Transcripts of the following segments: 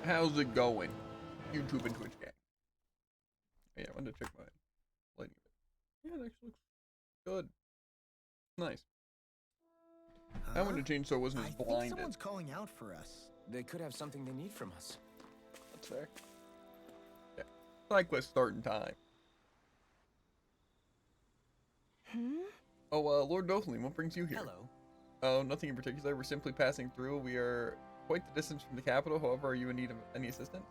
How's it going? YouTube and Twitch gang. Yeah, I wanted to check my lighting. Yeah, it actually looks good. Nice. I wanted to change so it wasn't as I think blinded. someone's calling out for us. They could have something they need from us. That's fair. Yeah. Side quest starting time. Oh, Lord Dothley, what brings you here? Hello. Oh, nothing in particular. We're simply passing through. We are quite the distance from the capital. However, are you in need of any assistance?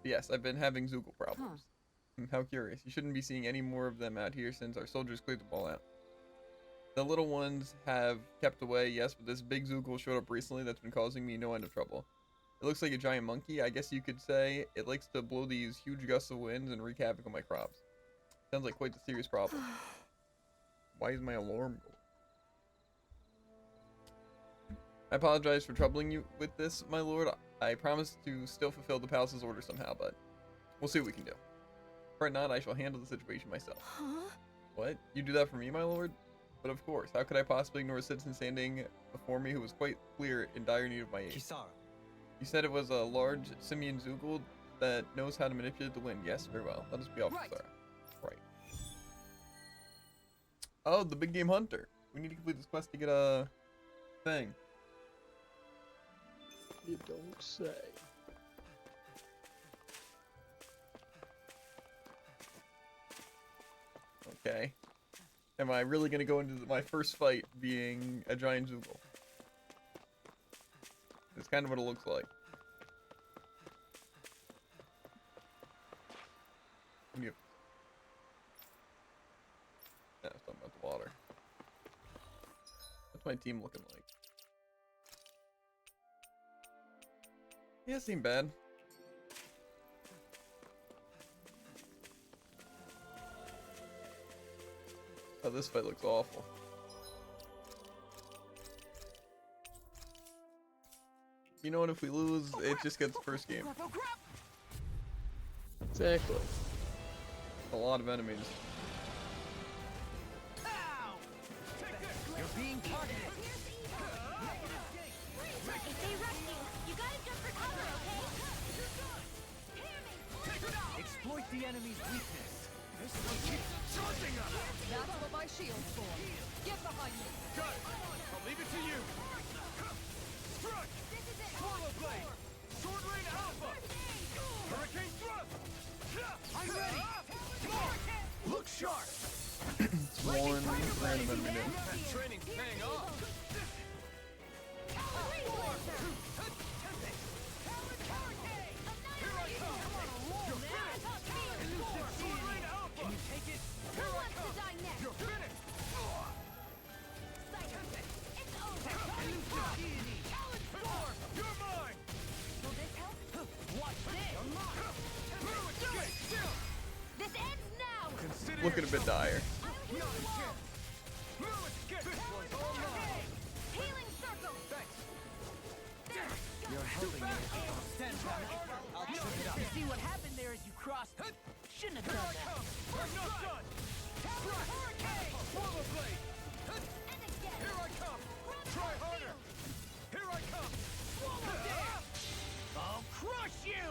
Yes, I've been having Zoogle problems. How curious. You shouldn't be seeing any more of them out here since our soldiers cleared the ball out. The little ones have kept away, yes, but this big Zoogle showed up recently that's been causing me no end of trouble. It looks like a giant monkey. I guess you could say it likes to blow these huge gusts of winds and wreak havoc on my crops. Sounds like quite the serious problem. Why is my alarm going? I apologize for troubling you with this, my lord. I promise to still fulfill the palace's order somehow, but we'll see what we can do. Right now, I shall handle the situation myself. What? You do that for me, my lord? But of course, how could I possibly ignore a citizen standing before me who was quite clear in dire need of my aid? Kisara. You said it was a large simian Zoogle that knows how to manipulate the wind. Yes, very well. Let us be off, Kisara. Right. Oh, the big game hunter. We need to complete this quest to get a thing. You don't say. Okay. Am I really going to go into my first fight being a giant Zoogle? That's kind of what it looks like. Yep. Yeah, it's talking about the water. What's my team looking like? Yeah, it seemed bad. Oh, this fight looks awful. You know what, if we lose, it just gets the first game. Exactly. A lot of enemies. You're being targeted. If they rush you, you gotta jump for cover, okay? Exploit the enemy's weakness. That's what my shield's for. Get behind me. Got it. I'll leave it to you. Struck. Swallow blade. Sword rain alpha. Hurricane thrust. I'm ready. Look sharp. One random enemy now. That training's paying off. Who wants to die next? You're finished. It's over. You're mine. Will this help? Watch this. This ends now. Consider Looking a bit dire. I'll heal you all. Healing circle. You're helping me. Stand back. I'll trip it up. You see what happened there as you crossed? Shouldn't have done that. I'm not done. Swallow blade. And again. Here I come. Try harder. Here I come. I'll crush you.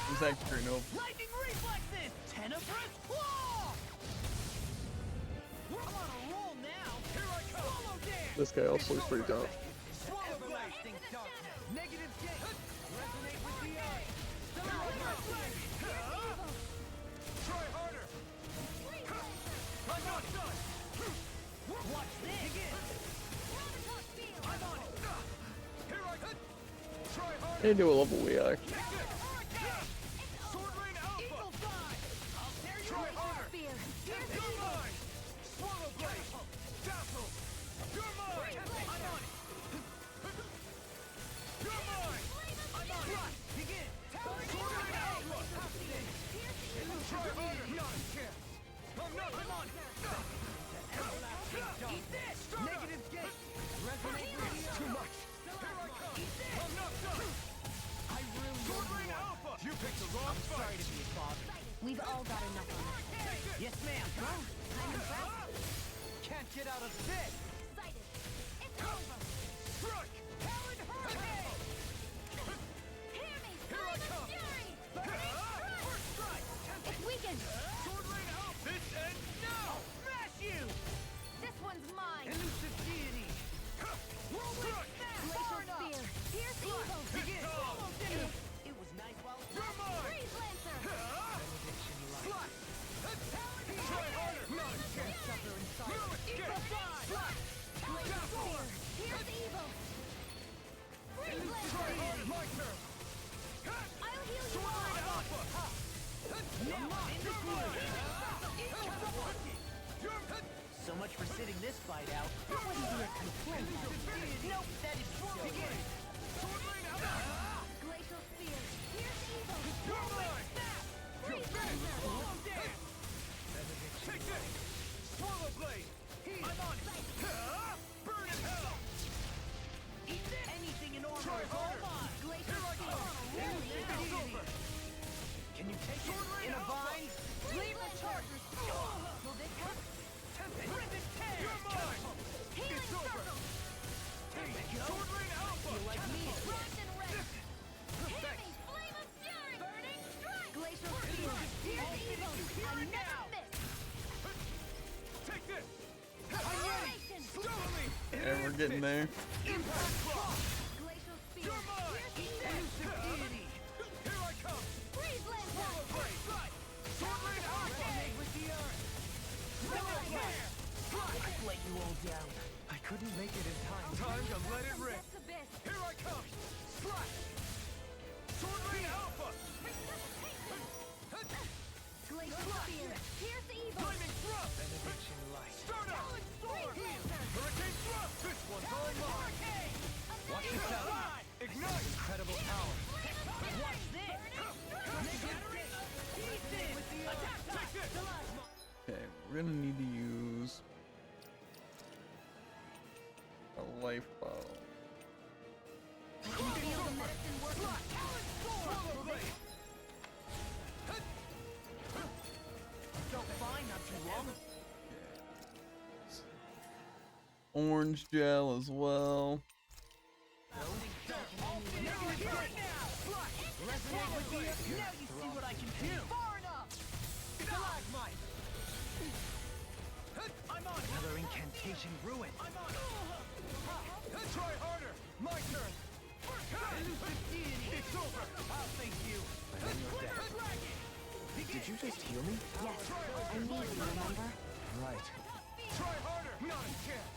Who's that crew? Nope. Lightning reflexes. Tenebrous claw. I'm on a roll now. Here I come. Swallow dance. This guy also looks pretty tough. Everlasting darkness. Negative gate. Resonate with the eye. Try harder. I'm not done. Watch this. Begin. I'm on it. Here I come. Try harder. They do a level we are. Sword rain alpha. Eagle fly. I'll tear you Try harder. Spear. You're mine. Swallow blade. Dazzle. You're mine. I'm on it. You're mine. I'm on it. begin. Sword rain alpha. Try harder. Not a chance. I'm on it. Eat this. Negative gate. Resonate with the Too much. Here I come. I'm not done. I really Sword rain alpha. You picked the wrong fight. sorry to be a father. We've all got enough on us. Yes, ma'am. I'm impressed. Can't get out of this. Excited. It's over. Struck. Helen Hurricane! Here Can you take it? In a vine? Leave the chargers. Will this help? Tempest! Rip and tear! You're mine! Healing It's over! circle. There you go! Sword Rain Alpha! You like me? Frost and red. Hear Thanks. me, flame of fury. Burning strike. Glacial spear. Here's evil. Here I and never now. miss. Take this! Acceleration. Stone me! And we're getting there. Impact Cross! Glacial spear. You're mine! Here's evil. Elusive deity! Here I come! Freeze lantern. Swallow Blade! Sword Rain Alpha! Resonate with the earth! Rip and tear! I've let you all down. I couldn't make it in time. Time to let it rip! Depths abyss. Here I come! Slash! Sword Rain Alpha! Glacial spear. Here's evil. Flaming Thrust! Benediction light. Stardust! Freeze lantern. Hurricane Thrust! This one's all mine! Watch yourself. Ignite! Incredible power. Watch this. Pieces. With the earth. Take this! Okay, we're gonna need to use a life ball. Feel the medicine working. Swallow Blade! Felt fine not too long. Orange gel as well. Resonate with the earth. Now you see what I can do. Far enough. Stalagmite. I'm on. Another incantation ruin. I'm on. Try harder! My turn! Elusive deity. It's over! I'll thank you. Did you just heal me? Yes. I need you, remember? Right. Try harder! Not a chance!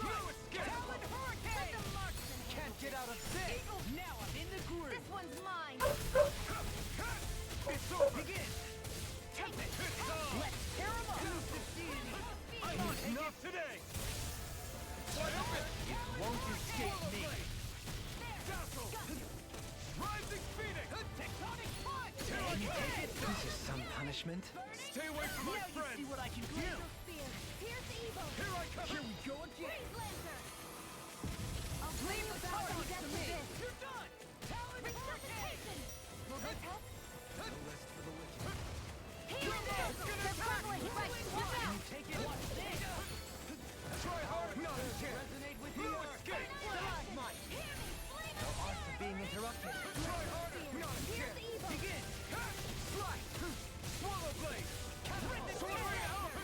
No escape! Talon Hurricane. The marksman. Can't get out of this. Now I'm in the groove. This one's mine. It's over! Begin. Tempest. It's on! Let's tear 'em up. Elusive deity. I'm on enough today! Won't escape me. Dazzle! Rising Phoenix! Tectonic punch. This is some punishment. Stay away from my Now you see friend! what I can do. Glacial spear. Here's evil. Here I come! Here we go again. Freeze lantern. I'll leave the chargers to me. You're done. Talon Resuscitation. Will this help? No rest for the wicked. Healing circle. They're circling right. Look Can out. you take it? Watch this. Try hard! Not a chance! Resonate with the No earth. escape! Stalagmite. Hear me, flame No of art of fury. being interrupted. Try harder! Not a Here's chance! evil. Begin. Slice! Swallow Blade! Sword Rain Alpha!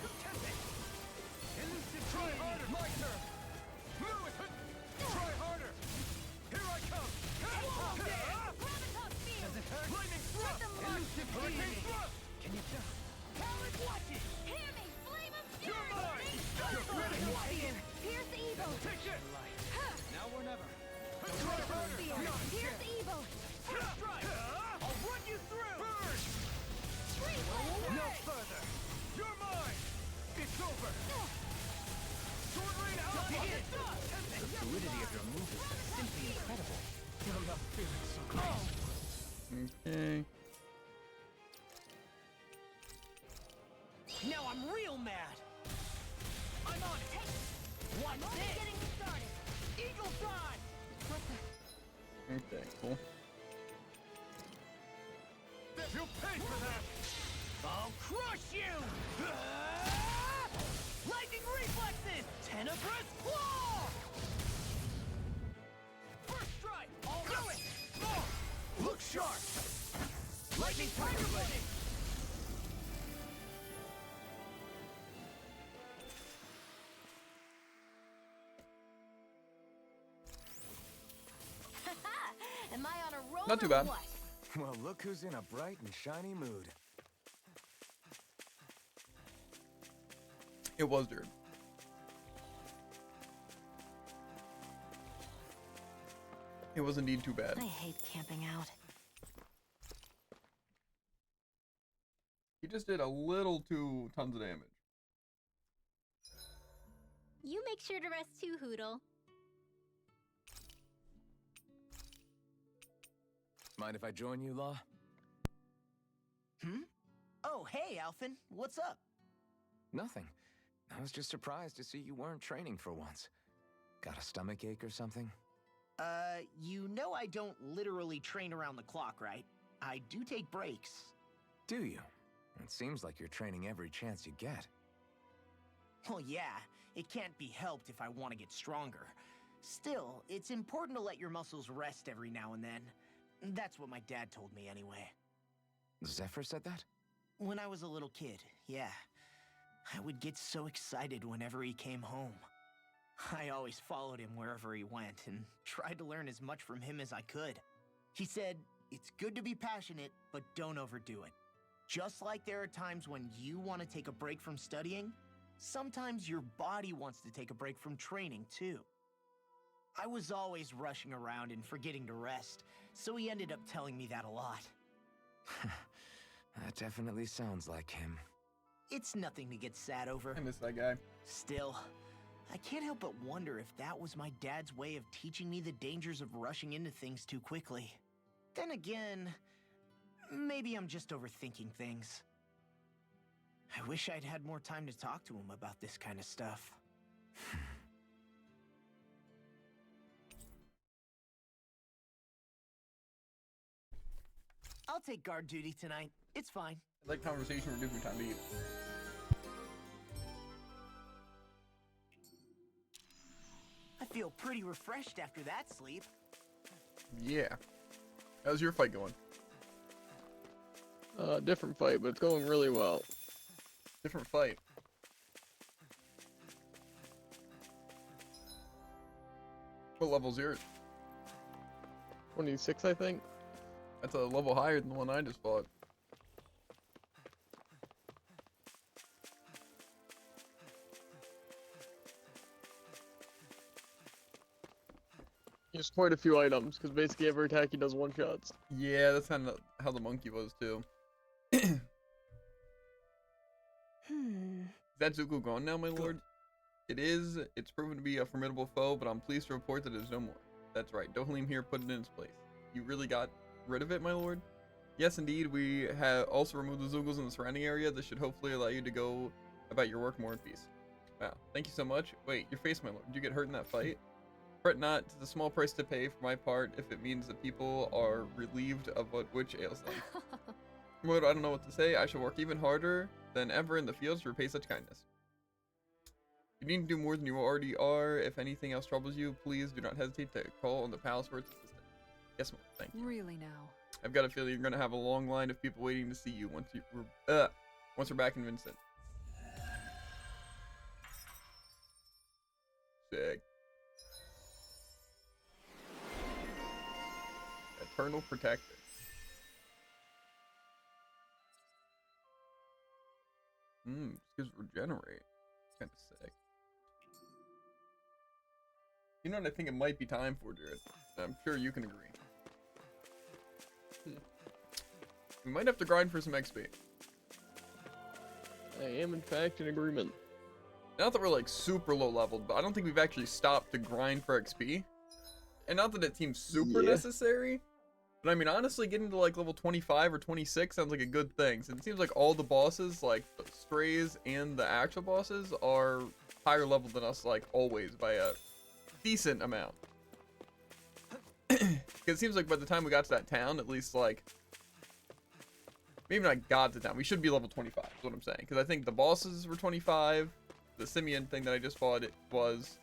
Elusive Try deity. harder! My turn! Move it! Try harder! Here I come! Graviton spear. Does it hurt? Lightning Thrust! Elusive Hurricane deity. Thrust! Can you just? Talon, watch it. Hear me, flame of You're fury. mine! Glacial spear. Here's evil. Take it! Now or never. Try harder! Spear. Not a Here's chance! evil. Strike. I'll run you through. Burn! Freeze lantern. No further. You're mine! It's over! Sword Rain Alpha! Begin. The fluidity of your move is simply incredible. I'm not feeling so great. Okay. Now I'm real mad. I'm on it. Watch Only this. getting started. Eagle Fly. Okay, cool. You'll pay for that! I'll crush you. Ah! Lightning reflexes. Tenebrous claw. First strike. I'll do it. Look sharp! Lightning tiger blade. Am I on a roll? Not too or bad. What? Well, look who's in a bright and shiny mood. It was Jared. It was indeed too bad. I hate camping out. He just did a little too tons of damage. You make sure to rest too, Hoodle. Mind if I join you, Law? Oh, hey, Alphen. What's up? Nothing. I was just surprised to see you weren't training for once. Got a stomach ache or something? You know I don't literally train around the clock, right? I do take breaks. Do you? It seems like you're training every chance you get. Well, yeah, it can't be helped if I want to get stronger. Still, it's important to let your muscles rest every now and then. That's what my dad told me anyway. Zephyr said that? When I was a little kid, yeah. I would get so excited whenever he came home. I always followed him wherever he went and tried to learn as much from him as I could. He said, it's good to be passionate, but don't overdo it. Just like there are times when you want to take a break from studying, sometimes your body wants to take a break from training too. I was always rushing around and forgetting to rest, so he ended up telling me that a lot. That definitely sounds like him. It's nothing to get sad over. I miss that guy. Still, I can't help but wonder if that was my dad's way of teaching me the dangers of rushing into things too quickly. Then again, maybe I'm just overthinking things. I wish I'd had more time to talk to him about this kind of stuff. I'll take guard duty tonight. It's fine. That conversation reduced my time to eat. I feel pretty refreshed after that sleep. Yeah. How's your fight going? Different fight, but it's going really well. Different fight. What level's yours? 26, I think. That's a level higher than the one I just fought. There's quite a few items, because basically every attack he does one-shots. Yeah, that's kind of how the monkey was too. Is that Zuko gone now, my lord? It is. It's proven to be a formidable foe, but I'm pleased to report that it is no more. That's right. Dohalim here put it in its place. You really got rid of it, my lord? Yes, indeed. We have also removed the Zoogles in the surrounding area. This should hopefully allow you to go about your work more in peace. Wow. Thank you so much. Wait, your face, my lord. Did you get hurt in that fight? Fret not. It's a small price to pay for my part if it means that people are relieved of what which ails them. Lord, I don't know what to say. I shall work even harder than ever in the fields to repay such kindness. You need to do more than you already are. If anything else troubles you, please do not hesitate to call on the palace for its assistance. Yes, ma'am. Thank you. Really now? I've got a feeling you're gonna have a long line of people waiting to see you once we're back in Vincent. Sick. Eternal Protector. Just gives regenerate. Kind of sick. You know what I think it might be time for, Jared? I'm sure you can agree. We might have to grind for some XP. I am in fact in agreement. Not that we're like super low leveled, but I don't think we've actually stopped to grind for XP. And not that it seems super necessary. But I mean, honestly, getting to like level 25 or 26 sounds like a good thing. Since it seems like all the bosses, like the strays and the actual bosses, are higher level than us, like always, by a decent amount. It seems like by the time we got to that town, at least like, maybe not got to town, we should be level 25 is what I'm saying. Because I think the bosses were 25, the Simeon thing that I just fought, it was,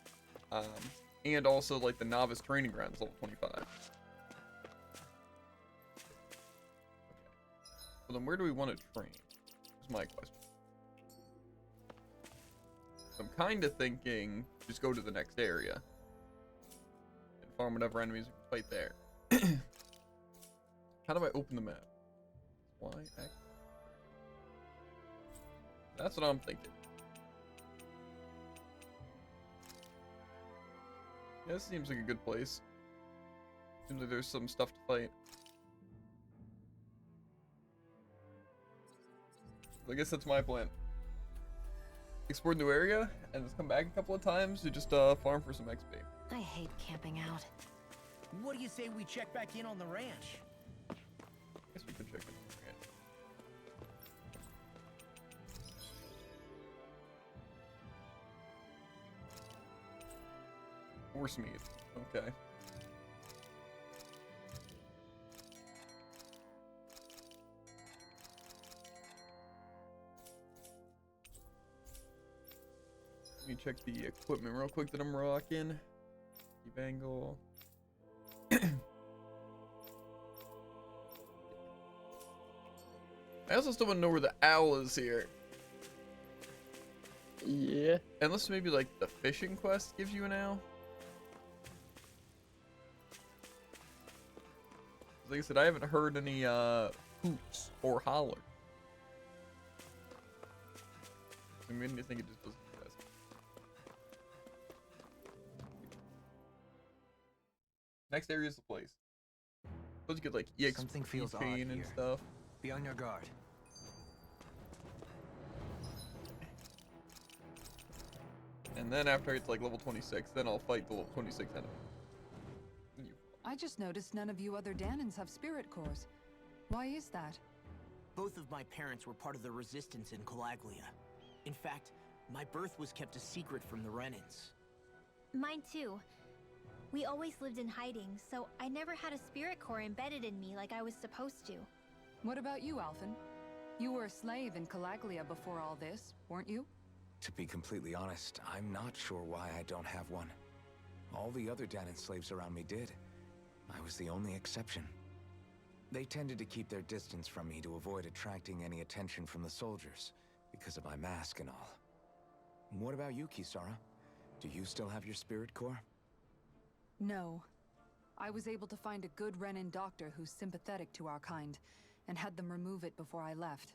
and also like the novice training grounds level 25. Okay. Well then where do we want to train? Is my question. So I'm kind of thinking just go to the next area and farm whatever enemies we can fight there. How do I open the map? Y, X. That's what I'm thinking. Yeah, this seems like a good place. Seems like there's some stuff to fight. I guess that's my plan. Explore a new area and just come back a couple of times to just farm for some XP. I hate camping out. What do you say we check back in on the ranch? I guess we could check it. Horse meat. Okay. me check the equipment real quick that I'm rocking. Bangle. I also still want to know where the owl is here. Yeah. Unless maybe like the fishing quest gives you an owl. Like I said, I haven't heard any hoots or holler. I mean, I think it just doesn't quest. Next area is the place. Supposed to get like EXP Something feels odd chain and here. stuff. Be on your guard. And then after it's like level 26, then I'll fight the level 26 enemy. I just noticed none of you other Danans have spirit cores. Why is that? Both of my parents were part of the resistance in Calaglia. In fact, my birth was kept a secret from the Renans. Mine too. We always lived in hiding, so I never had a spirit core embedded in me like I was supposed to. What about you, Alphen? You were a slave in Calaglia before all this, weren't you? To be completely honest, I'm not sure why I don't have one. All the other Danan slaves around me did. I was the only exception. They tended to keep their distance from me to avoid attracting any attention from the soldiers, because of my mask and all. What about you, Kisara? Do you still have your spirit core? No. I was able to find a good Renan doctor who's sympathetic to our kind, and had them remove it before I left.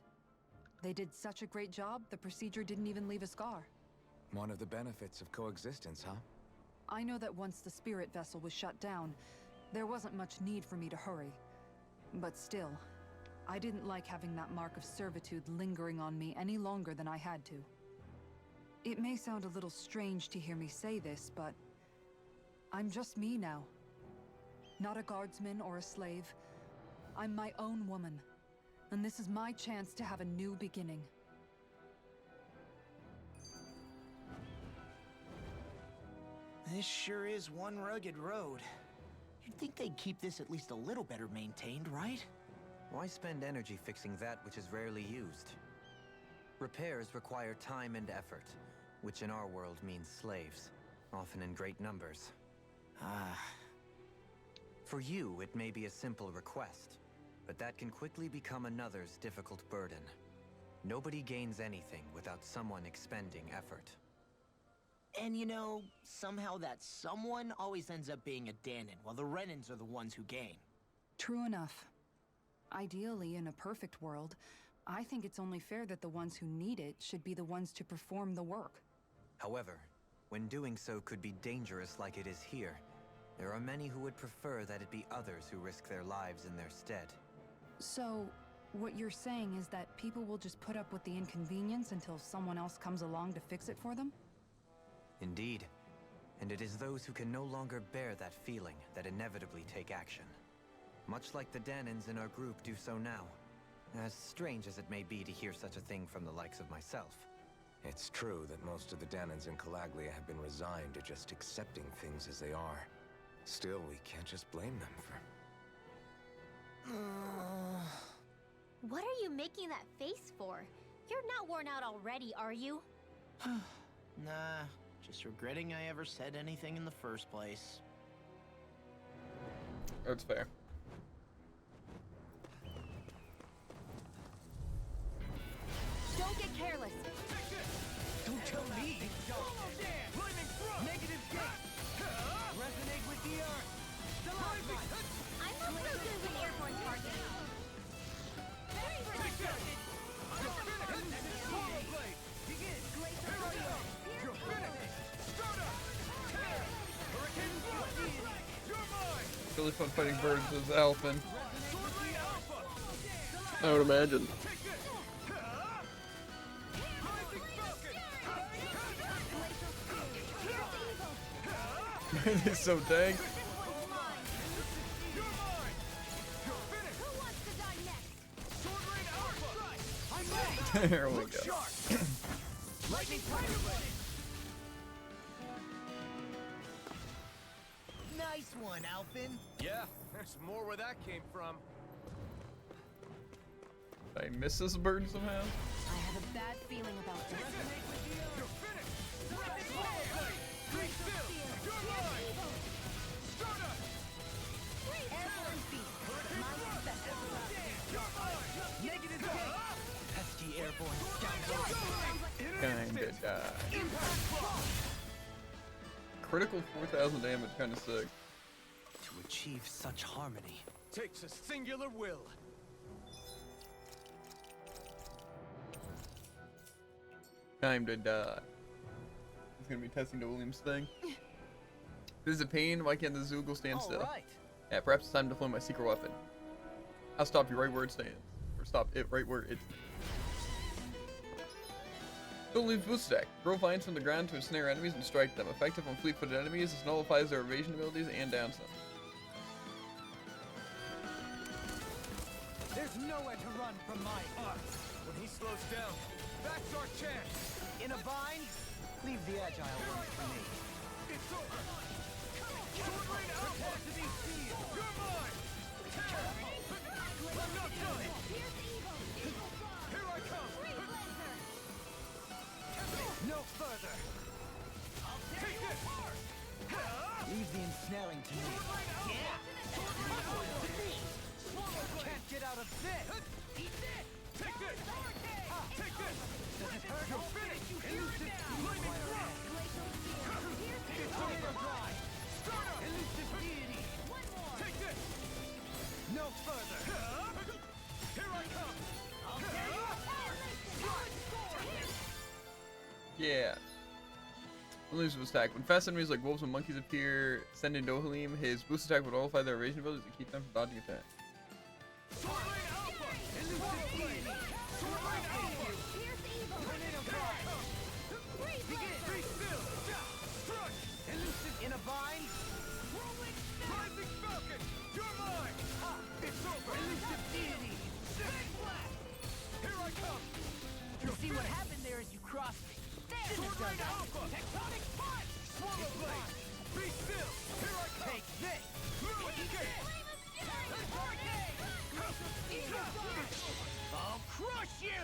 They did such a great job, the procedure didn't even leave a scar. One of the benefits of coexistence, huh? I know that once the spirit vessel was shut down, there wasn't much need for me to hurry. But still, I didn't like having that mark of servitude lingering on me any longer than I had to. It may sound a little strange to hear me say this, but I'm just me now. Not a guardsman or a slave. I'm my own woman, and this is my chance to have a new beginning. This sure is one rugged road. You'd think they'd keep this at least a little better maintained, right? Why spend energy fixing that which is rarely used? Repairs require time and effort, which in our world means slaves, often in great numbers. Ah. For you, it may be a simple request, but that can quickly become another's difficult burden. Nobody gains anything without someone expending effort. And you know, somehow that someone always ends up being a Danan, while the Renans are the ones who gain. True enough. Ideally, in a perfect world, I think it's only fair that the ones who need it should be the ones to perform the work. However, when doing so could be dangerous like it is here, there are many who would prefer that it be others who risk their lives in their stead. So, what you're saying is that people will just put up with the inconvenience until someone else comes along to fix it for them? Indeed. And it is those who can no longer bear that feeling that inevitably take action. Much like the Danans in our group do so now. As strange as it may be to hear such a thing from the likes of myself. It's true that most of the Danans in Calaglia have been resigned to just accepting things as they are. Still, we can't just blame them for... What are you making that face for? You're not worn out already, are you? Nah, just regretting I ever said anything in the first place. That's fair. Don't get careless. Don't tell me. Negative gate. Resonate with the earth. I'm not so good with airborne targeting. It's really fun fighting birds with Alphen. I would imagine. He's so dang. There we go. Nice one, Alphen. Yeah, there's more where that came from. Did I miss this bird somehow? I have a bad feeling about this. Be still! You're mine! Stardust! Airborne beast. My special. You're mine! Negative gate. Pesky airborne scoundrel. Kinda die. Critical 4,000 damage, kinda sick. To achieve such harmony. Takes a singular will. Time to die. He's gonna be testing the Williams thing. This is a pain. Why can't the Zoogle stand still? Alright. Yeah, perhaps it's time to deploy my secret weapon. I'll stop you right where it stands. Or stop it right where it stands. Don't leave boost attack. Throw vines from the ground to ensnare enemies and strike them. Effective on fleet-footed enemies, this nullifies their evasion abilities and downs them. There's nowhere to run from my art. When he slows down, that's our chance. In a bind, leave the agile ones for me. It's over. Sword Rain Alpha! You're mine! I'm not done! Here I come! No further. Take this! Leave the ensnaring to me. Can't get out of this. Take this! Take this! Does it hurt? You're finished! Elusive Flaming Thrust! It's over! Stardust! Elusive deity. Take this! No further. Here I come! Yeah. Elusive attack. When fast enemies like wolves and monkeys appear, send in Dohalim. His boost attack would nullify their evasion abilities and keep them from dodging attack. Sword Rain Alpha! Elusive Blade! Sword Rain Alpha! Tornado Drive! Be still! Struck! Elusive in a bind. Rising Falcon! You're mine! It's over! Elusive deity. Big Blast! Here I come! You see what happened there as you crossed me. Sword Rain Alpha! Tectonic Punch! Swallow Blade! Be still! Here I come! Take this. Fluid Escape! I'll crush you.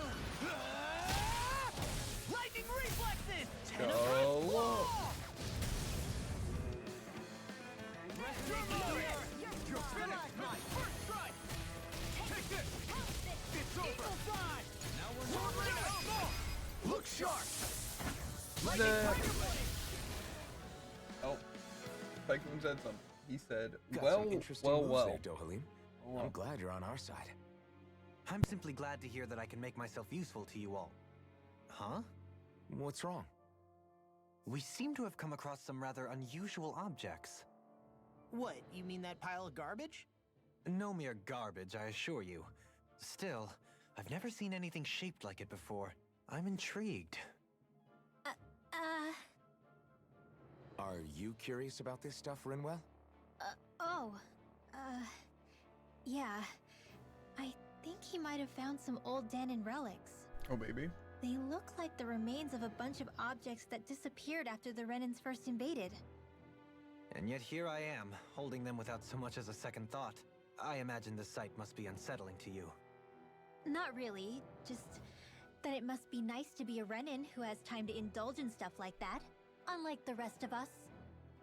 Lightning reflexes. Go on. You're finished! First strike! Take this! It's over! Now we're Sword Rain Alpha! Look sharp! Oh. Tycoon said something. He said, Got well, some interesting well, moves well. there, Dohalim. Oh, I'm glad you're on our side. I'm simply glad to hear that I can make myself useful to you all. Huh? What's wrong? We seem to have come across some rather unusual objects. What, you mean that pile of garbage? No mere garbage, I assure you. Still, I've never seen anything shaped like it before. I'm intrigued. Are you curious about this stuff, Rinwell? Yeah. I think he might have found some old Danon relics. Oh, baby. They look like the remains of a bunch of objects that disappeared after the Renans first invaded. And yet here I am, holding them without so much as a second thought. I imagine the sight must be unsettling to you. Not really, just that it must be nice to be a Renan who has time to indulge in stuff like that, unlike the rest of us.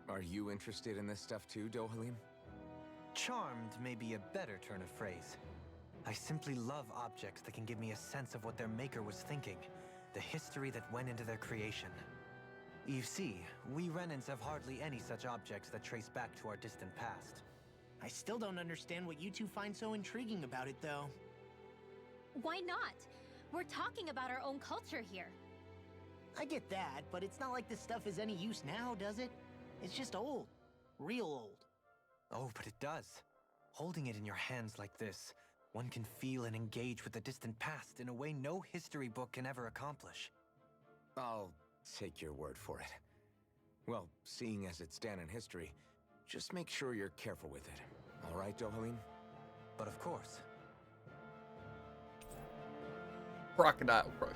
Are you interested in this stuff too, Dohalim? Charmed may be a better turn of phrase. I simply love objects that can give me a sense of what their maker was thinking, the history that went into their creation. You see, we Renans have hardly any such objects that trace back to our distant past. I still don't understand what you two find so intriguing about it, though. Why not? We're talking about our own culture here. I get that, but it's not like this stuff is any use now, does it? It's just old. Real old. Oh, but it does. Holding it in your hands like this, one can feel and engage with the distant past in a way no history book can ever accomplish. I'll take your word for it. Well, seeing as it's Danon history, just make sure you're careful with it. All right, Dohalim? But of course. Crocodile Crusher.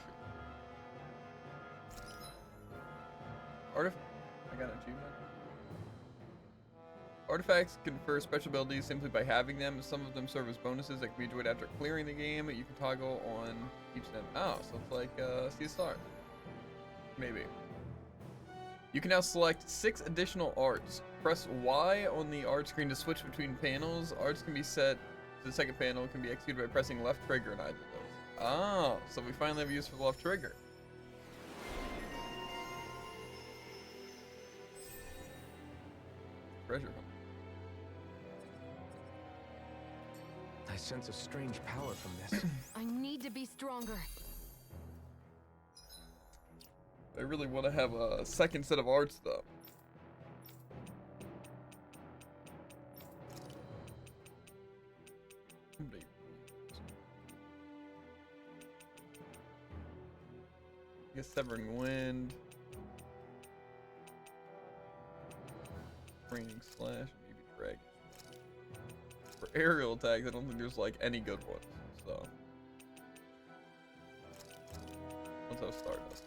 I got an achievement. Artifacts confer special abilities simply by having them. Some of them serve as bonuses that can be enjoyed after clearing the game. You can toggle on each of them. Oh, so it's like Sea of Stars. Maybe. You can now select 6 additional arts. Press Y on the art screen to switch between panels. Arts can be set to the second panel, can be executed by pressing left trigger in either of those. Oh, so we finally have use for the left trigger. Treasure hunt. I sense a strange power from this. I need to be stronger. I really want to have a second set of arts though. I guess Severing Wind. Raining Slash, maybe Drag. For aerial attacks, I don't think there's like any good ones, so. Let's have Stardust.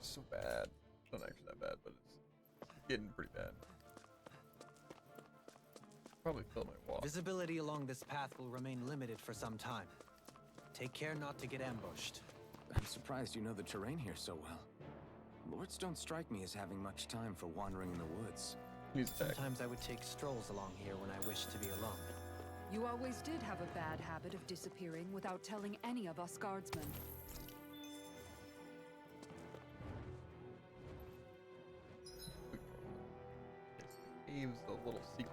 So bad. It's not actually that bad, but it's getting pretty bad. Probably fill my walk. Visibility along this path will remain limited for some time. Take care not to get ambushed. I'm surprised you know the terrain here so well. Lords don't strike me as having much time for wandering in the woods. Sometimes I would take strolls along here when I wished to be alone. You always did have a bad habit of disappearing without telling any of us guardsmen. Cave's a little secret.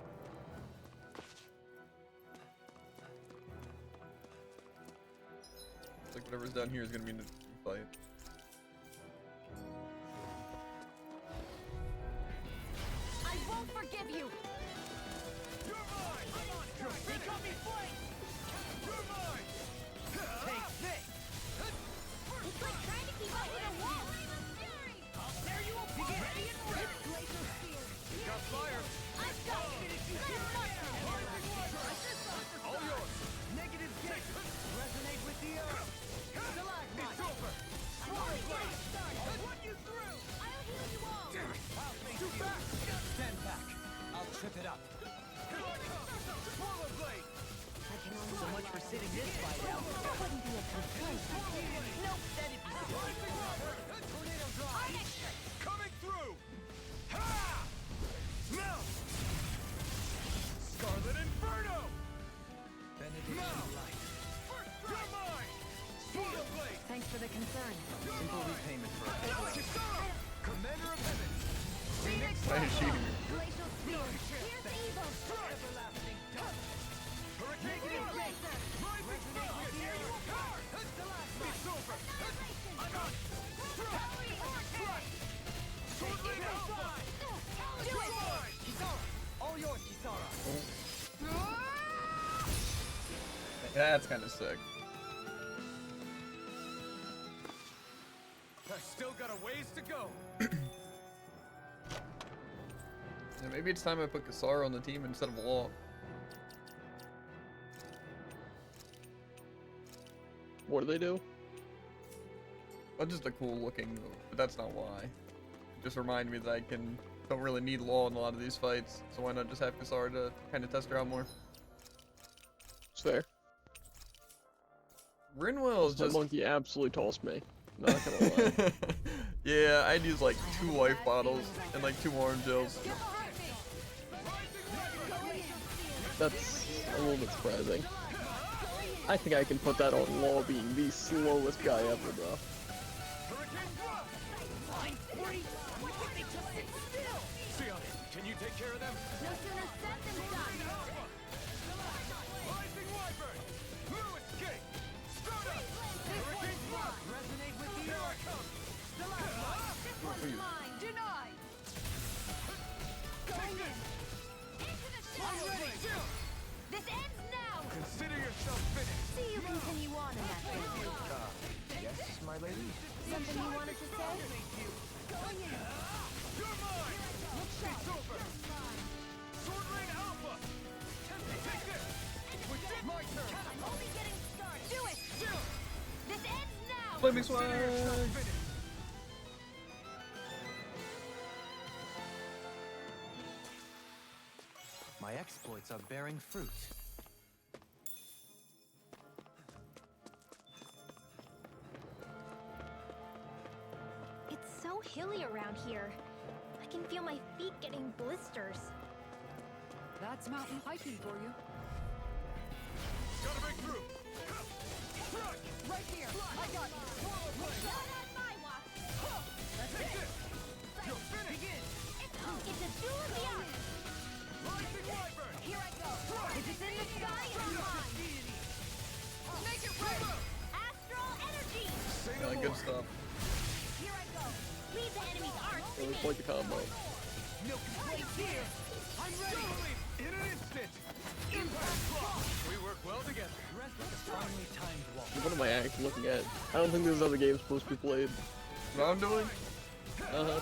Looks like whatever's down here is gonna be in the fight. I won't forgive you. You're mine! I'm on it! They got me flanked! You're mine! Take this! It's like trying to keep up with a wall. There you will be ready and ready! Glacial Spear! Got fire! I've got All yours! Negative gate! Resonate with the earth! It's over! I'll run you through! I'll heal you all. I'll face Too you! fast! Stand back! I'll trip it up! Swallow blade! So much for sitting this fight out. That wouldn't be a complaint. Nope, that'd be Rising Robert! Tornado drive! Coming through! Ha! Now! Scarlet Inferno! Benediction light. You're mine! Swallow blade! Thanks for the concern. Simple repayment for a favor. Kisara! Commander of Heaven! Phoenix Why is she here? Glacial Spear! Here's the evil! Everlasting dust. Hurricane Negative Thrust! Razor! Rising Rocket! It's over! I'm on! Sword Lane Alpha! You're mine! Kisara! All yours, Kisara! That's kind of sick. I still got a ways to go. Yeah, maybe it's time I put Kisara on the team instead of Law. What do they do? Well, just a cool looking move, but that's not why. Just remind me that I don't really need Law in a lot of these fights, so why not just have Kisara to kind of test her out more? It's fair. Rinwell is That just monkey absolutely tossed me. Not gonna lie. yeah, I'd use like 2 life bottles and like 2 orange gels. That's a little bit surprising. I think I can put that on Law being the slowest guy ever, bro. Hurricane Thrust! Sion, can you take care of them? No sooner said than done. Rising Wyvern! Blue escape! Stardust! Hurricane Thrust! Resonate with the Here I earth! come! This one's mine. Denied. Going in. Into the shadows. This ends now. Consider yourself finished! See you continue on in that vein. Yes, my lady? Something you wanted to say? Going in. You're mine! It's over! Sword Rain Alpha! Take this! With this, my turn! I'm only getting started. Do it. This ends Flaming swag! My exploits are bearing fruit. It's so hilly around here. I can feel my feet getting blisters. That's mountain hiking for you. Gotta break through. Right here. I got you. Not on my watch. That's Take it. this. You're finished. It's a duel of the arts. Rising Wyvern. Here I go. If it's in the sky, it's mine. Make it rain. Astral energy. Say no Good more. stuff. Here I go. Leave the enemy's arts to Really me. quite the combo. No complaints here. I'm ready. In an instant. Impact block. We work well together. Rest like a finely timed walk. What am I actually looking at? I don't think this other game's supposed to be played. What I'm doing? Uh-huh.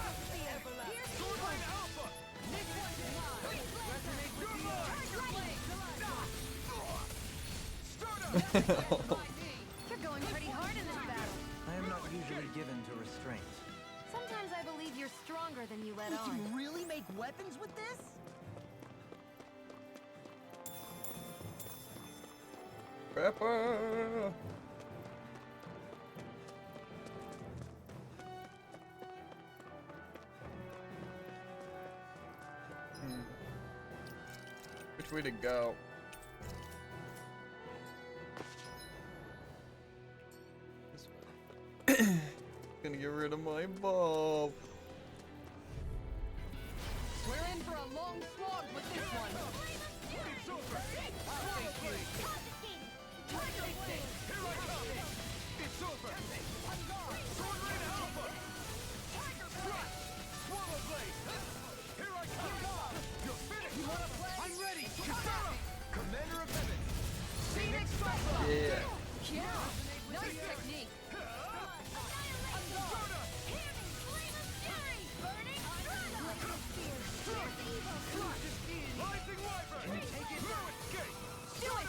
Sword Rain Alpha. You're going pretty hard in this battle. I am not usually given to restraint. Sometimes I believe you're stronger than you let We on. can really make weapons with this? Pepper! Which way to go? This way. Gonna get rid of my bulb. We're in for a long slog with this one. It's over. It's over. Sword Rain Alpha. Strike. Swallow Blade. Here I come. You're finished. I'm ready. Kisara. Commander of Heaven. Phoenix Cyclone. Yeah. Yeah. Nice technique. Rising Wyvern. Can you take it? Through escape. Do it.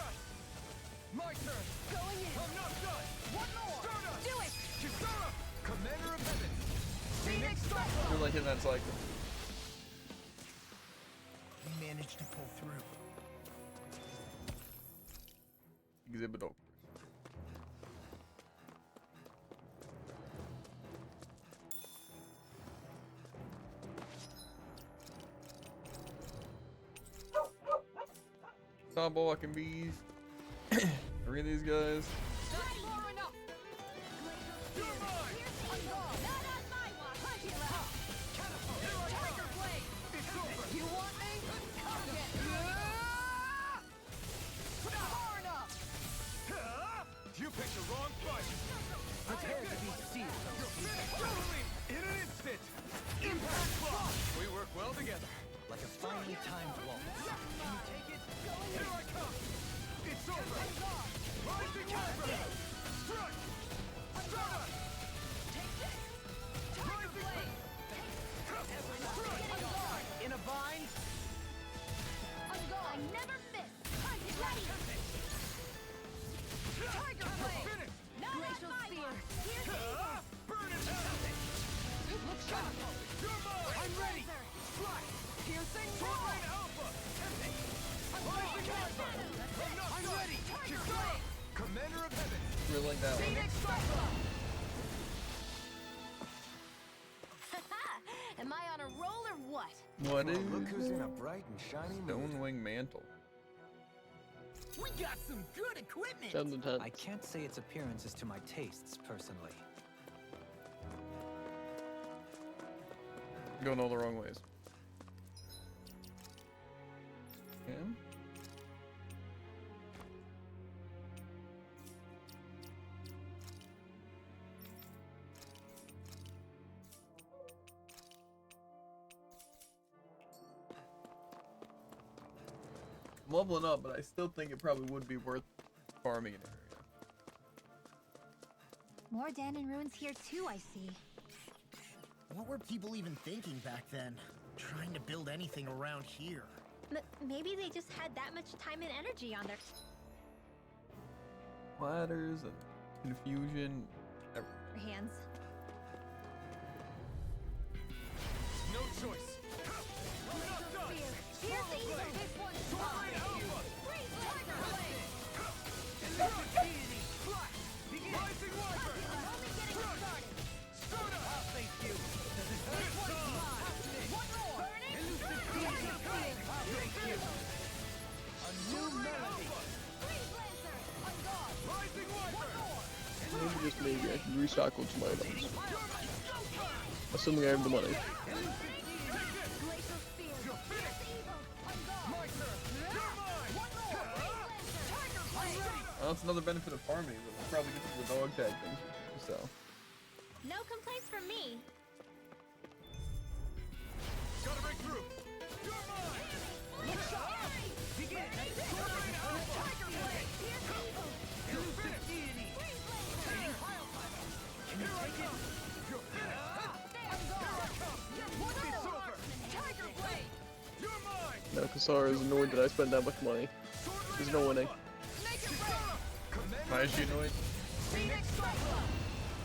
My turn. Going in. I'm not done. One more. Stardust. Do it. Kisara. Commander of Heaven. Phoenix I Cyclone. feel like in that cycle. We managed to pull through. Exhibit openers. Stop walking bees. Three of these guys. That's far enough. You're mine. Not on my watch. Tiger Blade. It's over. You want me? Come get me. Far enough. You picked the wrong fight. Prepare to be sealed. You're finished. Totally. In an instant. Impact block. We work well together. Like a finely timed walk. Can you take it? Here I come. It's over. Rising Wyvern. Strike. Stardust. Rising Blade. Strike. In a bind? I never miss. Ready. Tiger Blade. Finish. Not on Glacial my Spear. watch. Here's the Burn in hell. Look sharp. You're mine. I'm ready. Strike. Piercing Sword wall. Rain Alpha. Rising Wyvern. I'm not I'm done. ready. Tiger Kisara. Blade. Commander of Heaven. Really like that one. Phoenix Cyclone. Am I on a roll or what? What is Look who's in a bright and shiny mood. Stonewing Mantle? We got some good equipment! 10 to 10. I can't say its appearance is to my tastes, personally. Going all the wrong ways. Okay. I'm leveling up, but I still think it probably would be worth farming an area. More Danon ruins here too, I see. What were people even thinking back then? Trying to build anything around here. Maybe they just had that much time and energy on their... Ladders and confusion, everything. for hands. No choice. Not done. Here's the evil. This one's mine. Freeze Tiger Blade. Rising Wyvern. I'm only getting started. Soda. I'll face you. It's time. One more. Burning. I'll face you. A new melody. Freeze Lancer. On guard. Rising Wyvern. Maybe just maybe I can recycle some items. Assuming I have the money. Glacial Spear. Here's the evil. On guard. My turn. You're mine. One more. Freeze Lancer. Tiger Blade. Well, that's another benefit of farming, but we'll probably get to the dog tag things so. No complaints from me. Gotta break through. You're mine. Begin. Tiger Blade. Here's the evil. Elusive deity. Freeze Lancer. Can you take it? You're finished. On guard. One more. Tiger Blade. You're mine. Now Kasara is annoyed that I spent that much money. There's no winning. Make it rain. Why is she annoyed? Phoenix Cyclone.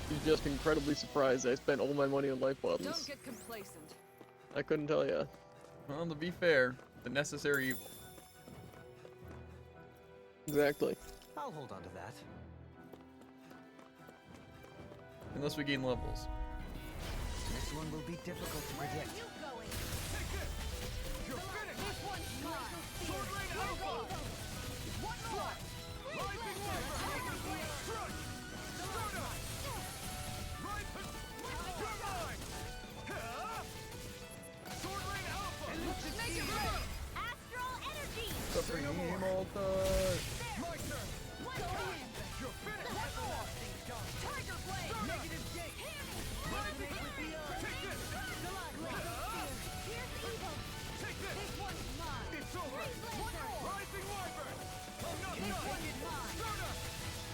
She's just incredibly surprised I spent all my money on life Don't bottles. get complacent. I couldn't tell ya. Well, to be fair, the necessary evil. Exactly. I'll hold on to that. Unless we gain levels. This one will be difficult to Where are predict. you going? You're finished. This one's mine. Sword Rain Here's the Alpha. evil. One more. Freeze Rising Lancer. Wyvern. Tiger Blade. Crush. Soda. Right. You're mine. Sword Rain Alpha. Make it rain. Astral Energy. Supreme Malta. My turn. One time. You're finished. One more. Tiger Blade. Negative gate. Resonate with the earth. Take this. Here's the evil. Take this. This one's mine. It's over. Freeze Lancer. Rising Wyvern. I'm not This done. one's mine. Soda.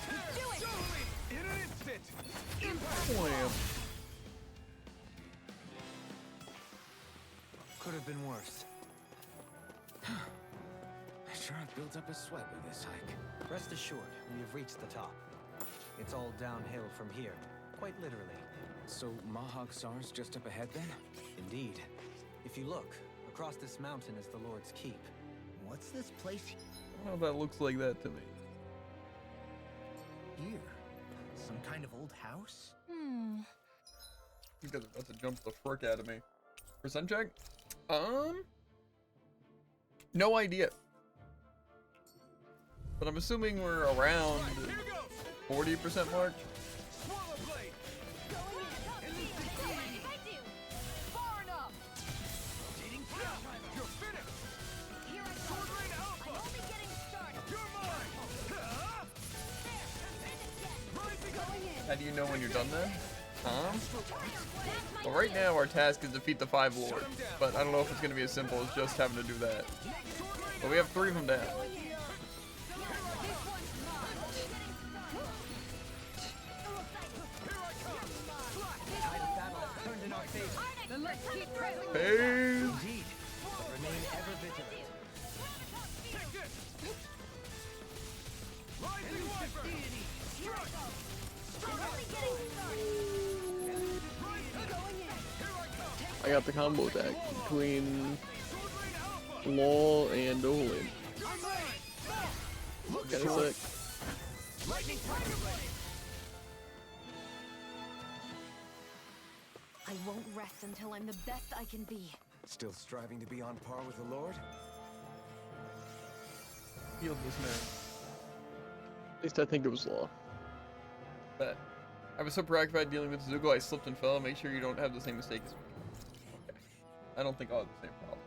Tear. Do it. Jolie. In an instant. Impact. Wham. Could have been worse. I sure have built up a sweat with this hike. Rest assured, we have reached the top. It's all downhill from here, quite literally. So Mahag Sar's just up ahead then? Indeed. If you look, across this mountain is the Lord's Keep. What's this place I don't know if that looks like that to me. here? Some kind of old house? You guys are about to jump the frick out of me. Percent check? No idea. But I'm assuming we're around Here goes. 40% mark. Swallow Blade. Far enough. You're finished. Here I Sword come. Rain I'm Alpha. only getting started. You're mine. Rising Going in. How do you know when you're done then? That's my Well, right now our task is defeat the 5 lords, but I don't know if it's going to be as simple as just having to do that. But we have 3 of them down. This one's mine. Tide of battle turned in our favor. Then let's keep pressing. Hey! Indeed. But remain ever vigilant. Take this. Rising Wyvern. Here I go. I'm only getting started. Going in. Here I come. I got the combo attack between Sword Rain Alpha. Law and Dolan. I'm ready. Kinda sick. Lightning Tiger Blade. I won't rest until I'm the best I can be. Still striving to be on par with the Lord? Healed this man. At least I think it was Law. But I was so preoccupied dealing with Zugo, I slipped and fell. Make sure you don't have the same mistake as me. Okay. I don't think I'll have the same problem.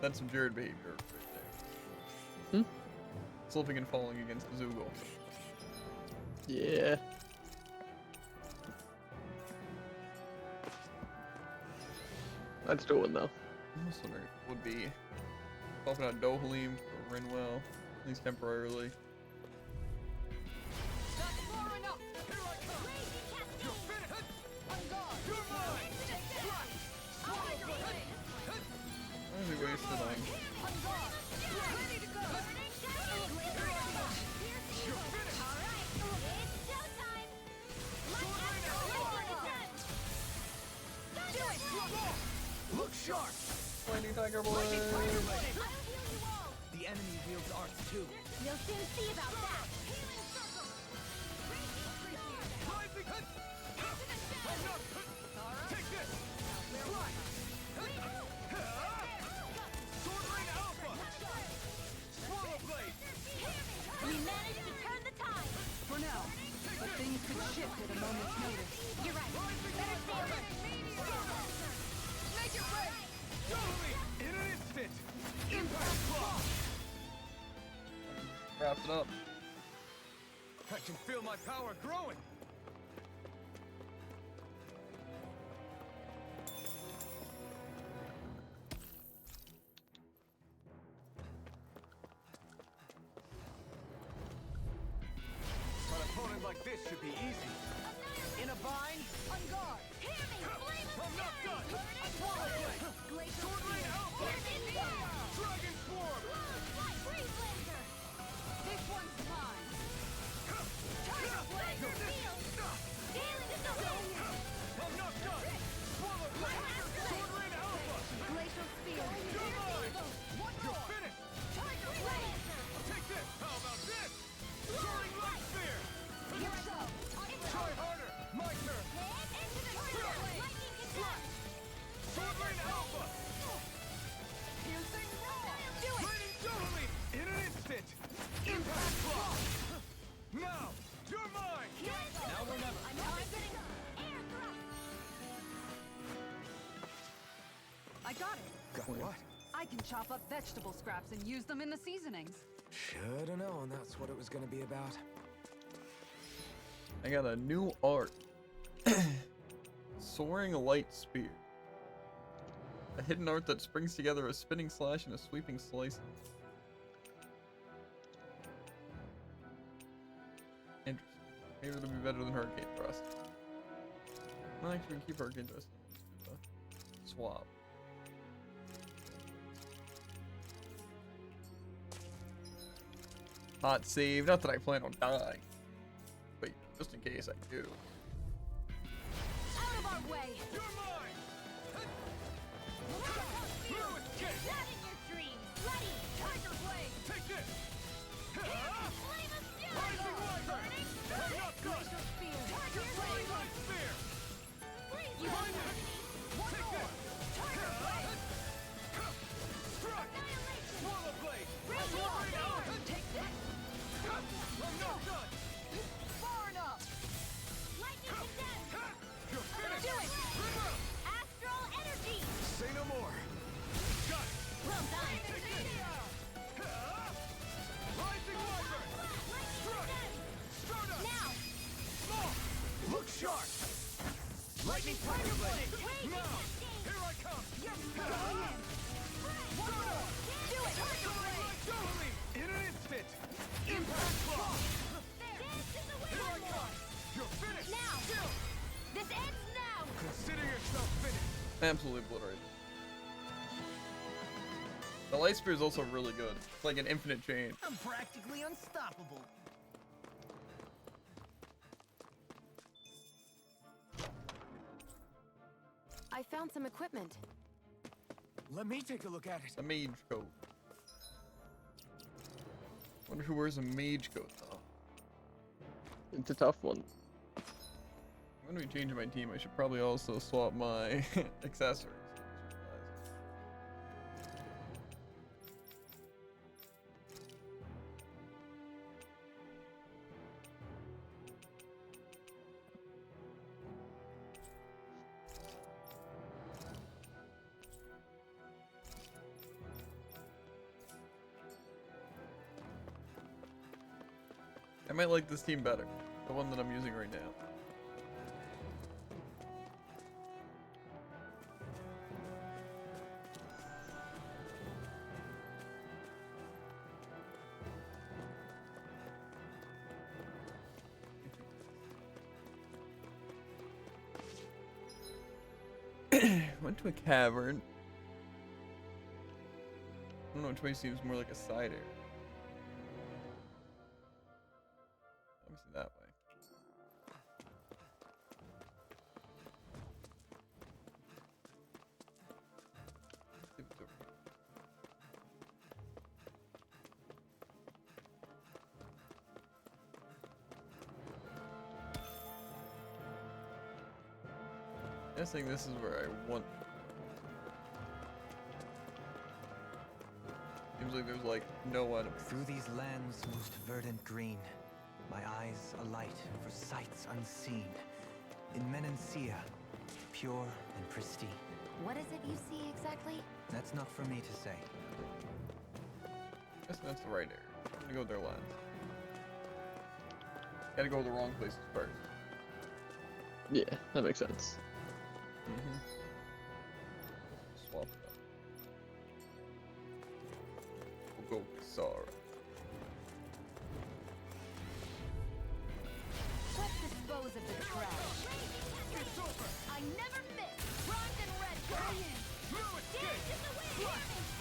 That's some Jared behavior right there. Slipping and falling against Zugo. Yeah. That's doing though. I'm just wondering if it would be swapping out Dohalim for Rinwell, at least temporarily. That's far enough. Here I come. You're finished. On guard. You're mine. Tiger Blade. Why is he wasted on? On guard. Ready to go. You're finished. Look sharp! Lightning Tiger Boy! I'll heal you all. The enemy wields arts too. You'll soon see about that. Rising hit! I'm not... Take this! Fly! Sword Rain Alpha! Swallow Blade! We managed to turn the tide. For now, but things could shift at a moment's notice. You're right. Better stay alert. Make it rain! Totally! In an instant! Impact Claw! Wrapped it up. I can feel my power growing! An opponent like this should be easy. In a bind, on guard. Hear me. Flame of I'm not done! Swallow Blade. Sword Rain Alpha! Dragon Swarm! Flight Breeze Laser. This one's mine. Tiger Blade. Field. Healing is the way. I'm not done! Swallow Blade! Sword Rain Alpha! Glacial Spear. You're mine! You're finished! Tiger Blade. Take this! How about this? Soaring Light Spear! Here I go. Try harder! My turn! Into the spirit. Lightning conduct. Sword Rain Alpha! Piercing roll. Do it. Raining totally! In an instant! Impact Claw! Now! You're mine! Now or never. I'm targeting air thrust. I got it. Got what? I can chop up vegetable scraps and use them in the seasonings. Shoulda known that's what it was gonna be about. I got a new art. Soaring Light Spear. A hidden art that springs together a spinning slash and a sweeping slice. Interesting. Maybe it'll be better than Hurricane Thrust. No, actually, we can keep Hurricane Thrust. Swap. Hot save. Not that I plan on dying. But just in case I do. Out of our way. You're mine! Fluid kick. Not in your dreams. Bloody Tiger Blade. Take this! Flame of fury. Rising Wyvern! I'm not done! Tiger Soaring Blade. Light Spear! Freeze Behind Laser. you! One Take more. this! Tiger Blade. Strike! Annihilation. Swallow Blade! Raise Sword all Rain down. Alpha! Take that. I'm not done! Far enough. Lightning condensed. You're finished! Do it. River! Astral energy. Say no more! Got it! Well done. Rising Wyvern! Strike! Stardust! Now. Small! Look sharp! Lightning Tiger Blade! Now! Here I come! Going in. One more. Do it. Tiger Blade. Totally! In an instant! Impact Claw! Dance in the wind. Here I One more. come! You're finished! Now. Still! This ends now. Consider yourself finished! Absolutely obliterated. The Light Spear is also really good. It's like an infinite chain. I'm practically unstoppable. I found some equipment. Let me take a look at it. A mage coat. Wonder who wears a mage coat though. It's a tough one. I'm gonna be changing my team. I should probably also swap my accessories. I might like this team better. The one that I'm using right now. Went to a cavern. I don't know which way seems more like a side area. Obviously that way. Guessing this is where I want. Seems like there's like no enemies. Through these lands most verdant green, my eyes alight for sights unseen. In Menancia, pure and pristine. What is it you see exactly? That's not for me to say. Guess that's the right area. I'm gonna go with their lines. Gotta go to the wrong places first. Yeah, that makes sense. Swap it up. We'll go with Sara. Let's dispose of the trash. I never miss. Primed and ready. Dance in the wind.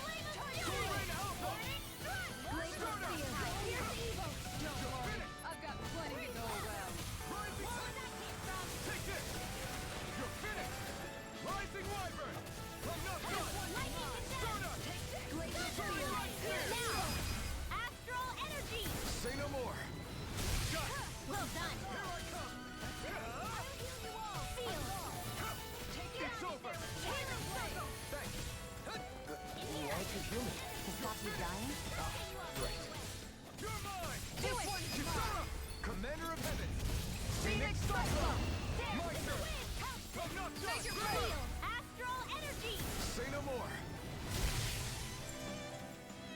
Flame of fury. Burning strike. Glacial spear. Here's evil. Don't worry, I've got plenty to go around. Rising Where that came from? Take this! You're finished! Rising Wyvern! I'm not done! Lightning Stardust! Glacial spear. Now. Astral energy. Say no more! Got it! Well done. Here I come! I'll heal you all. Seal. It's over! Healing blade. Thanks! Why'd you heal me? To stop you dying? Great! You're mine! Do it. Kisara! Commander of Heaven! Phoenix Cyclone. My Dance in the turn! wind. I'm not done! Seal. Astral energy. Say no more!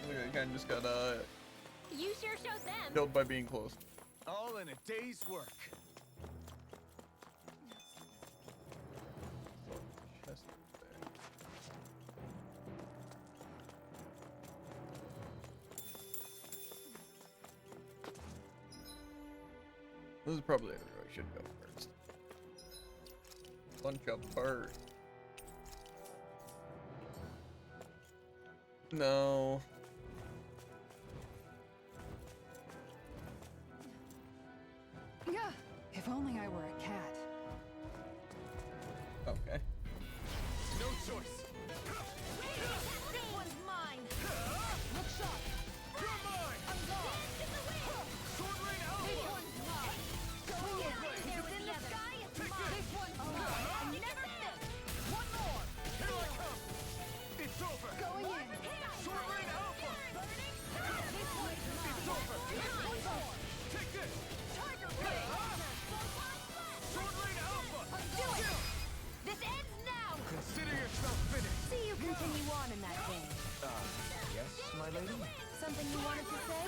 Look, I kind of just got You sure showed them. killed by being close. All in a day's work. Chest there. This is probably where I should go first. Bunch of birds. No. Yeah, if only I were a cat. Okay. No choice! This one's mine. Look sharp! You're mine! I'm gone. Sword Rain Alpha! Going in. There with the sky. It's Take mine. this! I never miss. One more! Here I come! It's over! Going in. Sword Rain Alpha! It's over! One more. Take this! Tiger Blade. Sword Rain Alpha! Do it. This ends now. Consider yourself finished! See you continue on in that game. Yes, my lady? Something you wanted to say?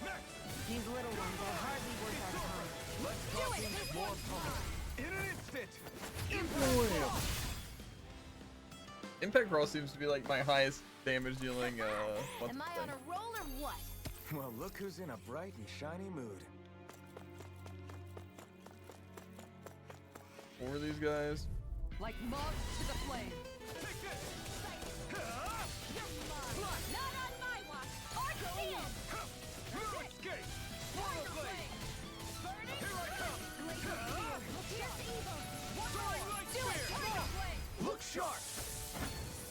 Next! These little ones are hardly worth our time. Let's Do talk it. things This more one's permanent. In an instant! Impact Brawl seems to be like my highest damage dealing Am I on a roll or what? Well, look who's in a bright and shiny mood. Four of these guys. Like moths to the flame. Take this! Not on my watch. Arcane. No escape! Swallow Blade! Here I come! Just evil. One Soaring more. Light Do it. Spear! Tiger Blade. Look sharp!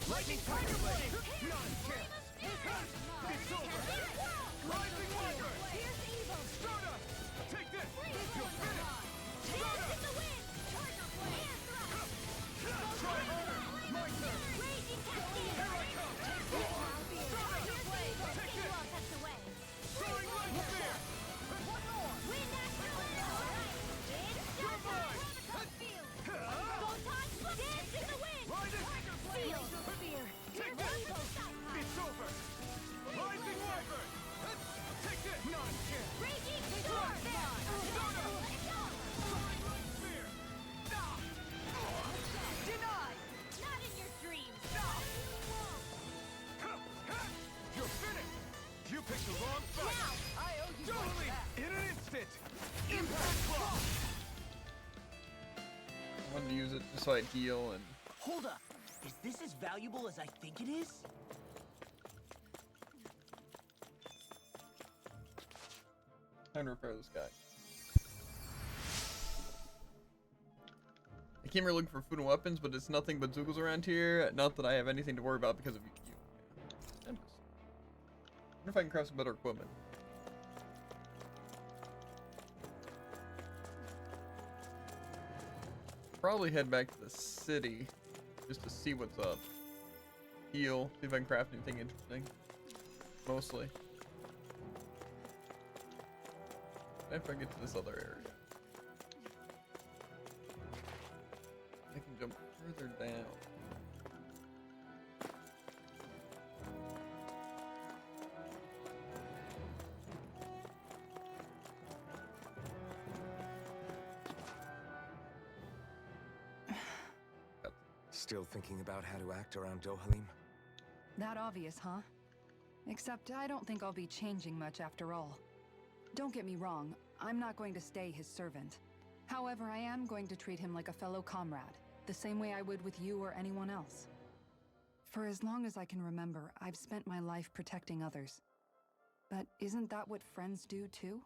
Lightning Tiger Blade! Not a chance! It's over! Rising Wyvern! Here's evil. Stardust! Take this! You're finished! Dance in the wind. Tiger Blade. Try harder! My turn! Raging Cascade. Here I come! Tiger Blade. Take this! Well tucked away. Soaring Light Spear! One more. Wind Astral Energy. You're mine! Photon Flux. Dance in the wind. Riding! Seal. Spear. Take Here's this! evil. It's over! Rising Wyvern! Take this! Not a chance! Raging Storm. Soaring Light Spear! Denied. Not in your dreams. You're finished! You picked the wrong fight! Now. I owe you Don't one leave! back. In an instant! Impact Block! I wanted to use it just so I'd heal and Hold up. Is this as valuable as I think it is? time to repair this guy. I came here looking for food and weapons, but it's nothing but Zoogles around here. Not that I have anything to worry about because of you. I wonder if I can craft some better equipment. probably head back to the city just to see what's up. Heal, see if I can craft anything interesting. Mostly. If I get to this other area. I can jump further down. Still thinking about how to act around Dohalim? That obvious, huh? Except I don't think I'll be changing much after all. Don't get me wrong, I'm not going to stay his servant. However, I am going to treat him like a fellow comrade, the same way I would with you or anyone else. For as long as I can remember, I've spent my life protecting others. But isn't that what friends do too?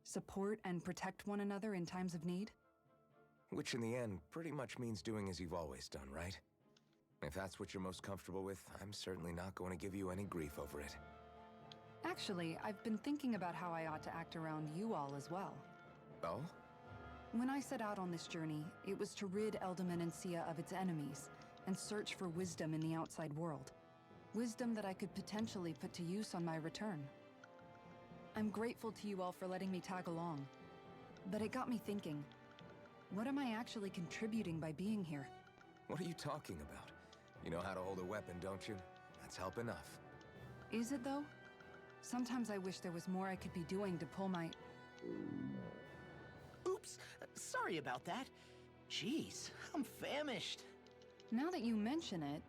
Support and protect one another in times of need? Which in the end pretty much means doing as you've always done, right? If that's what you're most comfortable with, I'm certainly not going to give you any grief over it. Actually, I've been thinking about how I ought to act around you all as well. Oh? When I set out on this journey, it was to rid Eldaman and Sia of its enemies, and search for wisdom in the outside world. Wisdom that I could potentially put to use on my return. I'm grateful to you all for letting me tag along. But it got me thinking, what am I actually contributing by being here? What are you talking about? You know how to hold a weapon, don't you? That's help enough. Is it though? Sometimes I wish there was more I could be doing to pull my... Oops, sorry about that. Jeez, I'm famished. Now that you mention it,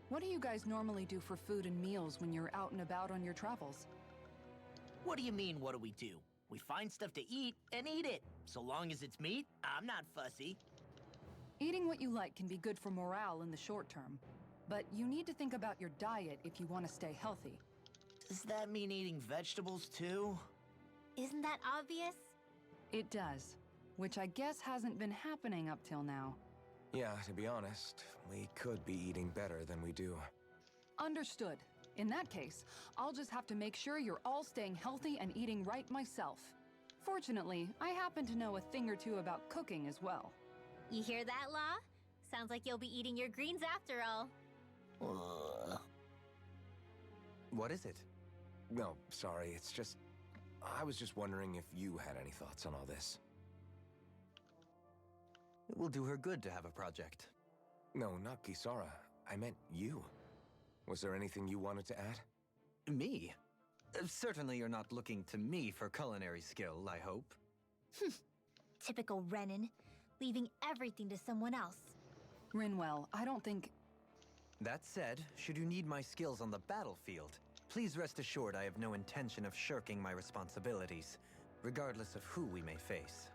what do you guys normally do for food and meals when you're out and about on your travels? What do you mean, what do we do? We find stuff to eat and eat it. So long as it's meat, I'm not fussy. Eating what you like can be good for morale in the short term, but you need to think about your diet if you want to stay healthy. Does that mean eating vegetables too? Isn't that obvious? It does, which I guess hasn't been happening up till now. Yeah, to be honest, we could be eating better than we do. Understood. In that case, I'll just have to make sure you're all staying healthy and eating right myself. Fortunately, I happen to know a thing or two about cooking as well. You hear that, Law? Sounds like you'll be eating your greens after all. What is it? No, sorry, it's just... I was just wondering if you had any thoughts on all this. It will do her good to have a project. No, not Kisara. I meant you. Was there anything you wanted to add? Me? Certainly you're not looking to me for culinary skill, I hope. Typical Renan, leaving everything to someone else. Rinwell, I don't think... That said, should you need my skills on the battlefield, please rest assured I have no intention of shirking my responsibilities, regardless of who we may face.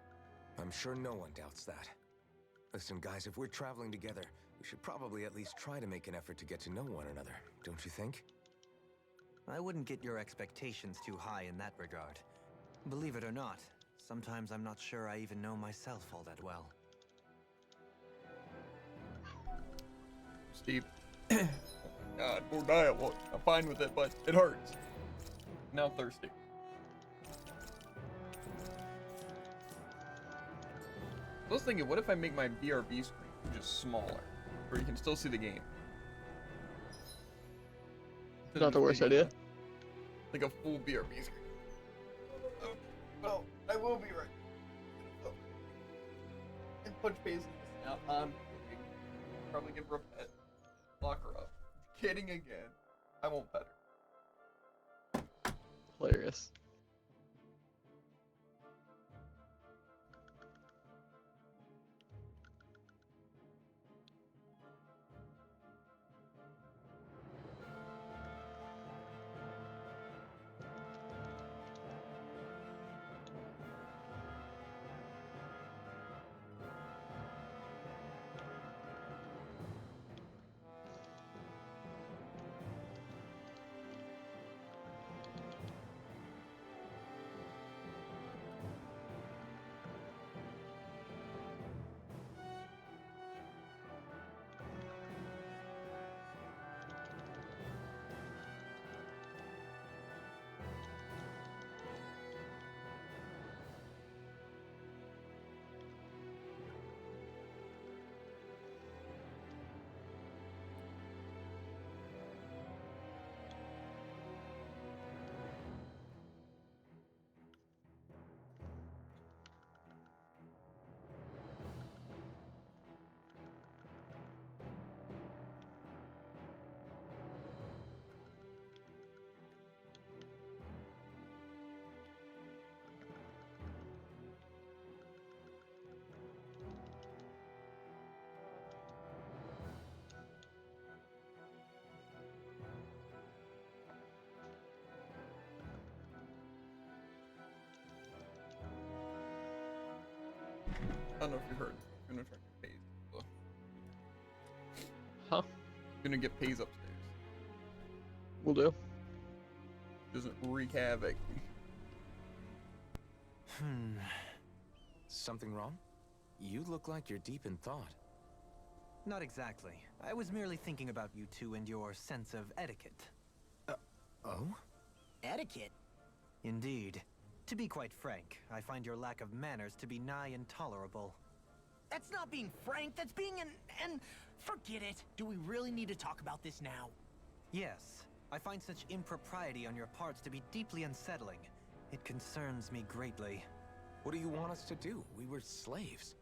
I'm sure no one doubts that. Listen, guys, if we're traveling together, we should probably at least try to make an effort to get to know one another, don't you think? I wouldn't get your expectations too high in that regard. Believe it or not, sometimes I'm not sure I even know myself all that well. Steve. God, more dialogue. I'm fine with it, but it hurts. Now thirsty. I was thinking, what if I make my BRB screen just smaller, where you can still see the game? Not the worst idea. Like a full BRB screen. Oh, well, I will be right. Oh. And punch base now. Probably give her a pet. Lock her up. Kidding again. I won't pet her. Hilarious. I don't know if you heard. I'm gonna try to get Pays. So. Huh? Gonna get Pays upstairs. Will do. Doesn't wreak havoc. Something wrong? You look like you're deep in thought. Not exactly. I was merely thinking about you two and your sense of etiquette. Oh? Etiquette? Indeed. To be quite frank, I find your lack of manners to be nigh intolerable. That's not being frank, that's being and forget it. Do we really need to talk about this now? Yes. I find such impropriety on your parts to be deeply unsettling. It concerns me greatly. What do you want us to do? We were slaves.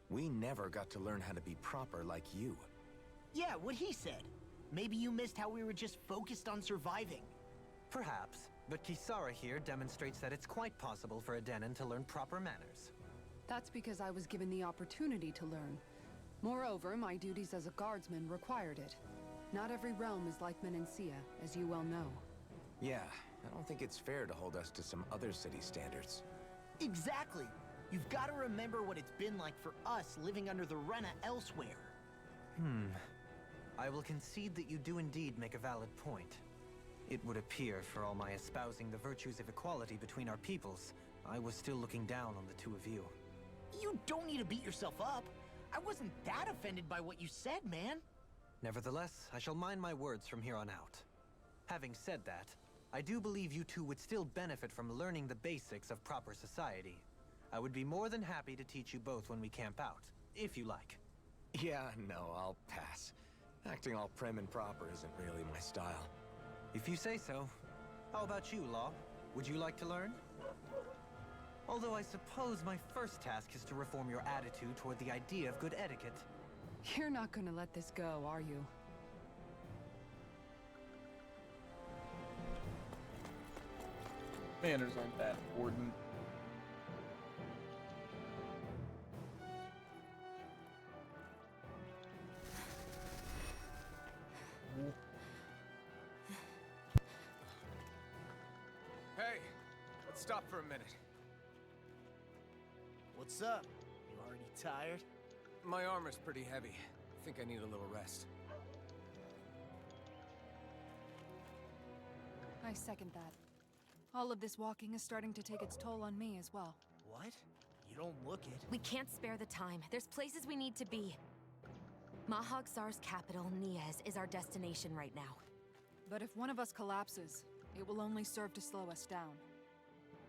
We never got to learn how to be proper like you. Yeah, what he said. Maybe you missed how we were just focused on surviving. Perhaps, but Kisara here demonstrates that it's quite possible for a Denon to learn proper manners. That's because I was given the opportunity to learn. Moreover, my duties as a guardsman required it. Not every realm is like Menancia, as you well know. Yeah, I don't think it's fair to hold us to some other city standards. Exactly. You've got to remember what it's been like for us living under the Rena elsewhere. I will concede that you do indeed make a valid point. It would appear, for all my espousing the virtues of equality between our peoples, I was still looking down on the two of you. You don't need to beat yourself up. I wasn't that offended by what you said, man. Nevertheless, I shall mind my words from here on out. Having said that, I do believe you two would still benefit from learning the basics of proper society. I would be more than happy to teach you both when we camp out, if you like. Yeah, no, I'll pass. Acting all prim and proper isn't really my style. If you say so. How about you, Law? Would you like to learn? Although I suppose my first task is to reform your attitude toward the idea of good etiquette. You're not gonna let this go, are you? Manners aren't that important. Hey, let's stop for a minute. What's up? You already tired? My armor's pretty heavy. I think I need a little rest. I second that. All of this walking is starting to take its toll on me as well. What? You don't look it. We can't spare the time. There's places we need to be. Mahag-Sar's capital, Niez, is our destination right now. But if one of us collapses, it will only serve to slow us down.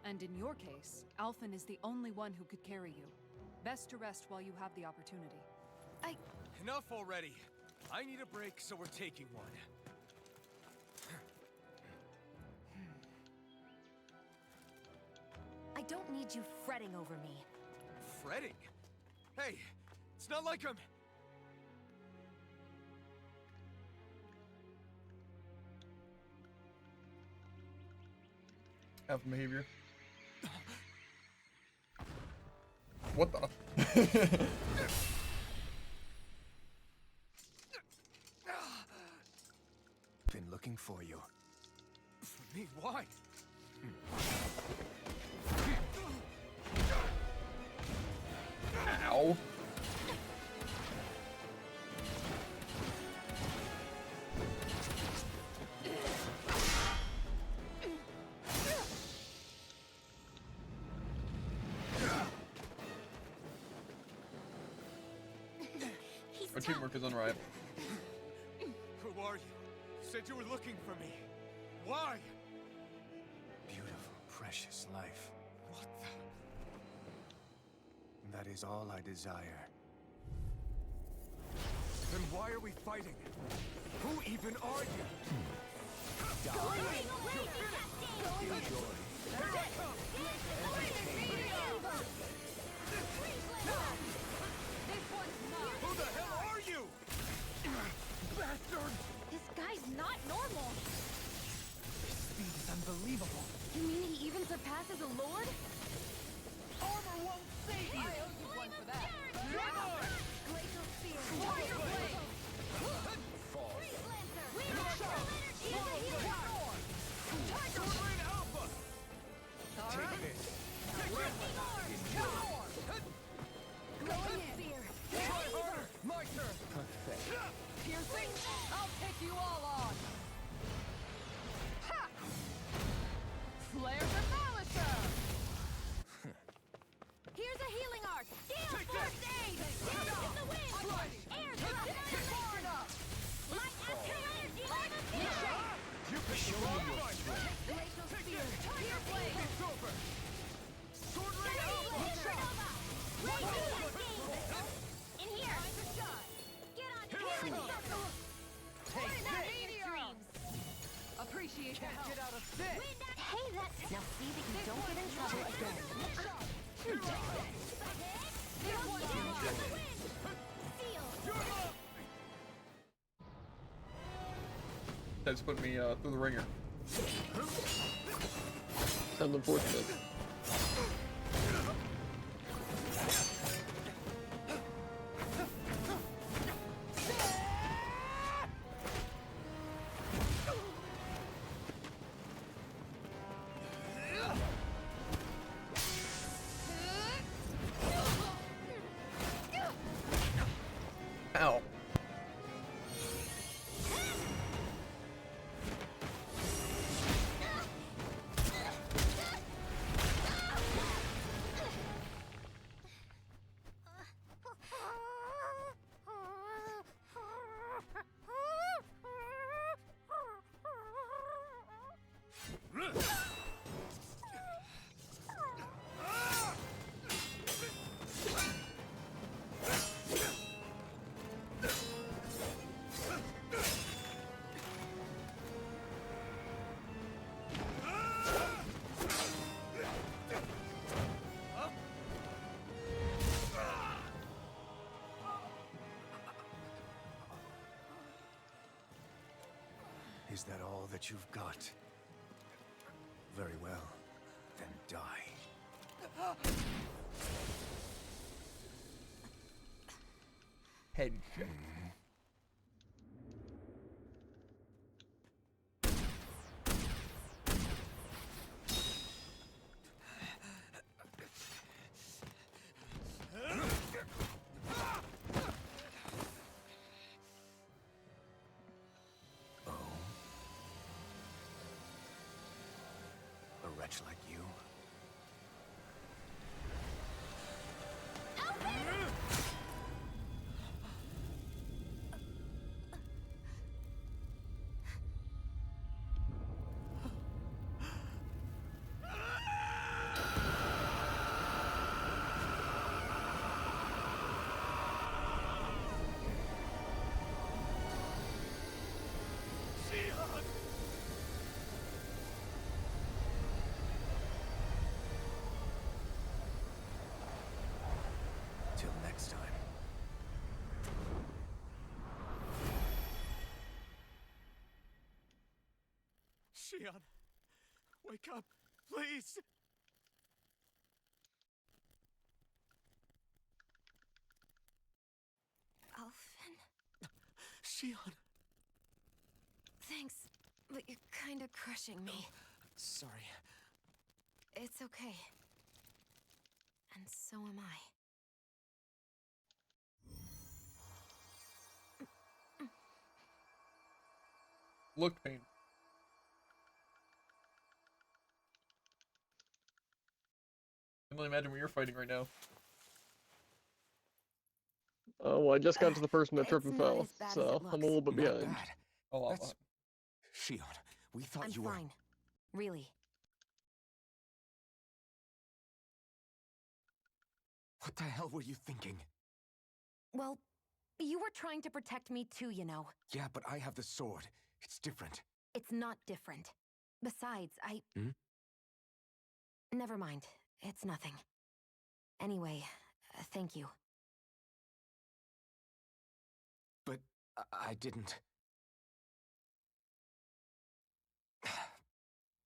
And in your case, Alphen is the only one who could carry you. Best to rest while you have the opportunity. Enough already. I need a break, so we're taking one. I don't need you fretting over me. Fretting? Hey, it's not like I'm... Alpha behavior. What the? Been looking for you. For me? Why? Ow. Our teamwork is unrivaled. Who are you? You said you were looking for me. Why? Beautiful, precious life. What the... That is all I desire. Then why are we fighting? Who even are you? Who the hell are you? Bastard! This guy's not normal. His speed is unbelievable. You mean he even surpasses a lord? Armor won't save you! I owe you one for that. Glacial Spear. Warrior Blade! Fall. Tiger Blade Alpha! Take this! Take this! piercing? I'll take you all on! Ha! Flare Demolisher! Here's a healing art. Gale Take that. first aid. Gale in the wind. Air drop annihilation. Light accelerator demonization. You can show me your strength. Glacial Spear! Tiger blade. It's over. Sword Rain Alpha. Supernova. Right to that game. In here. Get on Here I camera. come. Take Not this! in your dreams. Appreciate your Can't help. get out of this. Hey, that. Now see that you don't get in trouble again. There's one down to the wind. Seal. That's put me through the ringer. Sounds unfortunate. Ow. Is that all that you've got? Very well. Then die. Head check. A wretch like you? Till next time. Shion, wake up, please. Alphen? Shion. Thanks, but you're kinda crushing me. Sorry. It's okay. And so am I. Looked painful. I can only imagine what you're fighting right now. Oh, well, I just got to the person that tripped and It's not fell, as bad as so it I'm a little bit Not behind. bad. A lot. That's... Shion, we thought I'm you were... fine. Really. What the hell were you thinking? Well, you were trying to protect me too, you know. Yeah, but I have the sword. It's different. It's not different. Besides, Hmm? Never mind. It's nothing. Anyway, thank you. But I didn't...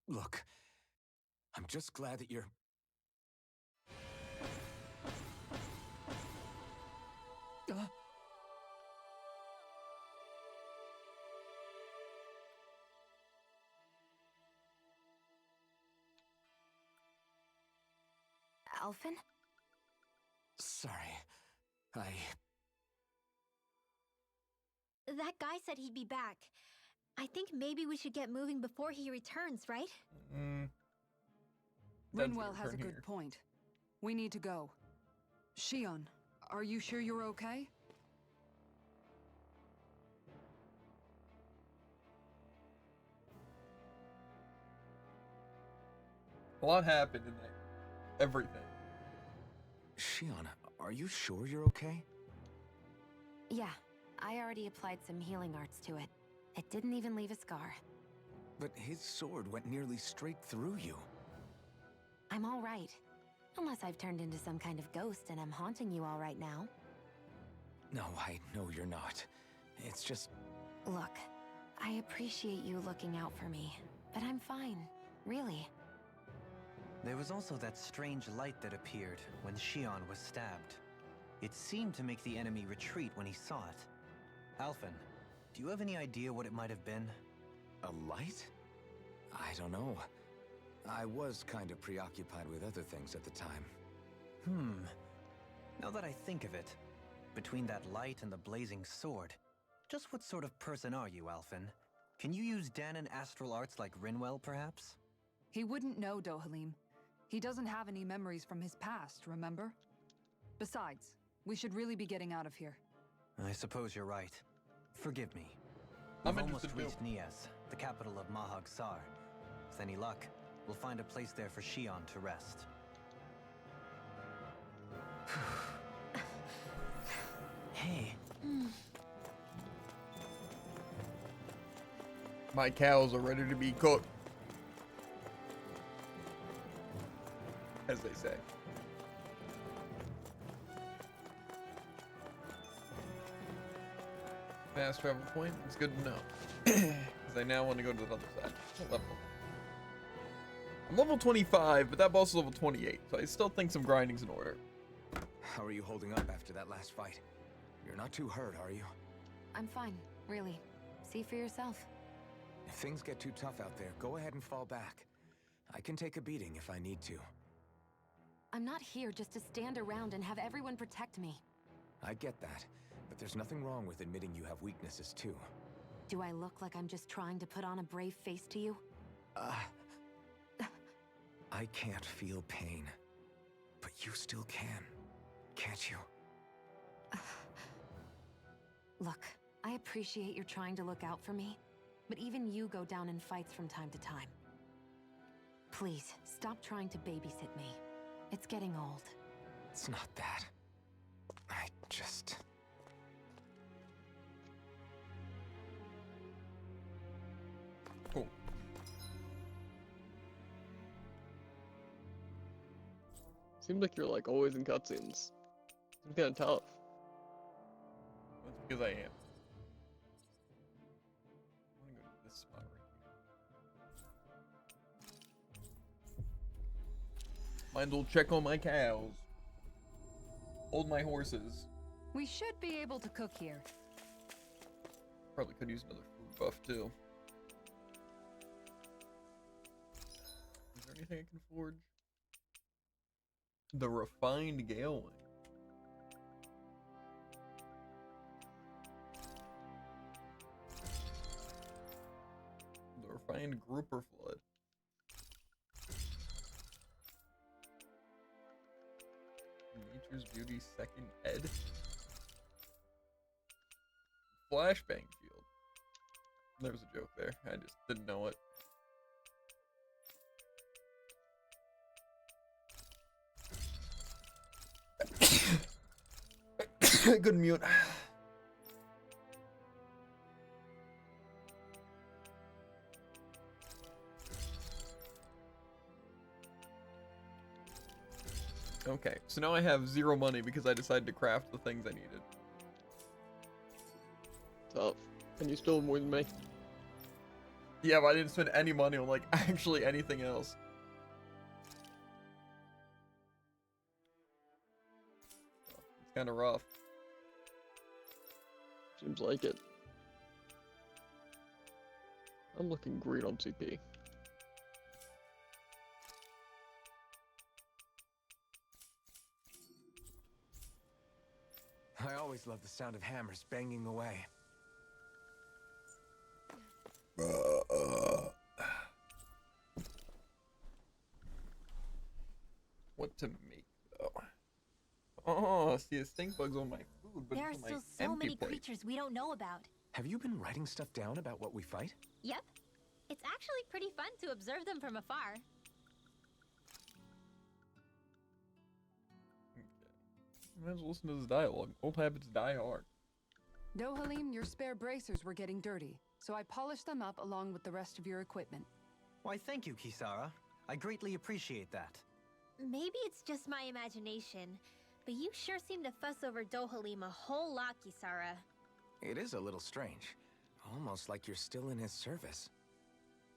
Look, I'm just glad that you're... Alphen? Sorry. That guy said he'd be back. I think maybe we should get moving before he returns, right? Rinwell has a good point. We need to go. Shion, are you sure you're okay? A lot happened in that. Everything. Shion, are you sure you're okay? Yeah, I already applied some healing arts to it. It didn't even leave a scar. But his sword went nearly straight through you. I'm all right. Unless I've turned into some kind of ghost and I'm haunting you all right now. No, I know you're not. It's just... Look, I appreciate you looking out for me, but I'm fine, really. There was also that strange light that appeared when Shion was stabbed. It seemed to make the enemy retreat when he saw it. Alphen, do you have any idea what it might have been? A light? I don't know. I was kind of preoccupied with other things at the time. Now that I think of it, between that light and the blazing sword, just what sort of person are you, Alphen? Can you use Dahnan astral arts like Rinwell, perhaps? He wouldn't know, Dohalim. He doesn't have any memories from his past, remember? Besides, we should really be getting out of here. I suppose you're right. Forgive me. I'm We've almost interested too. reached Nias, the capital of Mahag Sar. With any luck, we'll find a place there for Shion to rest. Hey. My cows are ready to be cooked. As they say. Fast travel point, it's good to know. Because I now want to go to the other side. What level? I'm level 25, but that boss is level 28, so I still think some grinding's in order. How are you holding up after that last fight? You're not too hurt, are you? I'm fine, really. See for yourself. If things get too tough out there, go ahead and fall back. I can take a beating if I need to. I'm not here just to stand around and have everyone protect me. I get that, but there's nothing wrong with admitting you have weaknesses too. Do I look like I'm just trying to put on a brave face to you? I can't feel pain, but you still can, can't you? Look, I appreciate you're trying to look out for me, but even you go down in fights from time to time. Please, stop trying to babysit me. It's getting old. It's not that. I just... Cool. Seems like you're like always in cutscenes. It's kind of tough. That's because I am. I'm gonna go to this spot right here. Mind will check on my cows. Hold my horses. We should be able to cook here. Probably could use another food buff too. Is there anything I can forge? The refined Gale Wing. The refined Grouper Flood. Nature's Beauty second ed. Flashbang Field. There was a joke there. I just didn't know it. Good mute. Okay, so now I have 0 money because I decided to craft the things I needed. Tough. And you still have more than me. Yeah, but I didn't spend any money on like actually anything else. It's kind of rough. Seems like it. I'm looking great on CP. I always love the sound of hammers banging away. what to make though. Oh, see, a stink bug's on my food, but There are it's on still my so empty many plate. creatures we don't know about. Have you been writing stuff down about what we fight? Yep. It's actually pretty fun to observe them from afar. Might as well listen to this dialogue. Old habits die hard. Dohalim, your spare bracers were getting dirty, so I polished them up along with the rest of your equipment. Why, thank you, Kisara. I greatly appreciate that. Maybe it's just my imagination, but you sure seem to fuss over Dohalim a whole lot, Kisara. It is a little strange. Almost like you're still in his service.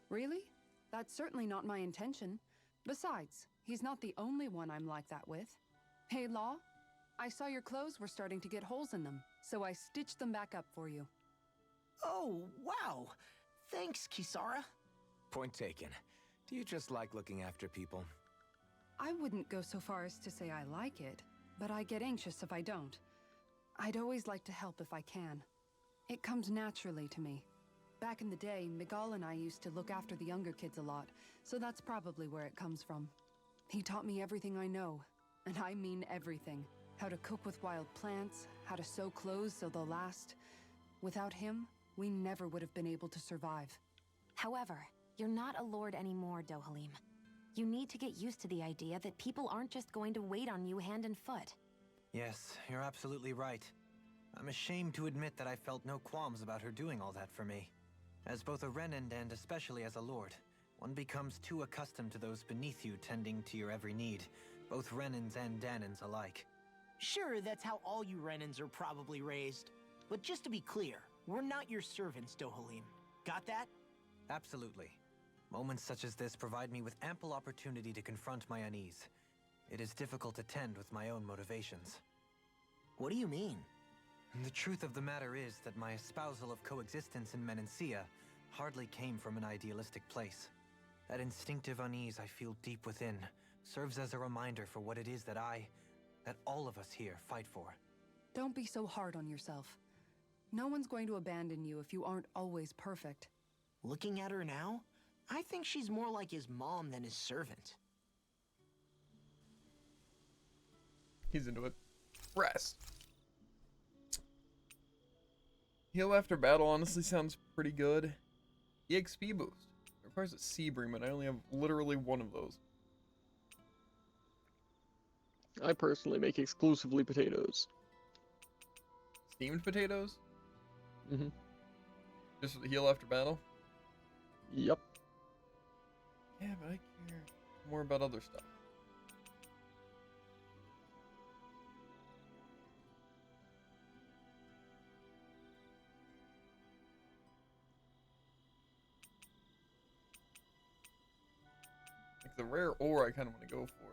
Really? That's certainly not my intention. Besides, he's not the only one I'm like that with. Hey, Law, I saw your clothes were starting to get holes in them, so I stitched them back up for you. Oh, wow. Thanks, Kisara. Point taken. Do you just like looking after people? I wouldn't go so far as to say I like it, but I get anxious if I don't. I'd always like to help if I can. It comes naturally to me. Back in the day, Miguel and I used to look after the younger kids a lot, so that's probably where it comes from. He taught me everything I know, and I mean everything. How to cook with wild plants, how to sew clothes so they'll last. Without him, we never would have been able to survive. However, you're not a lord anymore, Dohalim. You need to get used to the idea that people aren't just going to wait on you hand and foot. Yes, you're absolutely right. I'm ashamed to admit that I felt no qualms about her doing all that for me. As both a Renan and especially as a lord, one becomes too accustomed to those beneath you tending to your every need, both Renans and Danans alike. Sure, that's how all you Renans are probably raised. But just to be clear, we're not your servants, Dohalim. Got that? Absolutely. Moments such as this provide me with ample opportunity to confront my unease. It is difficult to tend with my own motivations. What do you mean? The truth of the matter is that my espousal of coexistence in Menancia hardly came from an idealistic place. That instinctive unease I feel deep within serves as a reminder for what it is that all of us here fight for. Don't be so hard on yourself. No one's going to abandon you if you aren't always perfect. Looking at her now, I think she's more like his mom than his servant. He's into it. Rest. Heal after battle honestly sounds pretty good. EXP boost. It requires a Sebring, but I only have literally one of those. I personally make exclusively potatoes. Steamed potatoes? Mm-hmm. Just for the heal after battle? Yep. Yeah, but I care more about other stuff. Like the rare ore I kind of want to go for.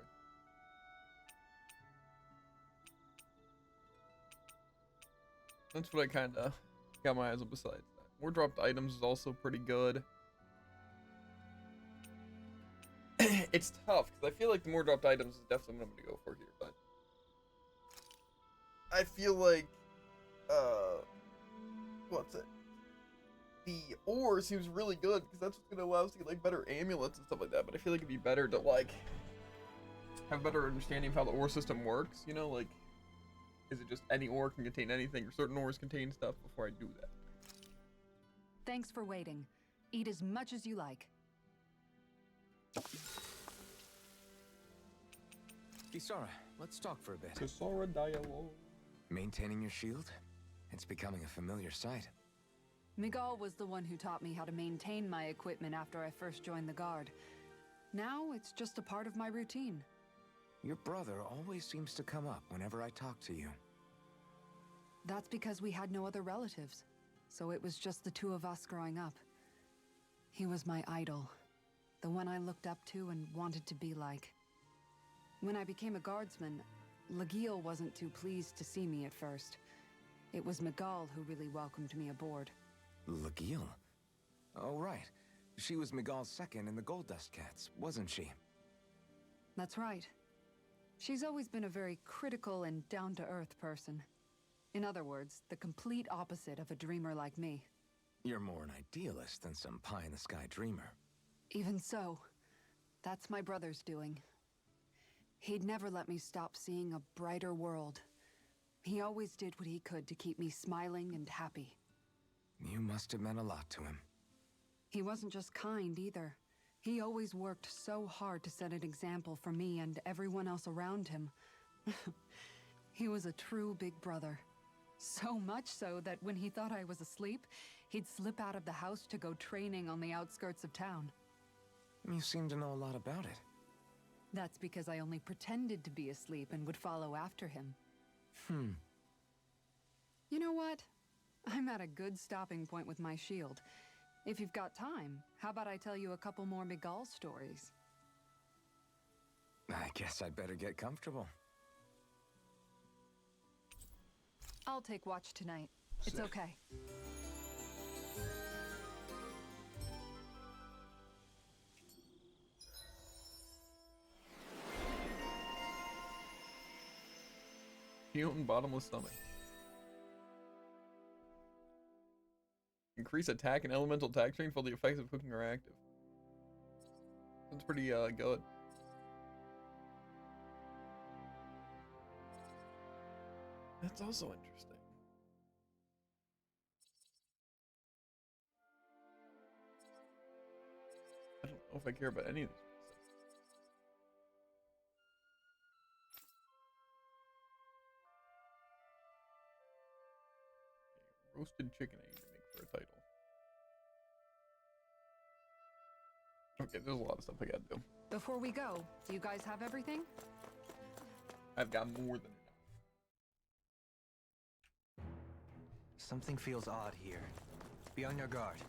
That's what I kind of got my eyes on besides that. More dropped items is also pretty good. It's tough, because I feel like the more dropped items is definitely what I'm going to go for here, but... I feel like... What's it? The ore seems really good, because that's what's going to allow us to get, like, better amulets and stuff like that, but I feel like it'd be better to, like... have a better understanding of how the ore system works, you know, like... Is it just any ore can contain anything, or certain ores contain stuff before I do that? Thanks for waiting. Eat as much as you like. Kisara, let's talk for a bit. Kisara dialogue. Maintaining your shield? It's becoming a familiar sight. Miguel was the one who taught me how to maintain my equipment after I first joined the Guard. Now it's just a part of my routine. Your brother always seems to come up whenever I talk to you. That's because we had no other relatives, so it was just the two of us growing up. He was my idol, the one I looked up to and wanted to be like. When I became a guardsman, Lagiel wasn't too pleased to see me at first. It was Miguel who really welcomed me aboard. Lagiel? Oh, right. She was Miguel's second in the Gold Dust Cats, wasn't she? That's right. She's always been a very critical and down-to-earth person. In other words, the complete opposite of a dreamer like me. You're more an idealist than some pie-in-the-sky dreamer. Even so, that's my brother's doing. He'd never let me stop seeing a brighter world. He always did what he could to keep me smiling and happy. You must have meant a lot to him. He wasn't just kind either. He always worked so hard to set an example for me and everyone else around him. He was a true big brother. So much so that when he thought I was asleep, he'd slip out of the house to go training on the outskirts of town. You seem to know a lot about it. That's because I only pretended to be asleep and would follow after him. You know what? I'm at a good stopping point with my shield. If you've got time, how about I tell you a couple more Miguel stories? I guess I'd better get comfortable. I'll take watch tonight. It's okay. Mutant bottomless stomach. Increase attack and elemental attack train for the effects of cooking are active. That's pretty good. That's also interesting. I don't know if I care about any of these. Roasted chicken I need to make for a title. Okay, there's a lot of stuff I gotta do. Before we go, do you guys have everything? I've got more than enough. Something feels odd here. Be on your guard.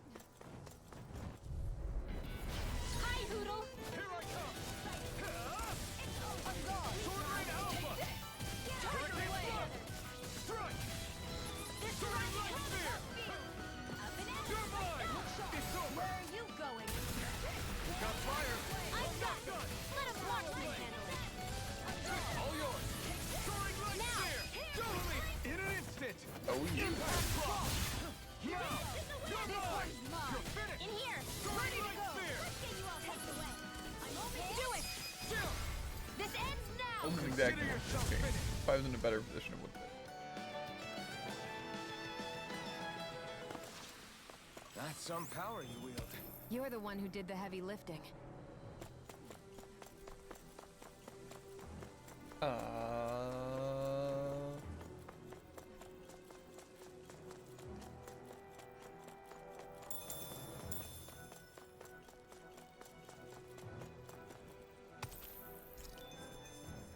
Hi, Hoodle! Here I come! I'm gone! Sword Rain Alpha! Hurricane Flood! Strike! Soaring Light Spear! You're mine! It's over! Where are you going? Got fire! I'm got it! Let him watch me handle it! All yours! Soaring Light Now! Spear! Totally! In an instant! Oh yeah. Impact Block! Now! This You're mine! one's You're mine! finished! In here! Soaring Ready to Light go! Spear! Let's get you all tucked away! I'm over here! Do it! Still! This ends now! Opening deck. Consider yourself Okay. finished. If I was in a better position, it would have been. That's some power you wield. You're the one who did the heavy lifting.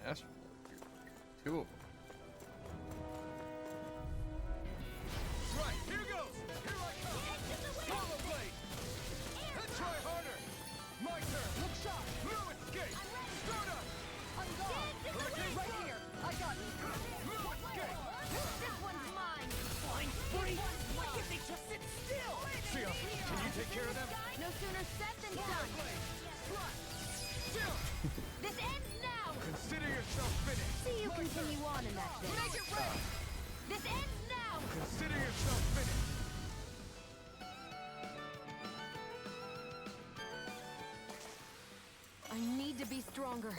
Ask for two of them. Right, here goes! Here I come! Swallow Blade! Let's try harder! My turn! Look sharp! No escape! Stardust! I'm gone! Hurricane Right Flood! here! I got you! No escape! This one's mine! Fine, Woody! Why can't they just sit still? Sia, can you take care of them? No sooner said than done! Still! This ends now! Consider yourself finished! See you continue on in that vein. Make it rain! This ends now! Consider yourself finished! I need to be stronger.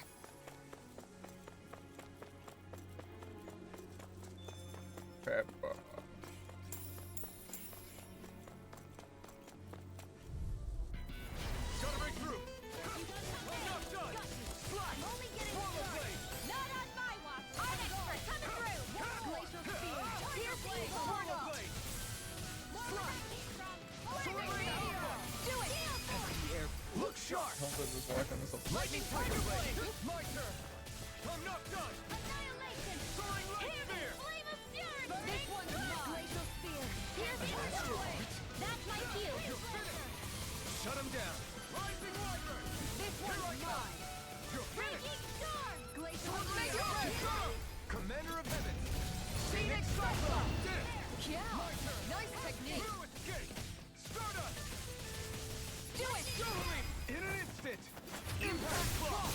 Peppa. Gotta break through! I'm not done! Slide! Only getting Swallow started. Blade! Not on my watch! I'm expert! Coming through! Glacial spear! Pierce the Swallow portal! Blade! Sword Rain Alpha! Do it! Look sharp! Hold on, just walk on this up. Lightning Tiger Blade! My turn! I'm not done! Annihilation! Soaring Light Here's Spear! Flame of Fury! This one's mine! Glacial spear! Here's the blade! That's my shield! You're finished! Shut him down! Rising Wyvern! This Here I one's come! mine! You're finished! Breaking storm! Glacial Make spear! it rain! Commander of Heaven! Phoenix Cyclone! Did! Yeah! My turn! Nice technique! Through escape! Stardust! Do it! Totally! In an instant! Impact Block!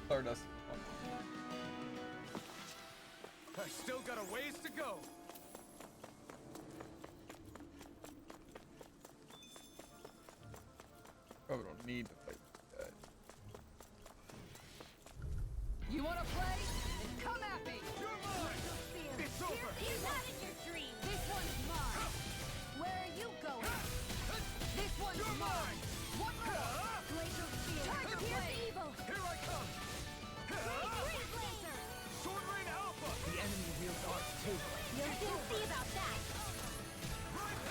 Stardust. I still got a ways to go! Probably don't need to fight this guy. You wanna play? Then come at me! You're mine! It's over! You're not in your dream. This one's mine! Where are you going? This one's You're mine! One more! Glacial spear. Tiger Here's blade. evil. Here I come! Freeze laser. Sword Rain Alpha! The enemy wields art too. You'll soon see about that.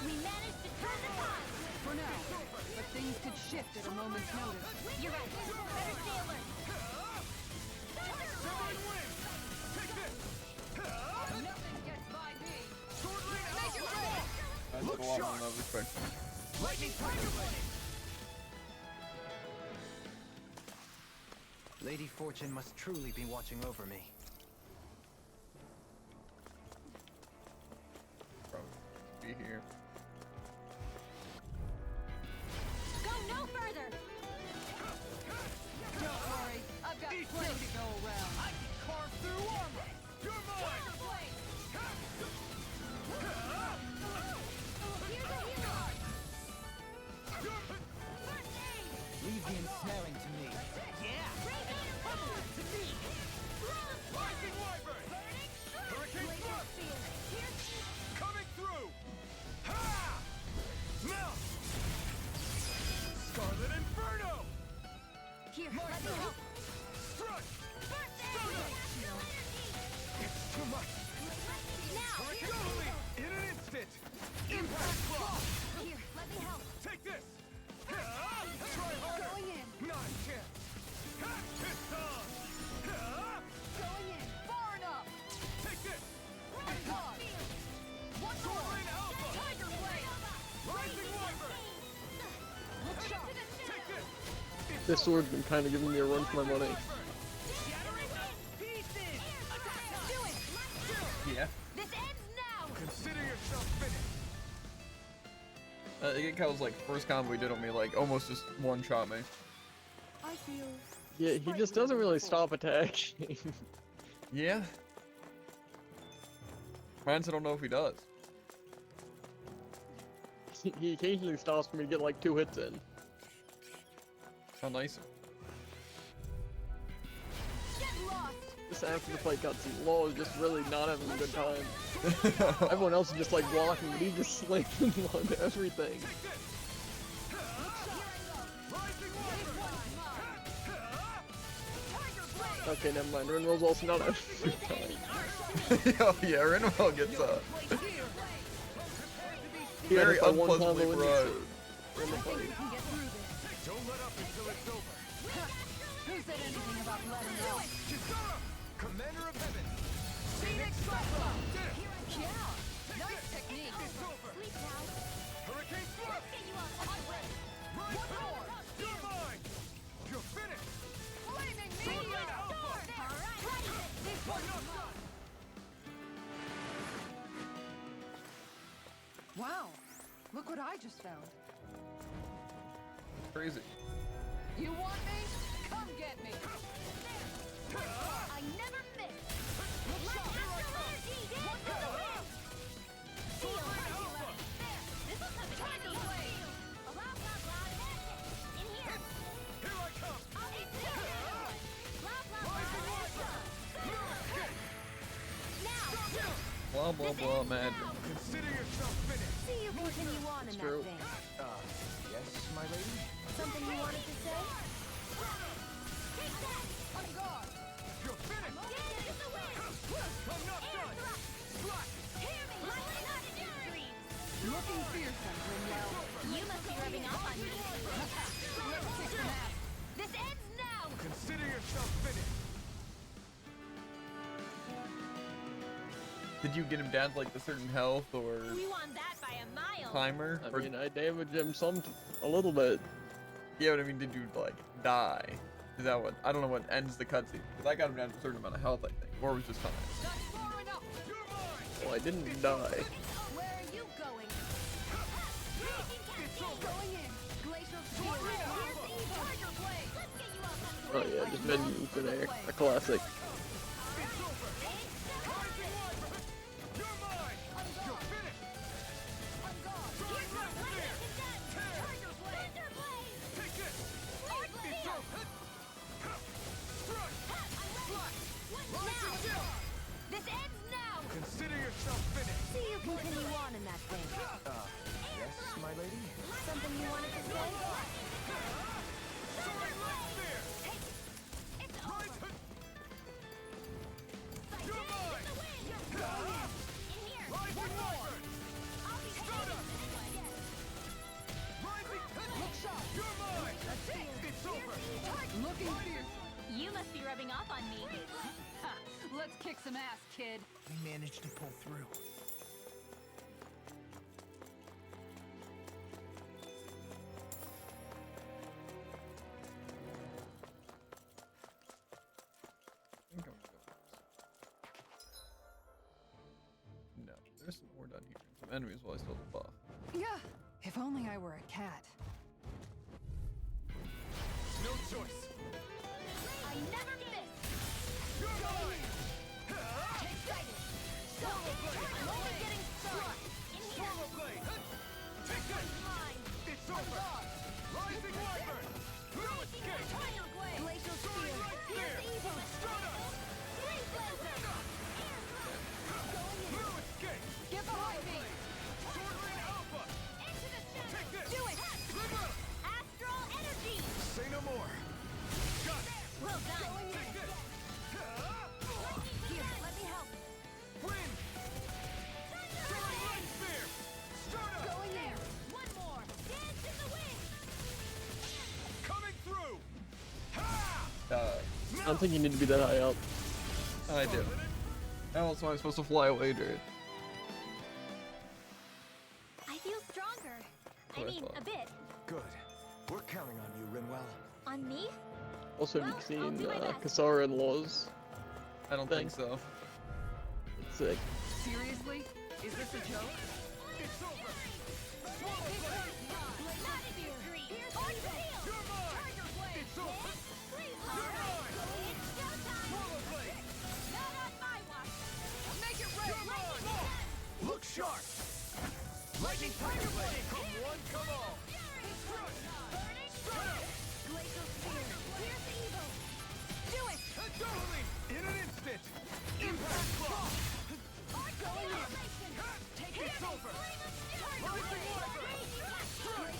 We managed to turn the tide. For now, but things could shift at a moment's notice. You're right. Better stay alert. Divine Wind! Take this! Nothing gets by me! Sword Rain Make it Alpha! ready! That's Look a lot sharp. more than I was expecting. Lightning Tiger Blade! Lady Fortune must truly be watching over me. Probably be here. Go no further. Don't worry, I've got plenty to go around. I can carve through armor! You're mine! Here's a hero. First aid. Leave the ensnaring to me. To me! Lightning Wyvern! Hurricane Thrust! Coming through! Ha! Melt! Scarlet Inferno! Here, let me help. Strut! First aid. It's too much! Now. Hurricane Leap! In an instant! Impact Block! Here, let me help. Take this! Try harder! Going in. Not a chance! It's on! Going in. Far enough. Take this! One more. One Sword more. Rain Alpha! Tiger blade. Rising Wyvern! Look sharp. Take this! It's This sword's been kind of giving me a run for my money. Shattering pieces! Do it. Yeah. This ends now. Consider yourself finished! Igekai's like first combo he did on me, like almost just one shot me. I feel. Yeah, he just doesn't really stop attacking. Yeah. Mines, I don't know if he does. He occasionally stops for me to get like 2 hits in. How nice. Get lost. Just after the fight cutscene, Law is just really not having a good time. Everyone else is just like blocking, but he just slams on everything. Okay, never mind. Rinwell's also not having a good time. Oh yeah, Rinwell gets He had very us by one unpleasantly combo in the bribed. suit. In the fight. Get through this. Don't let up until it's over! Who said anything about letting up? Kisara! Commander of Heaven! Phoenix Cyclone. Did it! Yeah. Nice technique. It's over! Sleep now. Hurricane Thrust! Get you on my way. Right One more. You're mine! You're finished! Flaming Sword meteor. Rain Alpha! All right. This Why one's not? mine. Wow. Look what I just found. Crazy. You want me? Come get me. I never miss. Look sharp. One for the win. Seal, Hercula. There. This will come in handy. Blah, blah, blah. In here. Here I come! I'll eat this. Blah, blah, Rising blah. Wyvern! Now. Blah blah blah magic. Consider yourself finished! See you continue on in true. that thing. Yes, my lady? Something you wanted to say? Take that. On guard. You're finished! Get the win. I'm not Air done! thrust. Slash! Hear me. Not in your dreams. Looking fearsome, Grimwell. You must be rubbing off on me. Let's kick some ass. This ends now. Consider yourself finished! Did you get him down to like the certain health or We won that by a mile. timer? I Or, mean, I damaged him a little bit. yeah, but I mean, did you like die? Is that what? I don't know what ends the cutscene. Because I got him down to a certain amount of health, I think, or it was just time. Not far enough. You're mine! Well, I didn't die. Where are you going? Raging Cascade. Going in. Glacial spear. Tiger blade. Let's get you all up. Oh yeah, just vengeance in there. A classic. It's over! Rising Wyvern! You're mine! You're finished! On guard. Sword Rain Spear! Tiger blade. Thunder Blade. Take this! It's over! Strut! Slash! wanted to say? Soaring light spear! It's over. You're mine! In here. Rising Wyvern! I'll be Stardust! Rising Look shot! You're mine! That's it. It's over! Looking fierce. You must be rubbing off on me. Ha! Let's kick some ass, kid. We managed to pull through. I think I'm gonna go. No, there's some more down here. Some enemies while I still have the buff. Yeah, if only I were a cat. No choice! I never miss. You're mine! Excited. So, I'm only getting started. In here. Swallow blade! Take this! Mine. It's over! Rising Wyvern! No escape! Tiger Blade. Glacial Soaring Spear. light Here's spear! the evil. Stardust! Three Blazer. No escape! Get behind me. Sword Rain Alpha! Into the shadow. Take this! Do it. Glimmer! Astral energy. Say no more! Got it! Well done. Take this! Here, let me help. Wind! Soaring light spear! Stardust! Going there. One more. Dance in the wind. Coming through! Ha! I don't think you need to be that high up. I do. How else am I supposed to fly away, dude? I feel stronger. I What I mean, thought. a bit. Good. We're counting on you, Rinwell. On me? Also, have Well, you I'll seen do my best. Kasara and Laws? I don't think so. It's sick. Seriously? Is this a joke? It's over! Not in your dreams. Here's the evil. You're mine! Tiger Blade. It's over! Freeze. You're mine! It's showtime. Swallow blade! Not on my watch. Make it You're mine! Look sharp! Lightning Tiger Blade! Come one, come all! Glacial Spear. Here's the evil. Do it. Totally! In an instant! Impact Claw! Going in. Take it's over! Tiger Blade. Glacial Spear.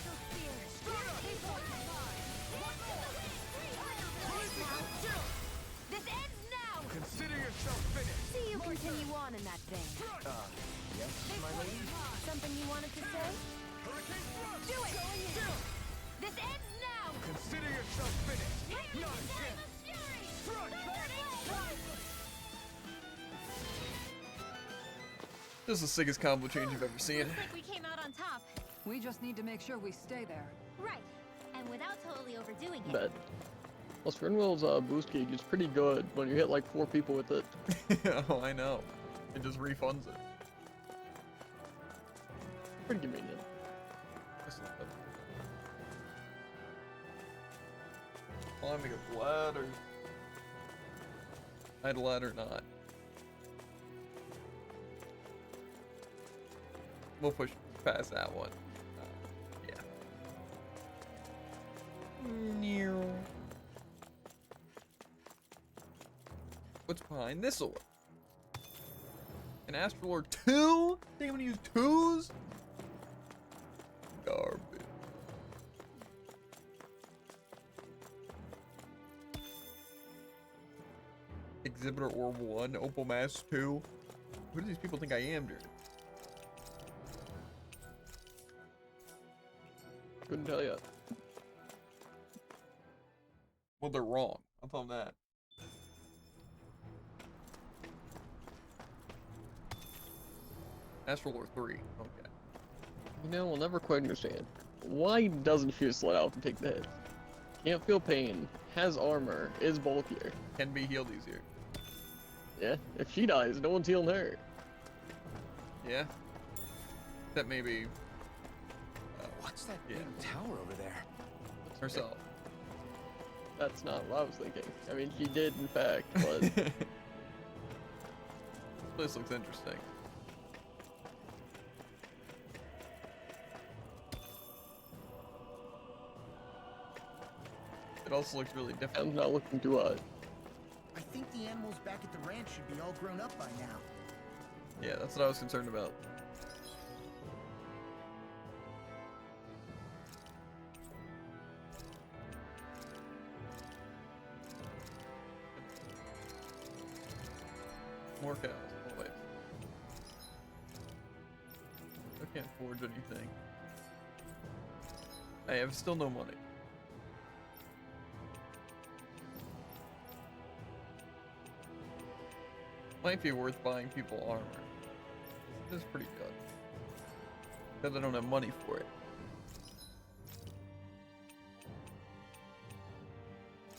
This ends now. Consider yourself finished! See you continue on in that vein. Yes, my lady? Something you wanted to say? Hurricane Thrust! Do it. This ends now. Consider yourself finished! Not again! Thrust! This is the sickest combo change I've ever seen. Looks like we came out on top. We just need to make sure we stay there. Right. And without totally overdoing it. Bet. Plus, Rinwell's boost gauge is pretty good when you hit like 4 people with it. Oh, I know. It just refunds it. Pretty convenient. Climbing a ladder. I'd ladder not. We'll push past that one. Yeah. What's behind this orb? An Astral Orb 2? Think I'm gonna use 2s? Garbage. Exhibitor Orb 1, Opal Mass 2. Who do these people think I am, dude? Couldn't tell you. Well, they're wrong. I'll tell them that. Astral Orb 3. Okay. You know, we'll never quite understand. Why doesn't Fuse let out to take the hit? Can't feel pain, has armor, is bulkier. Can be healed easier. Yeah, if she dies, no one's healing her. Yeah. That may be What's that Yeah. big tower over there? herself. That's not what I was thinking. I mean, she did, in fact, but This place looks interesting. It also looks really different. I'm not looking too hot. I think the animals back at the ranch should be all grown up by now. Yeah, that's what I was concerned about. more cows. Oh, wait. I can't forge anything. I have still no money. Might be worth buying people armor. This is pretty good. Because I don't have money for it.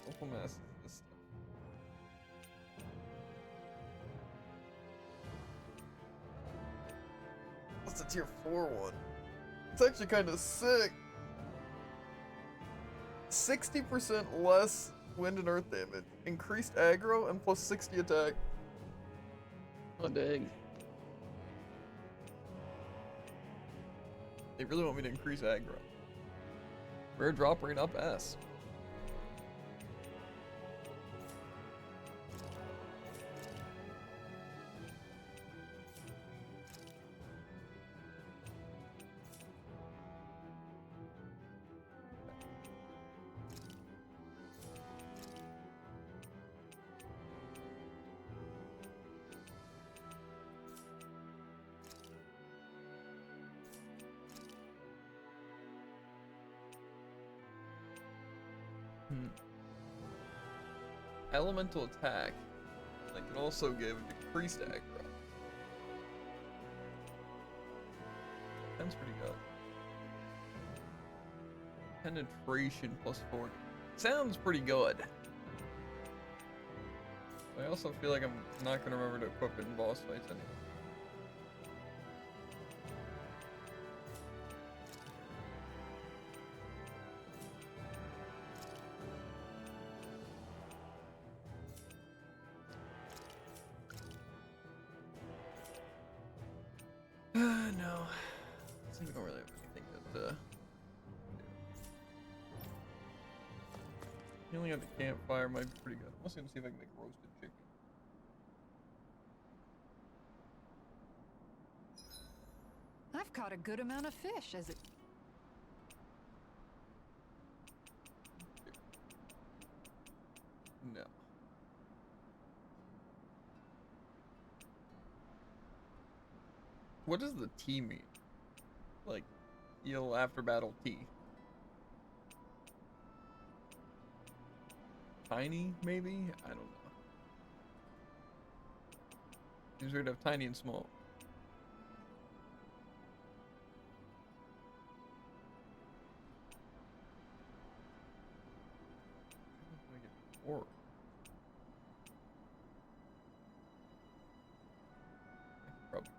Awful mess. This stuff. What's a tier 4 one? It's actually kind of sick. 60% less wind and earth damage, increased aggro, and plus 60 attack. Oh dang. They really want me to increase aggro. Rare drop rate up S. Elemental attack. They can also give decreased aggro. Sounds pretty good. Penetration plus 40. Sounds pretty good. I also feel like I'm not gonna remember to equip it in boss fights anymore. No. I think we don't really have anything that, do. Healing at the campfire might be pretty good. I'm also gonna see if I can make roasted chicken. I've caught a good amount of fish as it. No. What does the T mean? Like, heal after battle T. Tiny, maybe? I don't know. Seems weird to have tiny and small. How do I get more? Probably.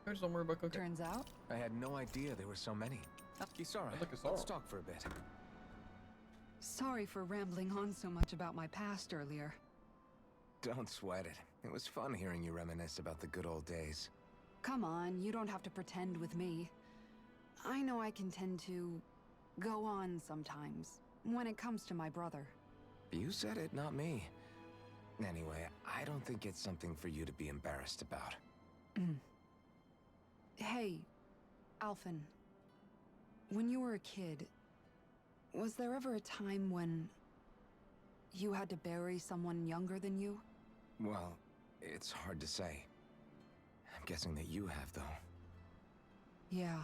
Just don't worry about cooking. Turns out, I had no idea there were so many. Kisara, Look, Kisara. let's talk for a bit. sorry for rambling on so much about my past earlier. Don't sweat it. It was fun hearing you reminisce about the good old days. Come on, you don't have to pretend with me. I know I can tend to go on sometimes when it comes to my brother. You said it, not me. Anyway, I don't think it's something for you to be embarrassed about. Hey, Alphen. When you were a kid, was there ever a time when you had to bury someone younger than you? Well, it's hard to say. I'm guessing that you have, though. Yeah.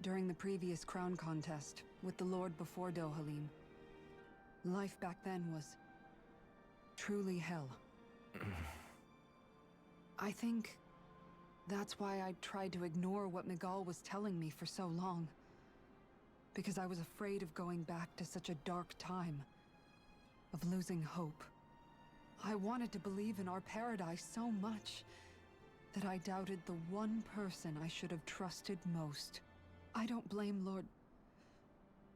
During the previous crown contest, with the Lord before Dohalim. Life back then was truly hell. I think that's why I tried to ignore what Miguel was telling me for so long. Because I was afraid of going back to such a dark time. Of losing hope. I wanted to believe in our paradise so much that I doubted the one person I should have trusted most. I don't blame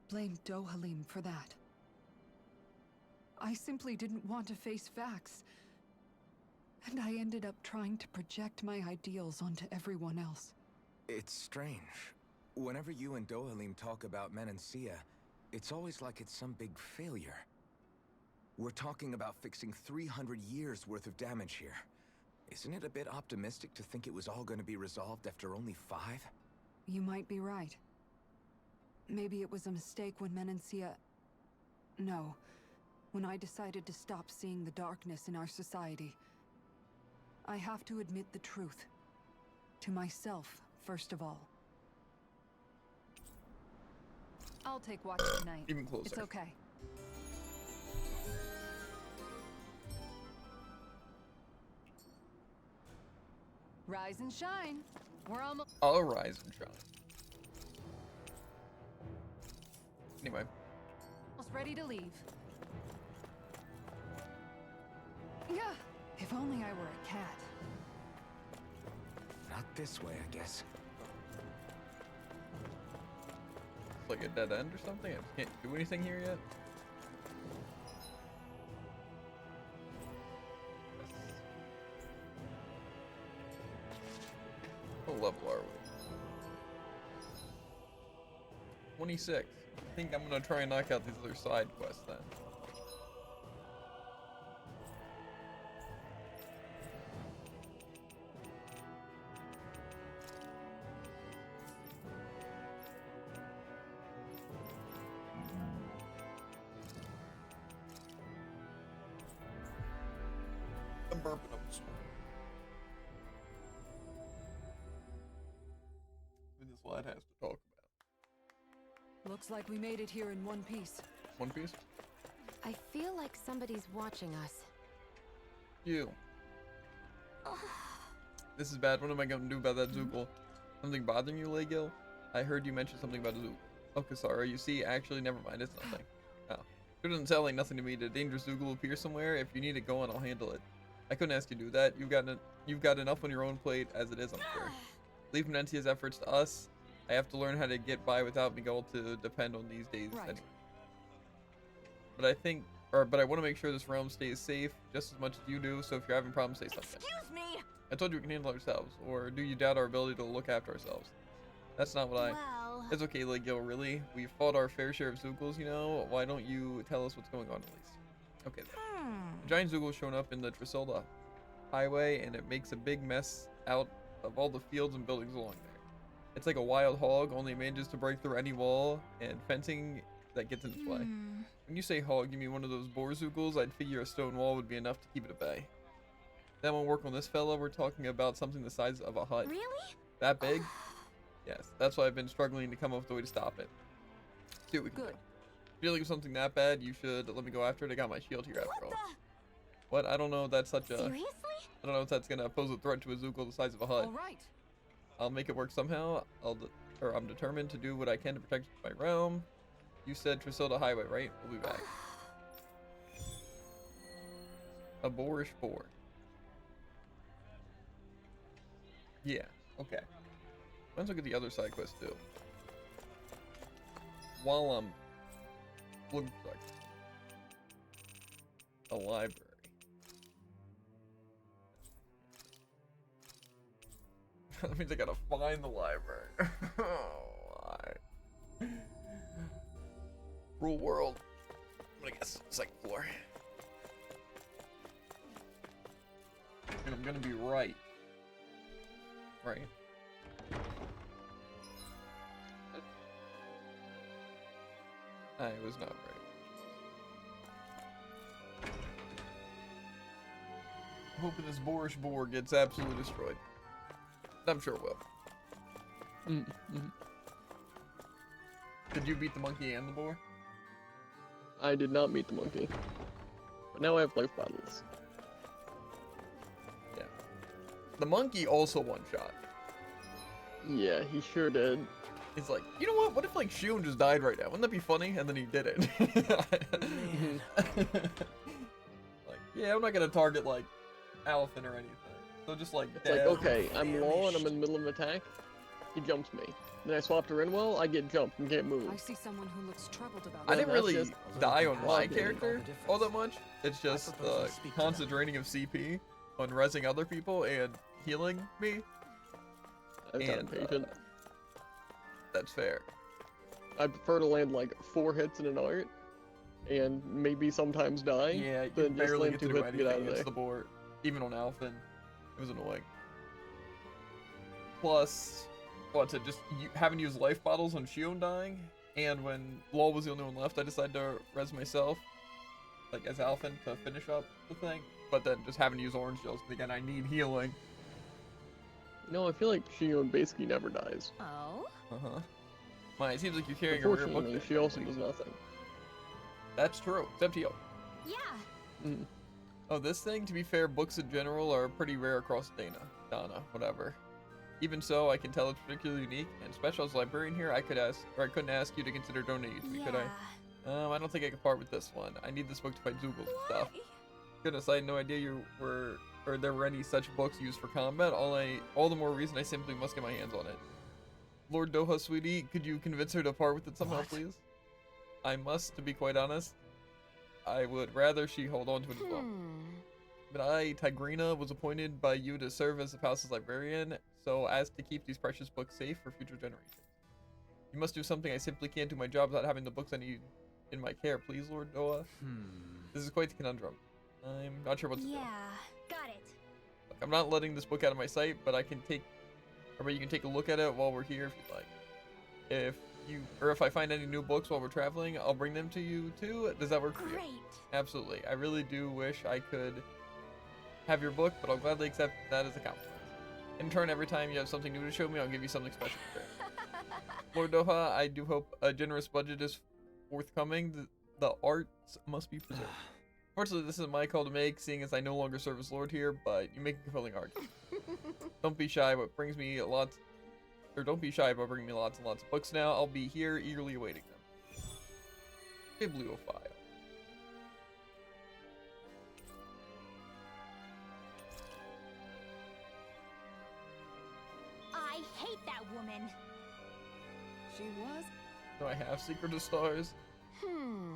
blame Dohalim for that. I simply didn't want to face facts. And I ended up trying to project my ideals onto everyone else. It's strange. Whenever you and Dohalim talk about Menancia, it's always like it's some big failure. We're talking about fixing 300 years worth of damage here. Isn't it a bit optimistic to think it was all going to be resolved after only 5? You might be right. Maybe it was a mistake when Menancia... No. When I decided to stop seeing the darkness in our society, I have to admit the truth. To myself, first of all. I'll take watch tonight. Even closer. It's okay. Rise and shine. We're almost I'll rise and shine. Anyway. ready to leave. Yeah, if only I were a cat. Not this way, I guess. It's like a dead end or something? I just can't do anything here yet? What level are we? 26. I think I'm gonna try and knock out these other side quests then. I'm burping up this one. I mean, this lad has to talk about. Looks like we made it here in one piece. One Piece? I feel like somebody's watching us. You. This is bad. What am I gonna do about that Zookle? Something bothering you, Legil? I heard you mention something about a Zookle. Okay, sorry. You see, actually, never mind. It's nothing. Oh. It doesn't sound like nothing to me. Did a dangerous Zookle appear somewhere? If you need it, go on. I'll handle it. I couldn't ask you to do that. You've got enough on your own plate as it is, I'm sure. Leave Menentia's efforts to us. I have to learn how to get by without Miguel to depend on these days. Right. Anyway. But I want to make sure this realm stays safe just as much as you do. So if you're having problems, say something. Excuse me. I told you we can handle ourselves. Or do you doubt our ability to look after ourselves? That's not what Well, It's okay, Legil, really. We've fought our fair share of Zookles, you know. Why don't you tell us what's going on at least? Okay then. A giant Zookle shown up in the Trisilda highway, and it makes a big mess out of all the fields and buildings along there. It's like a wild hog, only manages to break through any wall and fencing that gets in its way. When you say hog, you mean one of those boar Zookles? I'd figure a stone wall would be enough to keep it at bay. That won't work on this fella. We're talking about something the size of a hut. really? That big? Yes, that's why I've been struggling to come up with a way to stop it. See what we can do. Good. Feeling of something that bad, you should let me go after it. I got my shield here after all. What? I don't know if that's such a... Seriously? I don't know if that's gonna pose a threat to a Zookle the size of a hut. All right. I'll make it work somehow. I'm determined to do what I can to protect my realm. You said Trisilda Highway, right? We'll be back. A boorish boar. Yeah, okay. Let's look at the other side quest too. While I'm looks like a library. That means I gotta find the library. Why? Rule world. I'm gonna guess second floor. And I'm gonna be right. Right. I was not right. I'm hoping this boorish boar gets absolutely destroyed. I'm sure it will. Did you beat the monkey and the boar? I did not meet the monkey. But now I have life bottles. Yeah. The monkey also one-shot. Yeah, he sure did. He's like, you know what? What if like Shun just died right now? Wouldn't that be funny? And then he did it. Like, yeah, I'm not gonna target like Alphen or anything. So just like, It's like, okay, I'm low and I'm in the middle of an attack. He jumps me. Then I swap to Rinwell, I get jumped and can't move. I see someone who looks troubled about I it. didn't that's really just die on my blocking. character all that much. It's just propose we speak to constant draining of CP on rezzing other people and healing me. That's And, impatient. That's fair. I prefer to land like 4 hits in an art, and maybe sometimes die. Yeah, you than just barely land get to 2 do hits to get out anything of against there. the board, even on Alphen. It was annoying. Plus, haven't used life bottles on Shion dying And when Law was the only one left, I decided to res myself, like as Alphen, to finish up the thing. But then just having to use orange gels, because again, I need healing. No, I feel like Shion basically never dies. Oh? It seems like you're carrying a rare book. Unfortunately, there, she also Emily. does nothing. That's true, except Heal. Yeah. Mm. Oh, this thing, to be fair, books in general are pretty rare across Dana, whatever. Even so, I can tell it's particularly unique, and special as librarian here, I couldn't ask you to consider donating to me, could I? I don't think I can part with this one. I need this book to fight Zoogles and stuff. Goodness, I had no idea there were any such books used for combat. All the more reason I simply must get my hands on it. Lord Doha, sweetie, could you convince her to part with it somehow, please? I must, to be quite honest. I would rather she hold on to it as well. But I, Tigrina, was appointed by you to serve as the palace's librarian, so as to keep these precious books safe for future generations. You must do something. I simply can't do my job without having the books I need in my care, please, Lord Doha. This is quite the conundrum. I'm not sure what to do. Yeah, got it. Look, I'm not letting this book out of my sight, but you can take a look at it while we're here if you'd like. If I find any new books while we're traveling, I'll bring them to you too. Does that work for you? Great. Absolutely. I really do wish I could have your book, but I'll gladly accept that as a compromise. In turn, every time you have something new to show me, I'll give you something special to share. Lord Doha, I do hope a generous budget is forthcoming. The arts must be preserved. Fortunately, this is my call to make, seeing as I no longer serve as Lord here, but you make a compelling argument. Don't be shy about bringing me lots and lots of books now. I'll be here eagerly awaiting them. Bibliophile. I hate that woman. She was? Do I have Secret of Stars?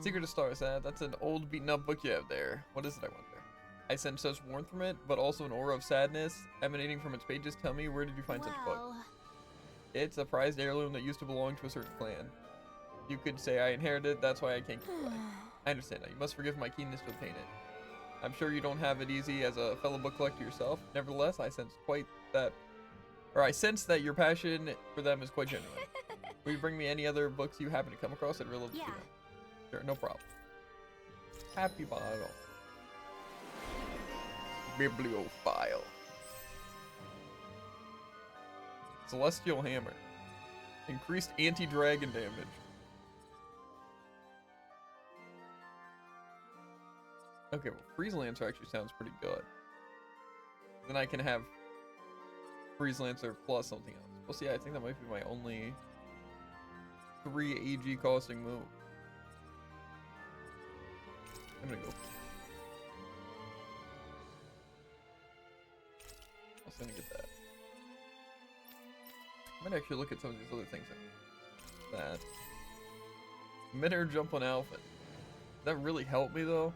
Secret of Stars, that's an old beaten up book you have there. What is it, I wonder? I sense such warmth from it, but also an aura of sadness emanating from its pages. Tell me, where did you find such a book? It's a prized heirloom that used to belong to a certain clan. You could say I inherited it, that's why I can't give it away. I understand now. You must forgive my keenness to obtain it. I'm sure you don't have it easy as a fellow book collector yourself. Nevertheless, I sense that your passion for them is quite genuine. Will you bring me any other books you happen to come across? I'd really love to see them. Sure, no problem. Happy bottle. Bibliophile. Celestial Hammer. Increased anti-dragon damage. Okay, well, Freeze Lancer actually sounds pretty good. Then I can have Freeze Lancer plus something else. Well, see, I think that might be my only 3 AG costing move. I'm gonna go. I was gonna get that. I might actually look at some of these other things. That. Mid-air jump on Alphen. Does that really help me though?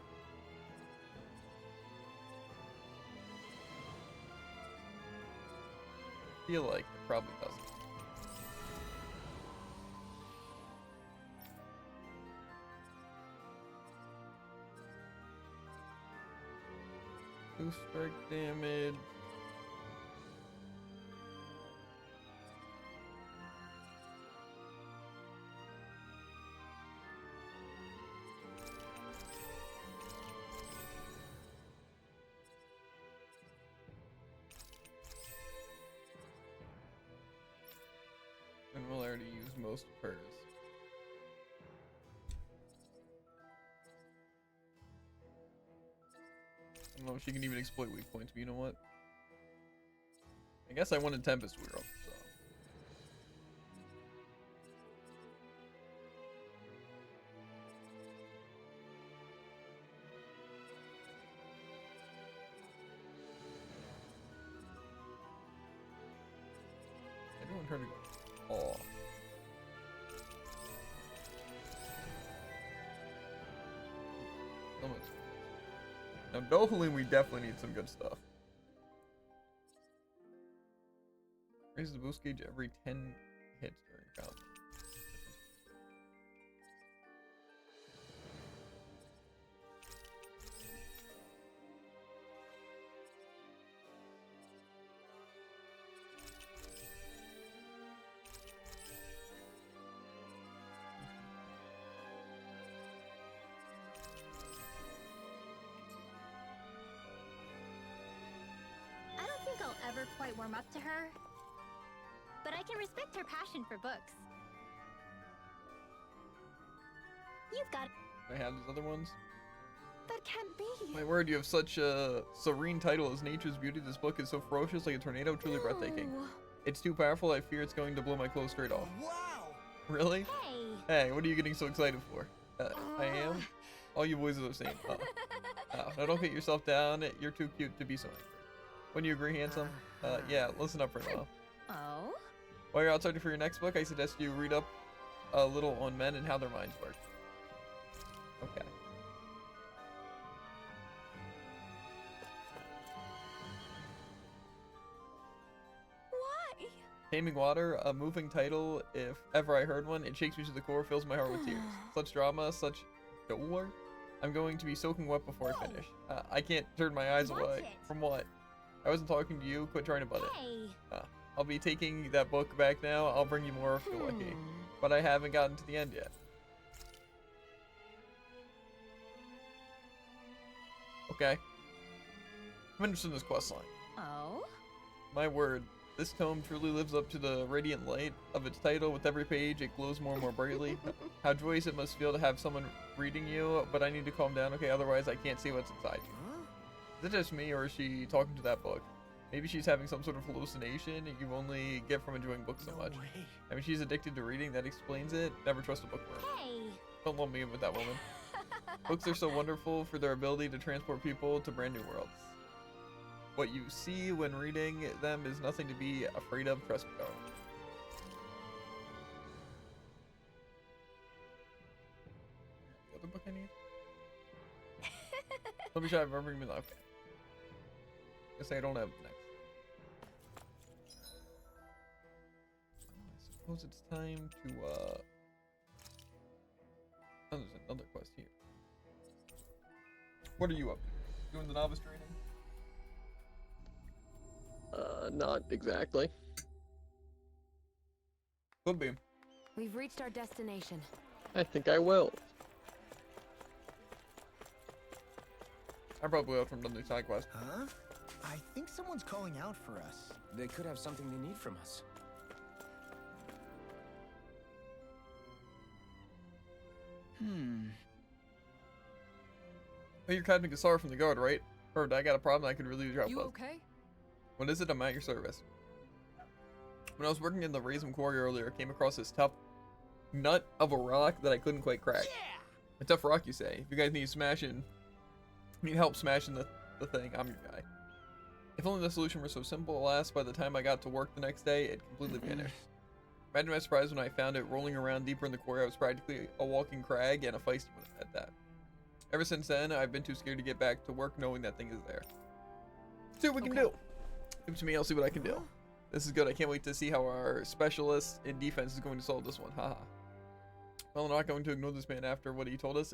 I feel like it probably doesn't. Two strike damage. And we'll already use most of hers. I don't know if she can even exploit weak points, but you know what? I guess I wanted Tempest Wheel, so. I do want her to go. Oh. Now, Dohalim, we definitely need some good stuff. Raises the boost gauge every 10 hits during combat. quite warm up to her. But I can respect her passion for books. You've got... I have these other ones. That can't be. My word, you have such a serene title as Nature's Beauty. This book is so ferocious, like a tornado, truly breathtaking. No. It's too powerful, I fear it's going to blow my clothes straight off. Wow! Really? Hey. Hey, what are you getting so excited for? I am? All you boys are the same. No, don't get yourself down. You're too cute to be so angry. When you agree, handsome? Yeah, listen up for a while. Oh? While you're out searching for your next book, I suggest you read up a little on men and how their minds work. Okay. Why? Taming Water, a moving title. If ever I heard one, it shakes me to the core, fills my heart with tears. Such drama, such dolor. I'm going to be soaking wet before I finish. I can't turn my eyes Watch away. it. From what? I wasn't talking to you. Quit trying to butt it. Hey. I'll be taking that book back now. I'll bring you more if you're lucky. But I haven't gotten to the end yet. Okay. I'm interested in this quest line. Oh? My word, this tome truly lives up to the radiant light of its title. With every page, it glows more and more brightly. How joyous it must feel to have someone reading you, but I need to calm down, okay? Otherwise, I can't see what's inside you. Is it just me, or is she talking to that book? Maybe she's having some sort of hallucination you only get from enjoying books so much. I mean, she's addicted to reading. That explains it. Never trust a bookworm. Hey. Don't lump me in with that woman. Books are so wonderful for their ability to transport people to brand new worlds. What you see when reading them is nothing to be afraid of. Trust me. The other book I need? Let me try remembering me. Okay. Guess I don't have the next. I suppose it's time to oh, there's another quest here. What are you up to? Doing the novice training? Not exactly. Could be. We've reached our destination. I think I will. I probably have from another side quest. Huh? I think someone's calling out for us. They could have something they need from us. Oh, you're Captain Gassar from the guard, right? Heard I got a problem I could really use your help You with. okay? What is it? I'm at your service. When I was working in the Raisin Quarry earlier, I came across this tough nut of a rock that I couldn't quite crack. A tough rock, you say? If you guys need help smashing the thing, I'm your guy. If only the solution were so simple. Alas, by the time I got to work the next day, it completely vanished. Imagine my surprise when I found it rolling around deeper in the quarry. I was practically a walking crag, and a feisty one at that. Ever since then, I've been too scared to get back to work knowing that thing is there. See what we can do. Give it to me, I'll see what I can do. This is good. I can't wait to see how our specialist in defense is going to solve this one. Haha. Well, I'm not going to ignore this man after what he told us.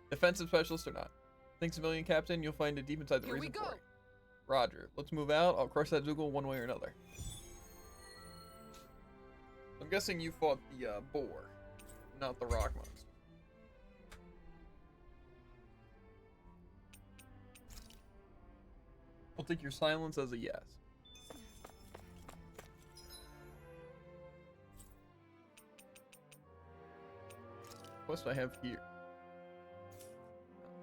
Defensive specialist or not. Thanks a million, Captain. You'll find it deep inside the Raisin Quarry. Roger. Let's move out. I'll crush that Zoogle one way or another. I'm guessing you fought the boar, not the rock monster. I'll take your silence as a yes. Quest I have here.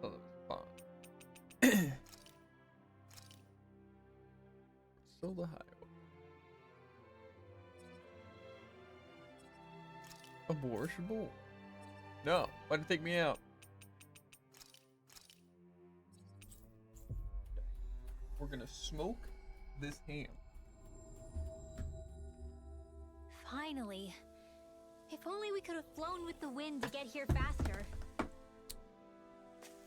Oh, that was fun. Still the highway. A boar should boar. No, why'd it take me out? We're gonna smoke this ham. Finally. If only we could have flown with the wind to get here faster. The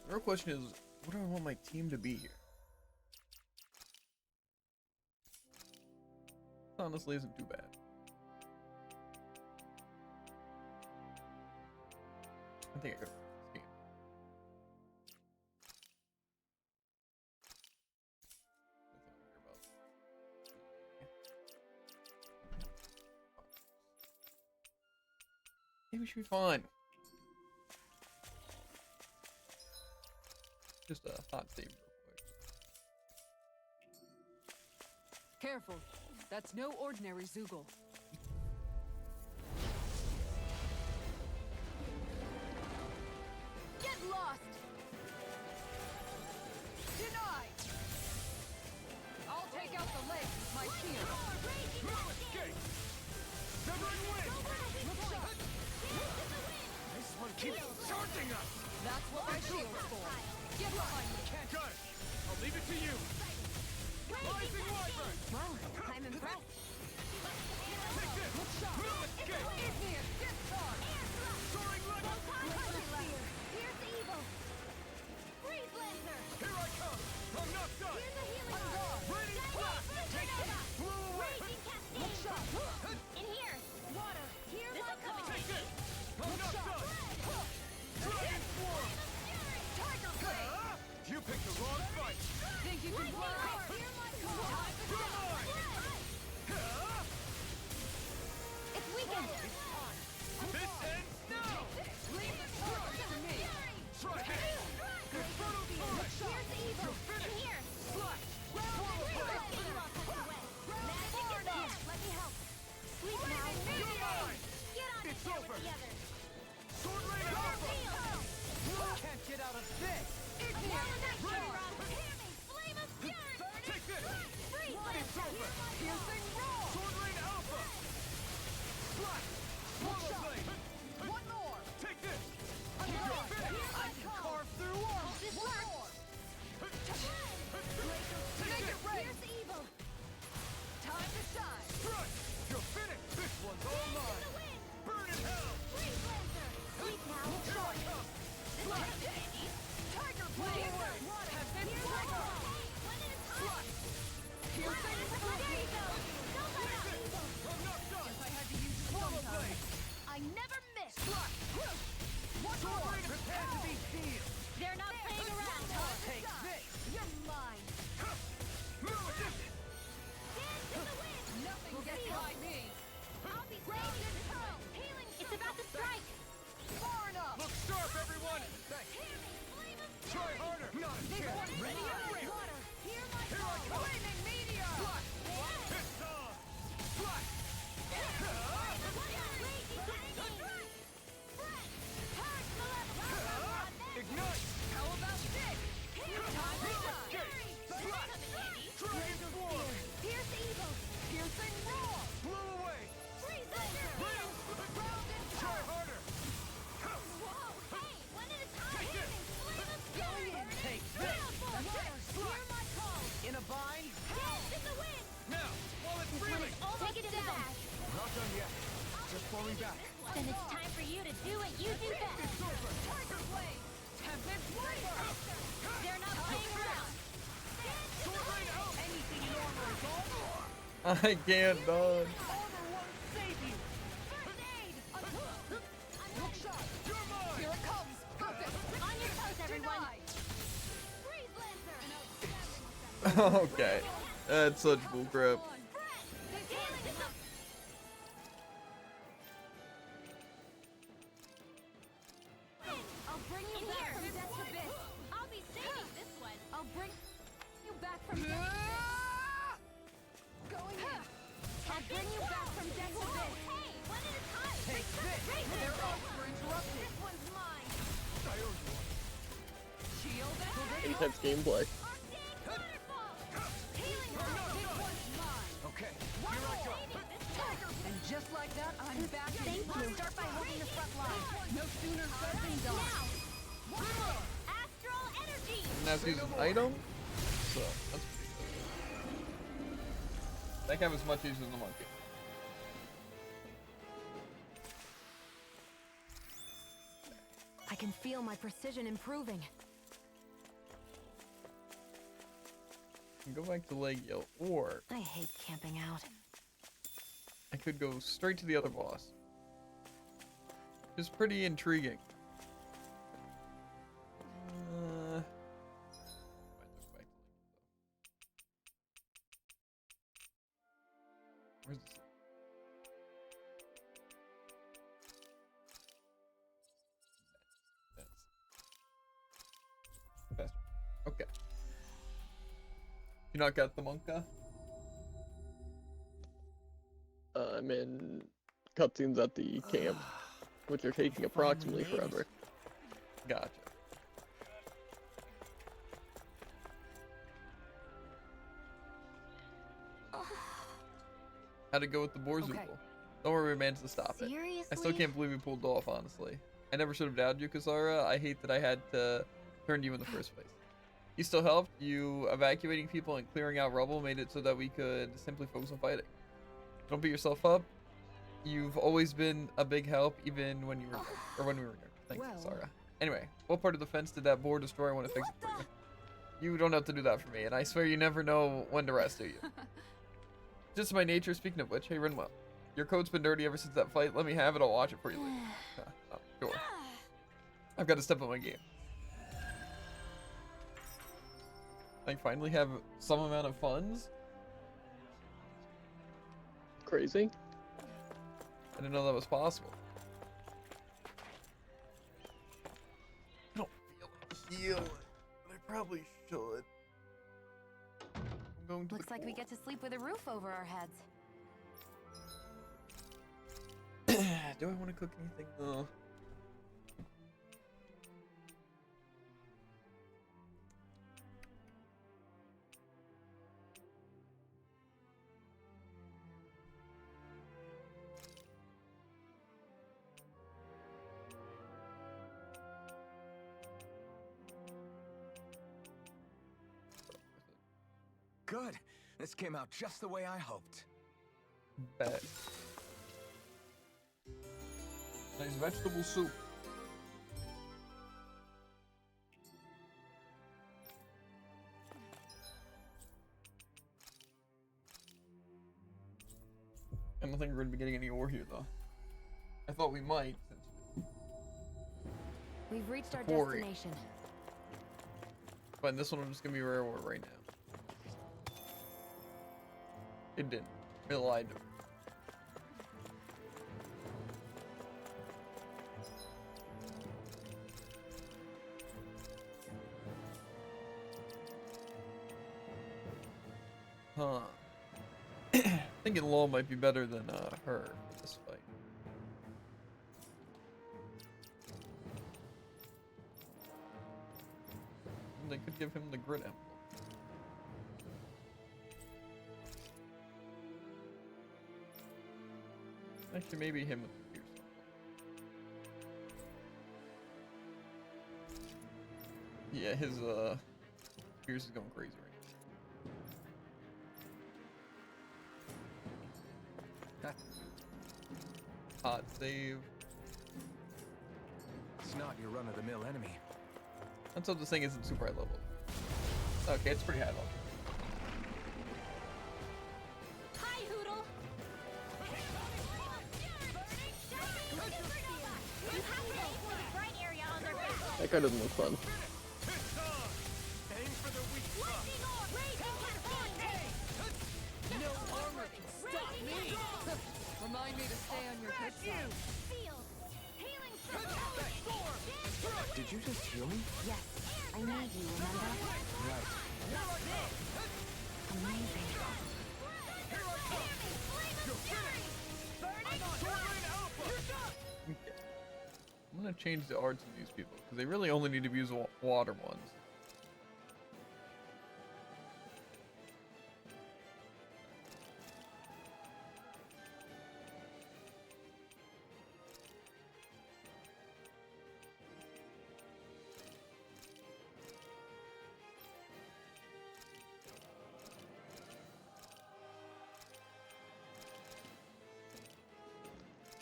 real question is, what do I want my team to be here? Honestly, isn't too bad. I think I could. Maybe we should be fine. Just a hot save real quick. Careful. That's no ordinary Zoogle. Get lost! Denied! I'll take out the legs with my shield. No escape! Severing wind! This one keeps charging us! That's what my shield's for. Get behind me. Got it! I'll leave it to you! Rising Wyvern! Well, I'm impressed. Take this! No escape! Igneous discharge! Soaring Leg! Here's the evil! Freeze Lancer! Here I come! I'm not done! Here's the healing orb! Radiant blast! Take it! Blew away! Raging Cascade! In here! Water! Here's my call! Take this! I'm not done! Dragon Swarm! Tiger Blade! You picked the wrong fight! Think you can fly? Hear my call! It's weakened! This ends now! Leave the charge to me. Try it! Infernal Torrent! Here's the evil! In here! Slash! Magic is there! Let me help! Sleep now! You're mine! Get on It's it there over. with the others! Sword Rain Alpha! Can't get out of this! Flame of Fury! Take this! Freeze It's Lancer! over! Piercing roar! Sword Rain Alpha! Slash! Swallow Blade! One more! Take this! I'm You're gone. finished! I can carve through armor! This works! Make it rain! Here's the evil! Time to shine! Strike! You're finished! This one's all Dance in mine! the wind! Burn in hell! Freeze Lancer! Sleep now! Here I come! This one's handy! Tiger Blade! Have been broken! One at a time! Piercing There you go! Don't let out evil! I'm not done! I had to use it Swallow sometime. Blade! I never miss! Slash! One Sword more! Rain Prepare to be healed! They're not playing around, huh? Take this! You're mine! Move it! Dance in the wind! Nothing gets by me! I'll be radiant pearl! Healing! It's about to strike! Far enough! Look sharp, everyone! Thanks! Flame of Try harder! Not a This chance! one is Ready mine. and ready! water! Hear my Here I call! come! Flaming meteor! Slash! It's on! Slash! Ignite! How about this? Time to shine! Escape! Slash! Dragon Swarm! Here's the evil! Piercing roar! Blew away! Freeze Lancer! Round and Try harder! Whoa! Hey! One at a time! Take this! Flame of Fury! Take this! Hear my call! In a bind? Dance in the wind! Now, while it's reeling! Take it down! Not done yet. Just falling back. Then it's time for you to do what you do best! Tiger Blade! Tempest Wiper! They're not playing around! Sword Rain out! Anything in armor is all I can't, dog. armor won't save you! First aid! Look sharp! You're mine! Here it comes! Purpose! On your toes, everyone! Denied! Freeze Lancer! Okay. That's such bullcrap. I'll bring you back from death's abyss. I'll be saving this one. I'll bring you back from death. Going in! I'll bring you back from death's abyss. Hey, one at a time. Take this! Their arms were interrupted! This one's mine. I owe you one. Shield and Apex gameplay. Arcane waterfall. Healing This rope. one's mine! Okay, here I go. Tiger! And just like that, I'm back in Thank blue. you. Start by holding the front line. No sooner said than done. Now. One more. Astral energy. And that's his item. So that's pretty good. That guy was much easier than the monkey. I can feel my precision improving. I can go back to Legio, or I hate camping out. I could go straight to the other boss. It's pretty intriguing. Might look back to Legio, though. Where's this? That's faster. Okay. You not got the Monka? time in cutscenes at the camp, which are taking approximately forever. Gotcha. How'd it go with the Borzoogle? Okay. Don't worry, we managed to stop it. Seriously? I still can't believe we pulled it off, honestly. I never should have doubted you, Kasara. I hate that I had to turn to you in the first place. You still helped. You evacuating people and clearing out rubble made it so that we could simply focus on fighting. Don't beat yourself up. You've always been a big help, even when you were or when we were here. Thanks, Kasara. Anyway, what part of the fence did that boar destroy? I want to fix it for you. You don't have to do that for me, and I swear you never know when to rest, do you? Just my nature. Speaking of which, hey Rinwell, your coat's been dirty ever since that fight. Let me have it. I'll watch it for you later. Oh, sure. I've got to step up my game. I finally have some amount of funds. Crazy. I didn't know that was possible. I don't feel like healing, but I probably should. I'm going to Looks like we get to sleep with a roof over our heads. Do I want to cook anything? No. Good. This came out just the way I hoped. Bet. Nice vegetable soup. I don't think we're going to be getting any ore here, though. I thought we might. We've reached our Quarry. destination. But in this one, I'm just going to be rare ore right now. It didn't. It lied to me. Huh. Thinking Law might be better than her for this fight. And they could give him the grit emblem. Actually, maybe him with the Pierce. Yeah, his Pierce is going crazy right now. Hot save. It's not your run-of-the-mill enemy. Let's hope this thing isn't super high level. Okay, it's pretty high level. Hi, Hoodle. You have to aim for the bright area on their back. That guy doesn't look fun. Aim for the weak spot. Lightning orb. Raging cascade. No armor can stop me! Remind me to stay on your good side. Sealed. Healing circle. Did you just heal me? Yes, I need you, remember? Right. Amazing. Okay. I'm gonna change the arts of these people because they really only need to use water ones.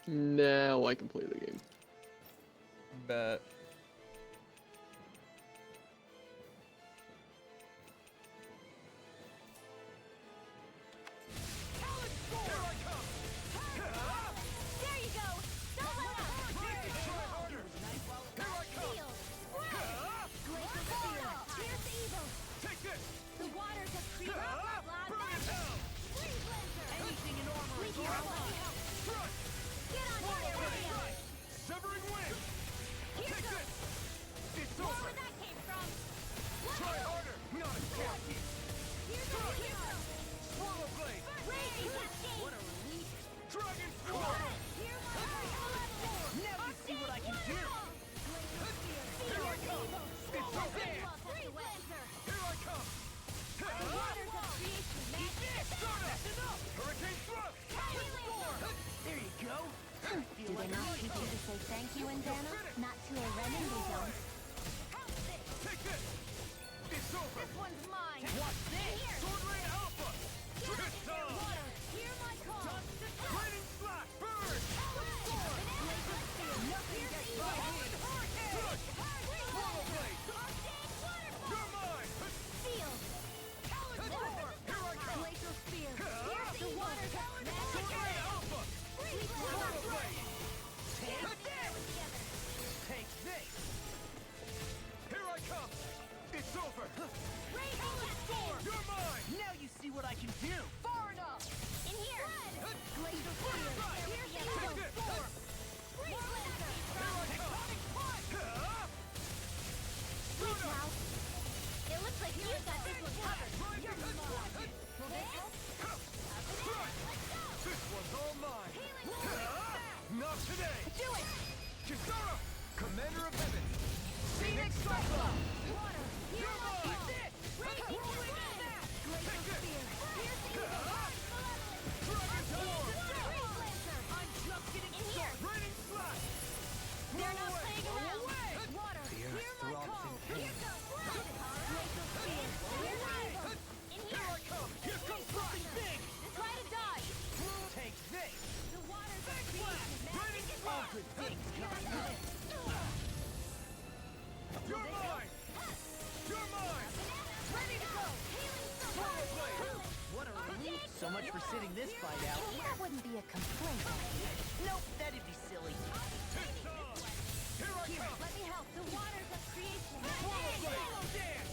Now I can play the game. Bet. There you go. Don't let up. Sealed. Glacial Spirit. Pierce evil. Take this. The waters have creeped up. Burn in hell. Freeze Lancer. Anything in armor We is can our help. Strike. Get on your area. Severing wind. Here's the say thank you, Indana? Not to a Renan, they don't. Take this! It's over! This one's mine. Watch this! Sword Rain Alpha! This time! Water, hear my call. Raining Slash! Burn! Nothing gets by me. Swallow Blade! You're mine! Field. Here I come! Glacial spear. The water's Sword Rain Alpha! Swallow Blade! Take this! Here I come! It's over! Storm. You're mine! Now you see what I can do! Far enough. In here! Glacial spear. Here's the Take eagle. this! Storm. Here I come! Wait now. It looks like you got this one covered. You're mine! This one's all mine! Not today! Do it. Kisara! Commander of Heaven! Phoenix Cyclone. Water, hear You're my mine! Glacial spear. Here's the eagle. Dragon Storm! I'm just getting In here! Raining Slash! They're not playing around! Water, The earth hear my throbs call. in pain. Glacial spear. Here's the eagle. In Here here! I come! Here comes something big! Try to dodge! Take this! The water's a beast. Raining All good things come to this. You're mine! You're mine! Ready to go. Swallow Blade! What a relief! So much for sitting this fight out. That wouldn't be a complaint. Nope, that'd be silly. It's on! Here I come! Let me help. The waters of creation. Swallow Blade! Dance!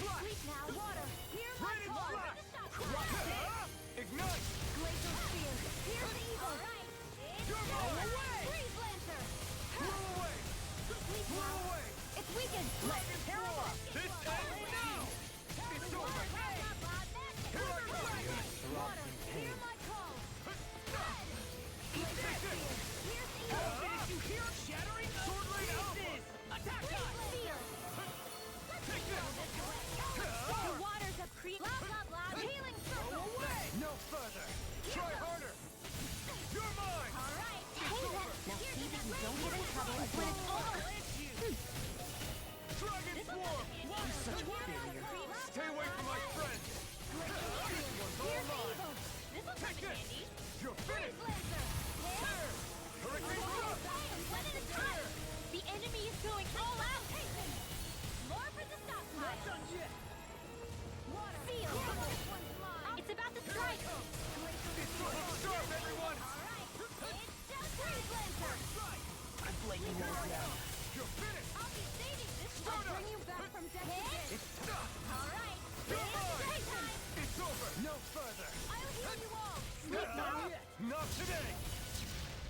Slash! Sleep now. Water. Hear my Raining call. Slash! Ignite! Glacial spear. Here's the eagle. You're mine! Freeze Lancer. Blow away! Blow away! It's weakened. Terra. This ends now! It's over! Here I come! Water, hear my call. Take this! Did you hear shattering Sword Rain Alpha! Attack us! Take this! The waters of creation. Blah, blah, blah. Healing circle. No further! Try harder! You're mine! All right. Hey, now see that you don't get in trouble when it's over. Dragon Swarm! Such a failure. Stay away from my friends! This one's all mine! This looks Take like a this! candy. You're finished! Lancer. Tear! Hurricane Thrust! One at a time. The enemy is going all out. More for the stockpile. Not done yet. Feel. This one's mine. It's about to strike. It's going to sharp, everyone! It's just Freeze Lancer. I'd let you all down. You're finished! I'll be saving this Start one. up! Bring you back from death again. All right. You're mine! Daytime. It's over! No further! I'll heal you all. Sleep now. Not today!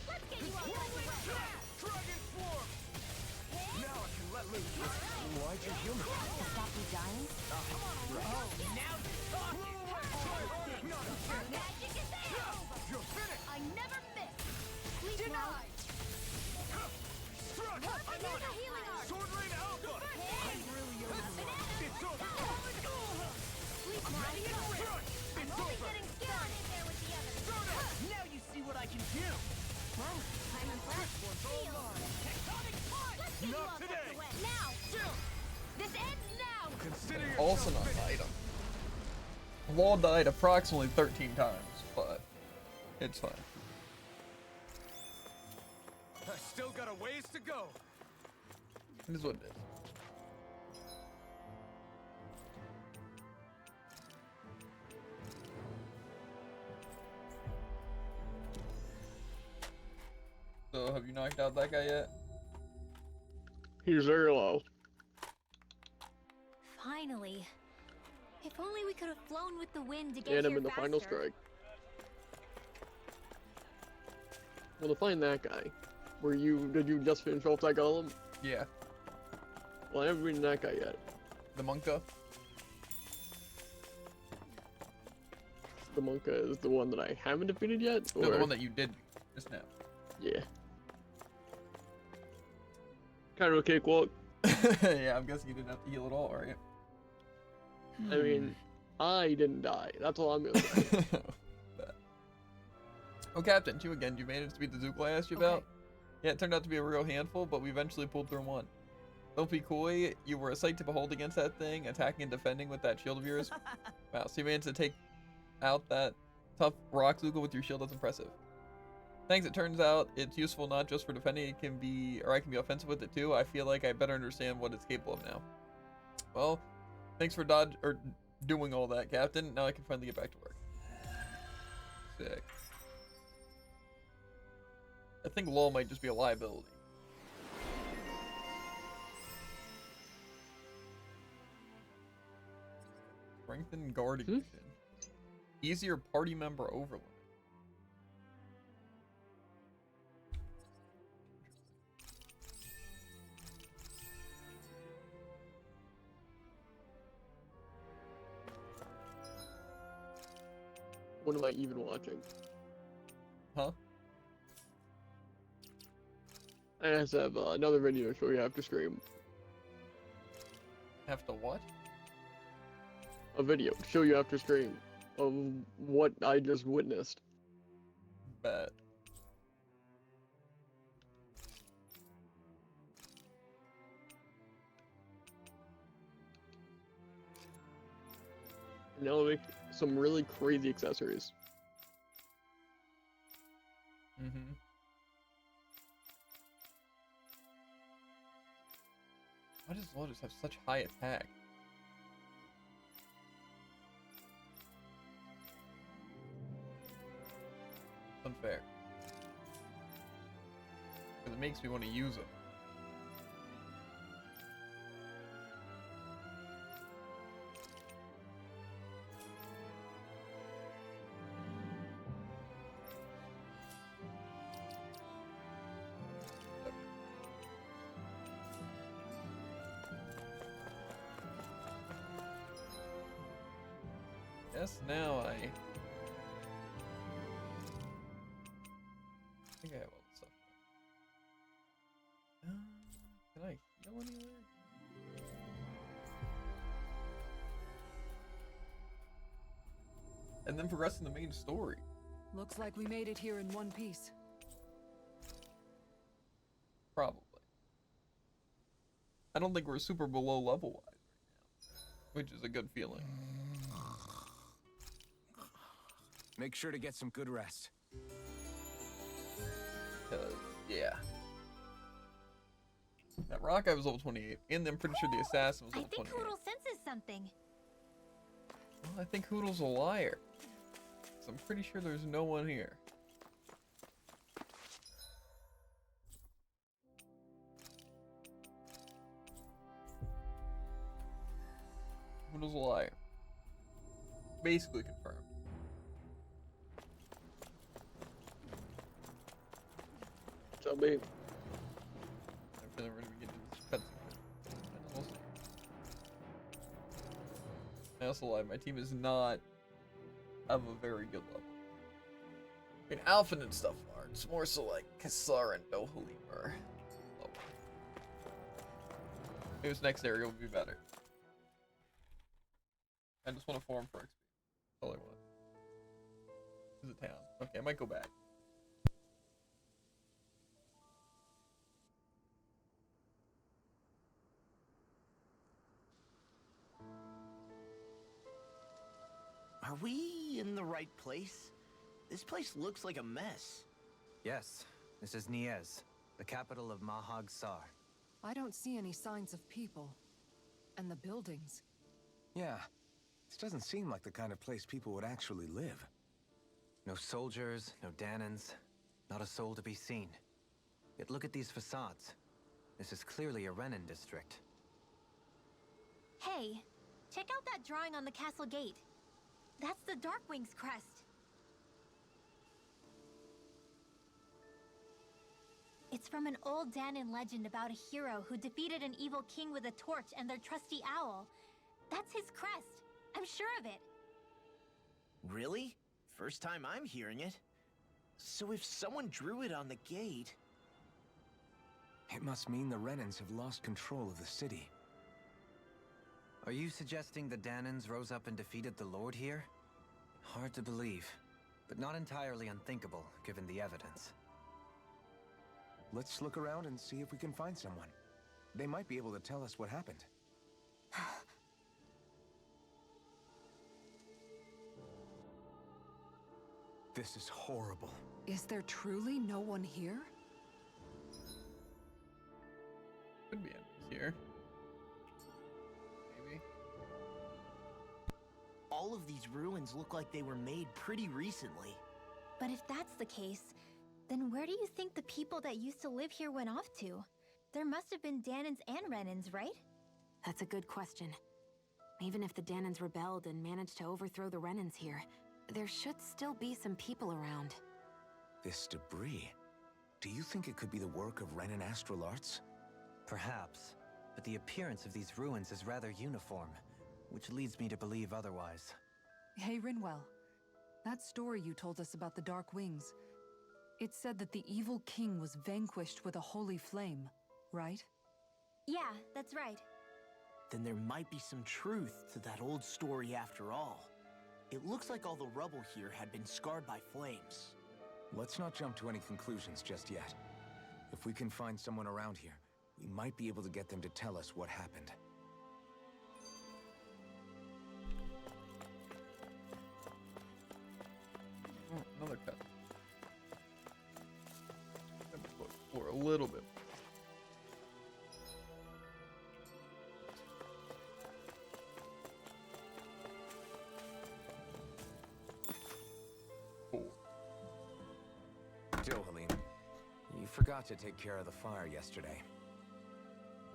Let's get you all back to rest. Dragon Swarm! Now I can let loose! Why'd you heal me? To stop you dying? Oh, now you're talking. Try harder! Not again! Magic is there. You're finished! I never miss. Sleep now. Struck! I'm on a healing arm. Sword Rain Alpha! It's over! Sleep now. Struck! I'm It's only over! getting started in there with the others. Now you see what I can do. Well, I'm impressed. One's all mine! Tectonic punch. Let's get you Not all tucked today. away. Now. Still! This ends now. Consider Also yourself not an finished! item. Wall died approximately 13 times, but it's fine. I still got a ways to go! It is what it is. So, have you knocked out that guy yet? He's very low. Finally. If only we could have flown with the wind to get And I'm here in the final faster. strike. Well, to find that guy, did you just finish off that golem? Yeah. Well, I haven't beaten that guy yet. The Monka? The Monka is the one that I haven't defeated yet? No, the or- one that you did just now. Yeah. Kind of a cakewalk. Yeah, I'm guessing you didn't have to heal at all, right? I mean, I didn't die. That's all I'm gonna say. Oh, Captain, you again. You managed to beat the Zook I asked you about? Yeah, it turned out to be a real handful, but we eventually pulled through one. Don't be coy, you were a sight to behold against that thing, attacking and defending with that shield of yours. Wow, so you managed to take out that tough rock Zoogle with your shield. That's impressive. Thanks, it turns out it's useful not just for defending, it can be, or I can be offensive with it too. I feel like I better understand what it's capable of now. Well, thanks for doing all that, Captain. Now I can finally get back to work. Sick. I think Law might just be a liability. Strengthen guardian. Easier party member overload. What am I even watching? Huh? I just have another video to show you after stream. Have to what? A video to show you after stream of what I just witnessed. Bet. And now make some really crazy accessories. Mm-hmm. Why does Lotus have such high attack? Unfair. Because it makes me want to use them. Yes, now I think I have all this stuff. Can I heal anywhere? And then progress in the main story. Looks like we made it here in one piece. Probably. I don't think we're super below level wise right now, which is a good feeling. Make sure to get some good rest. Yeah. That rock I was level 28, and I'm pretty sure the assassin was I level think 28. Hoodle senses something. Well, I think Hoodle's a liar. 'Cause I'm pretty sure there's no one here. Hoodle's a liar. Basically confirmed. Tell me. I feel like we're gonna be getting this cutscene. I also lied. My team is not of a very good level. I mean, Alphen and stuff are. It's more so like Kassar and Dohalim are lower. Maybe this next area will be better. I just want to farm for XP. That's all I want. This is a town. Okay, I might go back. Are we in the right place? This place looks like a mess. Yes, this is Niez, the capital of Mahag Sar. I don't see any signs of people. And the buildings. Yeah, this doesn't seem like the kind of place people would actually live. No soldiers, no Danans, not a soul to be seen. Yet look at these facades. This is clearly a Renan district. Hey, check out that drawing on the castle gate. That's the Darkwing's crest. It's from an old Danan legend about a hero who defeated an evil king with a torch and their trusty owl. That's his crest. I'm sure of it. Really? First time I'm hearing it. So if someone drew it on the gate... It must mean the Renans have lost control of the city. Are you suggesting the Danans rose up and defeated the Lord here? Hard to believe, but not entirely unthinkable, given the evidence. Let's look around and see if we can find someone. They might be able to tell us what happened. This is horrible. Is there truly no one here? Could be enemies here. Maybe. All of these ruins look like they were made pretty recently. But if that's the case, then where do you think the people that used to live here went off to? There must have been Danans and Renans, right? That's a good question. Even if the Danans rebelled and managed to overthrow the Renans here, there should still be some people around. This debris. Do you think it could be the work of Renan Astral Arts? Perhaps, but the appearance of these ruins is rather uniform, which leads me to believe otherwise. Hey, Rinwell. That story you told us about the Dark Wings. It said that the evil king was vanquished with a holy flame, right? Yeah, that's right. Then there might be some truth to that old story after all. It looks like all the rubble here had been scarred by flames. Let's not jump to any conclusions just yet. If we can find someone around here, we might be able to get them to tell us what happened. Oh, another cut. For a little bit. Dohalim, you forgot to take care of the fire yesterday.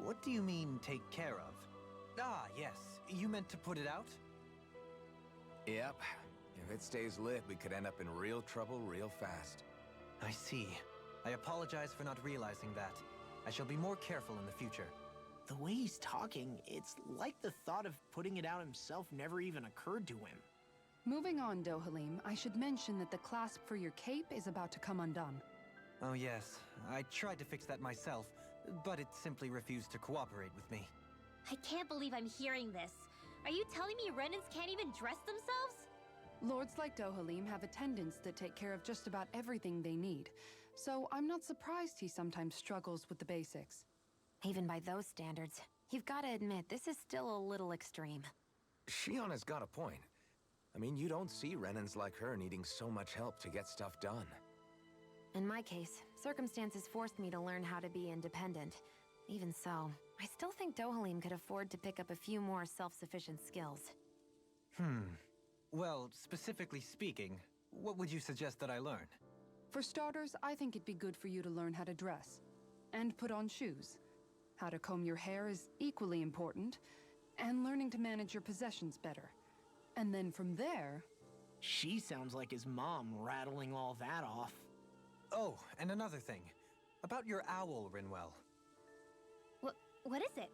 What do you mean, take care of? Ah, yes. You meant to put it out? Yep. If it stays lit, we could end up in real trouble real fast. I see. I apologize for not realizing that. I shall be more careful in the future. The way he's talking, it's like the thought of putting it out himself never even occurred to him. Moving on, Dohalim, I should mention that the clasp for your cape is about to come undone. Oh yes, I tried to fix that myself, but it simply refused to cooperate with me. I can't believe I'm hearing this. Are you telling me Renans can't even dress themselves? Lords like Dohalim have attendants that take care of just about everything they need, so I'm not surprised he sometimes struggles with the basics. Even by those standards, you've got to admit this is still a little extreme. Shionna's got a point. I mean, you don't see Renans like her needing so much help to get stuff done. In my case, circumstances forced me to learn how to be independent. Even so, I still think Dohalim could afford to pick up a few more self-sufficient skills. Well, specifically speaking, what would you suggest that I learn? For starters, I think it'd be good for you to learn how to dress. And put on shoes. How to comb your hair is equally important. And learning to manage your possessions better. And then from there... She sounds like his mom rattling all that off. Oh, and another thing. About your owl, Rinwell. What is it?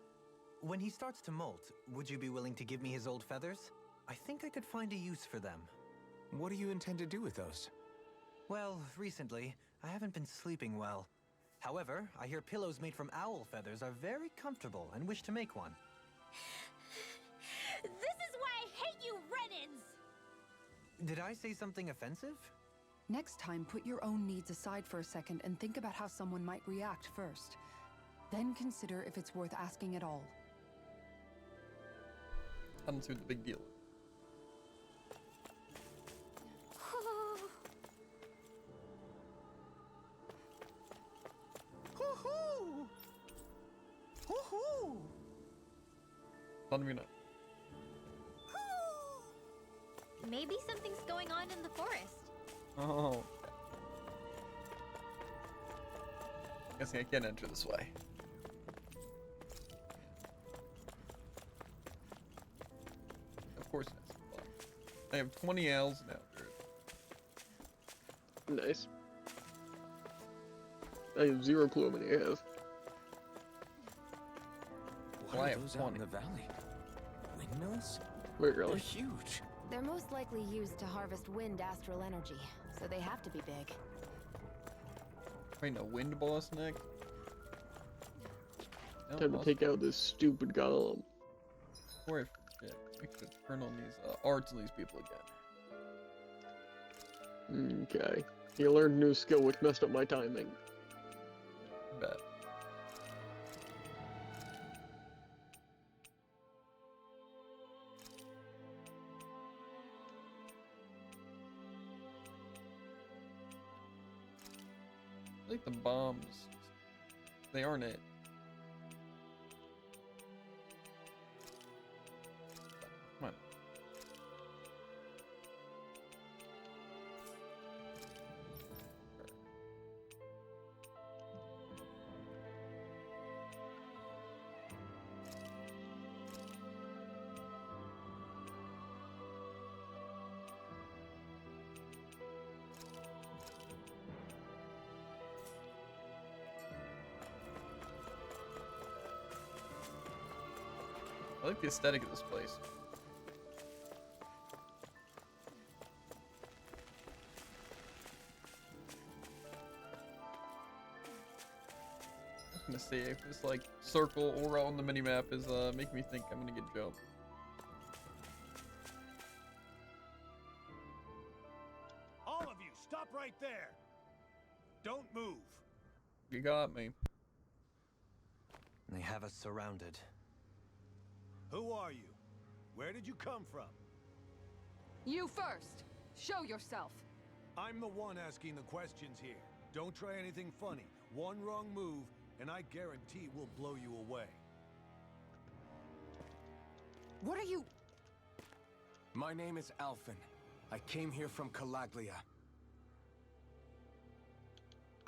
When he starts to molt, would you be willing to give me his old feathers? I think I could find a use for them. What do you intend to do with those? Well, recently, I haven't been sleeping well. However, I hear pillows made from owl feathers are very comfortable and wish to make one. This is why I hate you, Renans! Did I say something offensive? Next time, put your own needs aside for a second and think about how someone might react first. Then consider if it's worth asking at all. I don't see what the big deal is. Hoo-hoo! Hoo-hoo! Let me know. Maybe something's going on in the forest. Oh. Guessing I can't enter this way. Of course it has. I have 20 owls now. Nice. I have zero clue how many I have. What Well, I are have those out 20. in the valley? Windmills? Wait, They're really? huge. They're most likely used to harvest wind astral energy, so they have to be big. Wait, no, wind boss next? No, Time to boss- take out this stupid golem. Before I forget, we should turn on these arts of these people again. Okay. You learned a new skill which messed up my timing. bet. I think the bombs, they aren't it. Come on. I like the aesthetic of this place. I'm gonna see if this like circle aura on the minimap is making me think I'm gonna get jumped. All of you, stop right there. Don't move. You got me. They have us surrounded. Who are you? Where did you come from? You first! Show yourself! I'm the one asking the questions here. Don't try anything funny. One wrong move, and I guarantee we'll blow you away. What are you... My name is Alphen. I came here from Calaglia.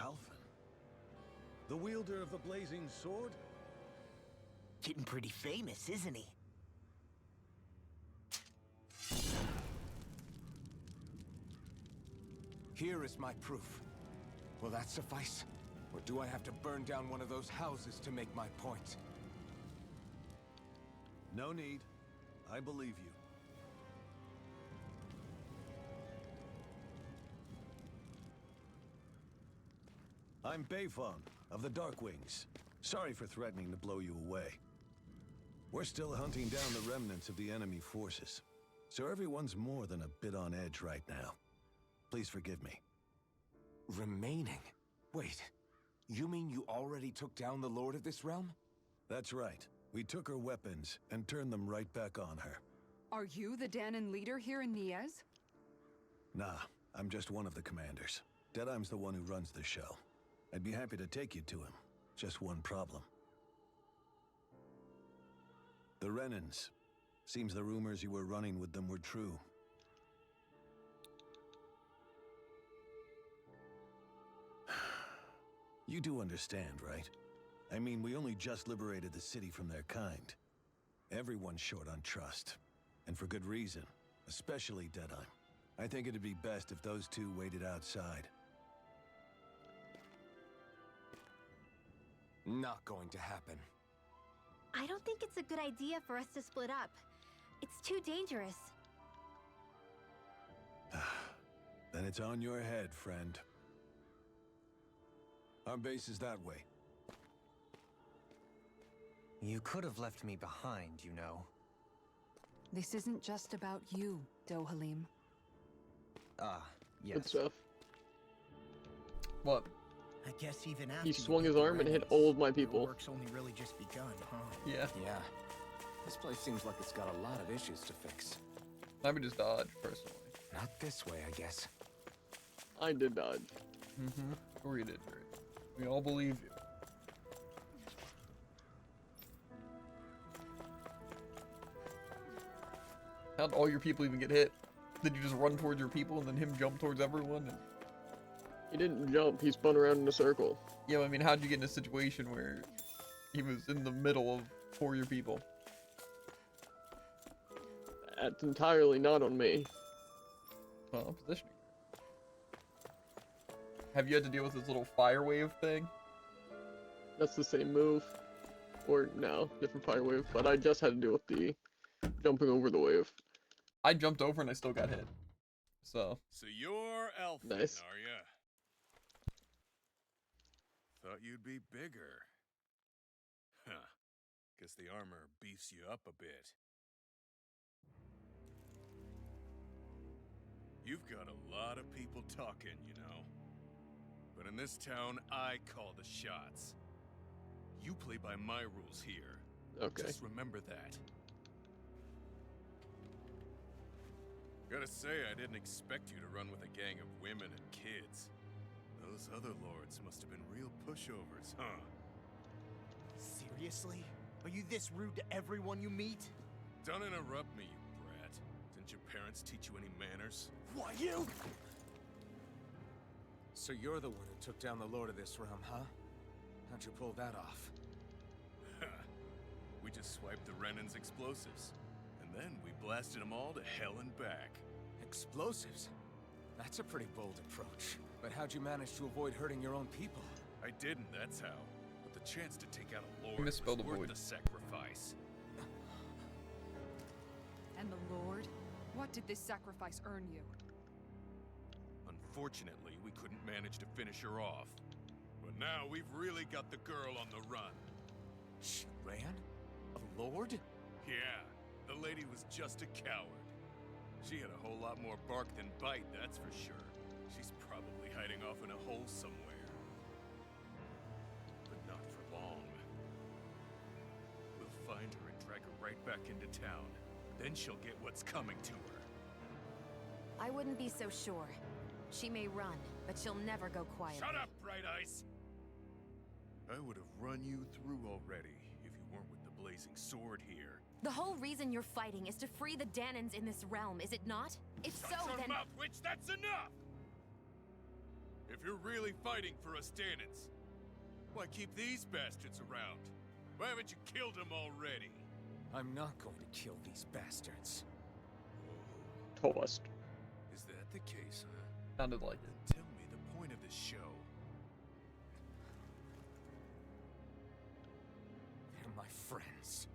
Alphen? The wielder of the blazing sword? Getting pretty famous, isn't he? Here is my proof. Will that suffice? Or do I have to burn down one of those houses to make my point? No need. I believe you. I'm Beifong of the Darkwings. Sorry for threatening to blow you away. We're still hunting down the remnants of the enemy forces, so everyone's more than a bit on edge right now. Please forgive me. Remaining? Wait, you mean you already took down the Lord of this realm? That's right. We took her weapons and turned them right back on her. Are you the Dahnan leader here in Niez? Nah, I'm just one of the commanders. Deadheim's the one who runs the show. I'd be happy to take you to him. Just one problem. The Renans. Seems the rumors you were running with them were true. You do understand, right? I mean, we only just liberated the city from their kind. Everyone's short on trust. And for good reason. Especially Deadheim. I think it'd be best if those two waited outside. Not going to happen. I don't think it's a good idea for us to split up. It's too dangerous. Then it's on your head, friend. Our base is that way. You could have left me behind, you know. This isn't just about you, Dohalim. Ah, Good yes. stuff. What? I guess even after He you swung beat his the arm and hit Renans, all of my your people. work's only really just begun, huh? Yeah. Yeah. This place seems like it's got a lot of issues to fix. I would just dodge, personally. Not this way, I guess. I did dodge. Mm-hmm. Sure you did, Drake. We all believe you. How'd all your people even get hit? Did you just run towards your people and then him jump towards everyone? And... He didn't jump, he spun around in a circle. Yeah, I mean, how'd you get in a situation where he was in the middle of 4 of your people? That's entirely not on me. Well, positioning. Have you had to deal with this little fire wave thing? That's the same move. Or no, different fire wave, but I just had to deal with the jumping over the wave. I jumped over and I still got hit. So you're Alphen, Nice. are ya? Thought you'd be bigger. Huh. Guess the armor beefs you up a bit. You've got a lot of people talking, you know. But in this town, I call the shots. You play by my rules here. Okay. Just remember that. Gotta say, I didn't expect you to run with a gang of women and kids. Those other lords must have been real pushovers, huh? Seriously? Are you this rude to everyone you meet? Don't interrupt me, you brat. Didn't your parents teach you any manners? Why, you? So you're the one who took down the Lord of this realm, huh? How'd you pull that off? We just swiped the Renan's explosives. And then we blasted them all to hell and back. Explosives? That's a pretty bold approach. But how'd you manage to avoid hurting your own people? I didn't, that's how. But the chance to take out a lord misspelled was worth avoid. the sacrifice. And the Lord? What did this sacrifice earn you? Unfortunately, we couldn't manage to finish her off. But now we've really got the girl on the run. She ran? A lord? Yeah, the lady was just a coward. She had a whole lot more bark than bite, that's for sure. She's probably hiding off in a hole somewhere. But not for long. We'll find her and drag her right back into town. Then she'll get what's coming to her. I wouldn't be so sure. She may run, but she'll never go quiet. Shut up, Bright Eyes! I would have run you through already if you weren't with the blazing sword here. The whole reason you're fighting is to free the Danans in this realm, is it not? If so, Shut your then... mouth, witch! That's enough! If you're really fighting for us Danans, why keep these bastards around? Why haven't you killed them already? I'm not going to kill these bastards. Toast. Is that the case, huh? Sounded like it. Tell me the point of this show. They're my friends.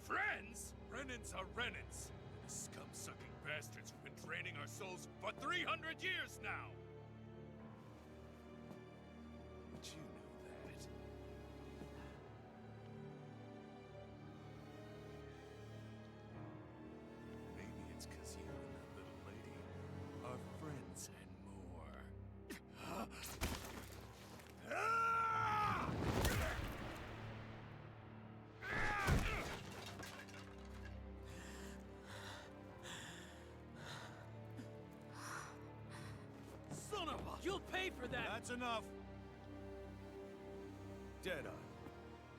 Friends? Renans are Renans. The scum-sucking bastards who've been draining our souls for 300 years now! But you know that. Maybe it's 'cause you and that little lady are friends and more. Son of a... You'll pay for that! That's enough. Deadeye,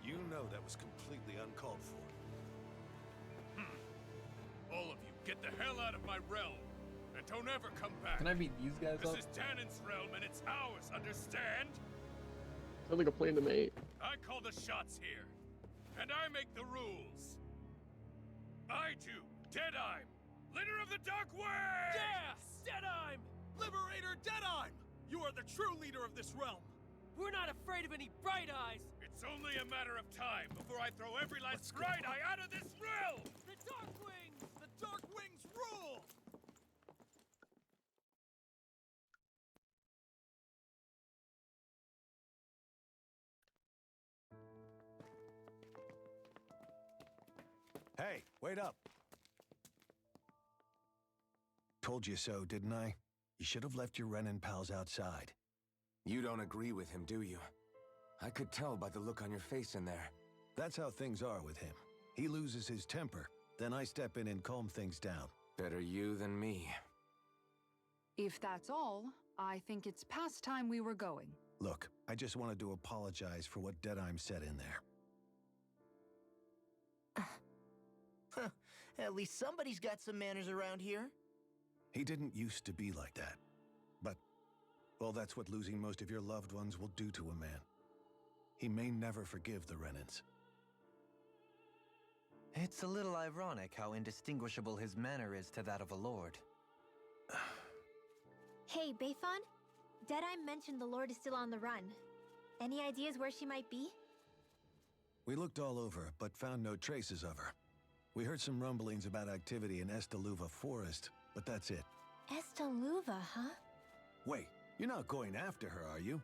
you know that was completely uncalled for. All of you, get the hell out of my realm! And don't ever come back! Can I beat these guys This up? is Danan's realm and it's ours, understand? Sounds like a plan to me. I call the shots here. And I make the rules. I do, Deadeye, leader of the Dark Way! Yeah! Deadime! Liberator Deadeye! You are the true leader of this realm! We're not afraid of any bright eyes! It's only a matter of time before I throw every last bright eye out of this realm! The Dark Wings! The Dark Wings rule! Hey, wait up. Told you so, didn't I? You should have left your Renan pals outside. You don't agree with him, do you? I could tell by the look on your face in there. That's how things are with him. He loses his temper, then I step in and calm things down. Better you than me. If that's all, I think it's past time we were going. Look, I just wanted to apologize for what Deadeye said in there. At least somebody's got some manners around here. He didn't used to be like that. But, well, that's what losing most of your loved ones will do to a man. He may never forgive the Renans. It's a little ironic how indistinguishable his manner is to that of a lord. Hey, Bayfon? Deadeye mentioned the Lord is still on the run. Any ideas where she might be? We looked all over, but found no traces of her. We heard some rumblings about activity in Estaluva Forest, but that's it. Estaluva, huh? Wait, you're not going after her, are you?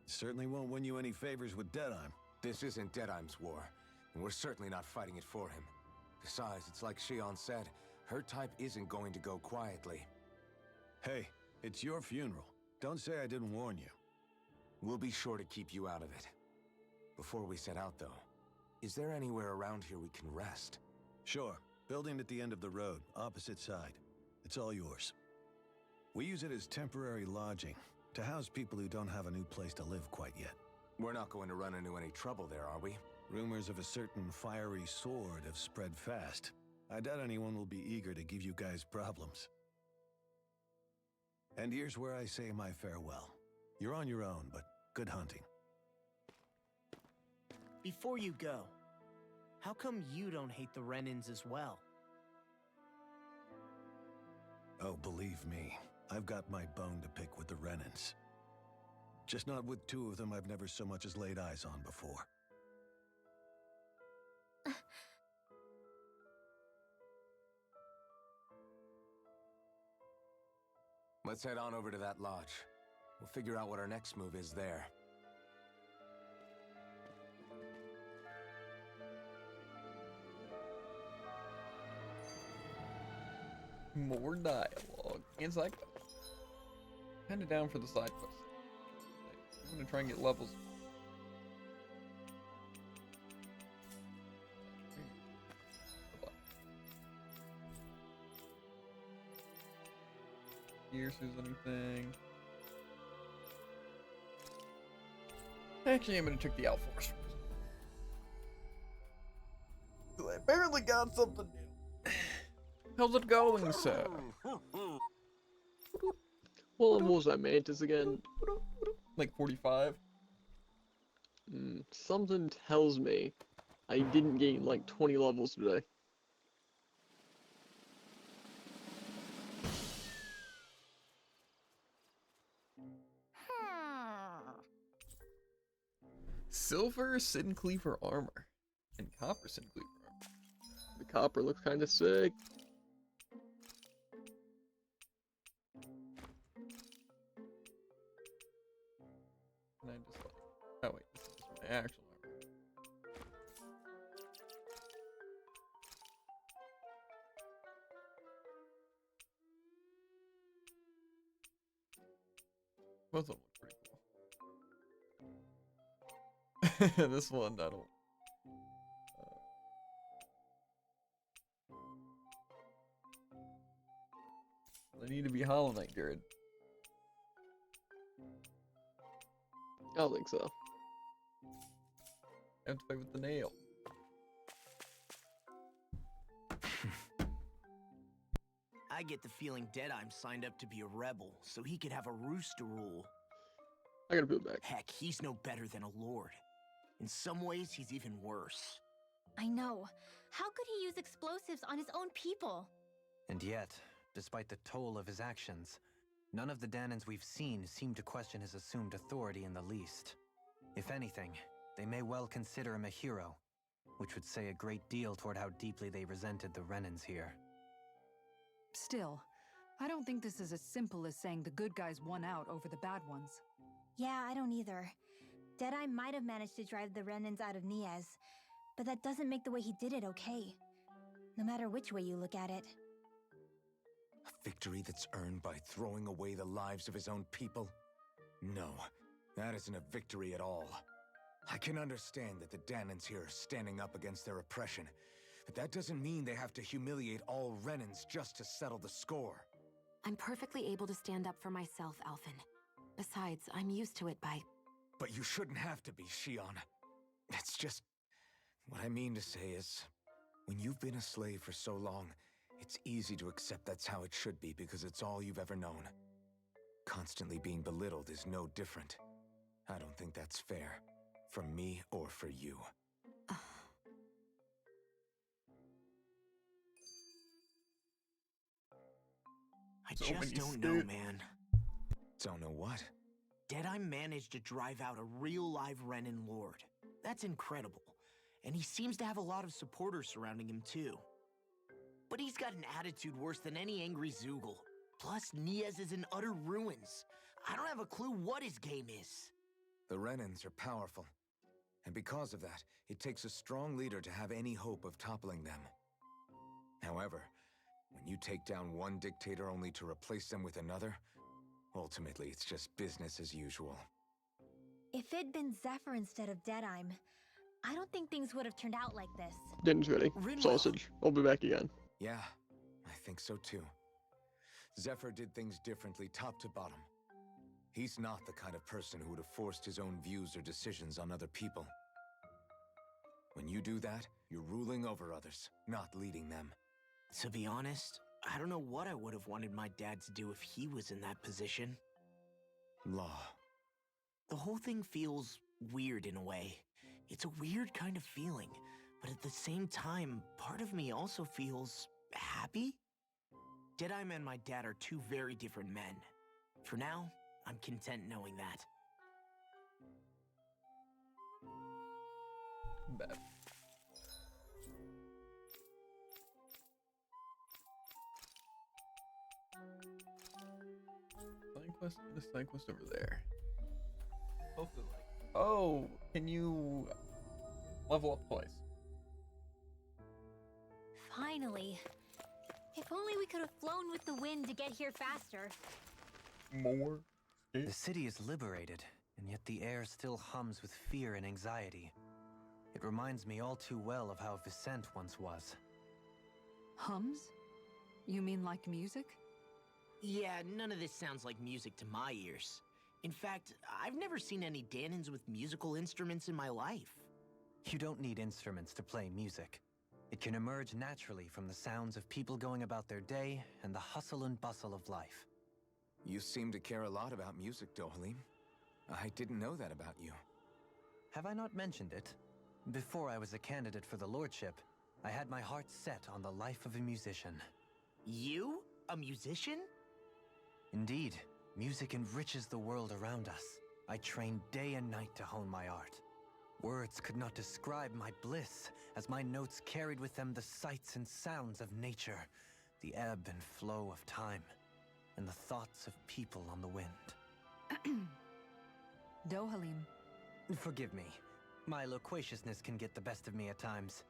Certainly won't win you any favors with Deadeye. This isn't Deadeye's war, and we're certainly not fighting it for him. Besides, it's like Shion said, her type isn't going to go quietly. Hey, it's your funeral. Don't say I didn't warn you. We'll be sure to keep you out of it. Before we set out, though, is there anywhere around here we can rest? Sure. Building at the end of the road, opposite side. It's all yours. We use it as temporary lodging, to house people who don't have a new place to live quite yet. We're not going to run into any trouble there, are we? Rumors of a certain fiery sword have spread fast. I doubt anyone will be eager to give you guys problems. And here's where I say my farewell. You're on your own, but good hunting. Before you go, how come you don't hate the Renans as well? Oh, believe me, I've got my bone to pick with the Renans. Just not with two of them I've never so much as laid eyes on before. Let's head on over to that lodge. We'll figure out what our next move is there. More dialogue and side quests. Kinda down for the side quests. I'm gonna try and get levels. Here, see if there's anything. Actually, I'm gonna check the Outforce. I apparently got something new. How's it going, sir? What level was that Mantis again? Like 45. Something tells me I didn't gain like 20 levels today. Silver Sin Cleaver armor and copper Sin Cleaver armor. The copper looks kind of sick. And I just like, oh wait, this is just my actual armor. Both of them look pretty cool. This one, I don't. They need to be Hollow Knight, Jared. I don't think so. I have to play with the nail. I get the feeling Deadeye'm signed up to be a rebel, so he could have a roost to rule. I gotta put it back. Heck, he's no better than a lord. In some ways, he's even worse. I know. How could he use explosives on his own people? And yet, despite the toll of his actions, none of the Dahnans we've seen seem to question his assumed authority in the least. If anything, they may well consider him a hero, which would say a great deal toward how deeply they resented the Renans here. Still, I don't think this is as simple as saying the good guys won out over the bad ones. Yeah, I don't either. Deadeye might have managed to drive the Renans out of Niaz, but that doesn't make the way he did it okay. No matter which way you look at it. A victory that's earned by throwing away the lives of his own people? No, that isn't a victory at all. I can understand that the Dahnans here are standing up against their oppression, but that doesn't mean they have to humiliate all Renans just to settle the score. I'm perfectly able to stand up for myself, Alphen. Besides, I'm used to it by... But you shouldn't have to be, Shionne. It's just... What I mean to say is, when you've been a slave for so long, it's easy to accept that's how it should be because it's all you've ever known. Constantly being belittled is no different. I don't think that's fair. For me or for you. I So just many don't know, scared. man. Don't know what? Deadeye managed to drive out a real live Renan lord. That's incredible. And he seems to have a lot of supporters surrounding him too. But he's got an attitude worse than any angry Zoogle. Plus, Niaz is in utter ruins. I don't have a clue what his game is. The Renans are powerful. And because of that, it takes a strong leader to have any hope of toppling them. However, when you take down one dictator only to replace them with another, ultimately it's just business as usual. If it'd been Zephyr instead of Deadeye, I don't think things would have turned out like this. Dinner's ready. Rinwell. Sausage. I'll be back again. Yeah, I think so too. Zephyr did things differently top to bottom. He's not the kind of person who would have forced his own views or decisions on other people. When you do that, you're ruling over others, not leading them. To be honest, I don't know what I would have wanted my dad to do if he was in that position. Law. The whole thing feels weird in a way. It's a weird kind of feeling, but at the same time, part of me also feels happy. Deadeye and my dad are two very different men. For now, I'm content knowing that. Bet. Side quest over there. Hopefully. Oh, can you level up twice? Finally. If only we could have flown with the wind to get here faster. More? The city is liberated, and yet the air still hums with fear and anxiety. It reminds me all too well of how Vicente once was. Hums? You mean like music? Yeah, none of this sounds like music to my ears. In fact, I've never seen any Danins with musical instruments in my life. You don't need instruments to play music. It can emerge naturally from the sounds of people going about their day and the hustle and bustle of life. You seem to care a lot about music, Dohalim. I didn't know that about you. Have I not mentioned it? Before I was a candidate for the lordship, I had my heart set on the life of a musician. You? A musician? Indeed, music enriches the world around us. I trained day and night to hone my art. Words could not describe my bliss, as my notes carried with them the sights and sounds of nature, the ebb and flow of time, and the thoughts of people on the wind. Dohalim. Forgive me. My loquaciousness can get the best of me at times.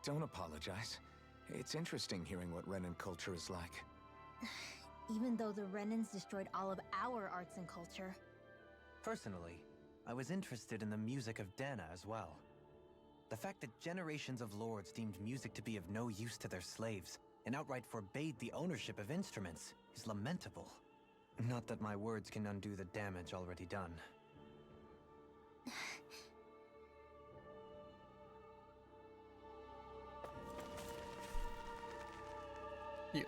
Don't apologize. It's interesting hearing what Renan culture is like. Even though the Renans destroyed all of our arts and culture. Personally, I was interested in the music of Dana as well. The fact that generations of lords deemed music to be of no use to their slaves and outright forbade the ownership of instruments is lamentable. Not that my words can undo the damage already done. You.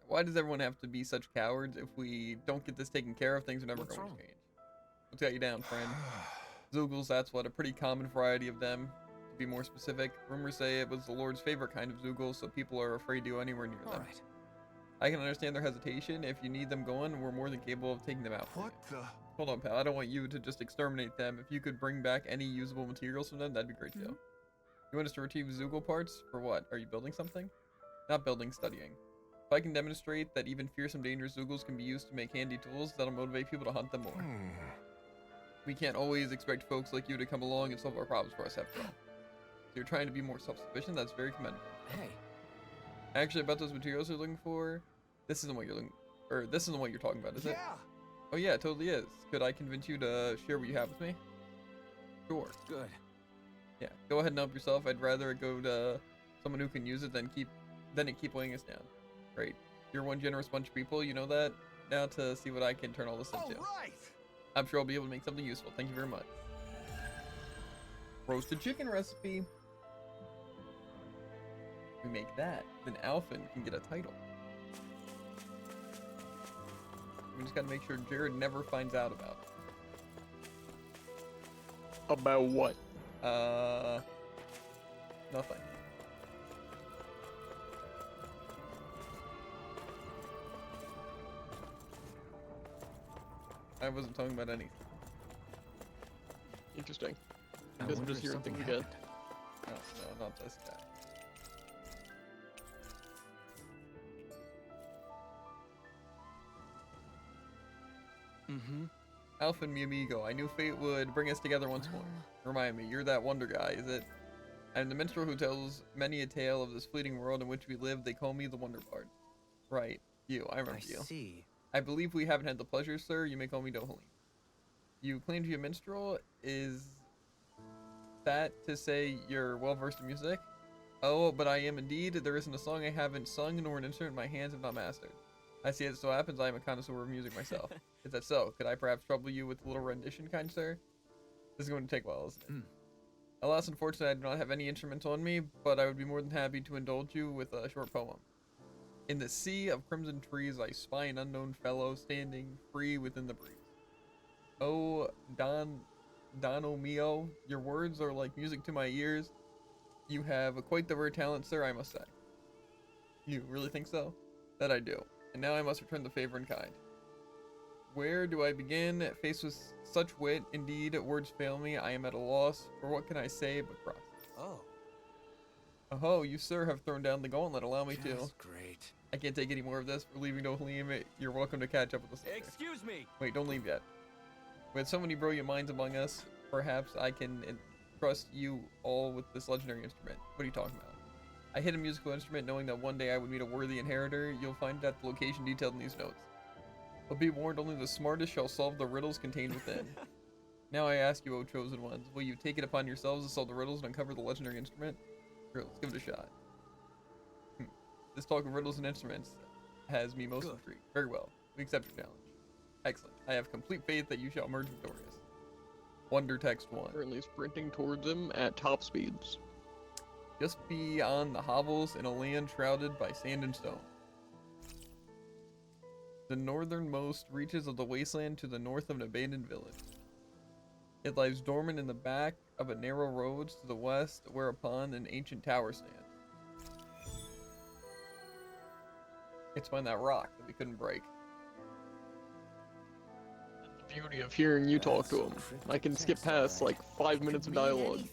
Why does everyone have to be such cowards? If we don't get this taken care of, things are never What's going wrong? to change. What's got you down, friend? Zoogles, that's what, a pretty common variety of them. To be more specific, rumors say it was the Lord's favorite kind of Zoogle, so people are afraid to go anywhere near them. Alright. I can understand their hesitation. If you need them going, we're more than capable of taking them out. for What you. the? Hold on, pal. I don't want you to just exterminate them. If you could bring back any usable materials from them, that'd be great too. You want us to retrieve Zoogle parts? For what? Are you building something? Not building, studying. If I can demonstrate that even fearsome, dangerous Zoogles can be used to make handy tools, that'll motivate people to hunt them more. We can't always expect folks like you to come along and solve our problems for us after all. So you're trying to be more self-sufficient? That's very commendable. Hey. Actually, about those materials you're looking for, this isn't what you're looking, or this isn't what you're talking about, is it? Yeah. Oh yeah, it totally is. Could I convince you to share what you have with me? Sure. Good. Yeah, go ahead and help yourself. I'd rather it go to someone who can use it than it keep weighing us down. Great. You're one generous bunch of people, you know that? Now to see what I can turn all this into. All right. I'm sure I'll be able to make something useful. Thank you very much. Roasted chicken recipe. We make that, then Alphen can get a title. We just gotta make sure Jared never finds out about it. About what? Nothing. I wasn't talking about anything. Interesting. I I guess I'm wonder just if hearing something things again. happened. No, not this guy. Alpha and mi amigo, I knew fate would bring us together once more. Remind me, you're that wonder guy, is it? I'm the minstrel who tells many a tale of this fleeting world in which we live. They call me the Wonder Bard. Right, you, I remember I you. see. I believe we haven't had the pleasure, sir. You may call me Dohalim. You claim to be a minstrel. Is that to say you're well versed in music? Oh, but I am indeed. There isn't a song I haven't sung, nor an instrument my hands have not mastered. I see it so happens I am a connoisseur of music myself. Is that so? Could I perhaps trouble you with a little rendition, kind sir? This is going to take a while, isn't it? Alas, unfortunately, I do not have any instruments on me, but I would be more than happy to indulge you with a short poem. In the sea of crimson trees, I spy an unknown fellow standing free within the breeze. Oh, Dono mio, your words are like music to my ears. You have quite the rare talent, sir, I must say. You really think so? That I do. And now I must return the favor in kind. Where do I begin? Faced with such wit, indeed, words fail me. I am at a loss. For what can I say but cross? Oh. Oh, you, sir, have thrown down the gauntlet. Allow me to. Great. I can't take any more of this. We're leaving Dohalim. You're welcome to catch up with us later. Excuse me. Wait, don't leave yet. With so many brilliant minds among us, perhaps I can trust you all with this legendary instrument. What are you talking about? I hid a musical instrument knowing that one day I would meet a worthy inheritor. You'll find it at the location detailed in these notes. But be warned, only the smartest shall solve the riddles contained within. Now I ask you, O chosen ones, will you take it upon yourselves to solve the riddles and uncover the legendary instrument? Sure, let's give it a shot. This talk of riddles and instruments has me most intrigued. Very well. We accept your challenge. Excellent. I have complete faith that you shall emerge victorious. Wonder Text 1. Currently sprinting towards him at top speeds. Just beyond the hovels in a land shrouded by sand and stone. The northernmost reaches of the wasteland to the north of an abandoned village. It lies dormant in the back of a narrow road to the west, whereupon an ancient tower stands. It's behind that rock that we couldn't break. The beauty of hearing you talk to him. I can skip past like 5 minutes of dialogue.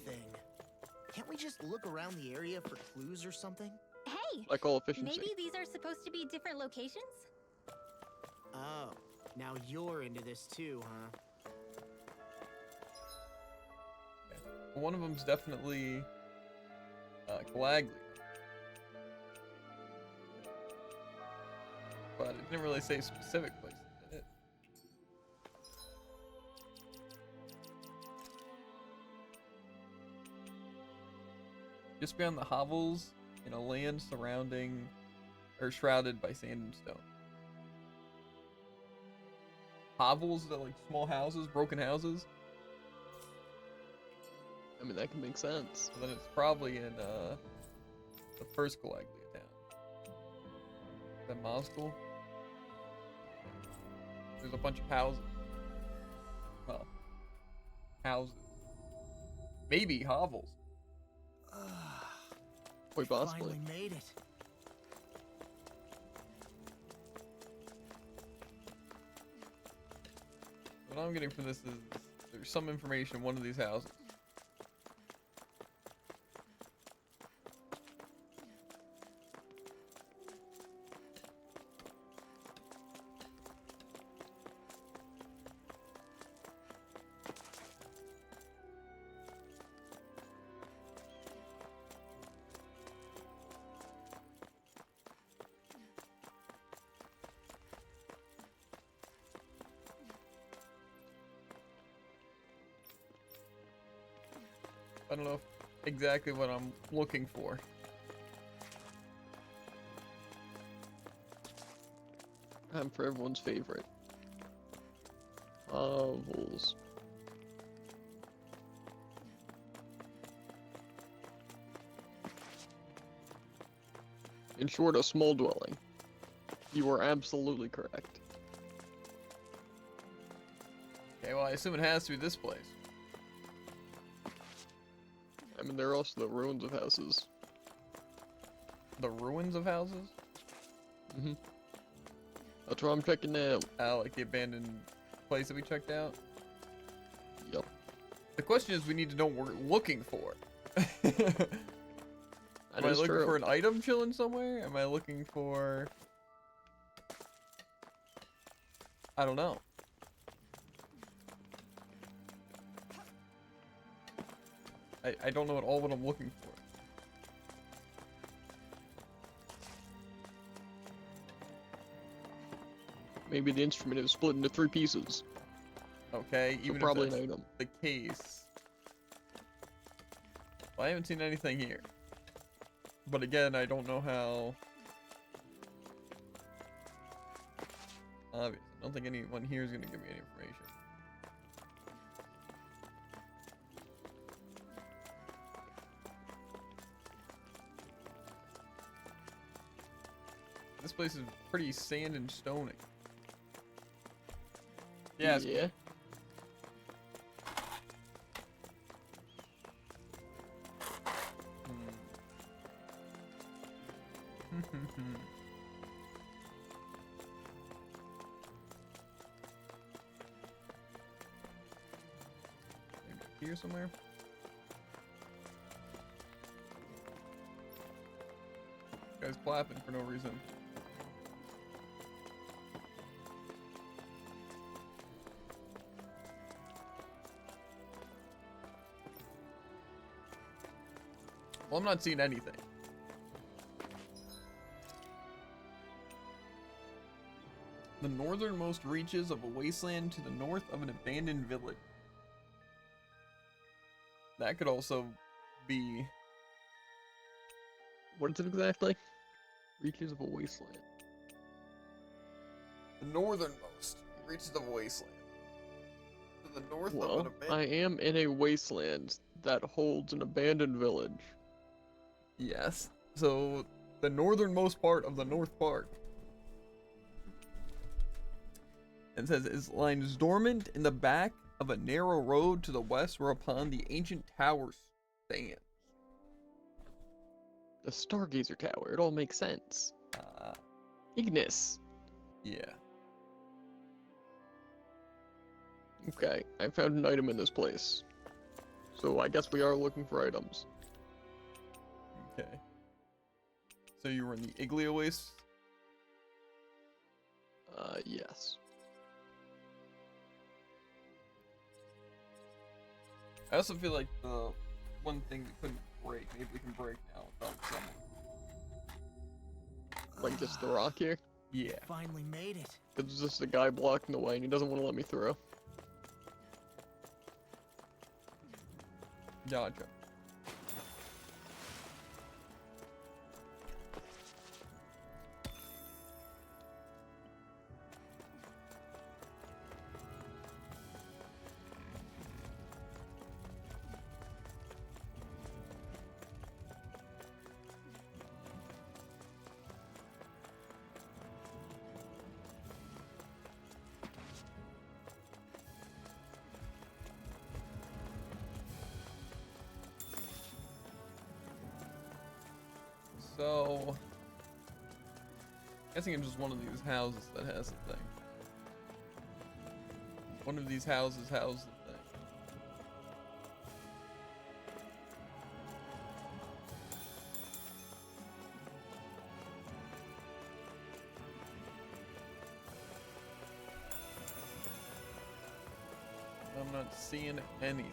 Can't we just look around the area for clues or something? Hey! Like all efficiency. Maybe these are supposed to be different locations? Oh, now you're into this too, huh? One of them's definitely Calaglia. But it didn't really say specific places, did it? Just beyond the hovels, in a land surrounding, or shrouded by sand and stone. Hovels, that like small houses, broken houses? I mean, that can make sense. So then it's probably in the first Calaglia town. Is that Moscow? There's a bunch of houses. Well, houses. Maybe hovels. Quite possibly. Finally made it. What I'm getting from this is there's some information in one of these houses. I don't know exactly what I'm looking for. I'm for everyone's favorite. Hovels. In short, a small dwelling. You are absolutely correct. Okay, well I assume it has to be this place. I mean, there are also the ruins of houses. The ruins of houses? Mm-hmm. That's what I'm checking out. Like the abandoned place that we checked out? Yep. The question is, we need to know what we're looking for. Am I looking for an item chilling somewhere? Am I looking for... I don't know. I don't know at all what I'm looking for. Maybe the instrument is split into 3 pieces. Okay, So even probably if an that's item. the case. Well, I haven't seen anything here. But again, I don't know how. Obviously, I don't think anyone here is going to give me any information. This place is pretty sand and stony. Yeah. Yeah. Maybe here somewhere. Guy's clapping for no reason. Well, I'm not seeing anything. The northernmost reaches of a wasteland to the north of an abandoned village. That could also be... What is it exactly? Reaches of a wasteland. The northernmost reaches of a wasteland. To the north of Well, an abandoned... I am in a wasteland that holds an abandoned village. Yes. So, the northernmost part of the North Park. It says, is lies dormant in the back of a narrow road to the west whereupon the ancient tower stands. The Stargazer Tower. It all makes sense. Ignis. Yeah. Okay, I found an item in this place. So I guess we are looking for items. Okay. So you were in the Iglia Waste? Yes. I also feel like the one thing we couldn't break, maybe we can break now without someone. Like just the rock here? Yeah. Finally made it. There's just a guy blocking the way and he doesn't want to let me through. Gotcha. So, guessing it's just one of these houses that has the thing. One of these houses house the thing. I'm not seeing any.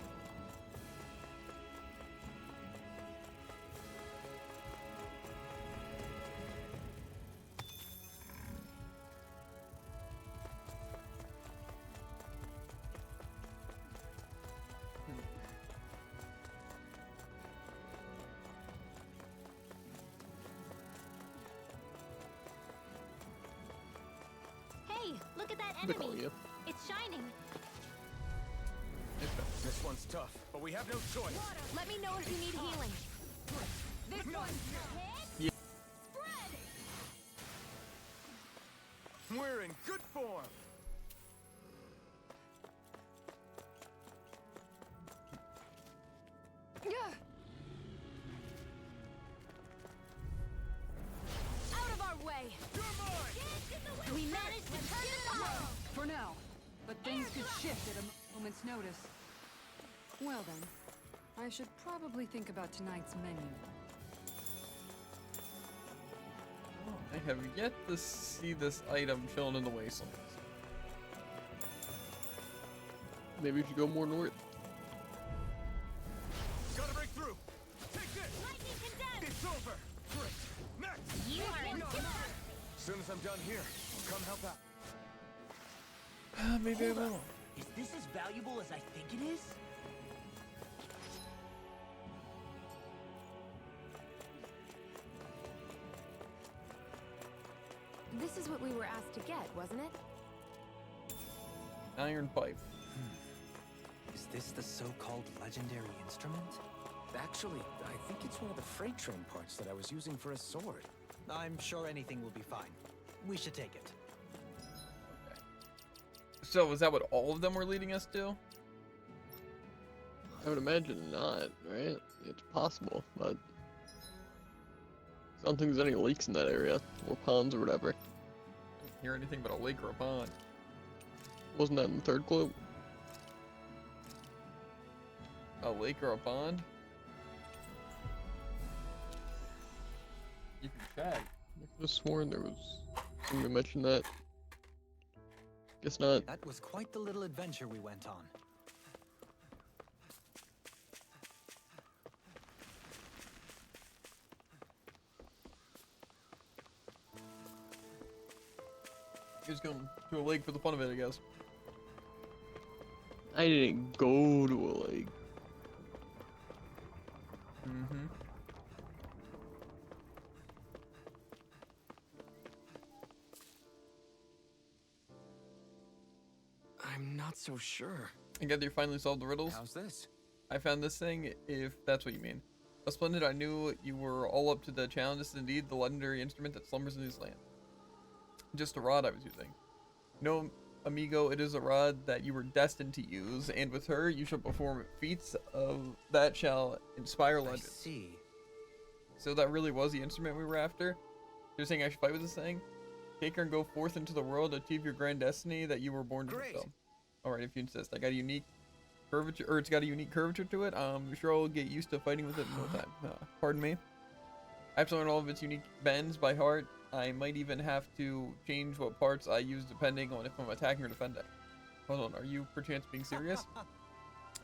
Hey, look at that They call enemy. you. It's shining. This one's tough, but we have no choice. Let me know if you need healing. This one's hit. Spread. We're in good form. Out of our way. We managed to turn the tide. For now. But things could shift at a moment's notice. Well then, I should probably think about tonight's menu. I have yet to see this item chilling in the wastelands. Maybe we should go more north. Gotta break through. Take this. Lightning condensed. It's over. Great. Next. You are in. As soon as I'm done here, I'll come help out. Maybe I Hold up. will. Is this as valuable as I think it is? This is what we were asked to get, wasn't it? Iron pipe. Is this the so-called legendary instrument? Actually, I think it's one of the freight train parts that I was using for a sword. I'm sure anything will be fine. We should take it. So is that what all of them were leading us to? I would imagine not, right? It's possible, but I don't think there's any leaks in that area, or ponds or whatever. Didn't hear anything but a lake or a pond. Wasn't that in the third clue? A lake or a pond? You can check. I could have sworn there was something to mention that. Guess not. That was quite the little adventure we went on. He was going to a lake for the fun of it, I guess. I didn't go to a lake. Mm-hmm. I'm not so sure. I gather you finally solved the riddles? How's this? I found this thing, if that's what you mean. Oh, splendid, I knew you were all up to the challenge. This is indeed the legendary instrument that slumbers in this land. Just a rod I was using. No, amigo, it is a rod that you were destined to use, and with her you shall perform feats of that shall inspire I legends. see. So that really was the instrument we were after? You're saying I should fight with this thing? Take her and go forth into the world to achieve your grand destiny that you were born to Great. fulfill. Alright, if you insist. I got a unique curvature, or it's got a unique curvature to it. I'm sure I'll get used to fighting with it in no time. Pardon me. I have to learn all of its unique bends by heart. I might even have to change what parts I use depending on if I'm attacking or defending. Hold on, are you perchance being serious?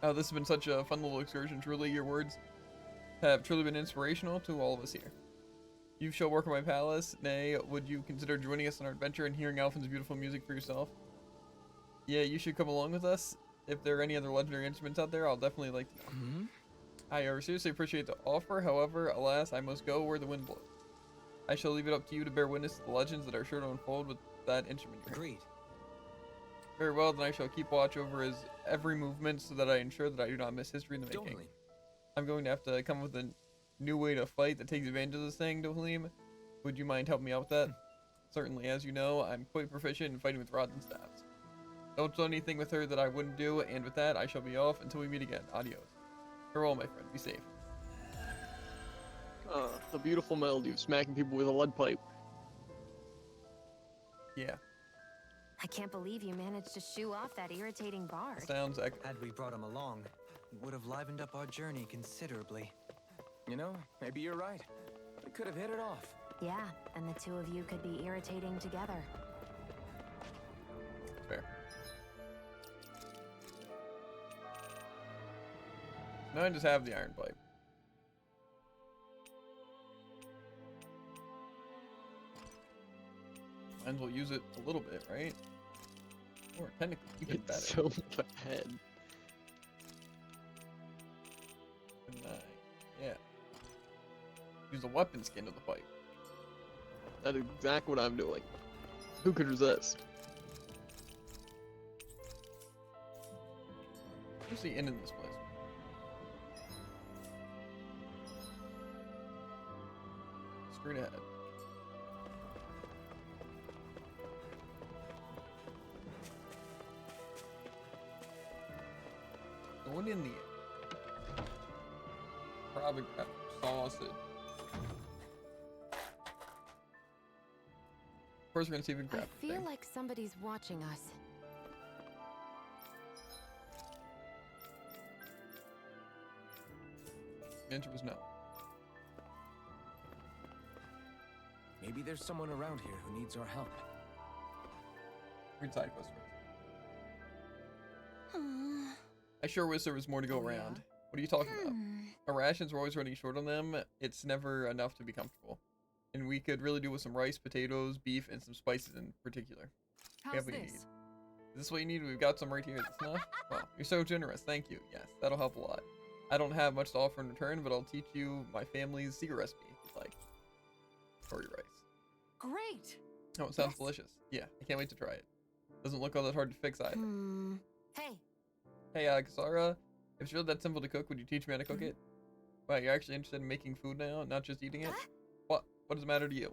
This has been such a fun little excursion. Truly, your words have truly been inspirational to all of us here. You shall work in my palace. Nay, would you consider joining us on our adventure and hearing Alphen's beautiful music for yourself? Yeah, you should come along with us. If there are any other legendary instruments out there, I'll definitely like to know. Hmm? I seriously appreciate the offer. However, alas, I must go where the wind blows. I shall leave it up to you to bear witness to the legends that are sure to unfold with that instrument you're hearing. Agreed. Very well, then I shall keep watch over his every movement so that I ensure that I do not miss history in the making. Totally. I'm going to have to come up with a new way to fight that takes advantage of this thing, Dohalim. Would you mind helping me out with that? Certainly, as you know, I'm quite proficient in fighting with rods and staves. Don't do anything with her that I wouldn't do, and with that, I shall be off until we meet again. Adios. Farewell, my friend. Be safe. The beautiful melody of smacking people with a lead pipe. Yeah, I can't believe you managed to shoo off that irritating bard. sounds like Had we brought him along, it would have livened up our journey considerably. You know, maybe you're right. We could have hit it off. Yeah, and the two of you could be irritating together. fair. Now I just have the iron pipe. Might as well use it a little bit, right? Or technically even better. It's so bad. Yeah. Use the weapon skin of the pipe. That's exactly what I'm doing. Who could resist? What's the inn in this place? Straight ahead. Going in the inn. Probably grab sausage. First, we're gonna see if we can I grab the feel thing. like somebody's watching us. The answer was no. Maybe there's someone around here who needs our help. Read side quest first. I sure wish there was more to go around. What are you talking about? Our rations were always running short on them. It's never enough to be comfortable. And we could really do with some rice, potatoes, beef, and some spices in particular. We How's have what you this? need. Is this what you need? We've got some right here. Is this enough? Wow, you're so generous. Thank you. Yes, that'll help a lot. I don't have much to offer in return, but I'll teach you my family's secret recipe if you'd like. Curry rice. Great! Oh, it sounds delicious. Yeah, I can't wait to try it. Doesn't look all that hard to fix either. Hey. Hey, Kasara, if it's really that simple to cook, would you teach me how to cook it? Wow, you're actually interested in making food now, not just eating it? What? What does it matter to you?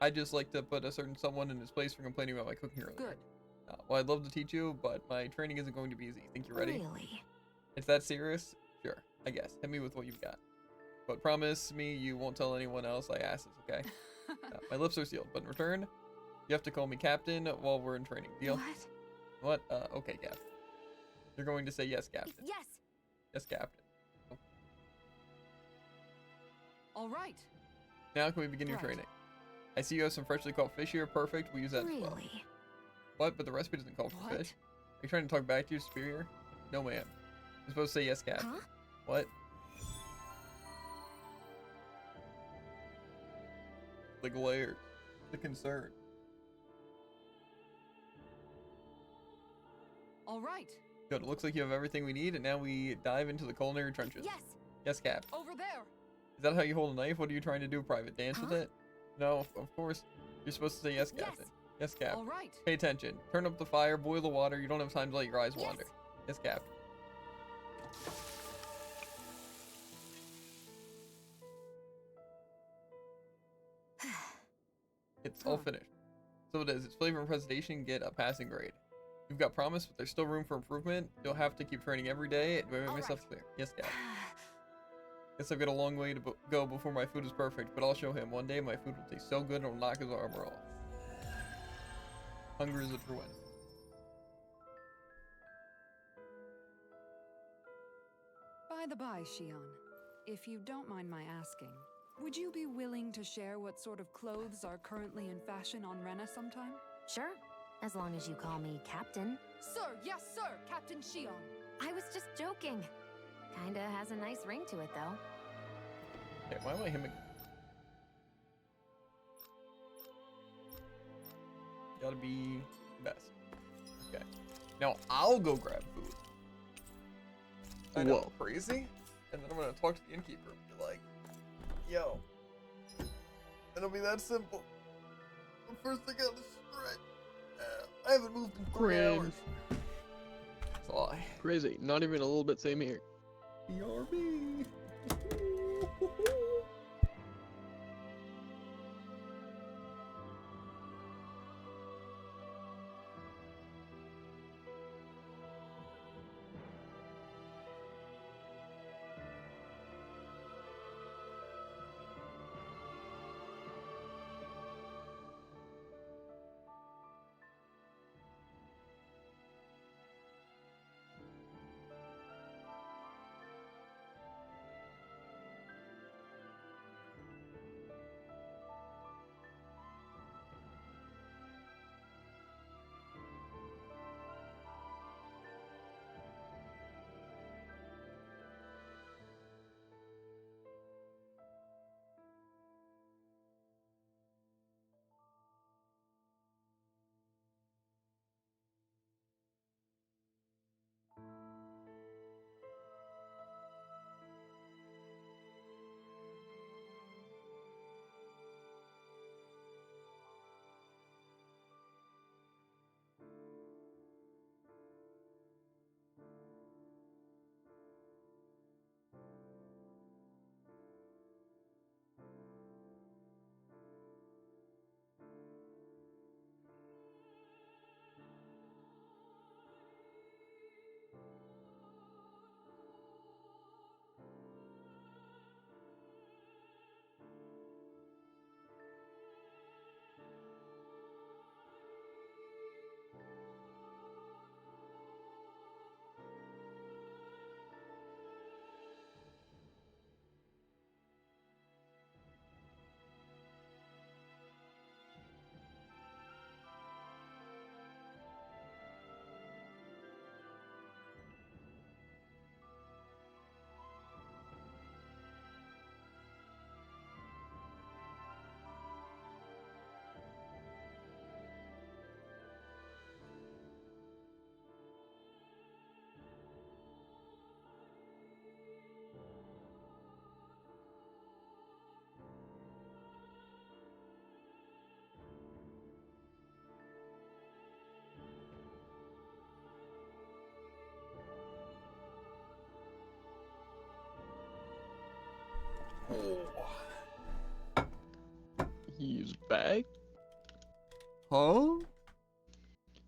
I just like to put a certain someone in his place for complaining about my cooking earlier. Good. Well, I'd love to teach you, but my training isn't going to be easy. Think you're ready? Really? It's that serious? Sure, I guess. Hit me with what you've got. But promise me you won't tell anyone else I asked this, okay? My lips are sealed, but in return, you have to call me Captain while we're in training. Deal? What? What? Okay, Captain. You're going to say yes, Captain. Yes. Yes, Captain. All right. Now can we begin your Right. training? I see you have some freshly caught fish here. Perfect. We'll use that as well. Really? What? But the recipe doesn't call for What? fish. Are you trying to talk back to your superior? No, ma'am. You're supposed to say yes, Captain. Huh? What? The glare. The concern. All right. Good. It looks like you have everything we need, and now we dive into the culinary trenches. Yes. Yes, Cap. Over there. Is that how you hold a knife? What are you trying to do, Private? Dance with Huh? it? No, of course. You're supposed to say yes, Captain. Yes, Cap. All right. Pay attention. Turn up the fire, boil the water. You don't have time to let your eyes Yes. wander. Yes, Cap. It's all finished. So it is. Its flavor and presentation get a passing grade. You've got promise, but there's still room for improvement. You'll have to keep training every day. Do I make All myself right. clear? Yes, Cap. Guess I've got a long way to go before my food is perfect, but I'll show him. One day my food will taste so good it'll knock his armor off. Hunger is a true end. By the by, Shion, if you don't mind my asking, would you be willing to share what sort of clothes are currently in fashion on Rena sometime? Sure. As long as you call me Captain. Sir, yes, sir, Captain Shion. I was just joking. Kinda has a nice ring to it, though. Okay, why am I him again? Gotta be best. Okay. Now I'll go grab food. I know, Whoa. crazy? And then I'm gonna talk to the innkeeper and be like, yo. It'll be that simple. But first I gotta stretch. I haven't moved in 3 Cringe. hours. That's a lie. Crazy. Not even a little bit same here. BRB. He's back. Huh?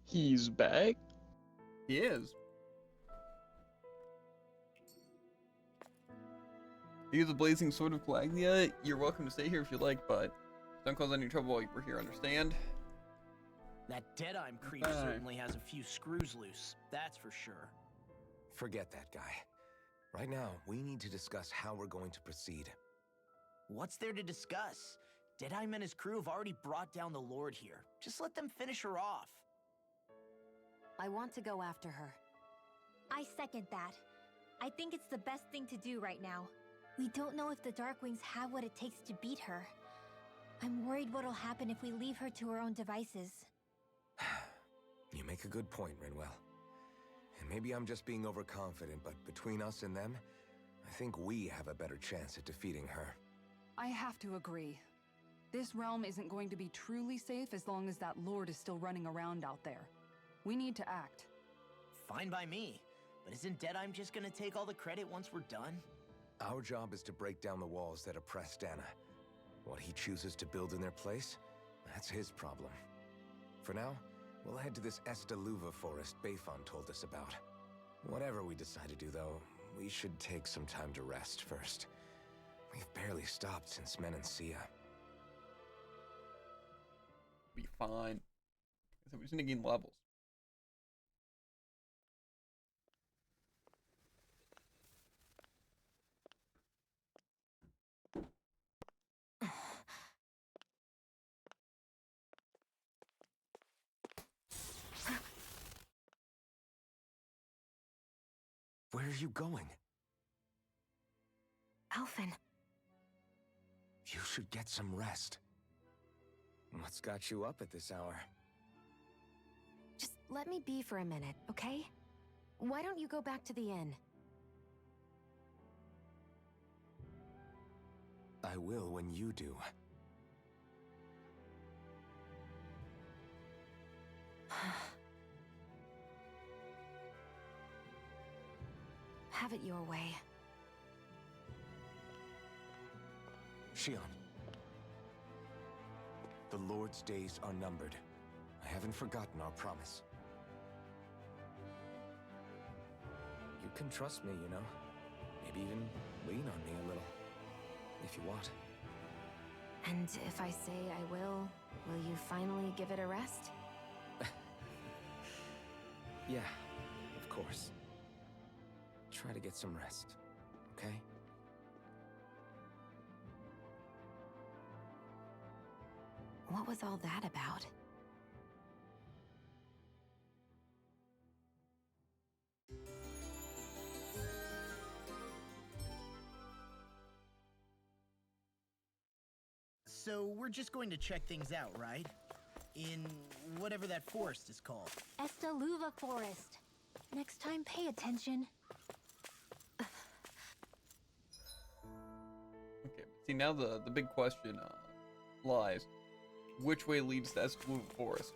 He's back. He is. Use the blazing sword of Calagnia. You're welcome to stay here if you like, but don't cause any trouble while we're here, understand? That Deadeye creep Okay. certainly has a few screws loose, that's for sure. Forget that guy. Right now, we need to discuss how we're going to proceed. What's there to discuss? Deadeye and his crew have already brought down the Lord here. Just let them finish her off. I want to go after her. I second that. I think it's the best thing to do right now. We don't know if the Darkwings have what it takes to beat her. I'm worried what'll happen if we leave her to her own devices. You make a good point, Rinwell. And maybe I'm just being overconfident, but between us and them, I think we have a better chance at defeating her. I have to agree. This realm isn't going to be truly safe as long as that Lord is still running around out there. We need to act. Fine by me. But isn't Deadeye just gonna take all the credit once we're done? Our job is to break down the walls that oppress Dana. What he chooses to build in their place, that's his problem. For now, we'll head to this Estaluva forest Bayfon told us about. Whatever we decide to do, though, we should take some time to rest first. We've barely stopped since Menancia. Be fine. So we just need to gain levels. Where are you going? Alphen. You should get some rest. What's got you up at this hour? Just let me be for a minute, okay? Why don't you go back to the inn? I will when you do. Have it your way. Shion. The Lord's days are numbered. I haven't forgotten our promise. You can trust me, you know. Maybe even lean on me a little. If you want. And if I say I will you finally give it a rest? Yeah, of course. Try to get some rest, okay? What was all that about? So we're just going to check things out, right? In whatever that forest is called. Estaluva Forest. Next time, pay attention. Okay. See, now the big question lies. Which way leads to Estaluva Forest?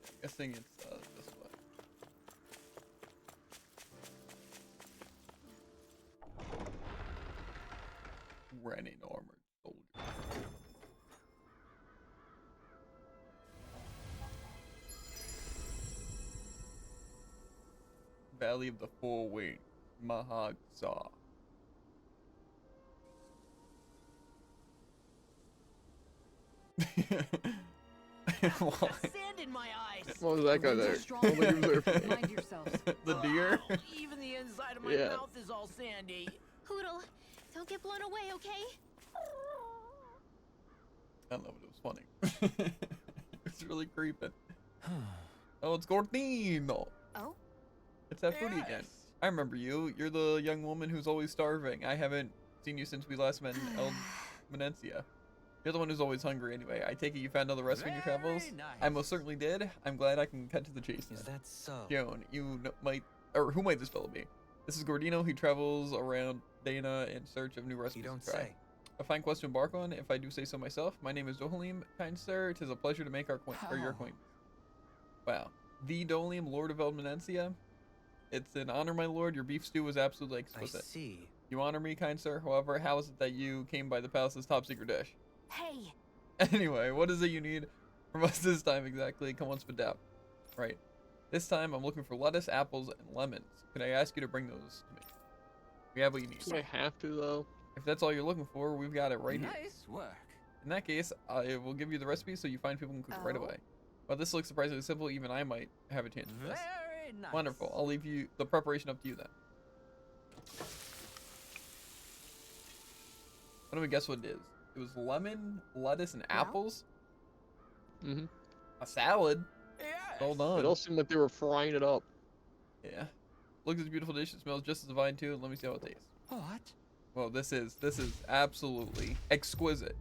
I'm guessing it's this way. Renin armored soldier. Valley of the Four Winds, Mahagsaw. Why? Sand in my eyes. What was that guy there? Strong. Only observed. Mind yourselves. The deer? Oh, even the inside of my Yeah. mouth is all sandy. Hoodle, don't get blown away, okay? I don't know, but it was funny. It's really creeping. Oh, it's Gordino. Oh? It's that foodie again. I remember you. You're the young woman who's always starving. I haven't seen you since we last met in El Menencia. You're the one who's always hungry anyway. I take it you found another recipe in your travels? Very nice. I most certainly did. I'm glad I can cut to the chase now. Is that so? Joan, you might, or who might this fellow be? This is Gordino. He travels around Dana in search of new recipes You don't to try. say. A fine quest to embark on, if I do say so myself. My name is Dohalim, kind sir. It is a pleasure to make our your Oh. acquaintance. Wow. the Dolium, Lord of Elmenencia. It's an honor, my lord. Your beef stew was absolutely I exquisite. see. You honor me, kind sir. However, how is it that you came by the palace's top secret dish? Hey! Anyway, what is it you need from us this time exactly? Come on, spit out. Right. This time, I'm looking for lettuce, apples, and lemons. Can I ask you to bring those to me? We have what you need. Do I have to though? If that's all you're looking for, we've got it right here. Nice work. In that case, I will give you the recipe so you find people who can cook right Oh. away. While this looks surprisingly simple, even I might have a chance at this. Very nice. Wonderful. I'll leave you the preparation up to you then. Let me guess what it is. It was lemon, lettuce, and Yeah. apples. Mm-hmm. A salad. Yes. Well done. It all seemed like they were frying it up. Yeah. Looks as a beautiful dish. It smells just as divine too. Let me see how it tastes. What? Well, this is absolutely exquisite.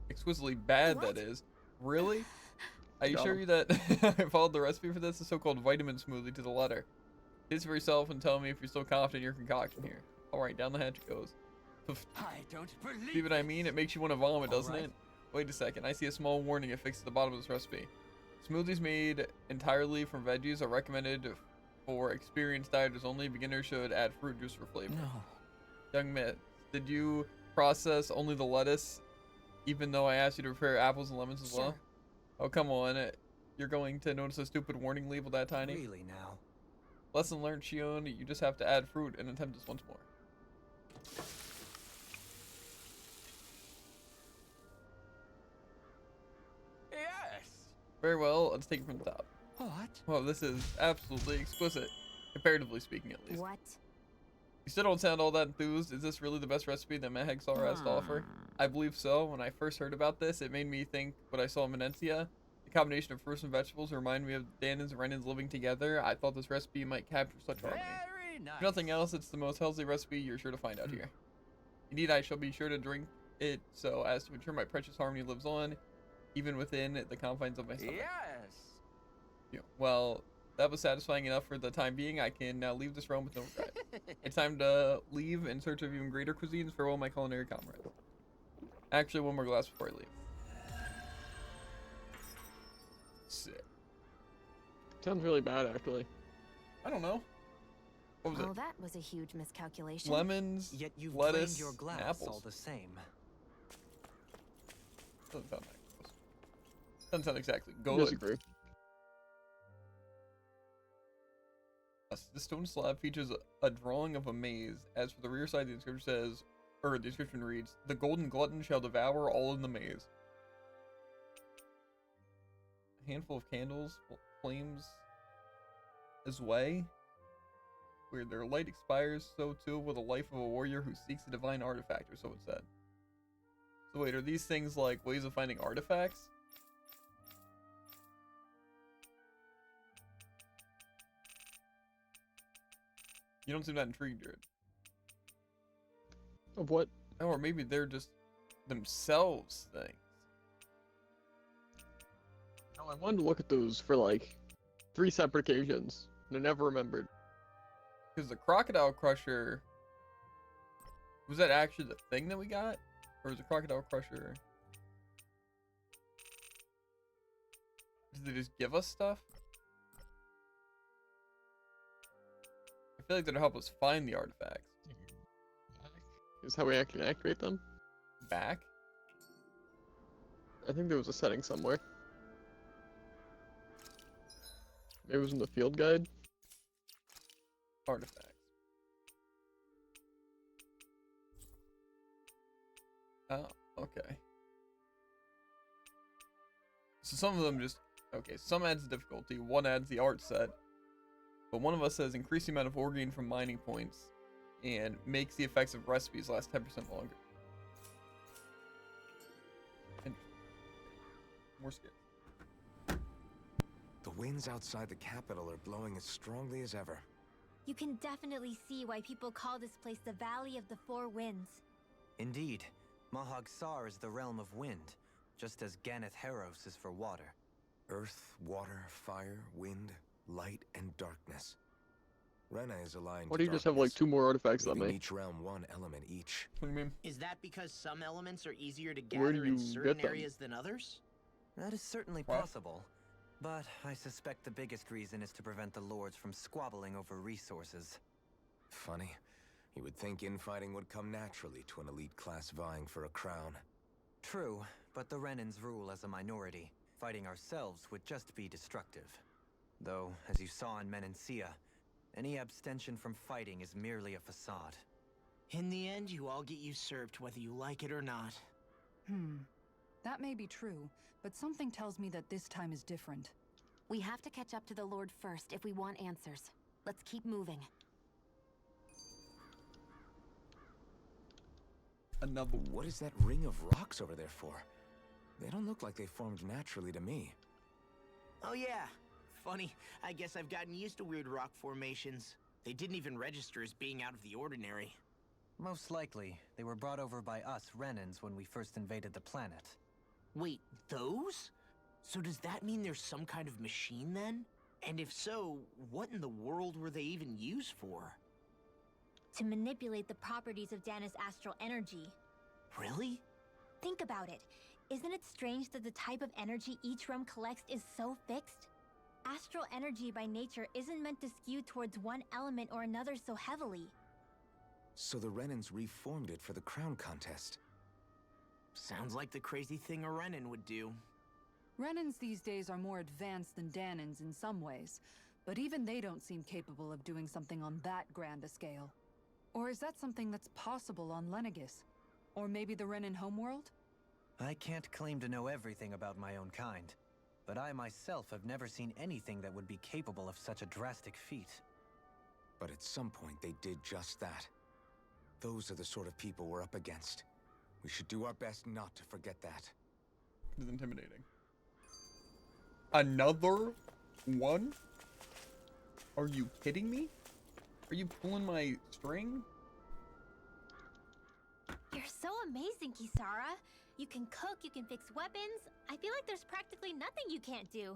Exquisitely bad, What? that is. Really? Are you Got sure 'em. you that I followed the recipe for this? The so-called vitamin smoothie to the letter. Taste it for yourself and tell me if you're still confident in your concoction here. Alright, down the hatch it goes. Poof. I don't believe. See what I mean? It makes you want to vomit, doesn't Alright. it? Wait a second. I see a small warning affixed to the bottom of this recipe. Smoothies made entirely from veggies are recommended for experienced dieters only. Beginners should add fruit juice for flavor. No. Young man, did you process only the lettuce, even though I asked you to prepare apples and lemons as well? Sure. Oh, come on. You're going to notice a stupid warning label that tiny? Really now? Lesson learned, Shion. You just have to add fruit and attempt this once more. Yes. Very well, let's take it from the top. What? Well, this is absolutely exquisite, comparatively speaking at least. What? You still don't sound all that enthused. Is this really the best recipe that Mehegsar has to offer? I believe so. When I first heard about this, it made me think what I saw in Menencia. The combination of fruits and vegetables reminded me of Danans and Renans living together. I thought this recipe might capture such harmony. Very nice. If nothing else, it's the most healthy recipe you're sure to find out here. Indeed, I shall be sure to drink it so as to ensure my precious harmony lives on, even within the confines of my stomach. Yes. Yeah, well, that was satisfying enough for the time being. I can now leave this realm with no regret. It's time to leave in search of even greater cuisines. Farewell, my culinary comrades. Actually, one more glass before I leave. Sick. Sounds really bad, actually. I don't know. What was Well, it? that was a huge miscalculation. Lemons, Yet you've lettuce, drained your and glass apples. all the same. Doesn't sound that close. Doesn't sound exactly good. Disagree. The stone slab features a drawing of a maze. As for the rear side, the inscription says, or the inscription reads, "The golden glutton shall devour all in the maze." A handful of candles, flames his way. Where their light expires, so too will the life of a warrior who seeks a divine artifact, or so it said. So wait, are these things like ways of finding artifacts? You don't seem that intrigued, Jared. Of what? Or maybe they're just themselves things. No, I wanted to look at those for like 3 separate occasions, and I never remembered. Because the Crocodile Crusher... Was that actually the thing that we got? Or was the Crocodile Crusher... Did they just give us stuff? I feel like that'll help us find the artifacts. Is how we actually activate them? Back? I think there was a setting somewhere. Maybe it was in the field guide? Artifacts. Oh, okay. So some of them just... Okay, some adds difficulty, one adds the art set. But one of us says increase the amount of ore gain from mining points and makes the effects of recipes last 10% longer. Interesting. More skills. The winds outside the capital are blowing as strongly as ever. You can definitely see why people call this place the Valley of the Four Winds. Indeed, Mahag Sar is the realm of wind, just as Ganeth Heros is for water. Earth, water, fire, wind, light, and darkness. Rena is aligned Why to do you just have like darkness, 2 more artifacts than giving me? each realm one element each. What do you mean? Is that because some elements are easier to Where do gather in you certain get them? areas than others? That is certainly What? possible. But I suspect the biggest reason is to prevent the lords from squabbling over resources. Funny. You would think infighting would come naturally to an elite class vying for a crown. True, but the Renans rule as a minority. Fighting ourselves would just be destructive. Though, as you saw in Menancia, any abstention from fighting is merely a facade. In the end, you all get usurped whether you like it or not. That may be true, but something tells me that this time is different. We have to catch up to the Lord first if we want answers. Let's keep moving. Another. What is that ring of rocks over there for? They don't look like they formed naturally to me. Oh yeah. Funny, I guess I've gotten used to weird rock formations. They didn't even register as being out of the ordinary. Most likely, they were brought over by us Renans when we first invaded the planet. Wait, those? So does that mean there's some kind of machine then? And if so, what in the world were they even used for? To manipulate the properties of Dana's astral energy. Really? Think about it. Isn't it strange that the type of energy each realm collects is so fixed? Astral energy by nature isn't meant to skew towards one element or another so heavily. So the Renans reformed it for the crown contest. Sounds like the crazy thing a Renan would do. Renans these days are more advanced than Danans in some ways, but even they don't seem capable of doing something on that grand a scale. Or is that something that's possible on Lenegis? Or maybe the Renan homeworld? I can't claim to know everything about my own kind, but I myself have never seen anything that would be capable of such a drastic feat. But at some point they did just that. Those are the sort of people we're up against. We should do our best not to forget that. It is intimidating. Another one? Are you kidding me? Are you pulling my string? You're so amazing, Kisara. You can cook, you can fix weapons. I feel like there's practically nothing you can't do.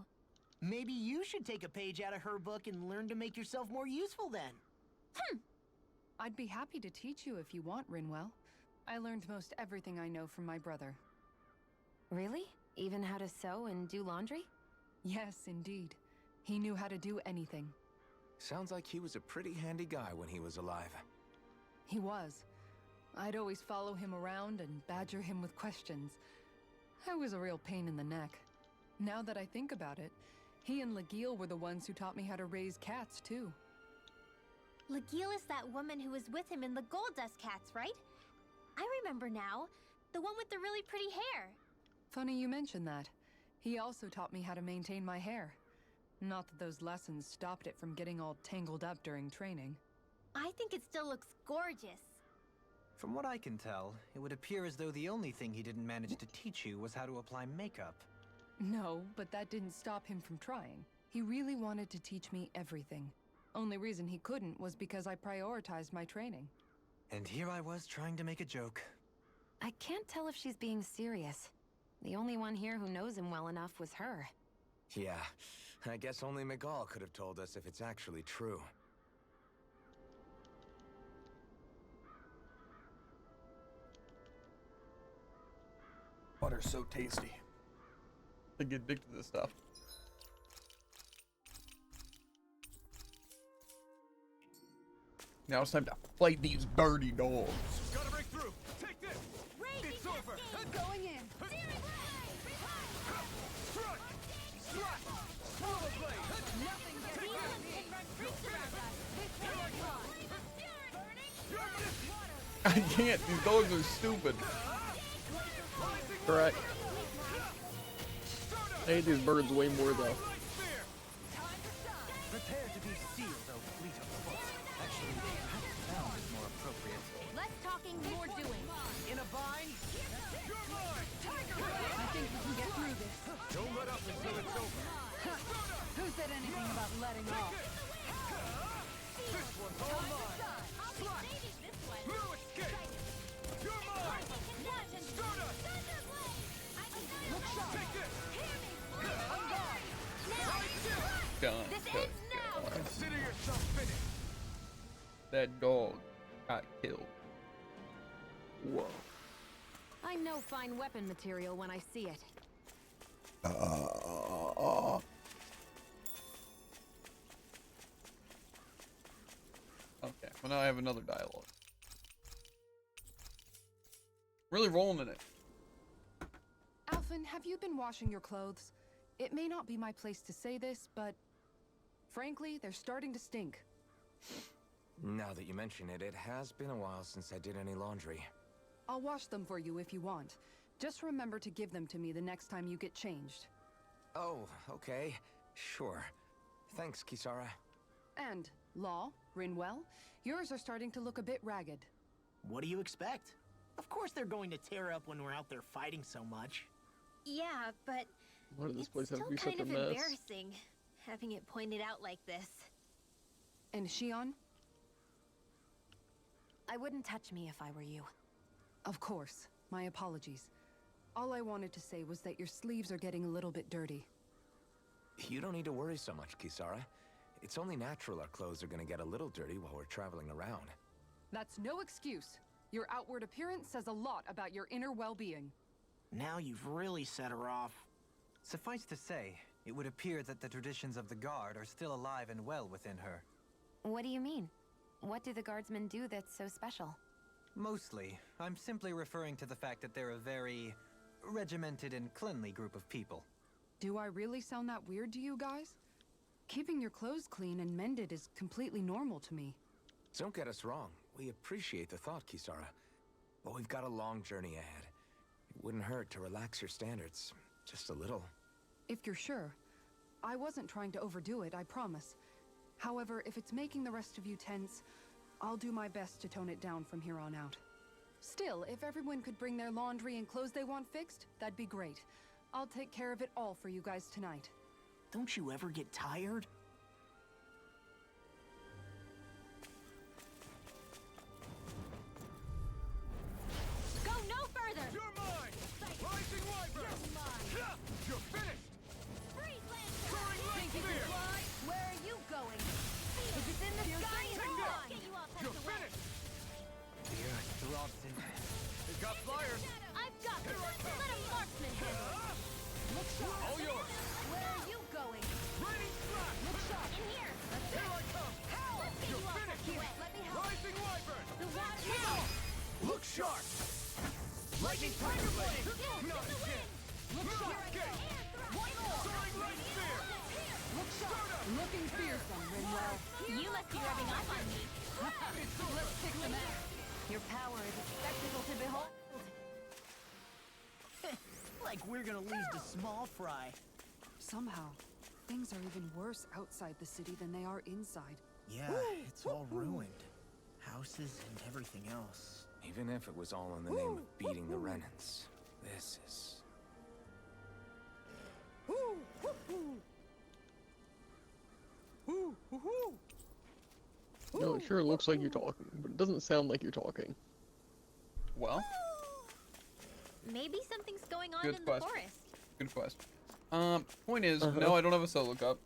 Maybe you should take a page out of her book and learn to make yourself more useful then. I'd be happy to teach you if you want, Rinwell. I learned most everything I know from my brother. Really? Even how to sew and do laundry? Yes, indeed. He knew how to do anything. Sounds like he was a pretty handy guy when he was alive. He was. I'd always follow him around and badger him with questions. I was a real pain in the neck. Now that I think about it, he and Legil were the ones who taught me how to raise cats, too. Legil is that woman who was with him in the Gold Dust Cats, right? I remember now. The one with the really pretty hair. Funny you mention that. He also taught me how to maintain my hair. Not that those lessons stopped it from getting all tangled up during training. I think it still looks gorgeous. From what I can tell, it would appear as though the only thing he didn't manage to teach you was how to apply makeup. No, but that didn't stop him from trying. He really wanted to teach me everything. Only reason he couldn't was because I prioritized my training. And here I was trying to make a joke. I can't tell if she's being serious. The only one here who knows him well enough was her. Yeah, I guess only Miguel could have told us if it's actually true. Butter's so tasty. I get addicted to this stuff. Now it's time to fight these dirty dogs. Gotta break through. Take this. It's over. Going in. Strike. Strike. Swallow blade. Nothing gets Take through it. me. Creatures around us. Here I come. I can't. These dogs are stupid. Correct. I hate these birds way more though. Prepare to be sealed, O fleet of foot. Actually, perhaps sound is more appropriate. Less talking, more doing. In a bind? I think we can get through this. Don't let up until it's over. Who said anything about letting off? This one's all mine. No escape. You're mine. Stardust. Take this. I'm gone. Done. Good God. Consider yourself finished. That dog got killed. Whoa. I know fine weapon material when I see it. now I have another dialogue. Really rolling in it. Alphen, have you been washing your clothes? It may not be my place to say this, but frankly, they're starting to stink. Now that you mention it, it has been a while since I did any laundry. I'll wash them for you if you want. Just remember to give them to me the next time you get changed. Oh, okay. Sure. Thanks, Kisara. And, Law, Rinwell, yours are starting to look a bit ragged. What do you expect? Of course they're going to tear up when we're out there fighting so much. Yeah, but Why does this it's place have still to be such kind a of mess? embarrassing having it pointed out like this. And Shion? I wouldn't touch me if I were you. Of course. My apologies. All I wanted to say was that your sleeves are getting a little bit dirty. You don't need to worry so much, Kisara. It's only natural our clothes are gonna get a little dirty while we're traveling around. That's no excuse. Your outward appearance says a lot about your inner well-being. Now you've really set her off. Suffice to say, it would appear that the traditions of the Guard are still alive and well within her. What do you mean? What do the guardsmen do that's so special? Mostly, I'm simply referring to the fact that they're a very regimented and cleanly group of people. Do I really sound that weird to you guys? Keeping your clothes clean and mended is completely normal to me. Don't get us wrong. We appreciate the thought, Kisara. But we've got a long journey ahead. It wouldn't hurt to relax your standards. Just a little. If you're sure. I wasn't trying to overdo it, I promise. However, if it's making the rest of you tense, I'll do my best to tone it down from here on out. Still, if everyone could bring their laundry and clothes they want fixed, that'd be great. I'll take care of it all for you guys tonight. Don't you ever get tired? Go no further! You're mine! Rising Wyvern! You're mine! Ha! You're finished! Freeze, Soaring Lancer! Light Think you Spear! can fly? Where are you going? If it's in the sky, it's Take that! on! Get you all You're tucked away. finished! The earth throbs in They've got flyers! I've got this! Here I come. Let a marksman handle it! Look sharp! All yours! Where are you going? Raining slash! Look sharp! In here! That's Here it! I come! Let's get You're you all tucked finished! away! Let me help! Rising Wyvern! The water now! Look sharp! Lightning Tiger Blade! Not a chance! Look sharp! Escape! One more! Soaring Light Spear! Look sharp! Looking fearsome, Rinwell. You must be rubbing off on me. Let's kick them out. Your power is a spectacle to behold. Like we're gonna lose to Small Fry. Somehow, things are even worse outside the city than they are inside. Yeah, it's all ruined. Houses and everything else. Even if it was all in the name of beating the Renans, this is... No, it sure looks like you're talking, but it doesn't sound like you're talking. Well, Maybe something's going on Good in question. the forest. good question. Point is, no, I don't have a solo cup.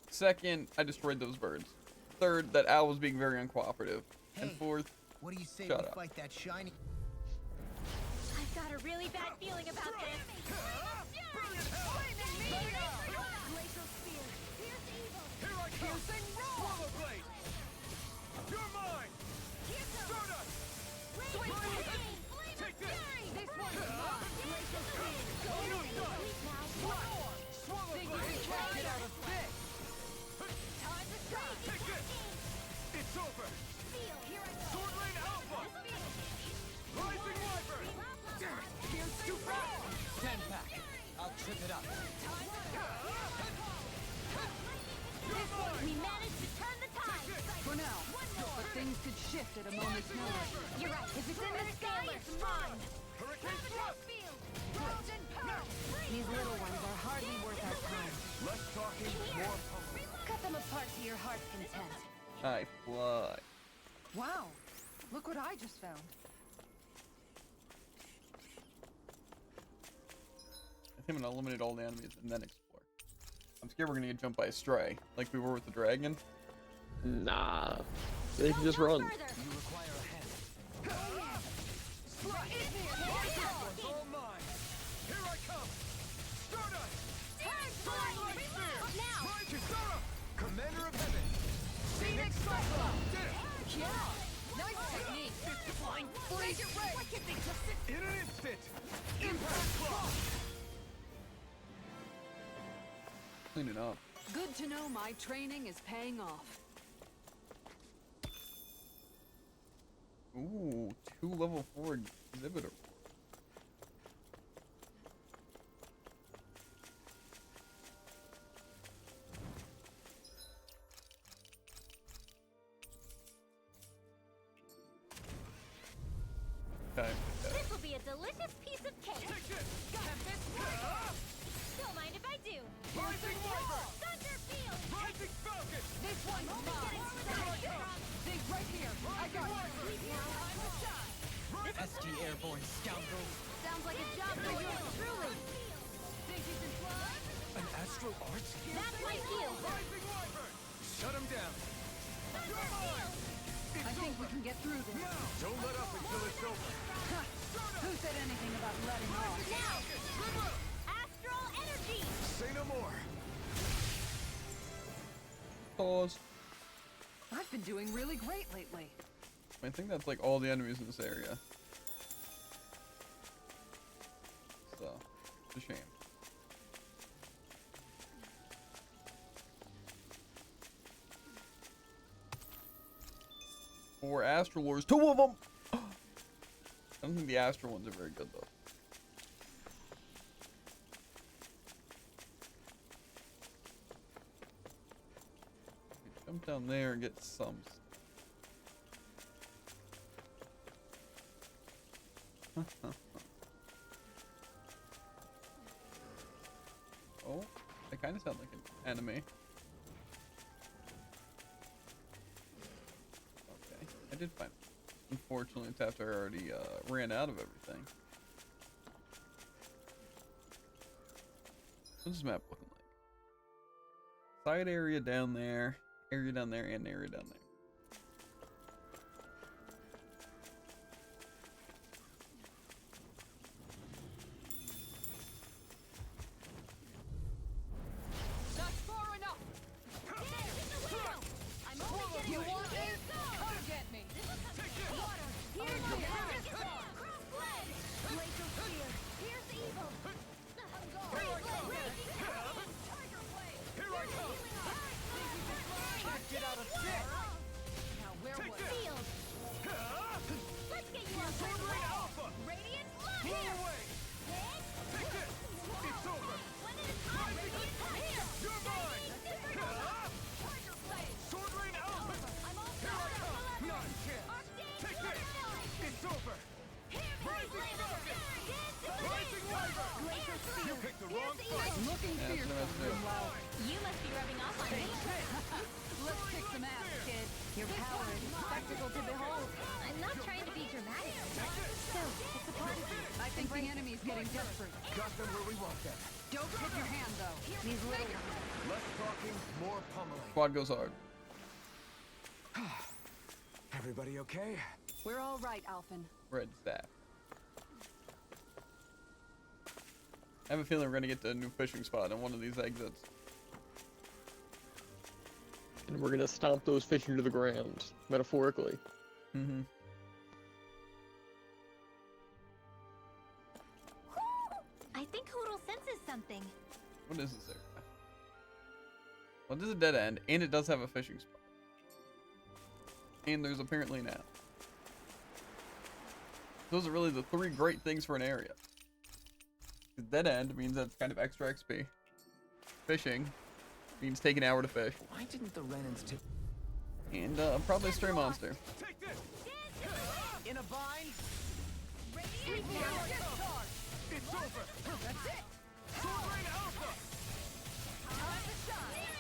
Second, I destroyed those birds. Third, that owl was being very uncooperative. And Hey. fourth, What do you say Shut we up. fight that shiny? I've got a really bad feeling about this. Glacial spear. Fierce evil. Here I come! Swallow Blade! You're mine! Stardust! Flame Take this! This one's mine. Glacial spear. Go Swallow Blade! Get out of this. Time to strike. Take this! It's over! Feel. Here I go. Sword Lane Alpha! Rising Wyvern! Damn it! Here's too fast! Stand back. I'll trip it up. We managed to turn the tide. For now, but things could shift at a moment's notice. You're right. If it's in the sky, it's mine. Hurricane Thrust! Frozen pearl. These little ones are hardly worth our time. Less talking, more pummeling. Cut them apart to your heart's content. I fly. Wow, look what I just found. I think I'm gonna eliminate all the enemies and then explore. I'm scared we're gonna get jumped by a stray, like we were with the dragon. Nah. They can just run. You require a hand. All mine! Here I come! Stardust! Soaring Light Spear! Now. Rise Kisara! Commander of Heaven! Phoenix Cyclone! Did it! Freeze your ray! Why can't they just sit? In an instant! Impact block! Clean it up. Good to know my training is paying off. Ooh, 2 level 4 exhibitor. Okay. This will be a delicious piece of cake. Take this! Got this one. Don't mind if I do. Rising Wyvern! Thunder Field. Rising Falcon! This one's mine. Stay right here. I got you. Time to shine. SG Airborne scoundrels. Sounds like a job for yours truly. Think you can fly? An Astro Arts? That's my field. Rising Wyvern! Shut him down! Thunder Field. I think we can get through this. Don't let up until it's over! Who said anything about letting off? Now. Astral energy. Say no more! Pause. I've been doing really great lately. I think that's like all the enemies in this area. So, it's a shame. Four Astral Lords, 2 of them! I don't think the Astral ones are very good though. Jump down there and get some. Oh, they kind of sound like an anime. Okay, I did find it. Unfortunately, it's after I already ran out of everything. What's this map looking like? Side area down there, and area down there. That's far enough. I'm only getting You want Here it? goes. Come get me. Water. Here goes. Cross blade. Laser spear. Here's evil. Freeze blade. Raging arrow. Tiger blade. Here I come! Can't get out of sight! Now where Take was this! Field. Let's get you on Sword Rain control. Alpha! Radiant love. Blow Here. away! Take this! It's over! When it is time, radiant here. You're mine! Tiger blade. Sword Rain Alpha! I'm all Here I set. come! Not a chance! Arcane Take this! It's over! Here goes laser. Rising Wyvern! You picked the wrong fight! Looking Yeah, fierce. that's what I do. You must be rubbing off on me. Let's kick some ass, kid. Your power is a spectacle to behold. I'm not trying to be dramatic. Still, it's a part of you. I think the enemy's getting desperate. Got them where we want them. Don't tip your hand, though. These little ones. Less talking, more pummeling. Quad goes hard. Everybody okay? We're all right, Alphen. Red staff. I have a feeling we're gonna get to a new fishing spot on one of these exits. And we're gonna stomp those fish into the ground, metaphorically. Mm-hmm. I think Hoodle senses something. What is this area? Well, this is a dead end, and it does have a fishing spot. And there's apparently an owl. Those are really the 3 great things for an area. The dead end means that's kind of extra XP. Fishing means take an hour to fish. Why didn't the Renans tip? And probably a stray monster. Take this! In a bind. Radiant It's over! That's it. Sword Rain Alpha! Time to shine.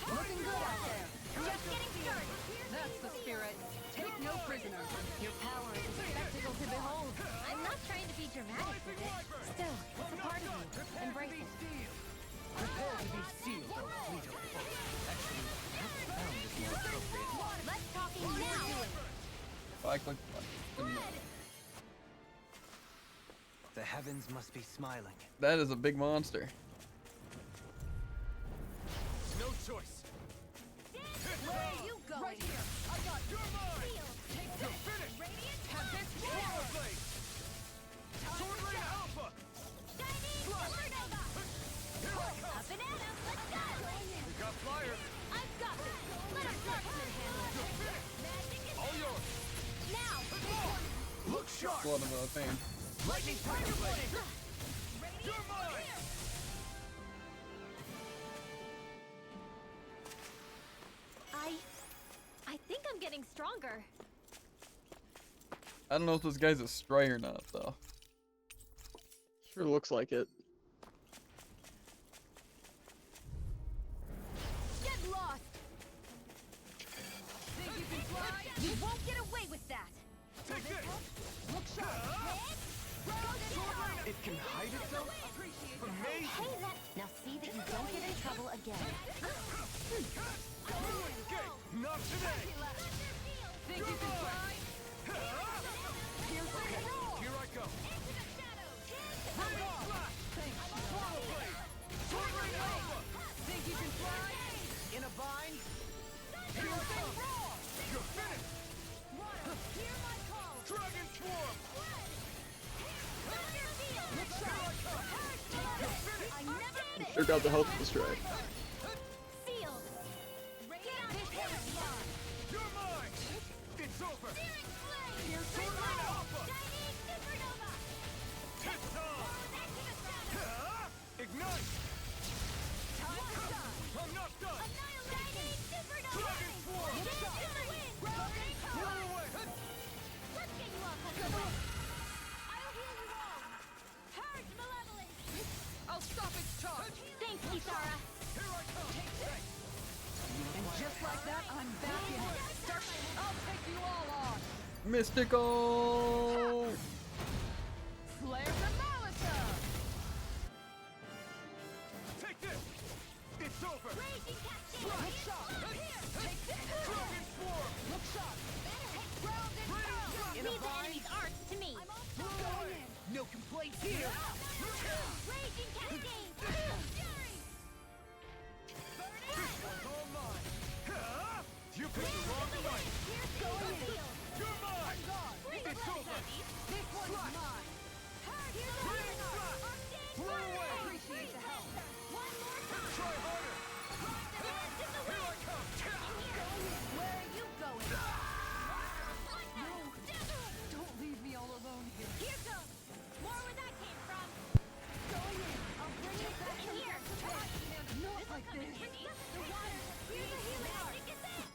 Looking good out there. Just getting started. That's the spirit. Take no prisoners. Your power is a spectacle to behold. I'm not trying to be dramatic with it. Still, it's a part of you. Embrace it. Prepare to be sealed, O fleet of foes. Actually, found is more appropriate. Let's talking now. Oh, I clicked the button. The heavens must be smiling. That is a big monster. No choice! Where you a lot of pain. Lightning Tiger Blade! You're mine! I think I'm getting stronger. I don't know if this guy's a stray or not, though. Sure looks like it. Get lost! Think you can fly? You won't get away with that! Take this! Look sharp! It can hide itself from me? Hey, now see that you don't get in trouble again. Okay, not today! Think you can fly? Okay, here I go! Swallow Blade! Sword Rain Alpha! Think you can fly? In a bind? Here I come! You're finished! Hear my call! Dragon Swarm! I never miss! Sure got the health of the stray. Sealed! You're mine! It's over! Sword Rain Alpha! It's on! Ignite! I'm not done! Dragon Swarm! Blow away! Let's get you off of the way! I'll heal you all! Purge malevolence! I'll stop its charge! Thanks, Kisara! Here I come! And just like that, I'm back in it. I'll take you all on! Mystical! Flare the Malata! Take this! It's over! Raging Cascade! Look sharp! Take this! Dragon Swarm! Look sharp! Ground and pound! In a Leave the bind? enemy's arts to me! No complaints here! Raging Cascade! Fury! This one's all mine! You picked the wrong fight! You're mine! It's over! This one's mine! Rain Blast! Blow away! Appreciate the help! One more time! Try harder! Here I come! Where are you going? No! Don't leave me all alone here! Here goes! More where that came from! Going in! I'll bring you back in here! Not like this! The water! Here's a healing art! Get this!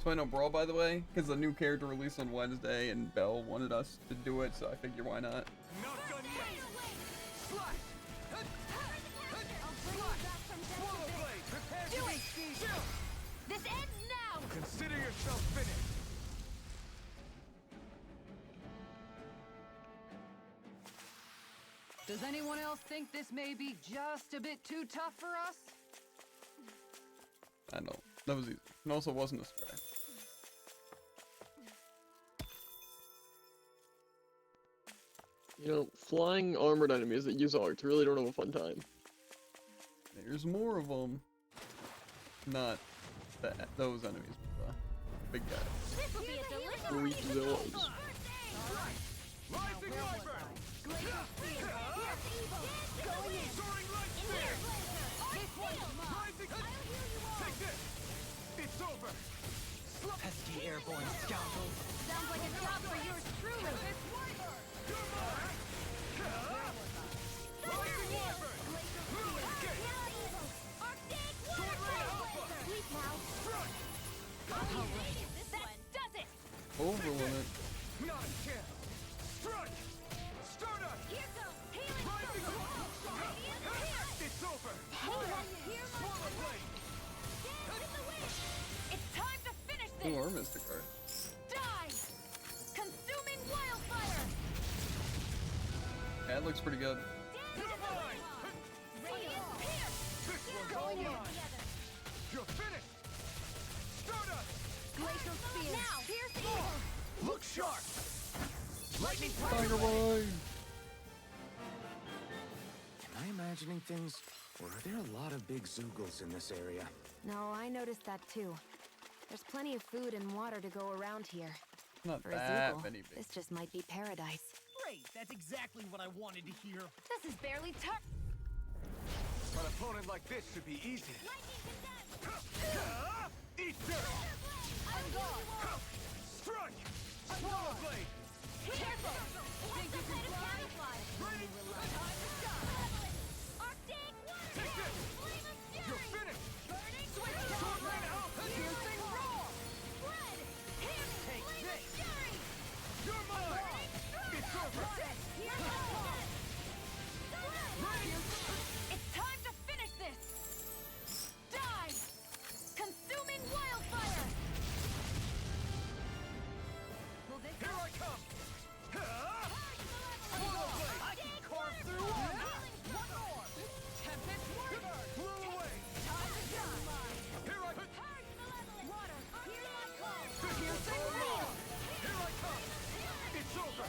So I know Brawl, by the way, because the new character released on Wednesday, and Bell wanted us to do it, so I figure why not. Not done yet! Slash! Swallow Blade! Prepare to be seized! This ends now! Consider yourself finished! Does anyone else think this may be just a bit too tough for us? I know. That was easy. And also wasn't a stray. You know, flying armored enemies that use arts really don't have a fun time. There's more of them. Not those enemies, but big guys. This will be a delicious Sweet zones. Rising Wyvern! Going in! Soaring Light In Spear! here! This one's mine! Rising... I'll heal you all! Take this! It's over! Pesky airborne scoundrel. Sounds like a job for yours truly! You're mine! Rising Wyvern! Escape! Arctic Sword Rain Alpha! Sweet now! Front! That does it! Overlimit. Not a chance! Strike! Stardust! Here goes! Healing Rising circle! Radiant here! It's over! Hear my Swallow Blade! dance in the wind! It's time to finish this! Who are Mystic Art? Die! Consuming wildfire! Yeah, it looks pretty good. You're mine! Radiant here! This one's all mine! You're finished! Glacial spear. Now, pierce evil. Look sharp! Lightning Tiger Boy! Am I imagining things? Or are there a lot of big Zoogles in this area? No, I noticed that too. There's plenty of food and water to go around here. Not For a that Zoogle, many big. this just might be paradise. Great, that's exactly what I wanted to hear. This is barely touch. An opponent like this should be easy. Eat dirt! I'm gone. Strike! Swallow blade! Careful. Think you can fly? Ready? Arctic water. Take this! Flame of fury. You're finished! Burning Sword rain out! Piercing roar. Blood. Him. Take Flame this. of fury. You're mine! It's over! Here comes. It's time to finish this. Die. Consuming wildfire. Will this Here I come! Swallow blade! I can carve through armor. One more. Tempest Warburg. Blow away! Time to die. Here I water. Here's my call. Piercing roar. Here I come! It's over!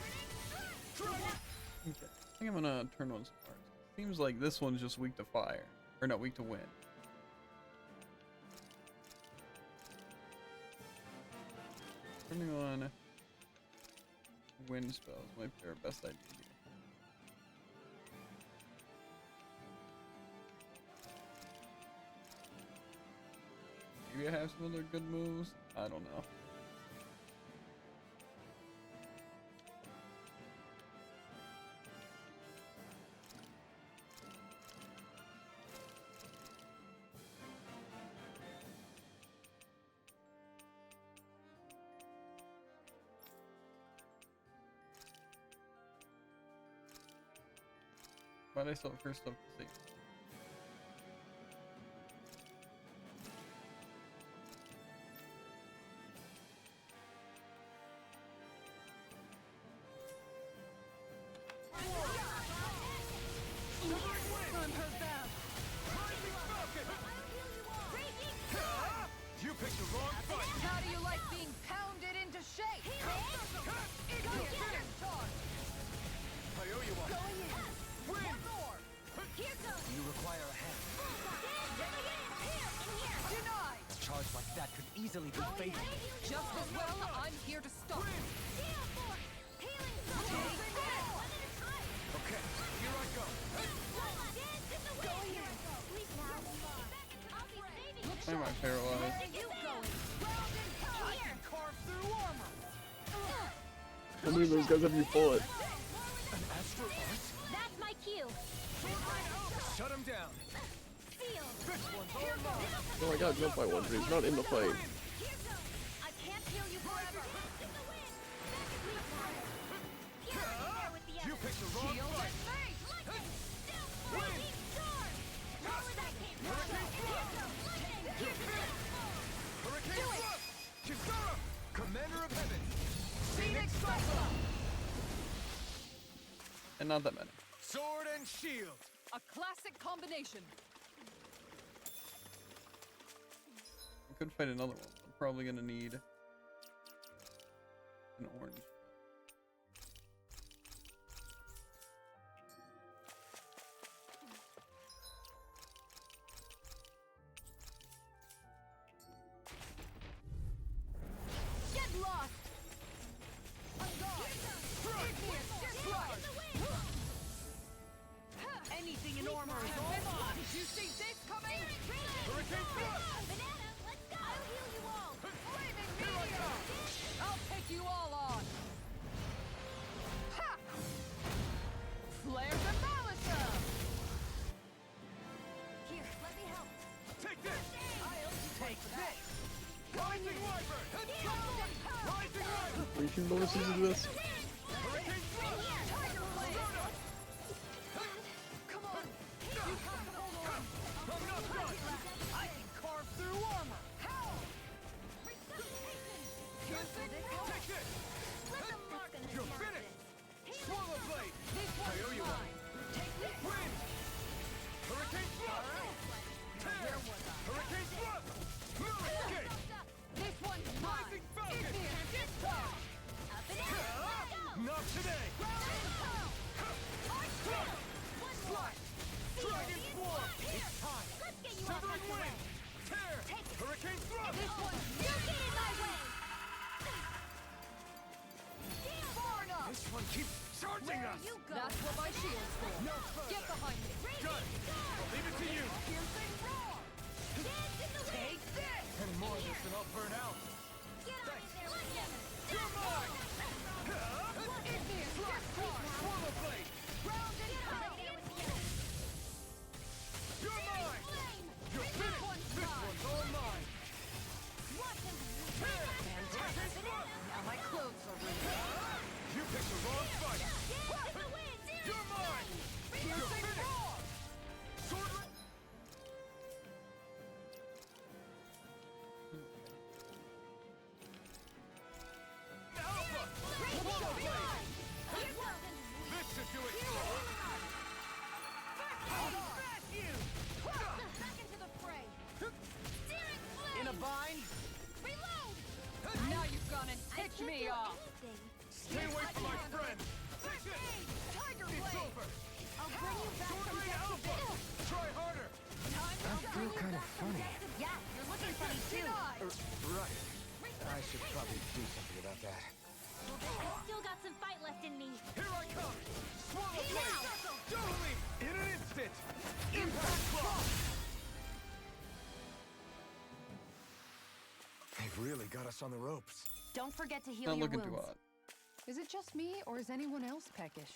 Try it! Okay. I think I'm gonna turn on some cards. Seems like this one's just weak to fire. Or not, weak to wind. Turning on wind spells might be our best idea here. Maybe I have some other good moves? I don't know. But I still first up to see. You picked the wrong fight! How do you like being pounded into shape? I owe you one! Win! You require a hand. Denied! A charge like that could easily be fatal. Just as well, I'm here to stop it. Okay, here I go! Why am I paralyzed? Carve through armor. How many of those guys have you fought? An Astro Art? That's my cue. Shut him down! This one's all mine! Oh, I got jumped by one, but he's not in the fight. I can't heal you forever. You picked the wrong fight! Hurricane Thrust! Kisara! Commander of Heaven! Phoenix Cyclone! And not that many. Sword and shield! A classic combination. I could fight another one. I'm probably gonna need an orange. Get lost. Anything in armor is all mine. Did you see this coming? Hurricane Thrust! Banana, let's go. I'll heal you all. Flaming meteor! I'll take you all on. Ha! Flares and Malisa! Here, let me help. Take this! Take this. Rising Wyvern! Rising Wyvern! Legion bonuses to this? Hurricane Thrust! Tiger Blade! Come on! You have to hold on! I'm not done! I can carve through armor. How? Take this! You're finished! Swallow blade! This I owe one's you one! mine. Take this! Win! Hurricane Thrust! Tear! Hurricane Thrust! No escape! protecting us! You go. That's what my shield's for. No further! Get behind me. Good! I'll leave it to you! Piercing roar. Dance in the wind. Take this! Any more of this and I'll burn out! Get on in there with him. You're mine! Igneous discharge. Swallow blade! Round and pound. You're mine! Flame. You're finished! This one's all mine! Watch him. Fantastic. Now my clothes are ruined. You picked the wrong fight! Dance in the wind. You're mine! You're finished! Sword ring! Alpha! Swallow blade! This should do it! Back into the fray. Searing flame. In a bind? Reload. Now you've gone and ticked me off. Stay away from my friend! First aid. Tiger It's blade. over! I'll bring you back Sword from ring death to Alpha! victory. Try harder! I feel kind of funny. Yeah, you're looking funny too. Right. I should probably do something about that. I've still got some fight left in me. Here I come! Swallow Hey, blade! now! Totally! In an instant! Impact claw! They've really got us on the ropes. Don't forget to heal Not your looking too wounds. hot. Is it just me, or is anyone else peckish?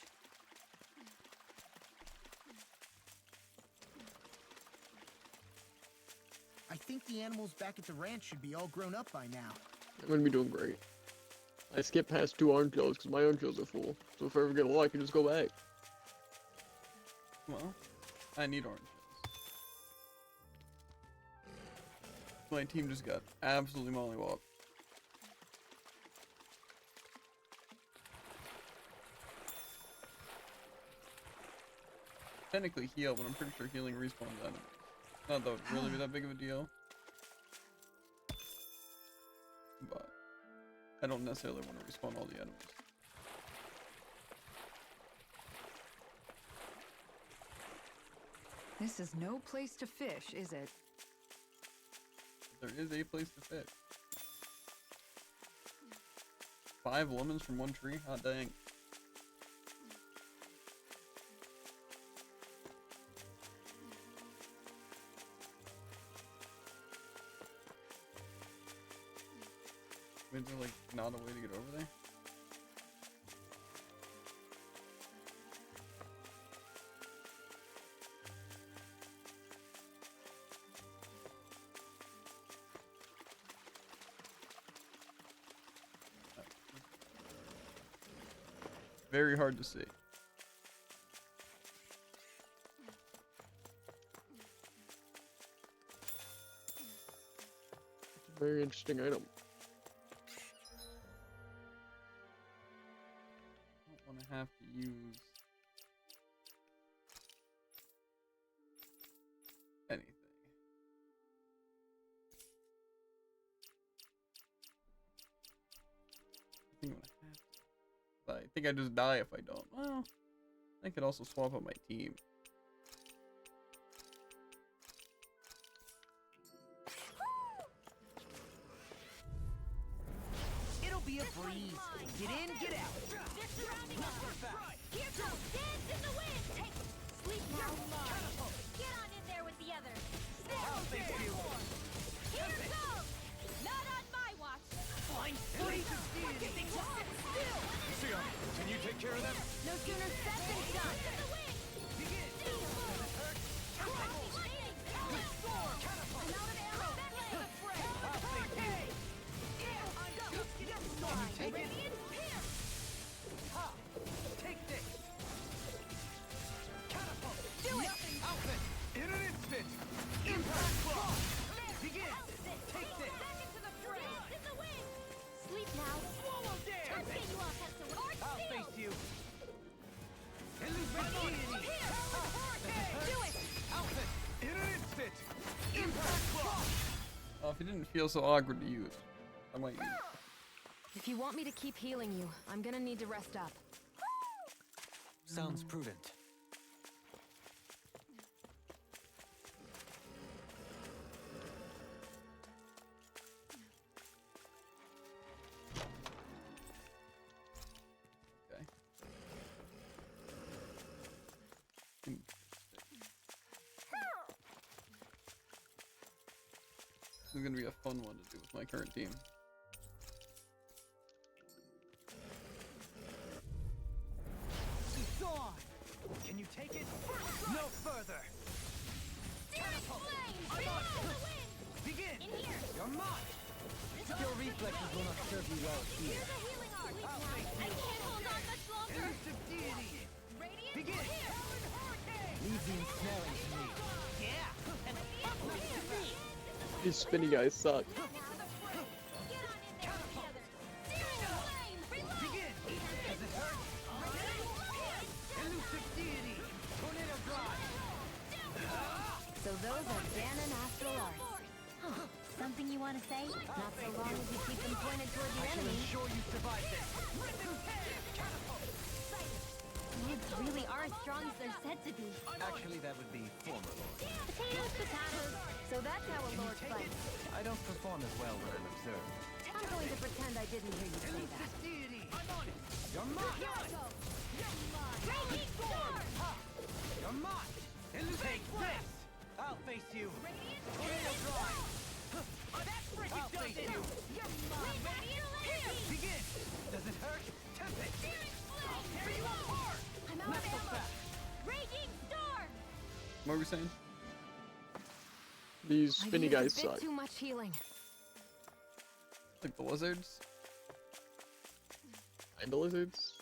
I think the animals back at the ranch should be all grown up by now. I'm gonna be doing great. I skipped past 2 orange shells because my orange shells are full. So if I ever get a lot, I can just go back. Well, I need orange shells. My team just got absolutely mollywopped. Technically heal, but I'm pretty sure healing respawns enemies. Not that would really be that big of a deal. But I don't necessarily want to respawn all the enemies. This is no place to fish, is it? There is a place to fit. 5 lemons from 1 tree? Hot dang. Is there like not a way to get over there? Very hard to see. Very interesting item. I don't want to have to use anything. I think I'm gonna have to. But I think I just die if I don't. Well, I could also swap out my team. It'll be a breeze. Get in, get out. They're surrounding us. Here goes. Dance in the wind. Take it. Sleep now. Get on in there with the others. Here goes. Not on my watch. Fine. Freeze and steal. Still. Lucia, can you take care of them? No sooner said than done. In the wind. Begin. Lightning. Storm. I'm out of arrows. Back to the fray. Hey. Radiant Pierce. Ha. Take this. Catapult. Do it. Outfit! In an instant! Impact claw! Begin. Take this. Back into the fray. In the wind. Sleep now. Swallow dance. Let's get you off as to I'll steel. face you. Do it. Outfit! In an instant! Impact claw! Oh, if it didn't feel so awkward to use, I might use it. If you want me to keep healing you, I'm gonna need to rest up. Sounds prudent. Okay. This is gonna be a fun one to do with my current team. It's on! Can you take it? No further! I'm on! Begin! You're mine! Your reflexes will not serve you well here. I can't hold on much longer. Elusive deity! Radiant, Begin! here. Leave the ensnaring to me. Yeah! And These spinny guys suck. Get on in there together. Searing flame, reload. begin! Does it hurt? Elusive deity! Tornado drive! So those are Dan and Astral Arts. Huh. Something you want to say? Not so long as you keep them pointed toward your I shall enemy. ensure you survive this. Lords really are as strong as they're said to be. Actually, that would be former lord. Potatoes, potatoes. So that's how a lord fights. I don't perform as well when I'm observed. I'm going to pretend I didn't hear you say that. Elusive deity! I'm on it! You're mine! Here I go. Raging storm. You're mine! Elusive Take this! I'll face you! Tornado drive! That's freaking I'll face you! You're mine. Radiant energy. Begin! Does it hurt? Tempest! Searing flame. Tear you apart! I'm out Not of so ammo. fast! Raging storm. What were we saying? These I've spinny used guys a bit suck. too much healing. Like the lizards? Kinda lizards?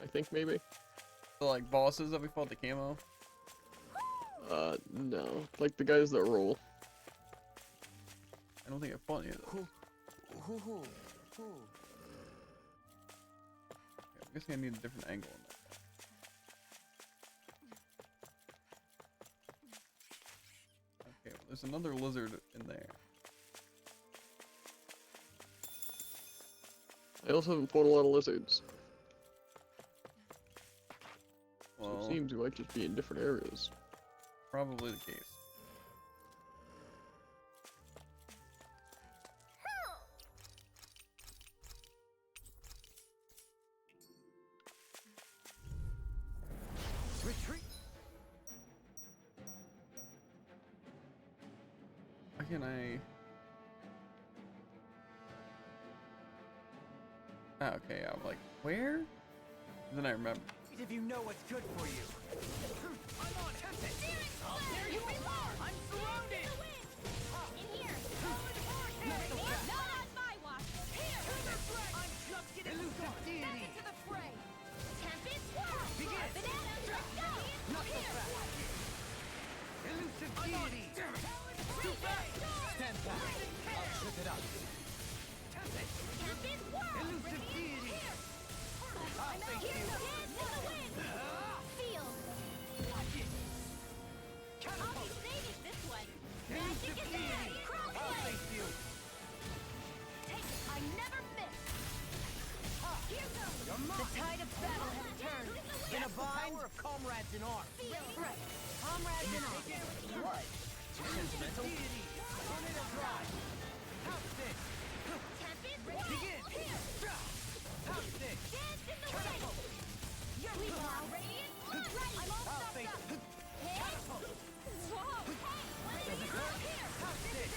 I think maybe. The like bosses that we fought the camo? No. Like the guys that roll. I don't think I fought any of those. Who? Yeah, I'm guessing I need a different angle on that. Okay, well, there's another lizard in there. I also haven't fought a lot of lizards. So Well, it seems we might just be in different areas. probably the case. Retreat! Why can't I? Ah, okay, I'm like, where? And then I remember. If you know what's good for you. I'm on Tempest! There you are! I'm surrounded! In here. Not on my watch. Here. I'm just getting Back started! Deity! into the fray. Tempest swirl. Begin. Bananas, let's go. Not so Here. fast! Elusive deity! Too fast. Stand back! I'll trip it up! Tempest! Tempest swirl. Elusive deity! I'll face Here you! to the wind. Feel. Watch it! I'll Catapult! be saving this one. Elusive Magic is deity! ready. I'll Crossblade. face you! Take it. I never miss. Here goes. You're The mine! tide of battle has turned. In a bind? Power of comrades in arms! Right. Comrades in arms. What? Too sentimental? Deity! Tornado drive! House this! Tempest Begin! Here. House this! Dance in the wind. You're now radiant. Right. I'm all I'll stuffed face up. Catapult! Whoa. Hey. Does it hurt? House this!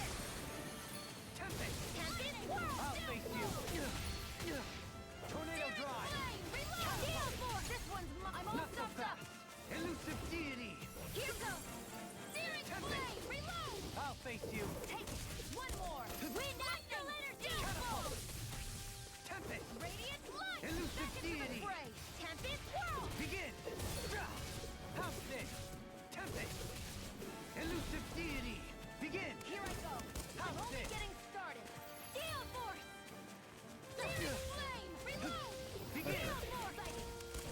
Tempest! Tempest swirl. I'll face you! Tornado drive! Flame. Reload. Gale force. This one's I'm all Not so stuffed up. fast! Elusive deity! Here goes. Searing flame. Reload. I'll face you! Take it. One more. Wind after energy. Catapult. Tempest! Radiant light. Elusive Back into the deity. fray. Tempest swirl. Begin! House this! Tempest! Elusive deity! Begin! Here I go. I'm House only this! getting started. Gale force. Searing flame. Reload. Begin! Gale force.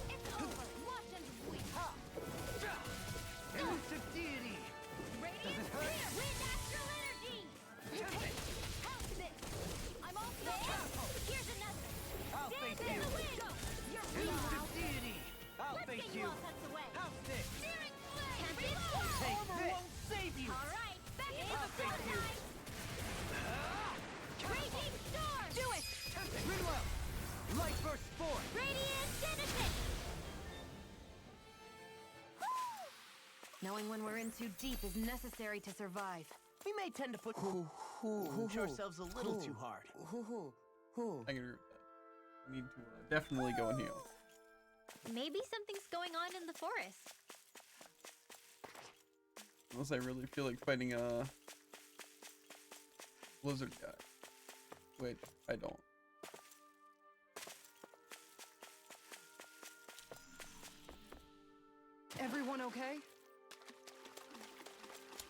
It's over. Watch and weep. Ha! Elusive deity! Radiant Does it hurt? spear. Wind astral energy. Tempest! House this. I'm all catapult. Here's another. I'll Dance face in you! the wind. You're real Elusive out. deity! I'll Let's face get you! all tucked away. House this! Searing flame. Tempest swirl. Take Armor this. won't save you. All right. Back into I'll the face you. fortified. Raging storm. Do it. Tempest! Ridwell! Light burst forth! Radiant citizen. Knowing when we're in too deep is necessary to survive. We may tend to push ourselves a little too hard. I can agree with that. We need to definitely go and heal. Maybe something's going on in the forest. Unless I really feel like fighting a blizzard guy. Wait, I don't. Everyone okay?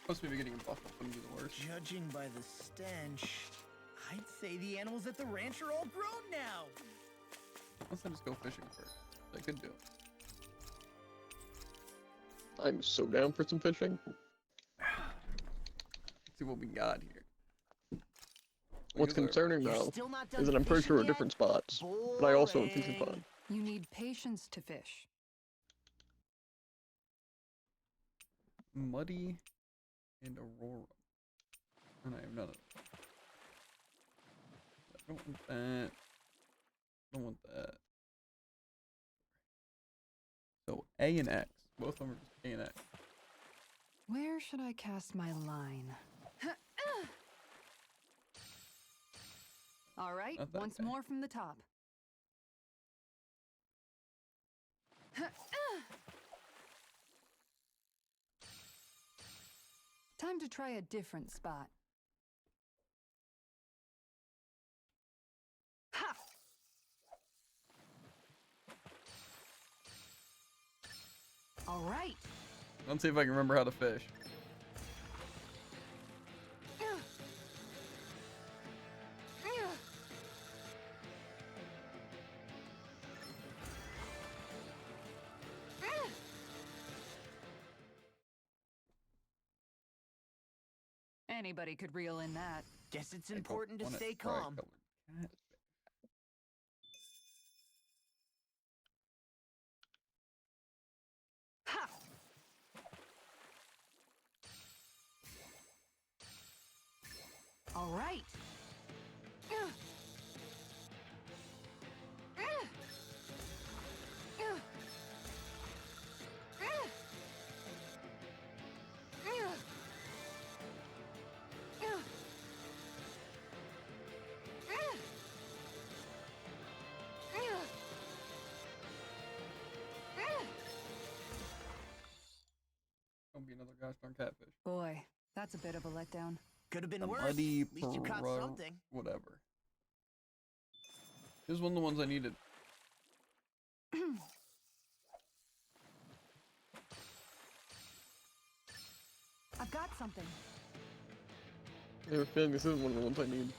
Plus maybe getting a buff up wouldn't be the worst. Judging by the stench, I'd say the animals at the ranch are all grown now. Unless I just go fishing first. I could do. I'm so down for some fishing. See what we got here. What's concerning You're though still not done is that I'm pretty fishing sure we're yet? different spots, but I also am fishing Boring. fun. You need patience to fish. Muddy and Aurora. And I have none of them. I don't want that. I don't want that. So A and X. Both of them are just A and X. Where should I cast my line? All right, Not that once guy. more from the top. Time to try a different spot. Ha! All right. Let's see if I can remember how to fish. Anybody could reel in that. Guess it's I don't important to wanna stay try calm. colored cat. Ha! All right. Don't be another gosh darn catfish. Boy, that's a bit of a letdown. Could have been A worse. muddy At least you caught pro- something. whatever. Here's one of the ones I needed. I've got something. I have a feeling this isn't one of the ones I need.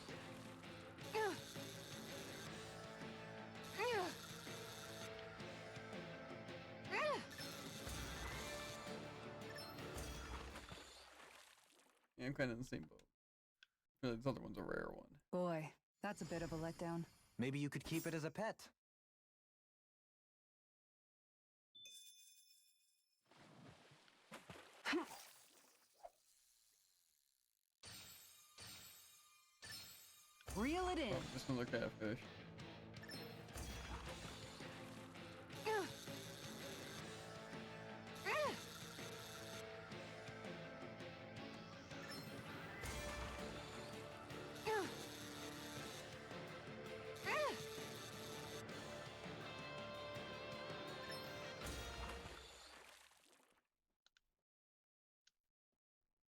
Yeah, I'm kind of in the same boat. Really, this other one's a rare one. Boy, that's a bit of a letdown. Maybe you could keep it as a pet. Reel it in. Oh, just another catfish.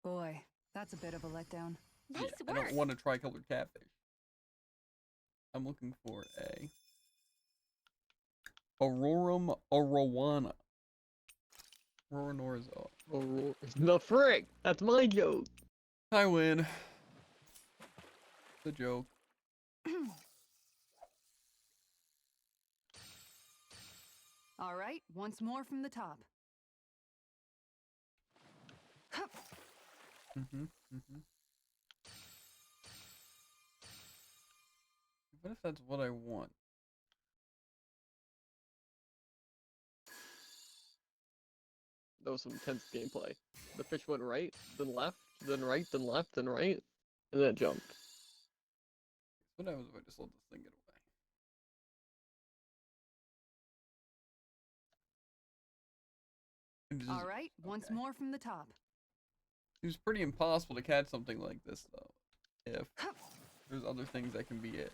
Boy, that's a bit of a letdown. Nice I work. don't want a tricolored catfish. I'm looking for a Aurorum arowana. Auronorza. Oh, the frick! That's my joke! I win. The joke. All right, once more from the top. What if that's what I want? That was some intense gameplay. The fish went right, then left, then right, then left, then right, and then it jumped. What happens if I just let this thing get away? It just Alright, once okay. more from the top. Seems pretty impossible to catch something like this, though. If there's other things that can be it.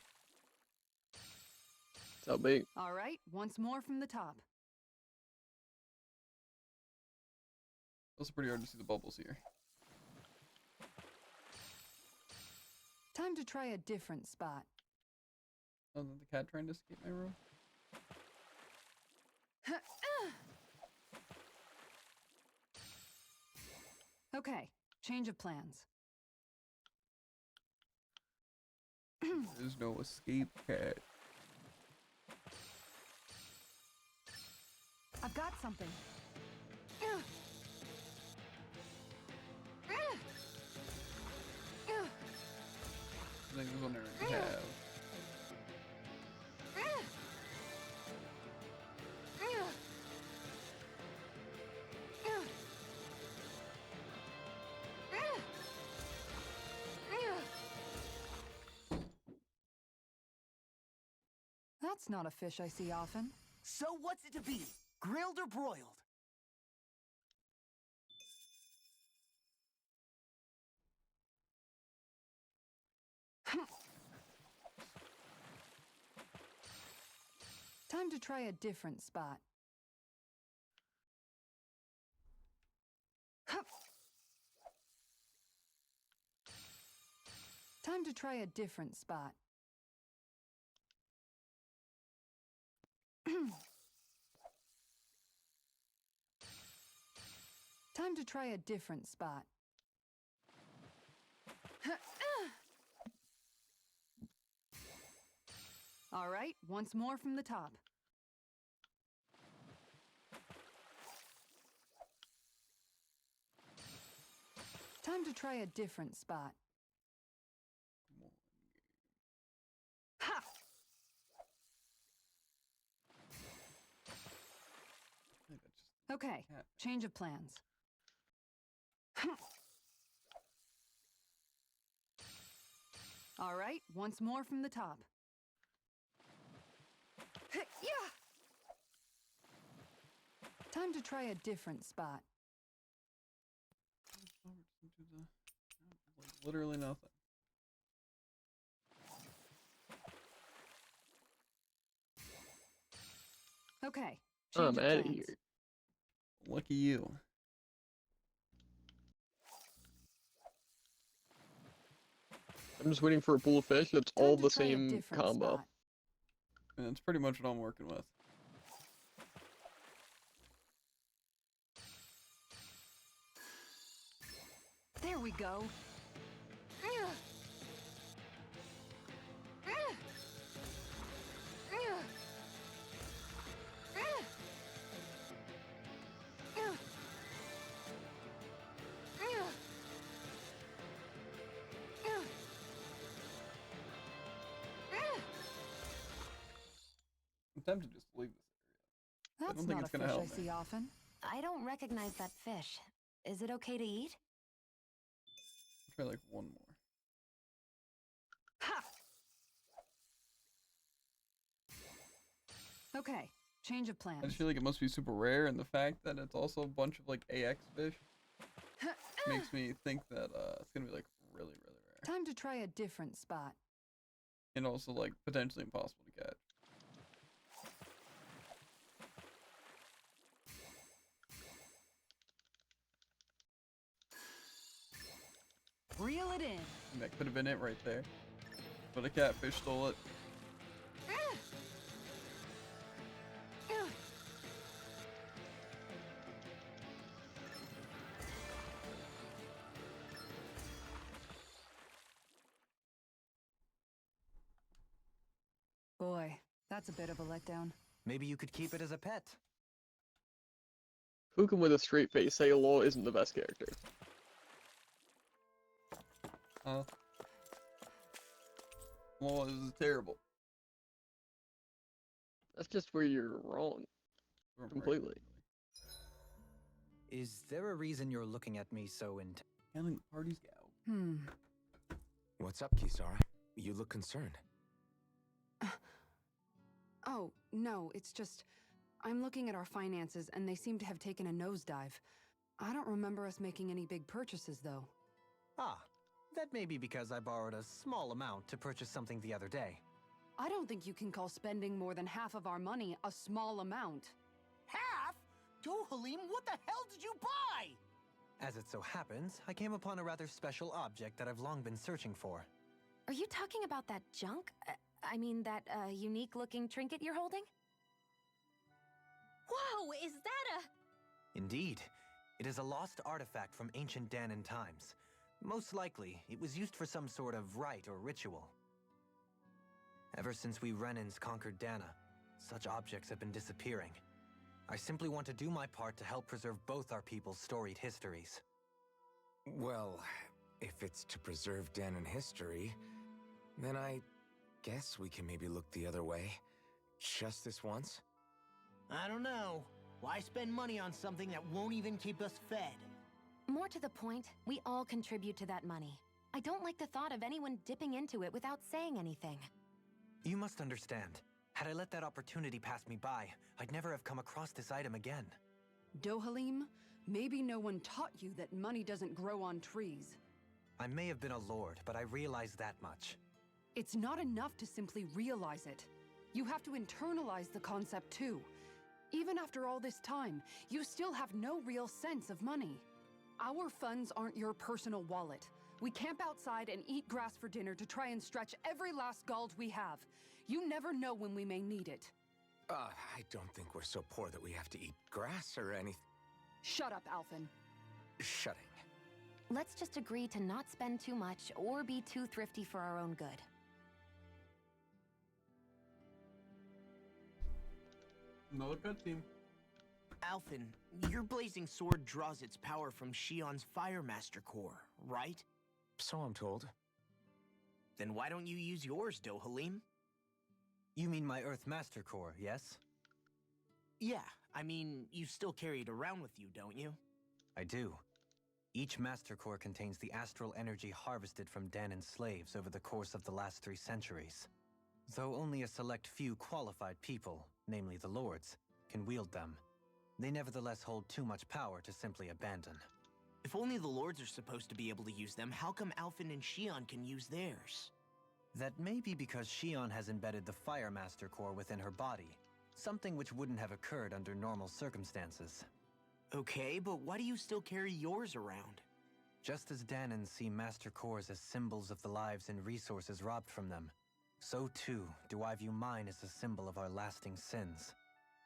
So big. Alright, once more from the top. Also pretty hard to see the bubbles here. Time to try a different spot. Oh, is the cat trying to escape my room? Okay, change of plans. There's no escape, cat. I've got something. I think this one I already have. That's not a fish I see often. So what's it to be? Grilled or broiled? Time to try a different spot. Time to try a different spot. Time to try a different spot. All right, once more from the top. Time to try a different spot. Ha! Okay, change of plans. All right, once more from the top. Yeah! Time to try a different spot. Like literally nothing. Okay, I'm change of out of plans. here. Lucky you. I'm just waiting for a pool of fish that's Time all to the try a same different combo. spot. And that's pretty much what I'm working with. There we go. I'm tempted to just leave this area. I That's don't think not it's a gonna fish I help me. see often. I don't recognize that fish. Is it okay to eat? Try like one more. Ha! Okay, change of I plans. just feel like it must be super rare, and the fact that it's also a bunch of like AX fish makes me think that it's gonna be like really, really rare. Time to try a different spot. And also like potentially impossible to catch. Reel it in. And that could have been it right there. But a catfish stole it. Boy, that's a bit of a letdown. Maybe you could keep it as a pet. Who can with a straight face say Law isn't the best character? Well, this is terrible. That's just where you're wrong. Completely. Is there a reason you're looking at me so Handling the party's gal. What's up, Kisara? You look concerned. Oh, no, it's just... I'm looking at our finances, and they seem to have taken a nosedive. I don't remember us making any big purchases, though. Ah, that may be because I borrowed a small amount to purchase something the other day. I don't think you can call spending more than half of our money a small amount. Half? Dohalim, what the hell did you buy? As it so happens, I came upon a rather special object that I've long been searching for. Are you talking about that junk? I mean, that unique-looking trinket you're holding? Whoa, is that a... Indeed. It is a lost artifact from ancient Dahnan times. Most likely, it was used for some sort of rite or ritual. Ever since we Renans conquered Dahna, such objects have been disappearing. I simply want to do my part to help preserve both our people's storied histories. Well, if it's to preserve Dahnan history, then I guess we can maybe look the other way. Just this once? I don't know. Why spend money on something that won't even keep us fed? More to the point, we all contribute to that money. I don't like the thought of anyone dipping into it without saying anything. You must understand. Had I let that opportunity pass me by, I'd never have come across this item again. Dohalim, maybe no one taught you that money doesn't grow on trees. I may have been a lord, but I realize that much. It's not enough to simply realize it. You have to internalize the concept too. Even after all this time, you still have no real sense of money. Our funds aren't your personal wallet. We camp outside and eat grass for dinner to try and stretch every last gold we have. You never know when we may need it. I don't think we're so poor that we have to eat grass or anything. Shut up, Alphen. Shutting. Let's just agree to not spend too much or be too thrifty for our own good. Another cutscene. Alphen, your blazing sword draws its power from Shion's Fire Master Core, right? So I'm told. Then why don't you use yours, Dohalim? You mean my Earth Master Core, yes? Yeah, I mean, you still carry it around with you, don't you? I do. Each Master Core contains the astral energy harvested from Dahnan slaves over the course of the last 3 centuries. Though only a select few qualified people, namely the Lords, can wield them, they nevertheless hold too much power to simply abandon. If only the Lords are supposed to be able to use them, how come Alphen and Shion can use theirs? That may be because Shion has embedded the Fire Master Core within her body, something which wouldn't have occurred under normal circumstances. Okay, but why do you still carry yours around? Just as Dahnans see Master Cores as symbols of the lives and resources robbed from them, so too do I view mine as a symbol of our lasting sins.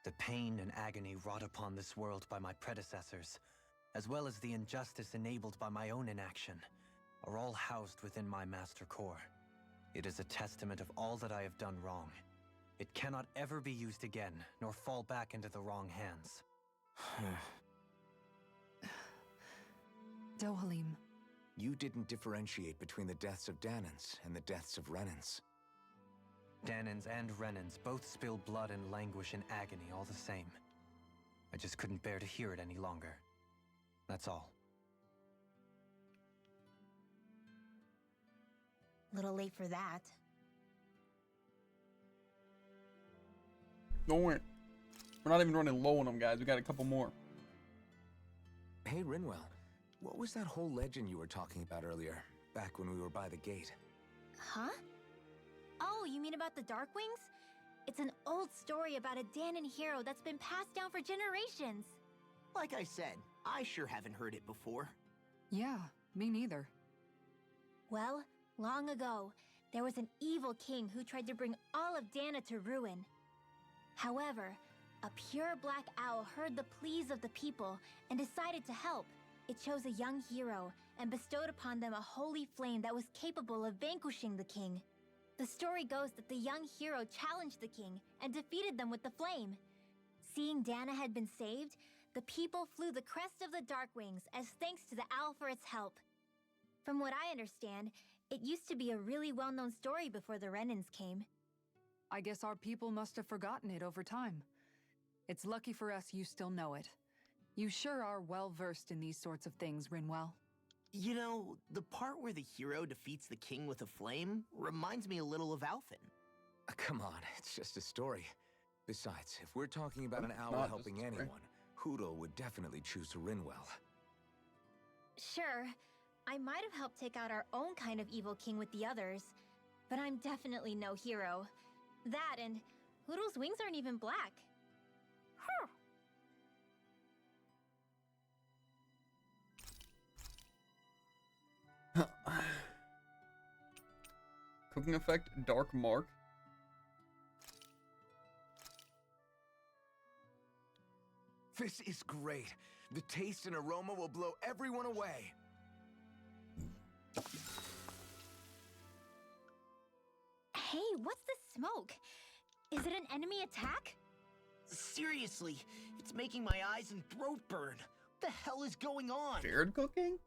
The pain and agony wrought upon this world by my predecessors, as well as the injustice enabled by my own inaction, are all housed within my Master Core. It is a testament of all that I have done wrong. It cannot ever be used again, nor fall back into the wrong hands. Dohalim. You didn't differentiate between the deaths of Dahnans and the deaths of Renans. Dahnans and Renans both spill blood and languish in agony all the same. I just couldn't bear to hear it any longer. That's all. Little late for that. Don't worry. We're not even running low on them, guys. We got a couple more. Hey, Rinwell. What was that whole legend you were talking about earlier, back when we were by the gate? Huh? Oh, you mean about the Darkwings? It's an old story about a Dahnan hero that's been passed down for generations. Like I said, I sure haven't heard it before. Yeah, me neither. Well, long ago, there was an evil king who tried to bring all of Dahna to ruin. However, a pure black owl heard the pleas of the people and decided to help. It chose a young hero and bestowed upon them a holy flame that was capable of vanquishing the king. The story goes that the young hero challenged the king and defeated them with the flame. Seeing Dahna had been saved, the people flew the crest of the Darkwings as thanks to the owl for its help. From what I understand, it used to be a really well-known story before the Renans came. I guess our people must have forgotten it over time. It's lucky for us you still know it. You sure are well-versed in these sorts of things, Rinwell. You know, the part where the hero defeats the king with a flame reminds me a little of Alphen. Come on, it's just a story. Besides, if we're talking about an owl not helping just a spray. anyone, Hootle would definitely choose Rinwell. Sure, I might have helped take out our own kind of evil king with the others, but I'm definitely no hero. That and Hoodle's wings aren't even black. Cooking effect, dark mark. This is great. The taste and aroma will blow everyone away. Hey, what's this smoke? Is it an enemy attack? Seriously, it's making my eyes and throat burn. What the hell is going on? Shared cooking?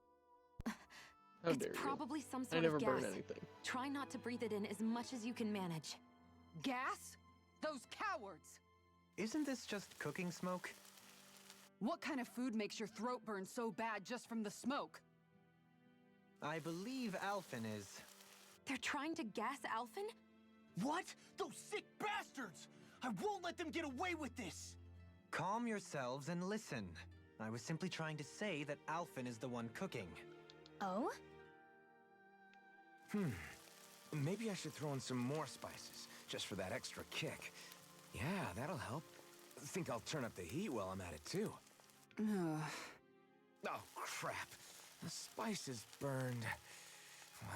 How It's dare you. probably some I sort never of burn gas. anything. Try not to breathe it in as much as you can manage. Gas? Those cowards! Isn't this just cooking smoke? What kind of food makes your throat burn so bad just from the smoke? I believe Alphen is. They're trying to gas Alphen? What? Those sick bastards! I won't let them get away with this! Calm yourselves and listen. I was simply trying to say that Alphen is the one cooking. Oh? Maybe I should throw in some more spices, just for that extra kick. Yeah, that'll help. Think I'll turn up the heat while I'm at it, too. Oh, crap. The spice is burned.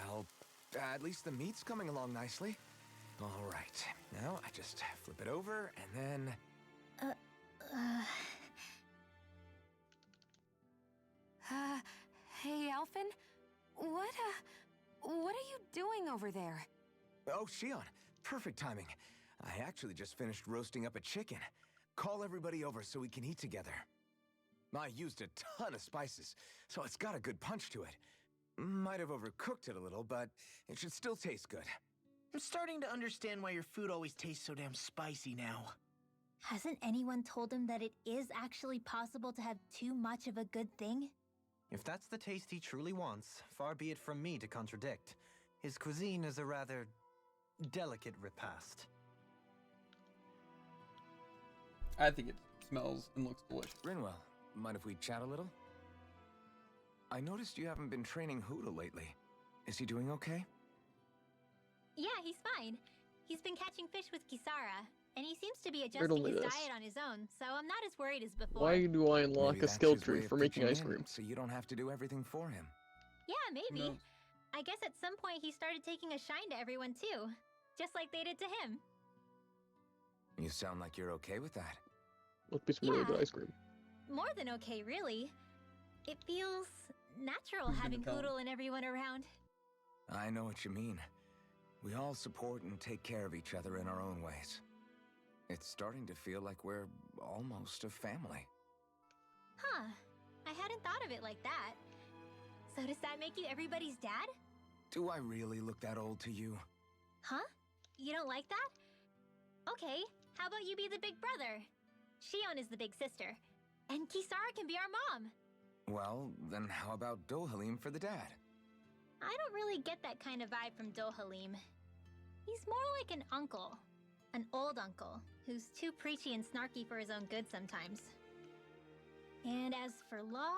Well, at least the meat's coming along nicely. All right. Now I just flip it over, and then... Hey, Alphen? What are you doing over there? Oh, Shion. Perfect timing. I actually just finished roasting up a chicken. Call everybody over so we can eat together. I used a ton of spices, so it's got a good punch to it. Might have overcooked it a little, but it should still taste good. I'm starting to understand why your food always tastes so damn spicy now. Hasn't anyone told him that it is actually possible to have too much of a good thing? If that's the taste he truly wants, far be it from me to contradict. His cuisine is a rather delicate repast. I think it smells and looks delicious. Rinwell, mind if we chat a little? I noticed you haven't been training Hootle lately. Is he doing okay? Yeah, he's fine. He's been catching fish with Kisara, and he seems to be Riddle adjusting me his this. diet on his own, so I'm not as worried as before. Why do I unlock Maybe a that's skill his way tree of for making pitching ice in, cream? so you don't have to do everything for him. Yeah, maybe. No. I guess at some point he started taking a shine to everyone too, just like they did to him. You sound like you're okay with that. Must be some really good Yeah. ice cream. More than okay, really. It feels natural Who's gonna having tell him? Hootle and everyone around. I know what you mean. We all support and take care of each other in our own ways. It's starting to feel like we're almost a family. Huh. I hadn't thought of it like that. So does that make you everybody's dad? Do I really look that old to you? Huh? You don't like that? Okay, how about you be the big brother? Shion is the big sister. And Kisara can be our mom. Well, then how about Dohalim for the dad? I don't really get that kind of vibe from Dohalim. He's more like an uncle. An old uncle, who's too preachy and snarky for his own good sometimes. And as for Law...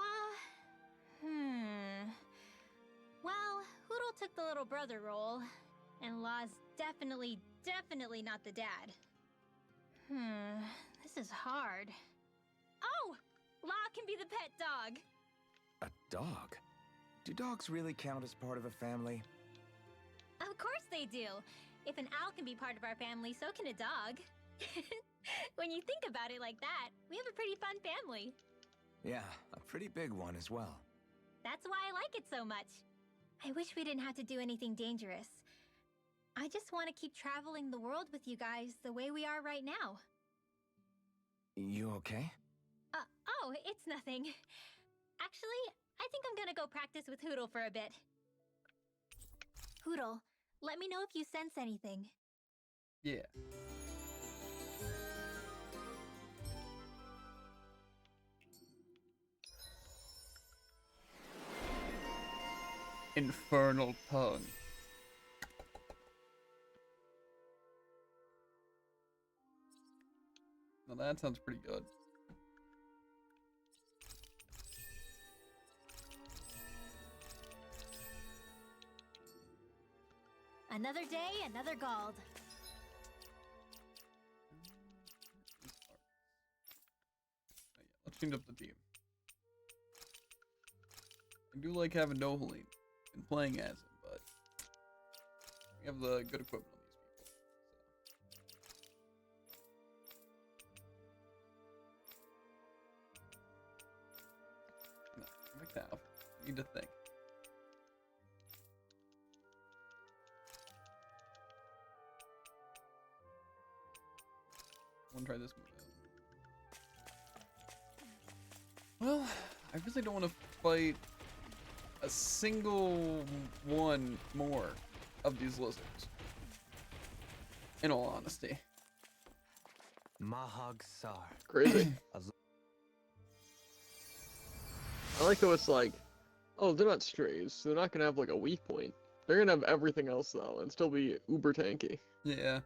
Well, Hootle took the little brother role, and Law's definitely not the dad. This is hard. Oh! Law can be the pet dog! A dog? Do dogs really count as part of a family? Of course they do! If an owl can be part of our family, so can a dog. When you think about it like that, we have a pretty fun family. Yeah, a pretty big one as well. That's why I like it so much. I wish we didn't have to do anything dangerous. I just want to keep traveling the world with you guys the way we are right now. You okay? Oh, it's nothing. Actually, I think I'm gonna go practice with Hootle for a bit. Hootle, let me know if you sense anything. Yeah. Infernal tongue. Now that sounds pretty good. Another day, another Gald. Oh, yeah, let's change up the team. I do like having Dohalim and playing as him, but we have the good equipment on these people. So. No, like that. Need to think. I want to try this move out. Well, I really don't want to fight a single one more of these lizards. In all honesty. Mahag Sar. Crazy. I like how it's like, oh, they're not strays, so they're not gonna have like a weak point. They're gonna have everything else though, and still be uber tanky. Yeah.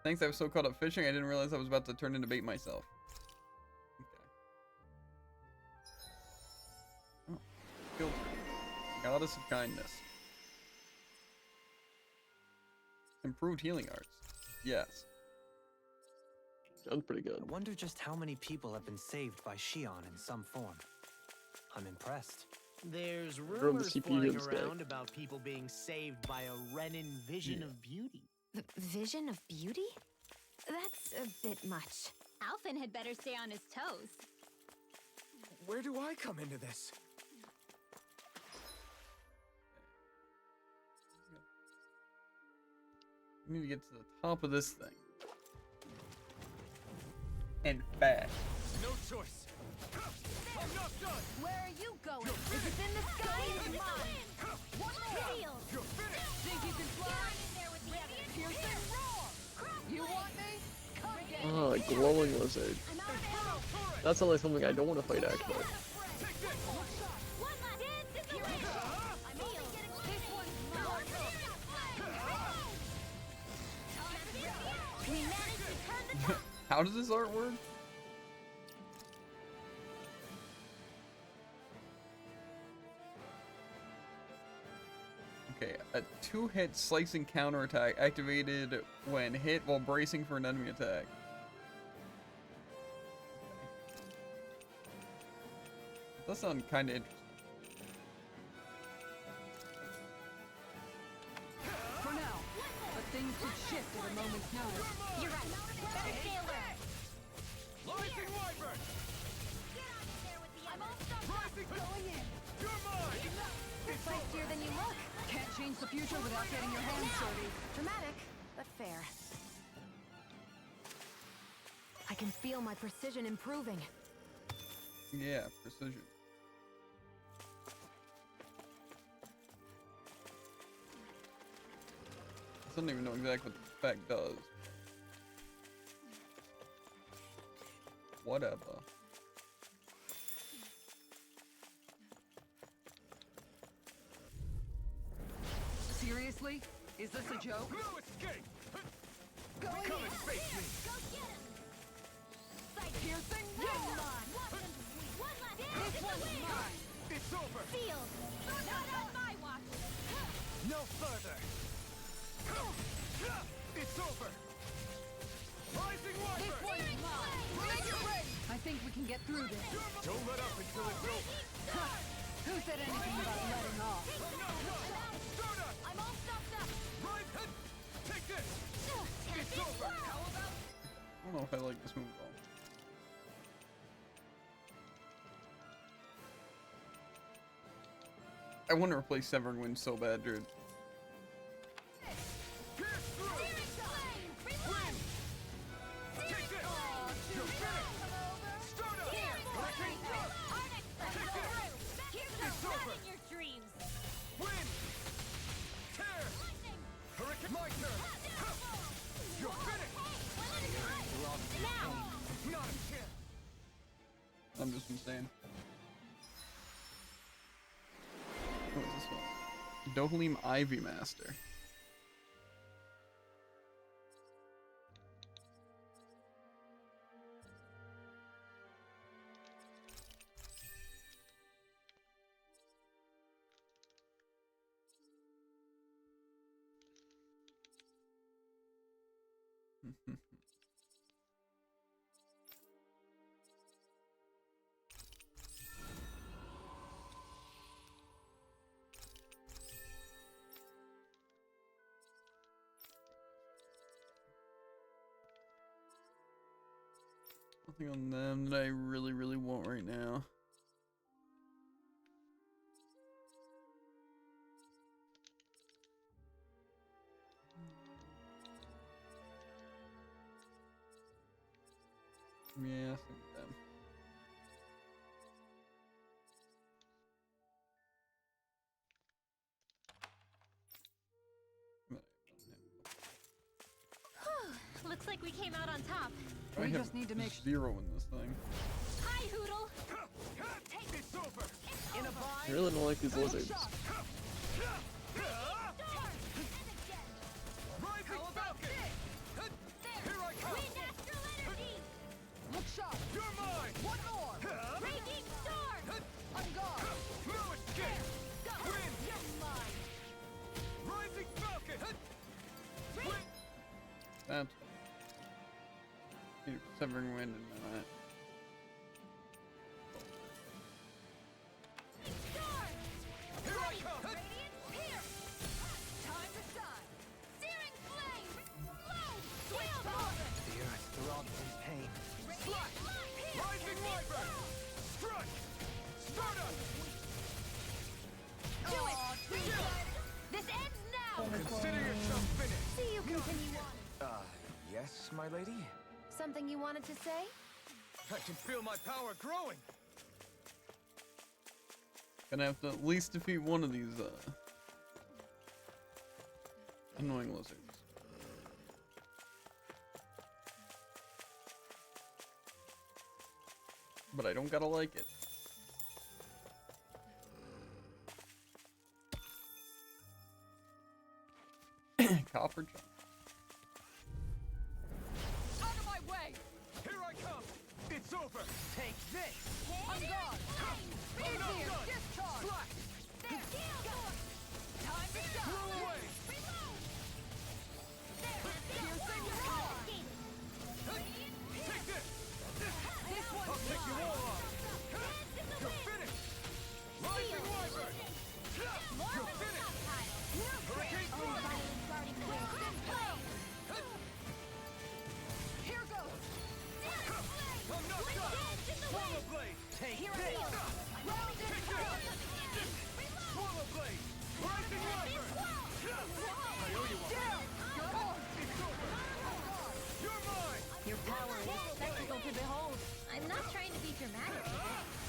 Thanks, I was so caught up fishing, I didn't realize I was about to turn into bait myself. Okay. Oh, filter. Goddess of kindness. Improved healing arts. Yes. Sounds pretty good. I wonder just how many people have been saved by Shion in some form. I'm impressed. There's Throw the rumors CPU flying in stack. around about people being saved by a Renin vision of beauty. Vision of beauty? That's a bit much. Alphen had better stay on his toes. Where do I come into this? We need to get to the top of this thing. And fast. No choice. I'm not done. Where are you going? Is it in the sky or mine? One more. You're finished. Think you can fly? in there with the others. Piercing roar! You want me? Come get me! Ah, a glowing lizard. That sounds like something I don't want to fight actually. Take this. One last dance in the wind. I'm only getting this one's mine. We managed to turn the tide. How does this art work? Okay, a 2-hit slicing counterattack activated when hit while bracing for an enemy attack. That sounds kind of interesting. For now, but things could shift at a moment's notice. You're right. Better stay alert. Rising Wyvern. Get on in there with the others. I'm all stuck up. Rising. Going in. You're mine. You're feistier than you look. Can't change the future without getting your hands dirty. Dramatic, but fair. I can feel my precision improving. Yeah, precision. I don't even know exactly what the effect does. Whatever. Seriously? Is this a joke? No escape. Go in! Come and face me. Go get him. Fight. Piercing You're roar! mine. One last dance This in the one's wind. mine! It's over. Field. Not on my watch. No further. It's over. Rising This Wyvern. one's mine! Make it ready! I think we can get through this. Don't let up until it's over. Who said anything about letting off? Stardust. I'm all stuffed up. Rise. Take this. It's over. How about I don't know if I like this move at all. I want to replace Severing Wind so bad, dude. Pierce through. Rewind. Take this. You're finished. Stardust. It's over. In your dreams. Wind. Tear. Hurricane. My turn. You're finished. Now. Not a chance. I'm just insane. What is this one? Dohalim Ivy Master. Nothing on them that I really, really want right now. Yeah, I think them. Looks like we came out on top. We I have just need to make zero in this thing. Hi, Hoodle. It's over. In a bind. I really don't like these lizards. Rising Falcon. Here I come. Wind astral energy. look sharp. You're mine. One more. Raging storm. On guard. No escape. Go. Wind. You're mine. Rising Falcon. Wind. That's severing wind and that. Storm. Here I come. Radiant pierce. Time to shine. Searing flame. Blow. Switch Shield power. wall. The earth throbs in pain. Slash. Rising Wyvern. Strike. Stardust. Do it. This ends now. Consider yourself finished. See you continue on. Yes, my lady? Something you wanted to say? I can feel my power growing. Gonna have to at least defeat one of these annoying lizards. But I don't gotta like it. Copper chunk. Out of my way. Here I come. It's over. Take this. On guard. I'm not Here. done. Discharge. Slash. Time to shine. Blow away. Piercing roar. Take this. This I'll one's take you mine. all on. You're finished. Rising Wyvern. You're finished. Hurricane Thrust. Here goes. I'm not done. Swallow Blade. Take Here this. it is. Round and round. Swallow Blade. Rising Wyvern. I owe you one. Down. You're on. It's over. You're mine. Your power is a spectacle to behold. I'm not trying to be dramatic.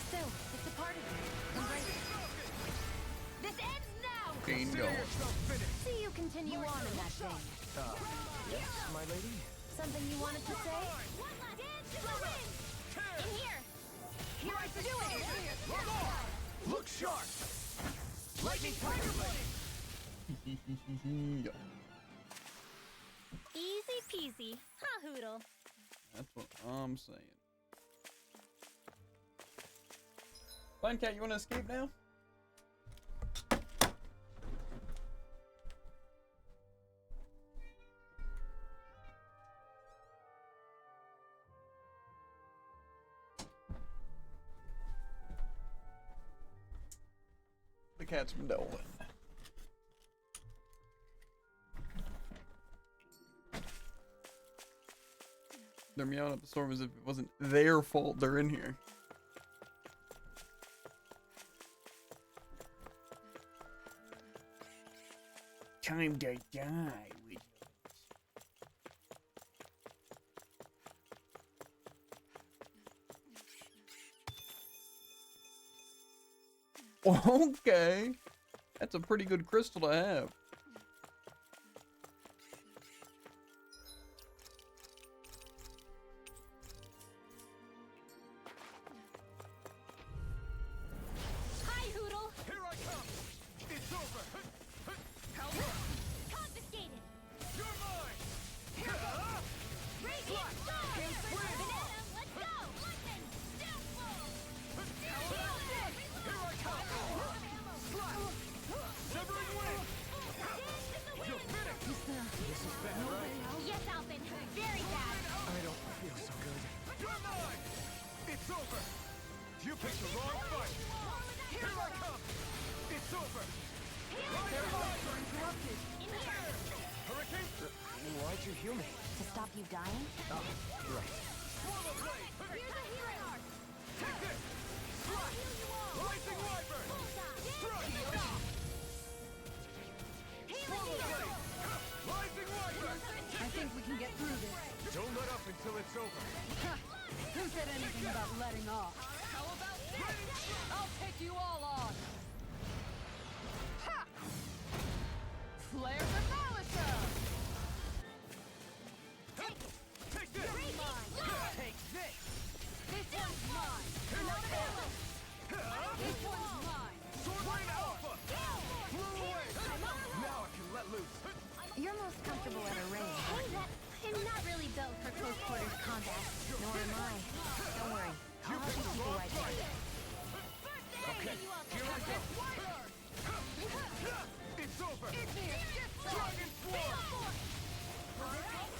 Still, it's a part of you. Embrace it. This ends now! Chain Consider going. yourself finished. See you continue on in that vein. Yes, my lady? Something you wanted to say? In here! Here I do it. Look sharp. Lightning Tiger Blade. Yeah, Easy peasy. Ha, Hoodle. that's what I'm saying. Fine Cat, you wanna escape now? The cat's been dealt with. They're meowing up the storm as if it wasn't their fault they're in here. Time to die, wizards. Okay. That's a pretty good crystal to have. Hi, Hoodle. Here I come. It's over. Confiscated. You're mine. Radiant storm. Banana, let's go. London, downfall. Here I come. Slash. Severing wind. Why'd you heal me? To stop you dying? Oh, right. Here's a healing arc. Take this! I'll heal you all. Rising Wyvern! Strike! Healing you. Rising Wyvern! I think we can get through this. Don't let up until it's over. Who said anything about letting off? How about this? I'll take you all on. Ha! Flare the Malisa! Take this! Take this! This one's mine! This one's mine! Sword Rain Alpha! Flew away! Now I can let loose. You're most comfortable at a range. Hey, that I'm not really built for close quarters combat. Nor am I. Don't worry. I'll help you keep it right there. Okay, here I go. It's over! It's here! Dragon Swarm!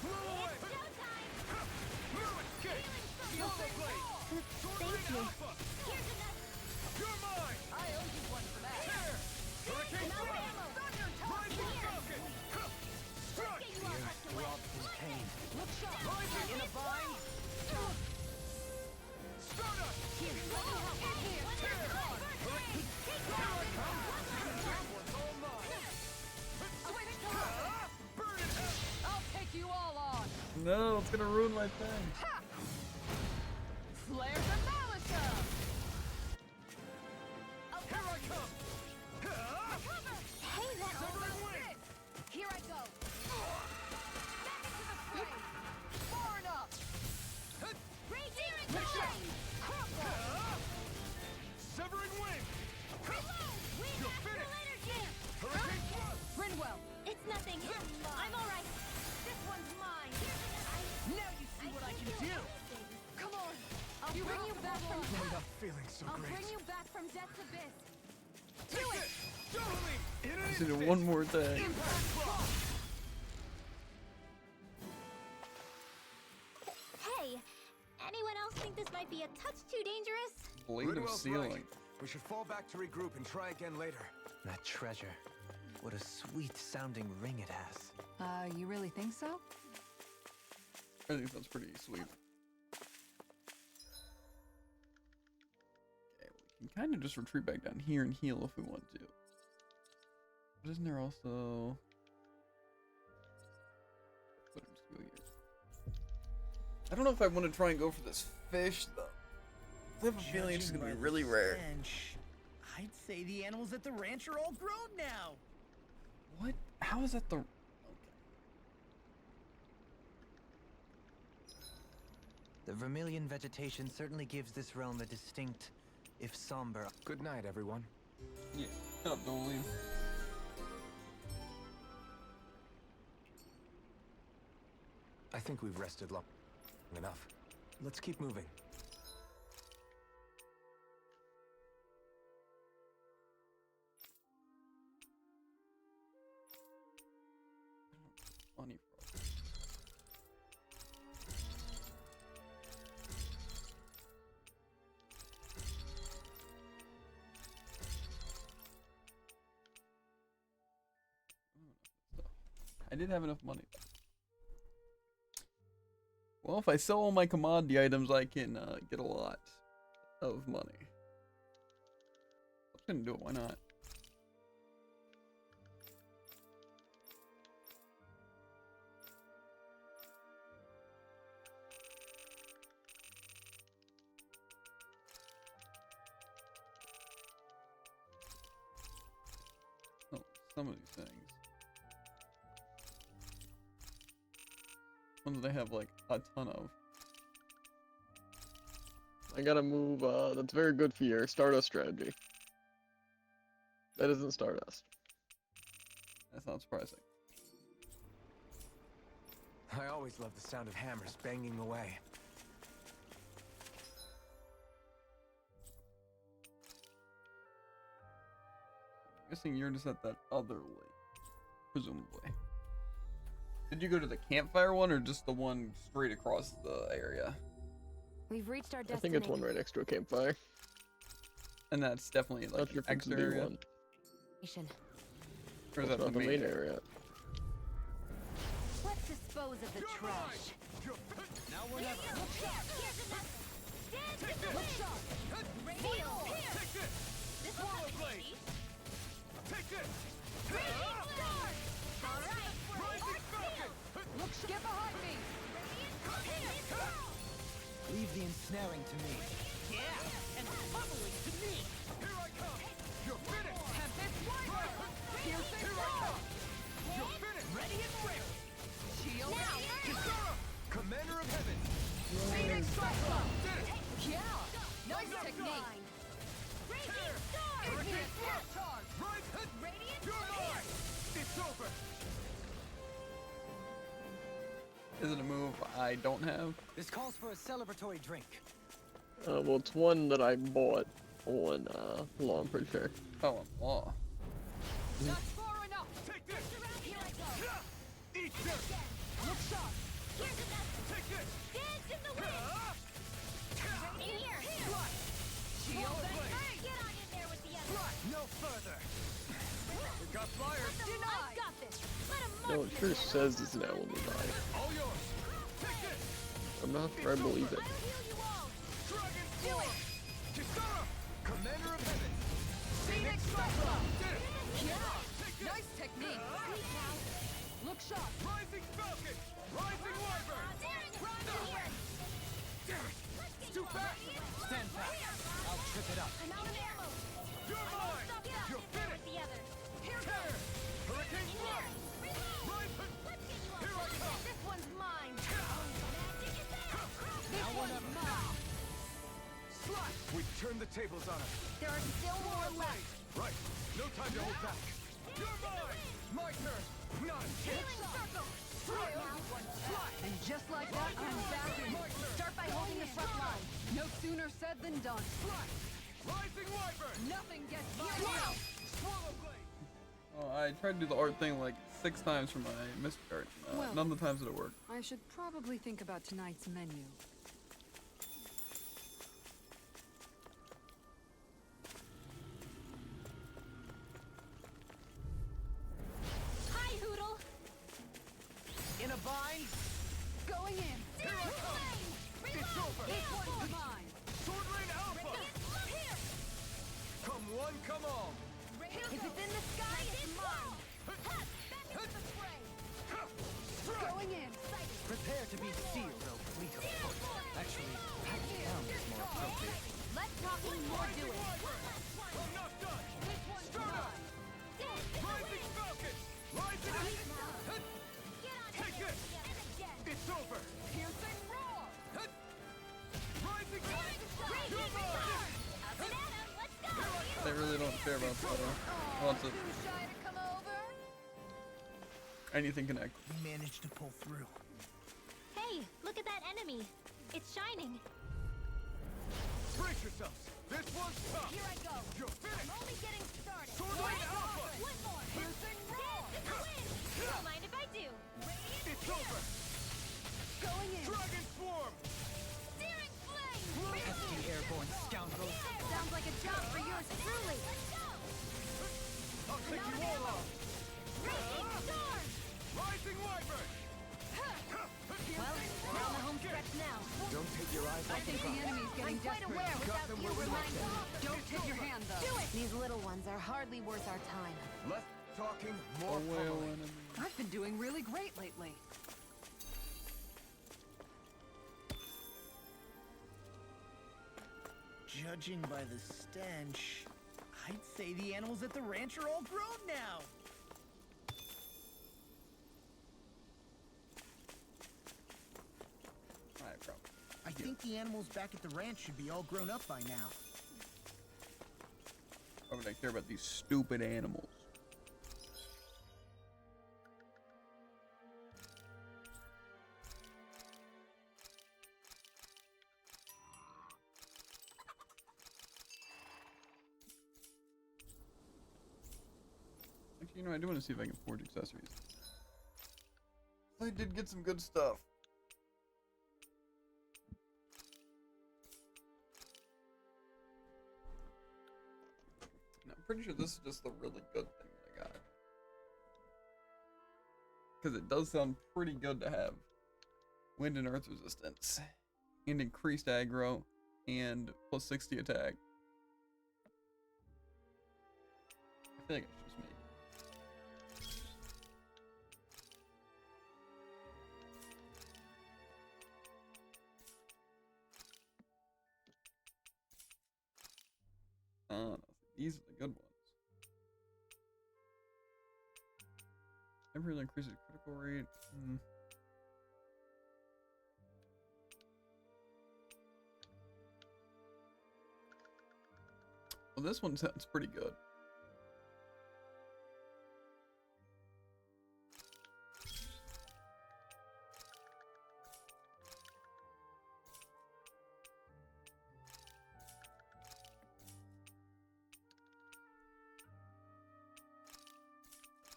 Flew away! Move escape! Silver Blade! Thank you. Alpha! You're mine! I owe you one for that. Here! Hurricane Thrust! Rising Falcon! Strike! Fear throbs in pain. Look sharp. In a bind. Stardust! Here. Burn in hell! I'll take you all on. No, it's gonna ruin my thing. Ha! Flare the Malisa! Here I come! Hey, that Severing Wind! Here I go. Back into the fray. Far enough. Take that! Severing Wind! You're finished! Hurricane Thrust! Rinwell, It's nothing. I'm all right. this one's mine. Now you see what I can do. Come on. I'll bring you back from I'm not feeling so I'll great. bring you back from death's abyss. Do it! Doubling! In an I just need instant! one more thing. Impact Block! Hey, anyone else think this might be a touch too dangerous? Blade of Ridwell's Sealing. right. We should fall back to regroup and try again later. That treasure. What a sweet sounding ring it has. You really think so? I think that's pretty sweet. Okay, we can kind of just retreat back down here and heal if we want to. But isn't there also... Let him just go here. I don't know if I want to try and go for this fish, though. I have a feeling it's just going to be really rare. I'd say the animals at the ranch are all grown now. What? How is that the... Okay. The vermilion vegetation certainly gives this realm a distinct, if somber... Good night, everyone. Yeah, up, don't leave. I think we've rested long enough. Let's keep moving. Money for I did have enough money. Well, if I sell all my commodity items, I can get a lot of money. I'm just gonna do it. Why not? Oh, some of these things. Ones they have like a ton of. I gotta move, that's very good for your Stardust strategy. That isn't Stardust. That's not surprising. I always love the sound of hammers banging away. I'm guessing you're just at that other lake, presumably. Did you go to the campfire one or just the one straight across the area? We've reached our I destination. think it's one right next to a campfire. And that's definitely like Not sure an if it's extra the area. one. Or is that Not the main area? area. dispose of the trash. Now or never. Take this. Look sharp. Feel. Take this. Swallow blade. Take this. All right. Rising Falcon. Look, get behind me! Leave the ensnaring to me. Yeah, and pummeling to me. Here I come. You're finished. Tempest Wyvern! Piercing Here I Sword! come. You're finished. Ready and ready. Shield! Kisara, Commander of Heaven. Phoenix Cyclone! Did it. Yeah! Nice technique! Tear. Igneous Cat Charge! Right. You're mine. It's over. Is it a move I don't have? This calls for a celebratory drink. Well, it's one that I bought on Law, I'm pretty sure. Oh, I'm Law. That's far enough! Take this. Here I go. Eat this. Look sharp! Here's another. Take this. Dance in the wind. In here. Shield and Get Fade! on in there with the others. No further. We got flyers. I've got this. Let him No, march it sure says it's an element die. All yours. Take this. I'm not sure I believe it. I'll heal you all. Dragon Force. Kisara, Commander of Heaven. Phoenix Cyclone! Did it. Yeah! Take this. Nice technique! Look sharp! Rising Falcon. Rising Wyvern. It's too fast. Stand back. I'll trip it up. I'm out of ammo. You're mine. Get on You're in there with finished. the others. Tear. Hurricane Thrust. Rise. Here I come. This one's mine. Now or never. Slash. We turned the tables on us. There are still more left. Right. No time to hold back. You're mine. My turn. None. Healing circle. And just like that, I'm back in. Start by holding the front line. No sooner said than done. Rising Wyvern. Nothing gets by Wow. me. Swallow blade. Oh, I tried to do the art thing like 6 times for my mystery art. Well- None of the times did it work. I should probably think about tonight's menu. Hi, Hoodle. In a bind? Going in! Here I come. It's over. This one's mine! Sword Rain Alpha. Come one, come all. If it's in the sky, it's mine. Going in! Prepare to be sealed, O fleet of foot. Actually, packed down is more appropriate. Less talking, more Rising doing. Wyvern. I'm not done. This one's Start up. mine! Rising Falcon. Rising. Take this. It's over. Piercing roar! Rising. You're mine. They really don't care about that. Wants it. Too shy to come over? Anything connect. We managed to pull through. Hey, look at that enemy. It's shining. Brace yourselves. This one's tough. Here I go. You're finished. I'm only getting started. Sword Rain Alpha. One more. Piercing roar! Don't mind if I do. It's over. Going in! Dragon Swarm. Searing flame. Pesky airborne scoundrels. Sounds like a job for yours truly. I'll take you all on. Raging storm. Rising Wyvern. Well, we're on the home stretch now. Don't take your eyes I off the think the prize. enemy's getting I'm quite desperate. aware without them you where we want reminding them. me. Don't take your hand, though. Do it. These little ones are hardly worth our time. Less talking, A more whale pummeling. enemy. I've been doing really great lately. Judging by the stench, I'd say the animals at the ranch are all grown now. Alright, probably. I think the animals back at the ranch should be all grown up by now. Why would I care about these stupid animals? Actually, you know, I do want to see if I can forge accessories. I did get some good stuff. And I'm pretty sure this is just the really good thing that I got. because it does sound pretty good to have wind and earth resistance, and increased aggro, and plus 60 attack. I think it's just me. No, these are the good ones. Never really increases critical rate. Well, this one sounds pretty good.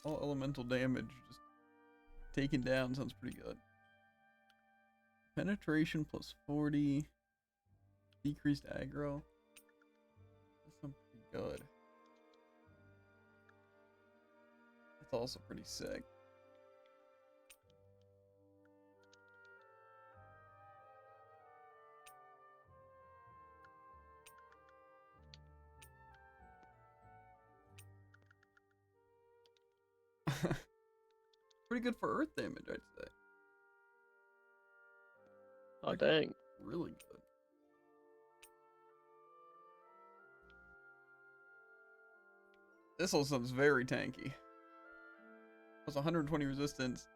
All elemental damage just taken down sounds pretty good. Penetration plus 40. Decreased aggro. That sounds pretty good. That's also pretty sick. Pretty good for earth damage, I'd say. Oh, dang. Really good. This also sounds very tanky. Plus 120 resistance,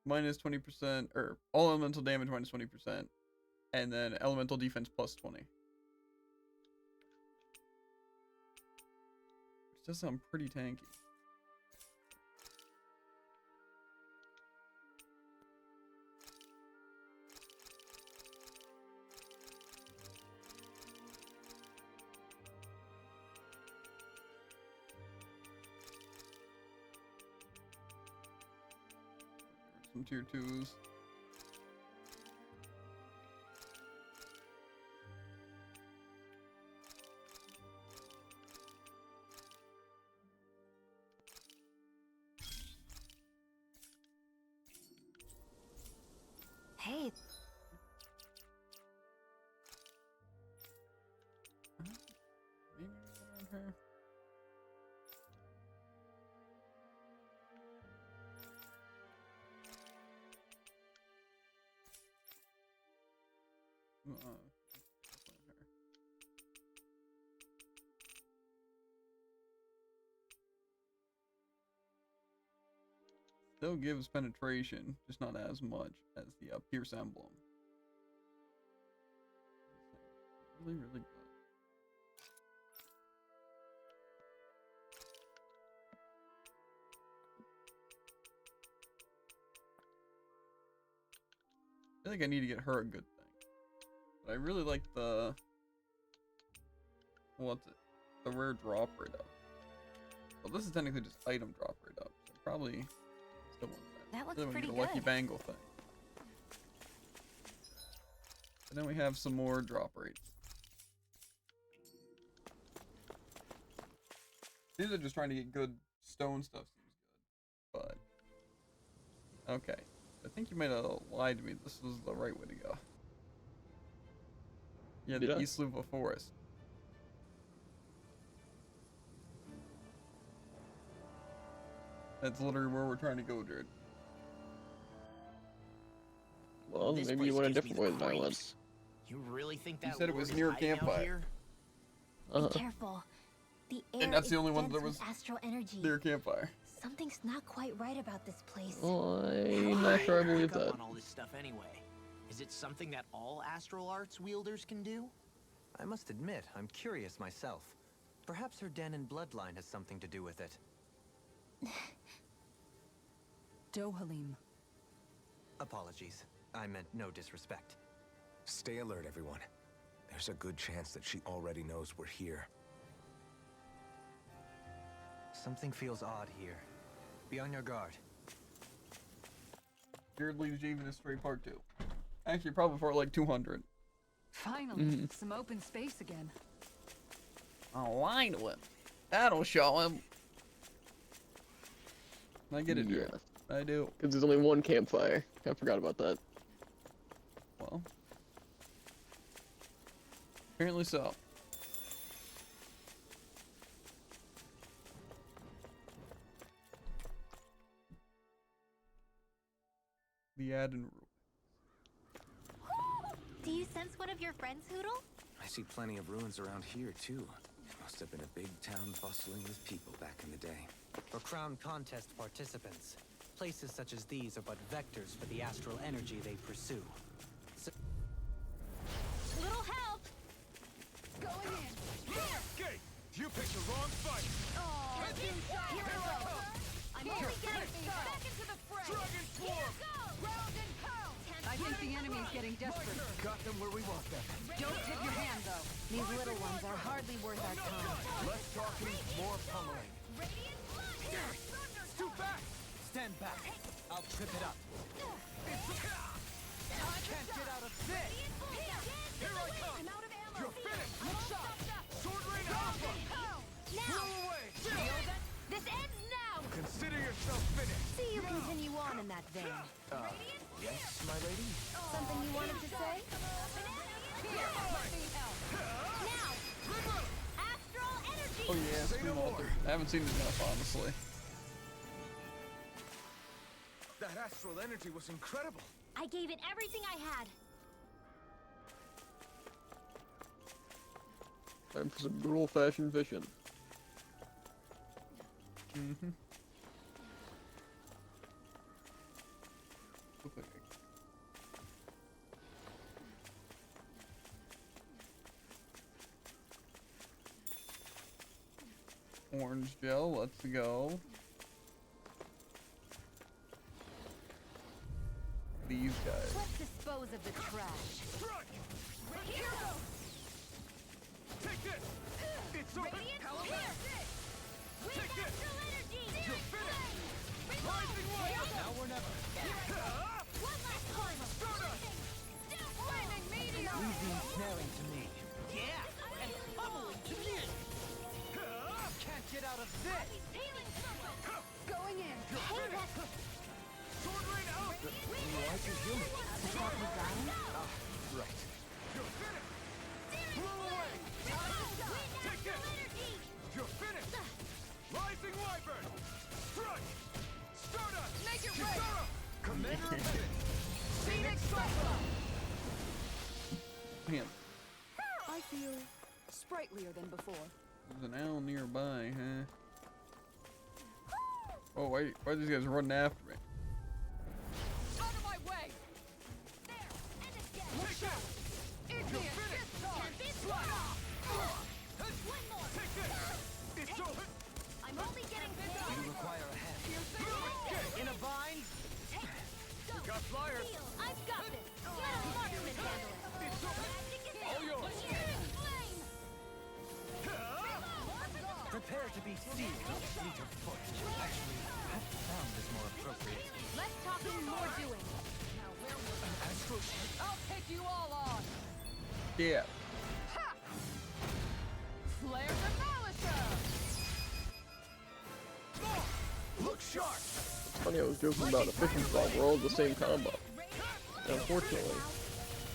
minus 20%, or all elemental damage minus 20%, and then elemental defense plus 20. Which does sound pretty tanky. Some tier 2s. Hey, Maybe around her. Still gives penetration, just not as much as the Pierce emblem. Really, really good. I think I need to get her a good thing. But I really like the... What's it? The rare drop rate up. Well, this is technically just item drop rate up, so probably still want that. that looks Then we pretty get a lucky good. bangle thing. And then we have some more drop rates. These are just trying to get good stone stuff, seems good. But okay. I think you might have lied to me. This was the right way to go. Yeah, the East Luva Forest. That's literally where we're trying to go, Jared. Well, This maybe you place went a gives me different the way than I went. creeps. You really think that You said it lord was is near a hiding out campfire. here? Uh-huh. Be careful. The air And that's the is only one dense that with was astral energy. near a campfire. Something's not quite right about this place. I'm not sure I believe Pick up that. on all this stuff anyway. Is it something that all astral arts wielders can do? I must admit, I'm curious myself. Perhaps her Danon bloodline has something to do with it. Dohalim. Apologies. I meant no disrespect. Stay alert, everyone. There's a good chance that she already knows we're here. Something feels odd here. Be on your guard. Jared leaves Javen a Stray Part 2. Actually, probably for like 200. Finally, some open space again. I'll lie to him. That'll show him. I get it, Jared. I do. Because there's only one campfire. I forgot about that. Well, apparently so. The Adden rule. Do you sense one of your friends, Hoodle? I see plenty of ruins around here, too. Must have been a big town bustling with people back in the day. For Crown Contest participants, places such as these are but vectors for the astral energy they pursue. Little help! Going in. Gate, you picked the wrong fight. Here we go. I'm only getting started. Back into the fray. Dragon Here Swarm! go! Round and pound! I think the enemy's getting desperate. Got them where we want them. Don't tip your hand, though. These little ones are hardly worth our time. Less talking, more pummeling. Radiant blood! Too back! Stand back. I'll trip it up. I can't get out of this. Here I come! I'm out of ammo. You're finished! Look shot. Sword Rain Alpha! Now! Blow away! This ends now! Consider yourself finished! See you continue on in that vein. Yes, my lady? Something you wanted to say? Here, let me help. Now! Astral energy! Oh yeah, Say no Scream more. Altar. I haven't seen it enough, honestly. That astral energy was incredible! I gave it everything I had. Time for some good old-fashioned fishing. Mm-hmm. Orange gel, let's go. These guys. Let's dispose of the trash. Strike! Here goes! Take this! It's over! Radiant here! With Take this! astral energy! You're finished! Rising Wire! Now or never. One last time! Still flaming meteor! Easy ensnaring to me. Yeah! And pummeling to me! Can't get out of this. Healing circle! Going in. Hey, that's... Sword Rain Alpha! Why'd you heal me? Right. You're finished! Blow away! Take this! You're finished! Rising Wyvern! Strike! Stardust! Make it Kisara! rain. Commander of Heaven! Phoenix Cyclone. Man, I feel sprightlier than before. there's an owl nearby, huh? Oh wait, why are these guys running after me? Out of my way. Take that! Igneous discharge. One more! Take this! It's over! I'm only getting started! You require a hand. In a bind. Got flyers! Heal! I've got this! Let a marksman handle it! It's over! All yours! Flame! Prepare to be sealed, fleet of foot. Actually, that sound is more appropriate. Less talking, more doing! Astral I'll take you all on. Yeah. Flare Demolisher. Look sharp! It's funny, I was joking about a fishing spot. We're all the same combo. And unfortunately,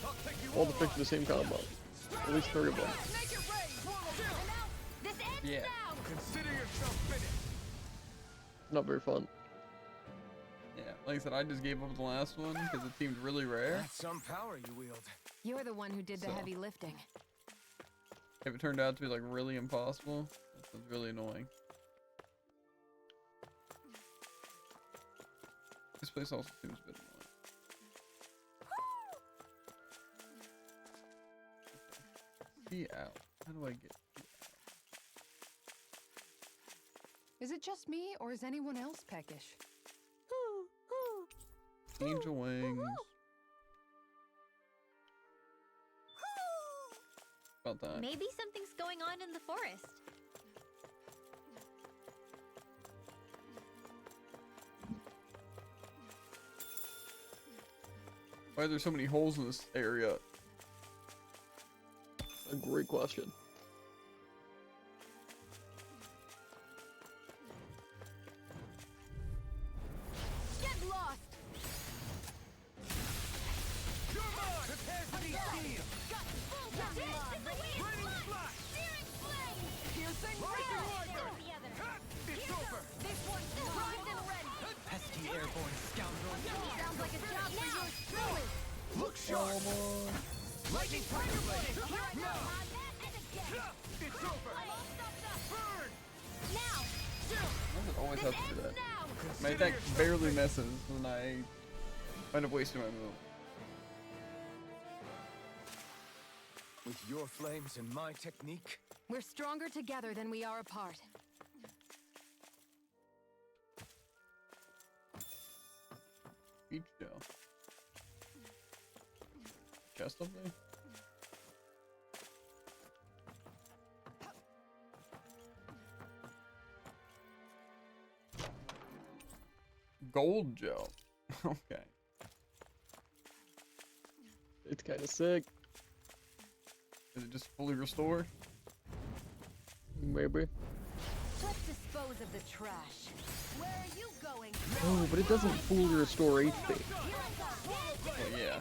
I'll take you all the fish are the same combo. At least 3 of them. Make it rain. This ends Yeah. now! Consider yourself finished! Not very fun. Yeah, like I said, I just gave up the last one because it seemed really rare. That's some power you wield. You're the one who did the So. heavy lifting. If it turned out to be like really impossible, that was really annoying. This place also seems a bit annoying. See out. How do I get see Is it just me, or is anyone else peckish? out? Angel wings. About that. Maybe something's going on in the forest. Why are there so many holes in this area? A great question. Go! Come on. Lightning Tiger Blade! Here I go! Now! On that and again! It's over! Burn! Now! Why does it always have to do that? Now! My attack barely misses, and I end up wasting my move. With your flames and my technique, We're stronger together than we are apart. Beach gel. Chest up there? Gold gel. Okay. It's kind of sick. Is it just fully restore? Maybe. Let's dispose of the trash. Where are you going? Oh, but it doesn't fully restore HP. Well, yeah.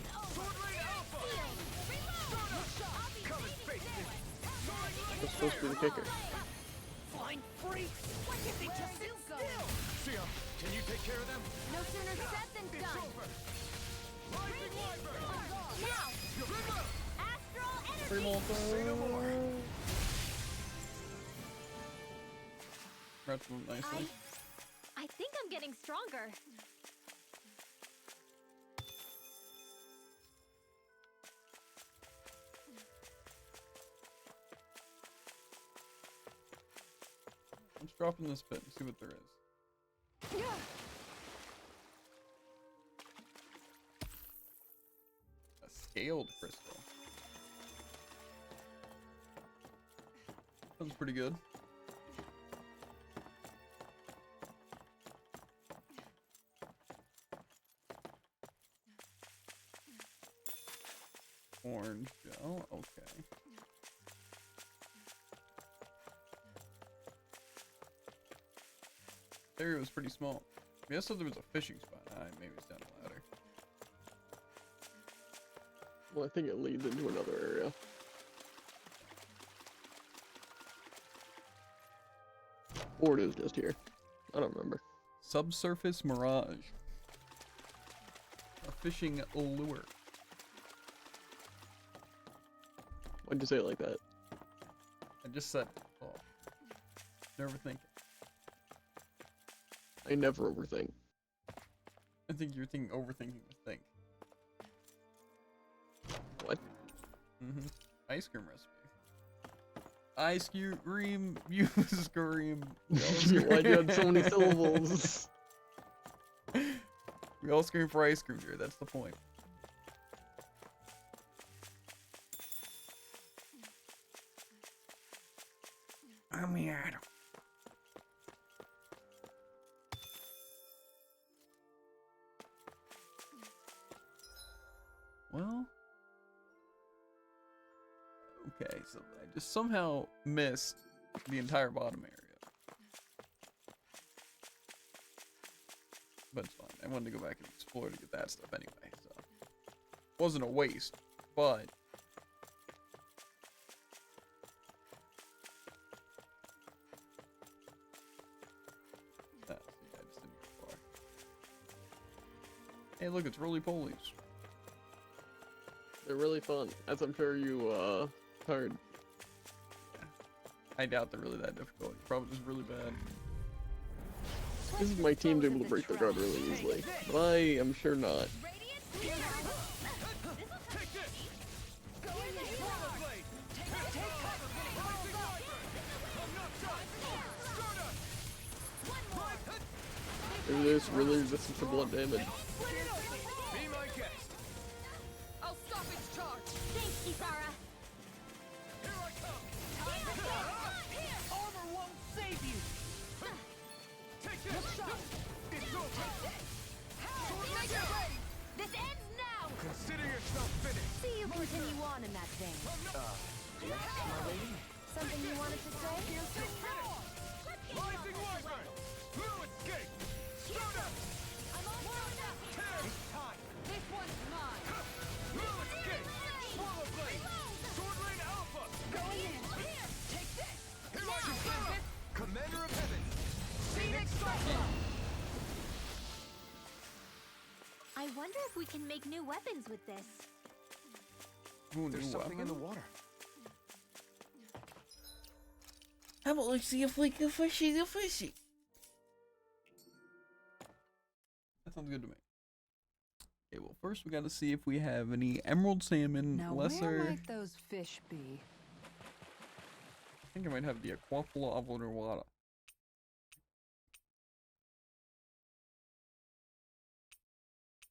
That's supposed to be the kicker. Flying freaks! Why can't they just sit still? Sia, can you take care of them? No sooner said than It's done. over! Rising Wyvern! Now! Grimmer! Astral energy! Say no more! Rats move nicely. I think I'm getting stronger. Let's drop in this pit and see what there is. A scaled crystal. Sounds pretty good. Orange gel, okay. The area was pretty small. I guess if there was a fishing spot. Maybe it's down the ladder. Well, I think it leads into another area. Or it is just here. I don't remember. Subsurface Mirage. A fishing lure. Why'd you say it like that? I just said it. Oh. Never think it. I never overthink. I think you're thinking overthinking the thing. What? Mm-hmm. Ice cream recipe. Ice cream, you scream. Why'd you have so many syllables? We all scream for ice cream here, that's the point. I'm here. Well, okay, so I just somehow missed the entire bottom area. But it's fine. I wanted to go back and explore to get that stuff anyway, so it wasn't a waste, but I just didn't go far. Hey, look, it's roly-polies. They're really fun, as I'm sure you heard. Yeah. I doubt they're really that difficult. You're probably just really bad. This is my team's able to break their guard really easily, but I am sure not. Maybe there's really resistant to blood damage. Be my guest! I'll stop its charge. Thanks, Kisara. Here I come! Armor won't save you. Take this! It's over! This ends now! Consider yourself finished! See you continue on in that vein. yes, my lady? Something you wanted to say? Rising Wyvern! No escape! Start up! It's time! This one's mine. No escape! Swallow Blade! Sword Rain Alpha! Go in. Here, take this. Here I come! Commander of Heaven! Phoenix Cyclone. I wonder if we can make new weapons with this. Ooh, There's new something in the weapon? water. How about we see if we can fishy the fishy? That sounds good to me. Okay, well, first we gotta see if we have any emerald salmon, Now, lesser. where might those fish be? I think I might have the Aquapula Avalorwada.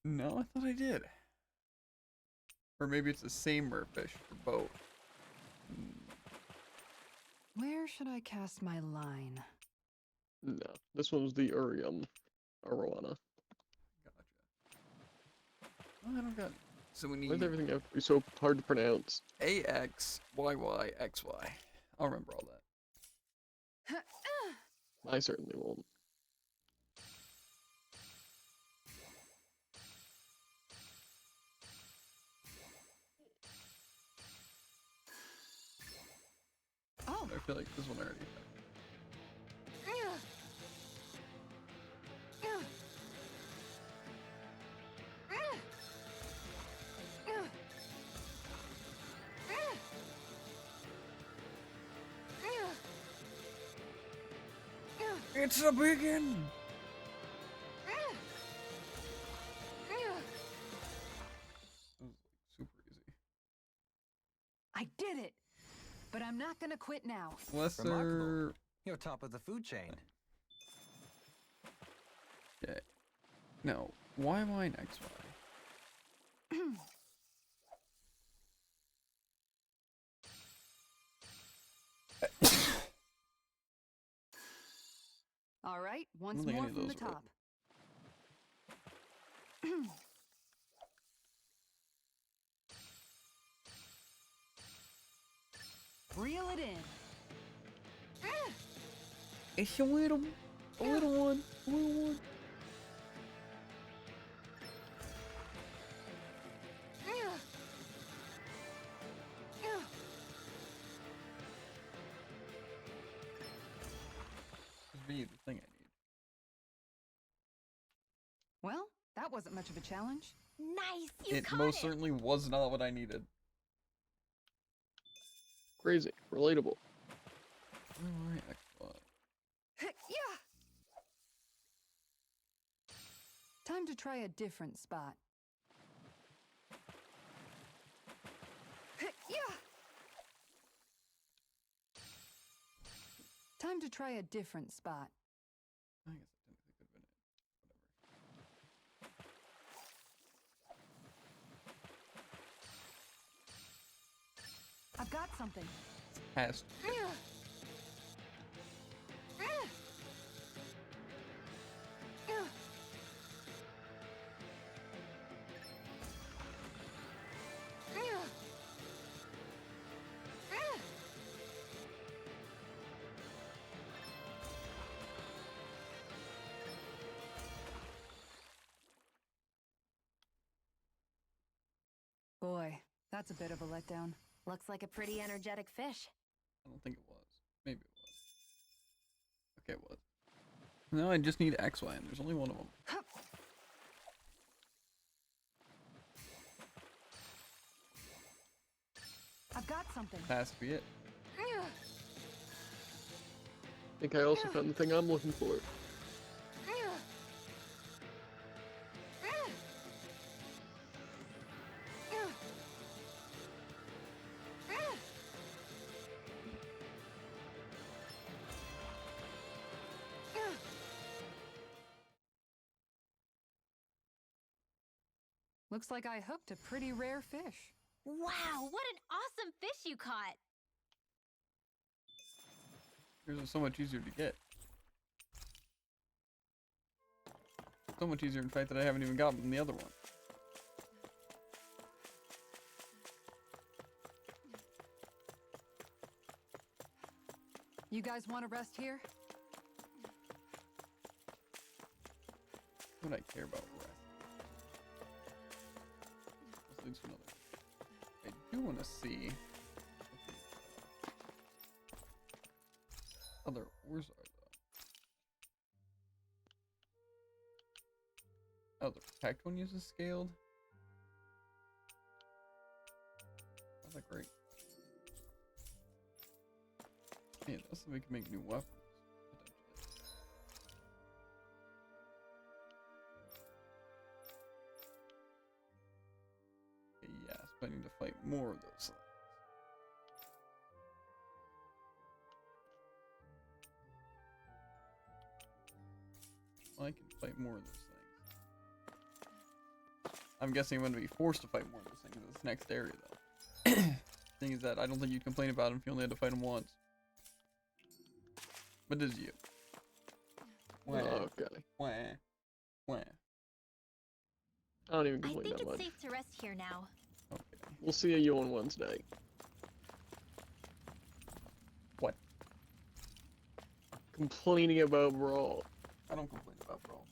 No, I thought I did. Or maybe it's the same merfish for both. Where should I cast my line? No, this one's the Arowana. Gotcha. Oh, I don't got. So we Why does need everything have to be so hard to pronounce? AXYYXY. I'll remember all that. I certainly won't. Oh, I feel like this one already. It's a biggin! This was like super easy. I did it! But I'm not gonna quit now. Lesser. Remarkable. You're top of the food chain. Okay. No. Why am I an XY? All right, once think any more of from the those work. top. Reel it in. It's a little one. A little one. Give me the thing I need. Well, that wasn't much of a challenge. Nice! You It caught most it! certainly was not what I needed. Crazy. Relatable. Why am I XY? Yeah. Time to try a different spot. Yeah. Time to try a different spot. I guess it didn't could have been it. Whatever. I've got something. Past. Boy, that's a bit of a letdown. Looks like a pretty energetic fish. I don't think it was. Maybe it was. Okay, it was. No, I just need XY, and there's only one of them. I've got something. Has to be it. I think I also found the thing I'm looking for. Looks like I hooked a pretty rare fish. Wow, what an awesome fish you caught! Yours is so much easier to get. So much easier, in fact, that I haven't even gotten the other one. You guys want to rest here? What do I care about rest? This leads to another. I do want to see what the other ores are, though. Oh, the protect one uses scaled. that great? Yeah, that's so we can make new weapons. Okay, yes, but I need to fight more of those things. I can fight more of those things. I'm guessing I'm going to be forced to fight more of those things in this next area, though. Thing is that I don't think you'd complain about them if you only had to fight them once. But it is you. Wah. Okay. Wah. Wah. I don't even I complain think that it's much. safe to rest here now. Okay. We'll see you on Wednesday. What? Complaining about Brawl. I don't complain about Brawl.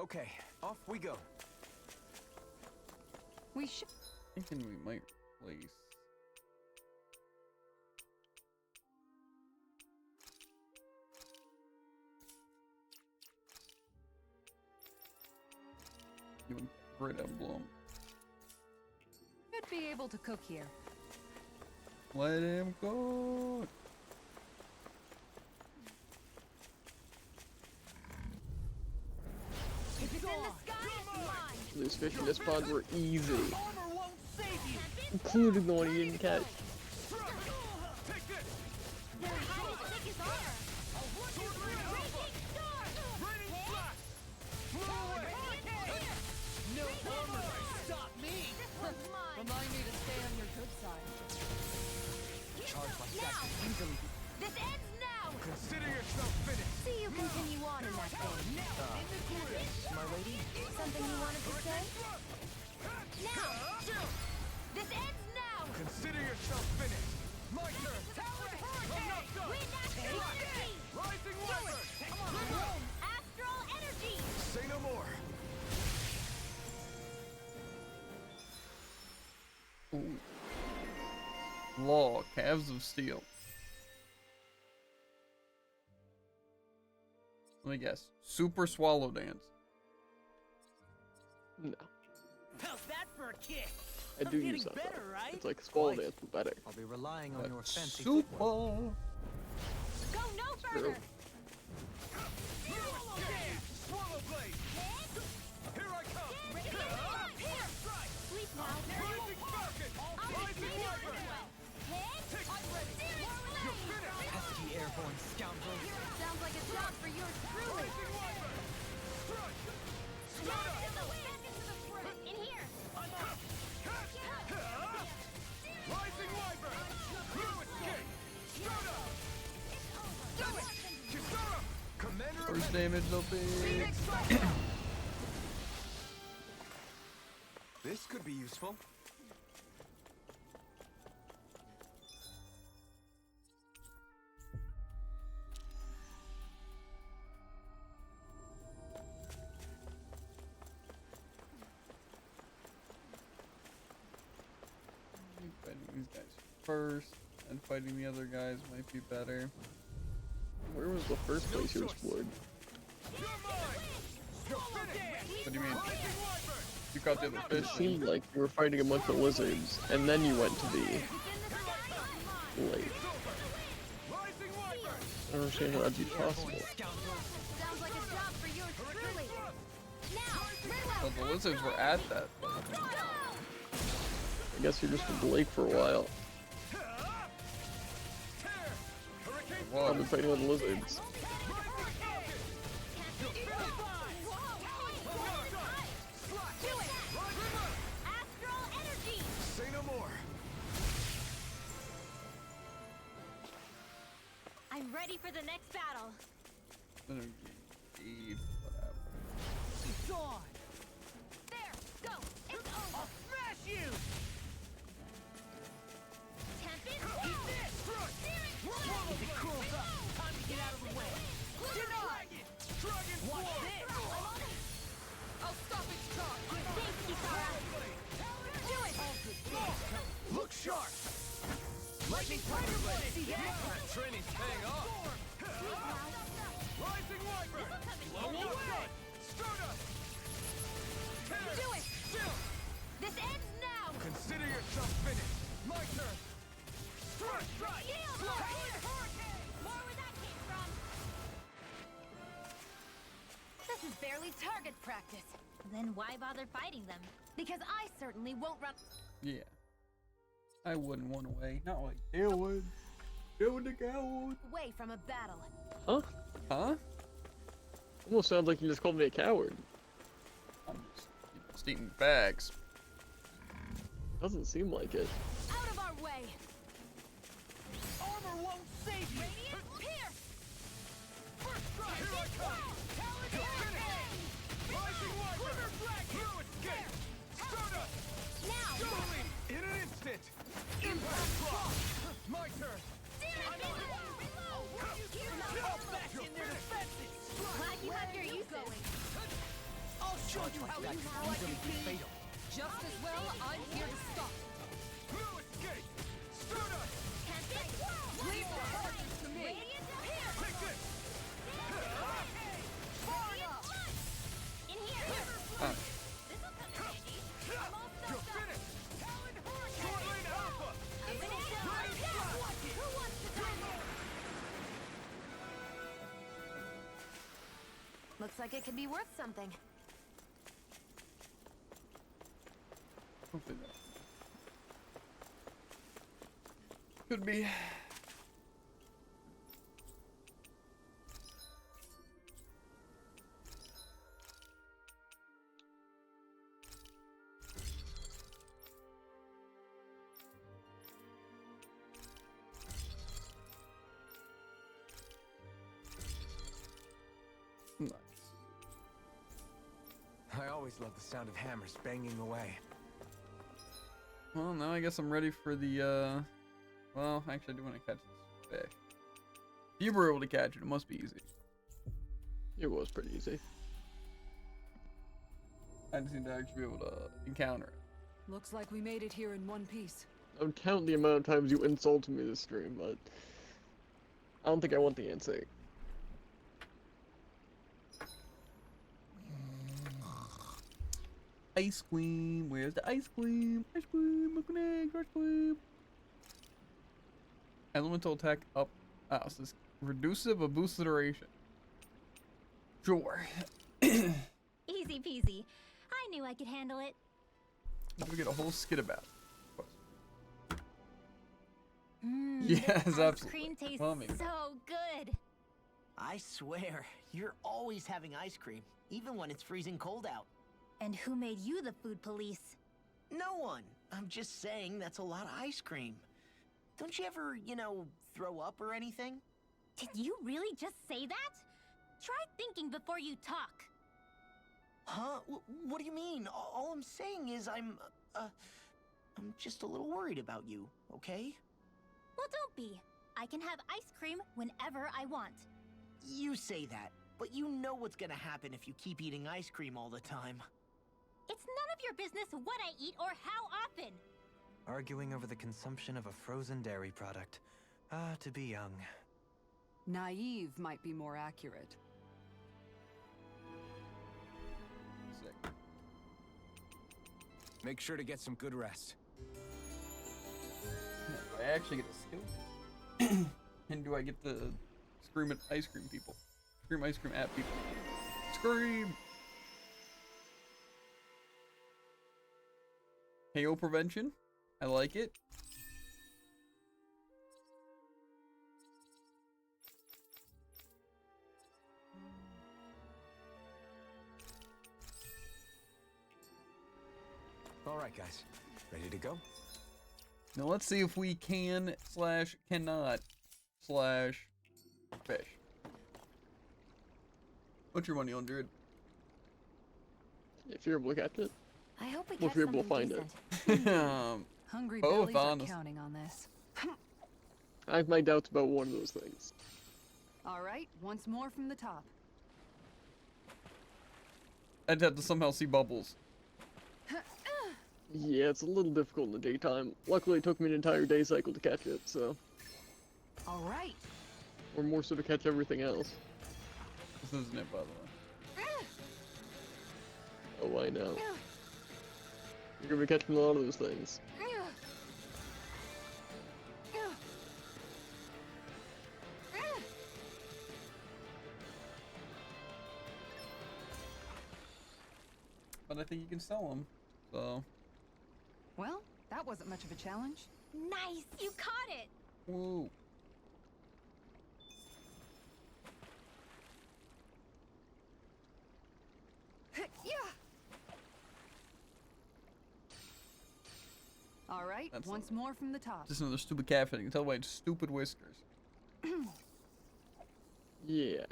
Okay, off we go. We should. Thinking we might replace. Even Red Emblem. Should be able to cook here. Let him go. If it's in the sky, it's mine. These fishing spots were easy. Armor won't save you. Including the one you didn't catch. Take this! They're hiding thick as armor. A wonderful raging storm. Raining flash! Blow away! No armor can stop me. This one's mine. Remind me to stay on your good side. Charge like Now. that easily. This ends now. Consider yourself finished! See you continue on in that thing. My lady? Something you wanted to say? Now. This ends now. Consider yourself finished! My turn! Tower Enough done! Wind astral energy. Rising Do Wyvern! it. Astral energy. Say no more! Ooh. Law, Calves of Steel. Let me guess. Super Swallow Dance. No. How's that for a kick? I do I'm use getting that better, though. right? It's like Squall Quite. Dance, but better. I'll be relying on your fancy Super. footwork. Go no True. further. Swallow blade! Here I come! Sleep now. Rising falcon! Rising wyvern! Pesky airborne scoundrel. Sounds like a job for yours truly. Rising wyvern! Strike! Back into the front. In here. Rising wyvern! You escape! Strata! Do it! Kisara! Commander of First damage, no big. This could be useful. Fighting these guys first, and fighting the other guys might be better. Where was the first place you explored? You're mine! You're finished! What do you mean? You caught the other It fish. seemed like you were fighting a bunch of lizards, and then you went to the lake. Rising wyvern! I don't understand how that'd be possible. Sounds like a job for yours truly. Now, Well, the lizards were at that. I guess you're just at the lake for a while. I've been fighting with the lizards. astral energy. Say no more! I'm ready for the next battle. Whatever. It's on. There, go. It's over. I'll smash you. Tempest. If it cools up, time to get out of the way. Denied! Dragon Watch Sword! this. I'll stop its charge. Thanks, Kisara. Do it. Look sharp! Lightning Tiger Blade. See that? That training's paying off! Rising wyvern! Blow away! Stardust! Do it! This ends now! Consider yourself finished. My turn. Strike! Shield! Hurricane! More where that came from! This is barely target practice. Then why bother fighting them? Because I certainly won't run. Yeah. I wouldn't want away. Not like it would. It would the coward. Away from a battle. Huh? Huh? Almost sounds like you just called me a coward. I'm just stating facts. Doesn't seem like it. Out of our way! Armor won't save you. Radiant pierce! First strike. Here I come. Talent You're hurricane! finished. Rising Wyvern. You escape. Stardust. Now! Dueling in an instant. Impact block. My turn. Glad you have your uses. I'll show you how that can be fatal. Just as well, I'm here to stop. No escape. Stardust. Can't think. Leave the hardness to me. Radiant pierce! Take this. Radiant punch! In here! Ah. This'll come in handy. I'm all You're stuffed up. finished. Talon hurricane! Sword Lane Alpha. I'm gonna Who wants to die more? Looks like it could be worth something. Hopefully not. Could be. Nice. I always love the sound of hammers banging away. Well, now I guess I'm ready for the, well, actually I do want to catch this fish. If you were able to catch it, it must be easy. It was pretty easy. I just need to actually be able to encounter it. Looks like we made it here in one piece. I would count the amount of times you insulted me this stream, but I don't think I want the answer. Ice cream, where's the ice cream? Ice cream, milk and eggs, ice cream. Elemental attack up. Oh, so this reducive or boosted duration. Sure. Easy peasy. I knew I could handle it. We get a whole skit about it. Yes, Yes, ice cream absolutely. tastes Well, maybe not. so good. I swear, you're always having ice cream, even when it's freezing cold out. And who made you the food police? No one. I'm just saying that's a lot of ice cream. Don't you ever, throw up or anything? Did you really just say that? Try thinking before you talk. Huh? What do you mean? All I'm saying is I'm just a little worried about you, okay? Well, don't be. I can have ice cream whenever I want. You say that, but you know what's gonna happen if you keep eating ice cream all the time. It's none of your business what I eat or how often. Arguing over the consumption of a frozen dairy product. Ah, to be young. Naive might be more accurate. Sick. Make sure to get some good rest. Do I actually get the skill? And do I get the scream at ice cream people? Scream ice cream at people. Scream! KO prevention. I like it. All right, guys. Ready to go? Now let's see if we can / cannot / fish. What's your money on, Jared? If you're able to catch it. I hope we Well, catch if you're able to something find decent. it. Hungry Both, bellies are honestly. counting on this. I have my doubts about one of those things. All right, once more from the top. I'd have to somehow see bubbles. Yeah, it's a little difficult in the daytime. Luckily, it took me an entire day cycle to catch it, so. All right. Or more so to catch everything else. This isn't it, by the way. Oh, I know. You're gonna be catching a lot of those things. But I think you can sell them, so. Well, that wasn't much of a challenge. Nice! You caught it! Woo. All right, That's once more from the top. Just another stupid catfish. You can tell by its stupid whiskers. Yeah.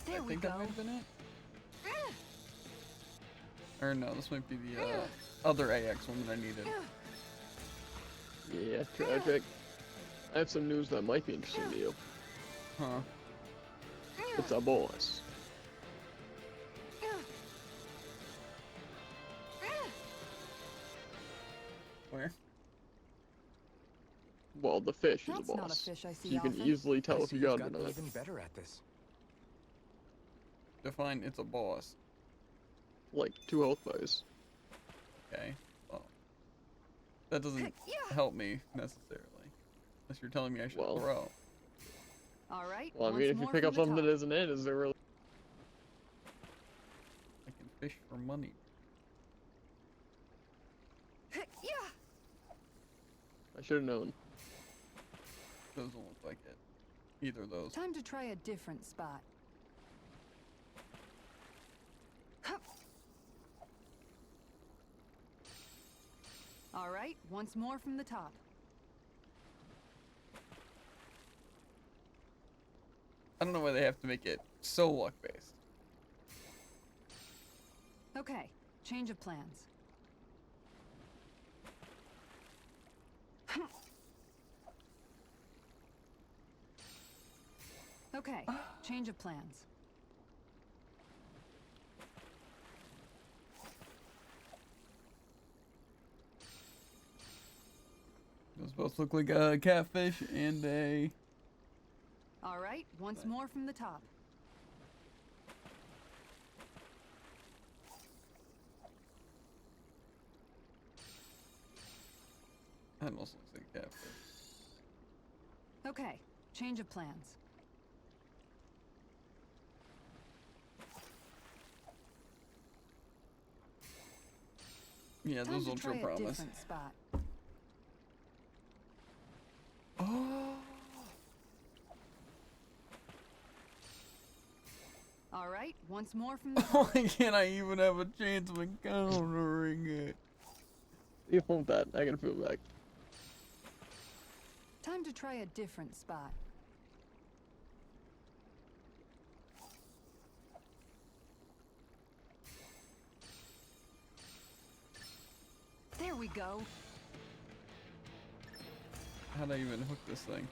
There I we think go. that might have been it. Or no, this might be the other AX one that I needed. Yeah, tragic. I have some news that might be interesting to you. Huh. It's a boss. Where? Well, the fish is a That's boss. not a fish I see so you can often. easily tell I if see you you've got it or gotten not. even better at this. Define it's a boss. Like 2 health bars. Okay. Well, that doesn't help me necessarily. Unless you're telling me I should Well. throw. All right. Well, I once mean, if you more pick from up the something top. that isn't it, is there really? I can fish for money. I should have known. Those don't look like it. Either of those. Time to try a different spot. All right, once more from the top. I don't know why they have to make it so luck based. Okay, change of plans. Okay, change of plans. Those both look like a catfish and a. All right, once more from the top. That almost looks like a catfish. Okay, change of plans. Yeah, Time those to don't show try a promise. different spot. Oh. All right, once more from the Why top. can't I even have a chance of encountering it? You want that? I can feel back. Time to try a different spot. There we go. How'd I even hook this thing?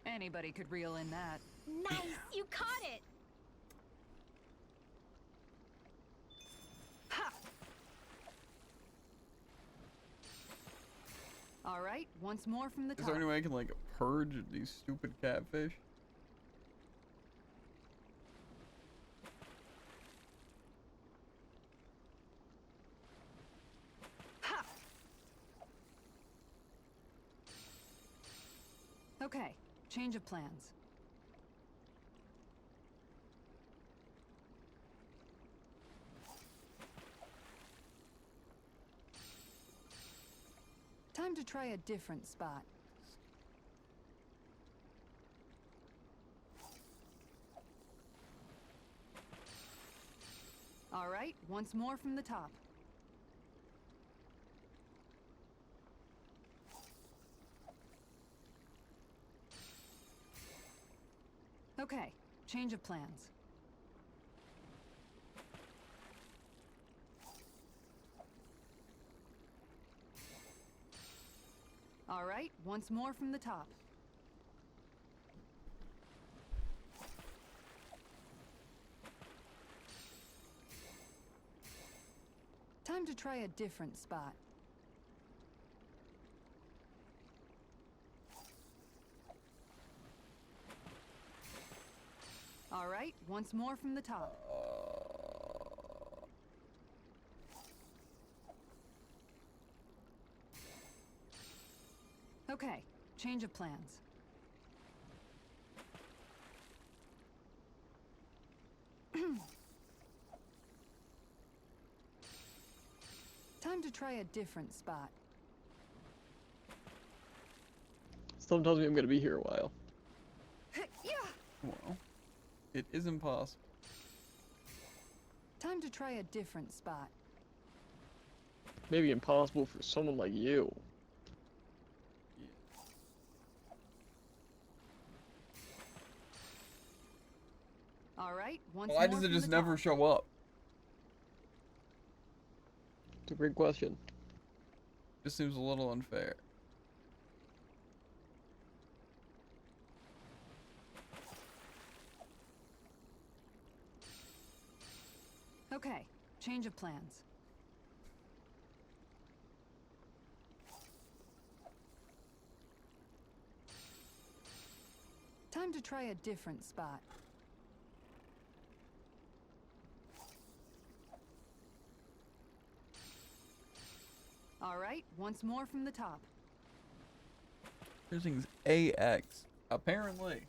Anybody could reel in that. Nice! You caught it! All right, once more from the Is top. there any way I can like purge these stupid catfish? Okay, change of plans. Time to try a different spot. All right, once more from the top. Okay, change of plans. All right, once more from the top. Time to try a different spot. All right, once more from the top. Okay, change of plans. Time to try a different spot. Something tells me I'm gonna be here a while. Well, it is impossible. Time to try a different spot. Maybe impossible for someone like you. All right, once Why more does it from just the never top. show up? It's a great question. Just seems a little unfair. Okay, change of plans. Time to try a different spot. All right, once more from the top. Everything's AX. Apparently.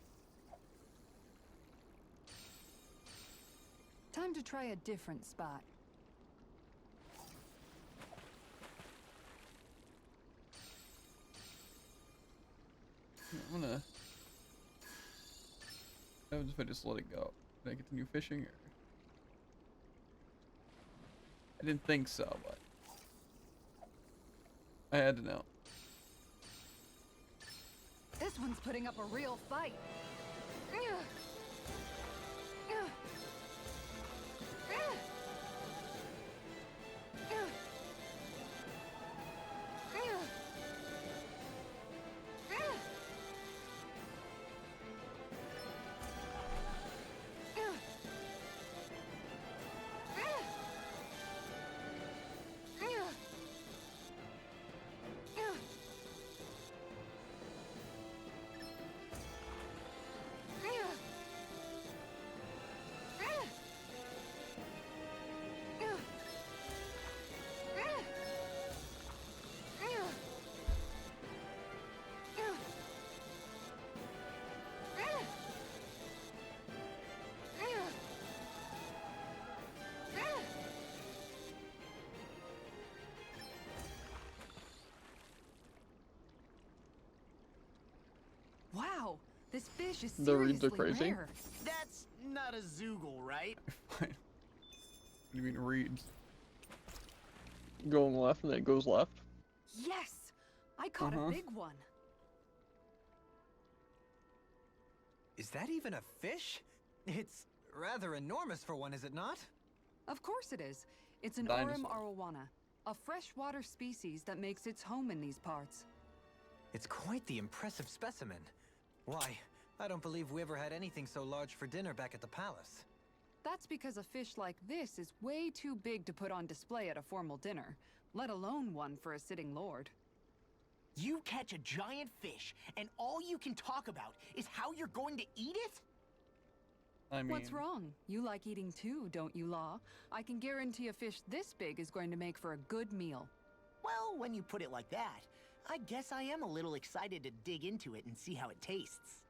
Time to try a different spot. I'm gonna... What happens if I just let it go? Can I continue fishing? Or... I didn't think so, but... I had to know. This one's putting up a real fight. Wow, this fish is The reeds seriously are crazy. rare. That's not a Zoogle, right? What do you mean reeds? Going left and then it goes left. Yes, I caught a big one. Is that even a fish? It's rather enormous for one, is it not? Of course it is. It's an Dinosaur. Orem arowana, a freshwater species that makes its home in these parts. It's quite the impressive specimen. Why, I don't believe we ever had anything so large for dinner back at the palace. That's because a fish like this is way too big to put on display at a formal dinner, let alone one for a sitting lord. You catch a giant fish, and all you can talk about is how you're going to eat it? I mean... What's wrong? You like eating too, don't you, Law? I can guarantee a fish this big is going to make for a good meal. Well, when you put it like that, I guess I am a little excited to dig into it and see how it tastes.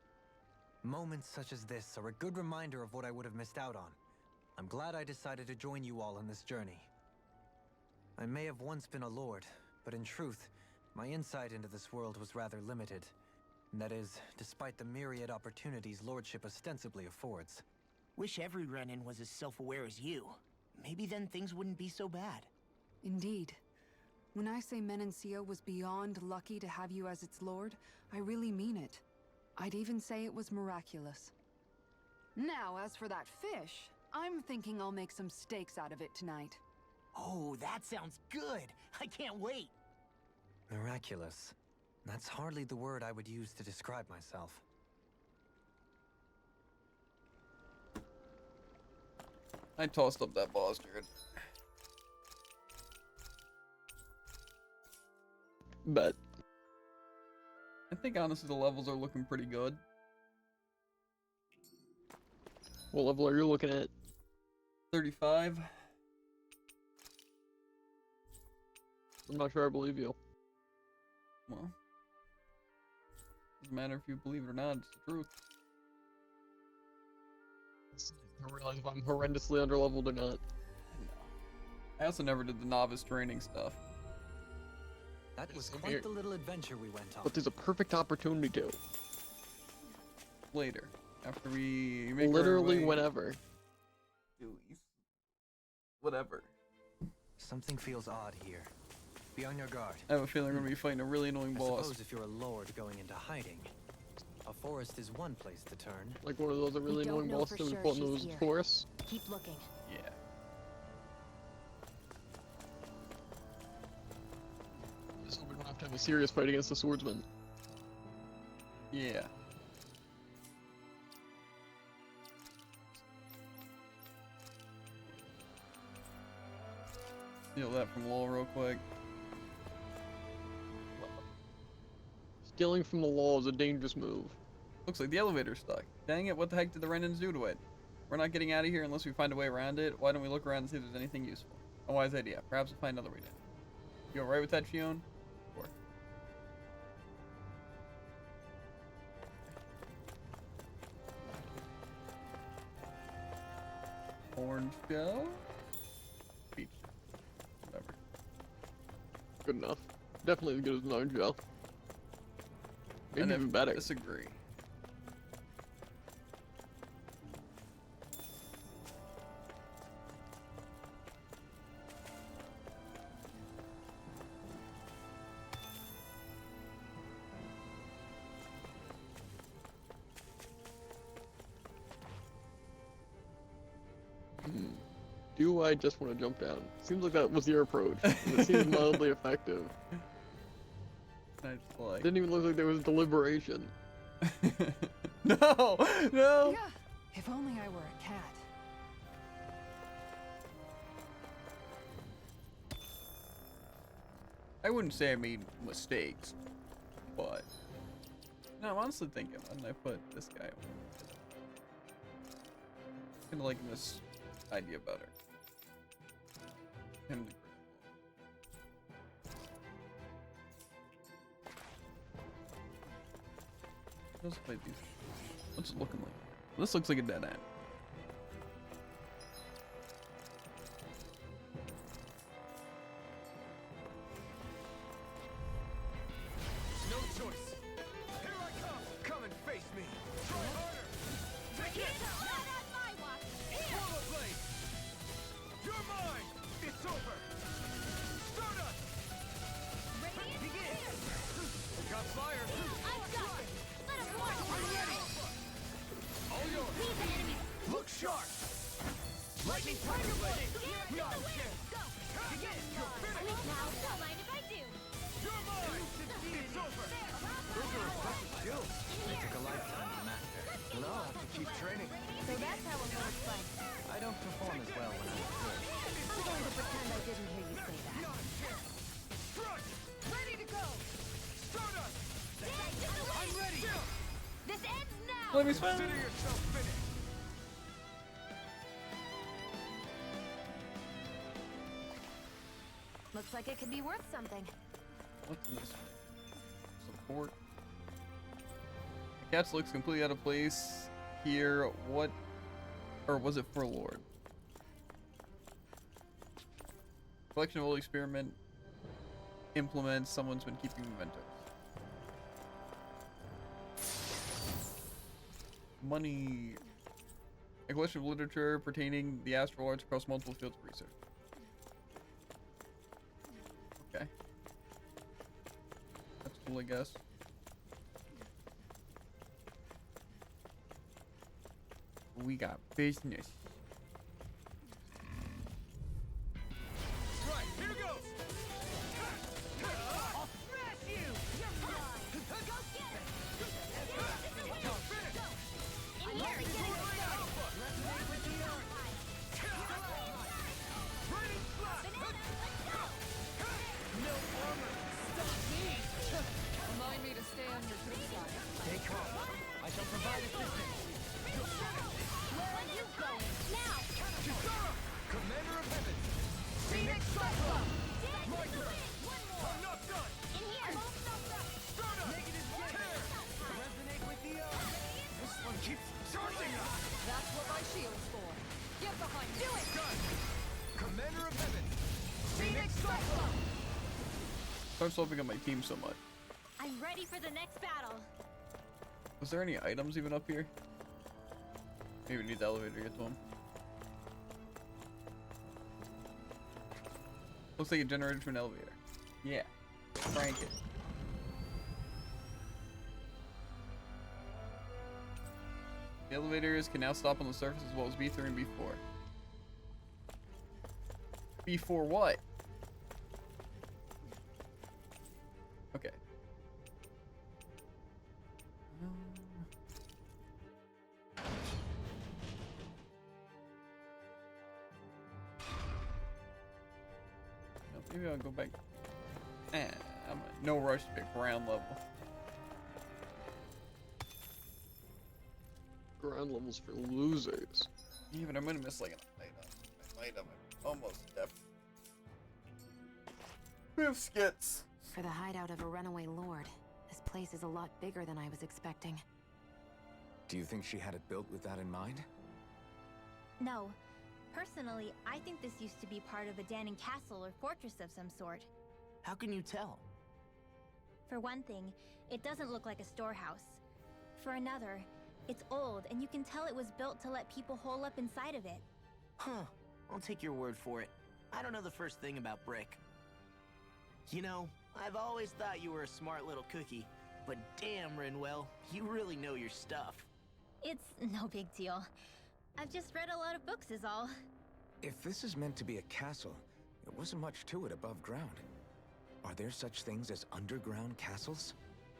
Moments such as this are a good reminder of what I would have missed out on. I'm glad I decided to join you all on this journey. I may have once been a lord, but in truth, my insight into this world was rather limited. And that is, despite the myriad opportunities lordship ostensibly affords. Wish every Renin was as self-aware as you. Maybe then things wouldn't be so bad. Indeed. When I say Menencio was beyond lucky to have you as its lord, I really mean it. I'd even say it was miraculous. Now, as for that fish, I'm thinking I'll make some steaks out of it tonight. Oh, that sounds good! I can't wait! Miraculous. That's hardly the word I would use to describe myself. I tossed up that bastard. Bet. I think honestly the levels are looking pretty good. What level are you looking at? 35. I'm not sure I believe you. Well, doesn't matter if you believe it or not, it's the truth. I realize if I'm horrendously underleveled or not. I also never did the novice training stuff. That was Same quite here. the little adventure we went on. But there's a perfect opportunity to. Later. After we make our Literally way whenever. to East- Whatever. Something feels odd here. Be on your guard. I have a feeling we're gonna be fighting a really annoying I boss. suppose if you're a lord going into hiding, a forest is one place to turn. Like one of those really don't annoying know bosses for that we sure fought in she's those here. forests. Keep looking. Yeah. Just hope we don't have to have a serious fight against the swordsman. Yeah. Steal that from Lowell real quick. Stealing from the law is a dangerous move. Looks like the elevator's stuck. Dang it, what the heck did the Renans do to it? We're not getting out of here unless we find a way around it. Why don't we look around and see if there's anything useful? A wise idea. Perhaps we'll find another way down. You alright with that, Shion? Sure. Orange shell? Peach. Whatever. Good enough. Definitely as good as an orange gel. Maybe And even better. Disagree. Do I just want to jump down? Seems like that was your approach. And it seems mildly effective. I just like... Didn't even look like there was deliberation. No! No! Yeah, if only I were a cat. I wouldn't say I made mistakes, but... No, I'm honestly thinking, why didn't I put this guy over? I'm gonna like this idea better. Him to Let's play these. What's it looking like? This looks like a dead end. No choice. Here I come. Come and face me. Try harder. Take it. Not on my watch. Here. Swallow blade. You're mine. It's over. Stardust. Radiant. Begin. Got fire. I've got it. Let him watch. I'm ready. All yours. Leave the enemy. Look sharp. Lightning tiger blade. Not a chance. Begin. You're finished. Now, don't mind if I do. You're mine. It's over. Those are impressive skills. They took a lifetime to master. Well, I'll have to keep training. So that's how it works, like. I don't perform as well when I'm good. I'm going to pretend I didn't hear you say that. Not a chance. Strike. Ready to go. Stardust. I'm ready. This ends now. Let me spin. Consider yourself finished. Looks like it could be worth something. What's in this? Support. The cats looks completely out of place here. What? Or was it for Lord? Collection of old experiment implements. Someone's been keeping mementos. Money. A collection of literature pertaining the astral arts across multiple fields of research. Okay. That's cool, I guess. We got business. Right, here goes. I'll smash you. You're mine. Go get it. You're finished. In here. Radiant slash. Banana, let's go. No armor. Stop me. Phoenix Cyclone! My turn! I'm not done! In here! Start up! Negative care! Resonate with the This one keeps charging us! That's what my shield's for. Get behind me. Do it! Done! Commander of Heaven! Phoenix Cyclone! I'm swapping up my team so much. I'm ready for the next battle. Was there any items even up here? Maybe we need the elevator to get to them. Looks like it generated from an elevator. Yeah. Crank it. The elevators can now stop on the surface as well as B3 and B4. B4 what? Okay. Maybe I'll go back. I'm no rush to pick ground level. Ground levels for losers. Yeah, but I'm gonna miss like an item. Almost depth. We have skits. For the hideout of a runaway lord, this place is a lot bigger than I was expecting. Do you think she had it built with that in mind? No. Personally, I think this used to be part of a Danon castle or fortress of some sort. How can you tell? For one thing, it doesn't look like a storehouse. For another, it's old and you can tell it was built to let people hole up inside of it. Huh. I'll take your word for it. I don't know the first thing about brick. You know, I've always thought you were a smart little cookie, but damn, Rinwell, you really know your stuff. It's no big deal. I've just read a lot of books is all. If this is meant to be a castle, there wasn't much to it above ground. Are there such things as underground castles?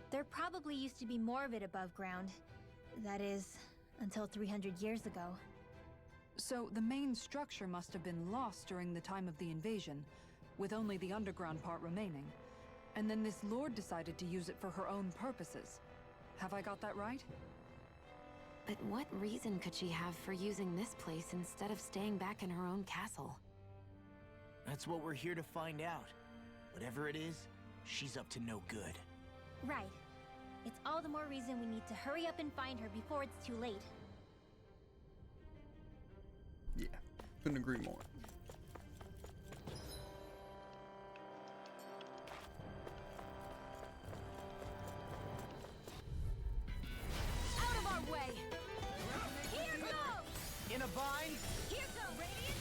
There probably used to be more of it above ground. That is, until 300 years ago. So the main structure must have been lost during the time of the invasion, with only the underground part remaining. And then this lord decided to use it for her own purposes. Have I got that right? But what reason could she have for using this place instead of staying back in her own castle? That's what we're here to find out. Whatever it is, she's up to no good. Right. It's all the more reason we need to hurry up and find her before it's too late. Yeah, couldn't agree more. Out of our way! Here goes! In a bind? Here goes! Radiant!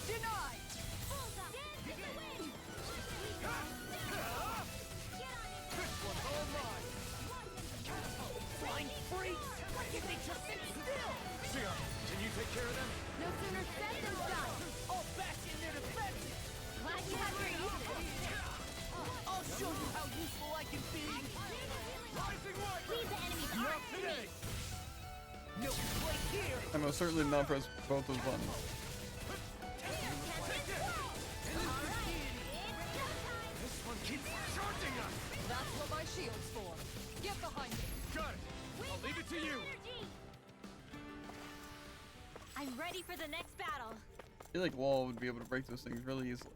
Denied! Bullseye! Dance in the wind! This one's all mine! Flying freaks! Why can't they just sit still? Shia, can you take care of them? No sooner said than done! All back in their defense! Glad you have your uses! I'll show you how useful I can be! Rising light! Leave the enemy's Not arms to me! today! No place here! I most certainly did not press both those buttons. This one keeps charging us! That's what my shield's for. Get behind me. Got it! I'll leave it to you! I'm ready for the next battle. I feel like Wall would be able to break those things really easily.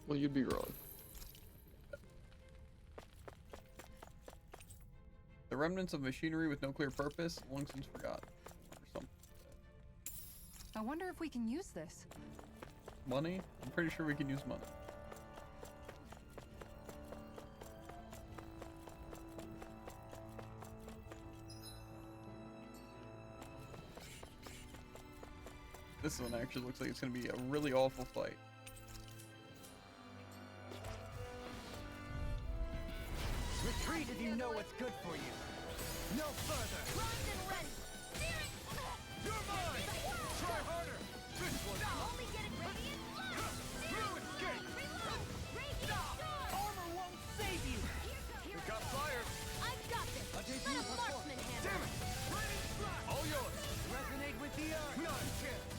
Well, you'd be wrong. The remnants of machinery with no clear purpose, long since forgotten. Or something. I wonder if we can use this. Money? I'm pretty sure we can use money. This one actually looks like it's going to be a really awful fight. Retreat if you know what's good for you. No further! Bronze and ready! You're mine! Try harder! This one's Only get it radiant! no escape! Armor won't save you! We got fire! I've got this! Let a marksman handle! Damn it! All yours! Resonate with the earth! Not a chance!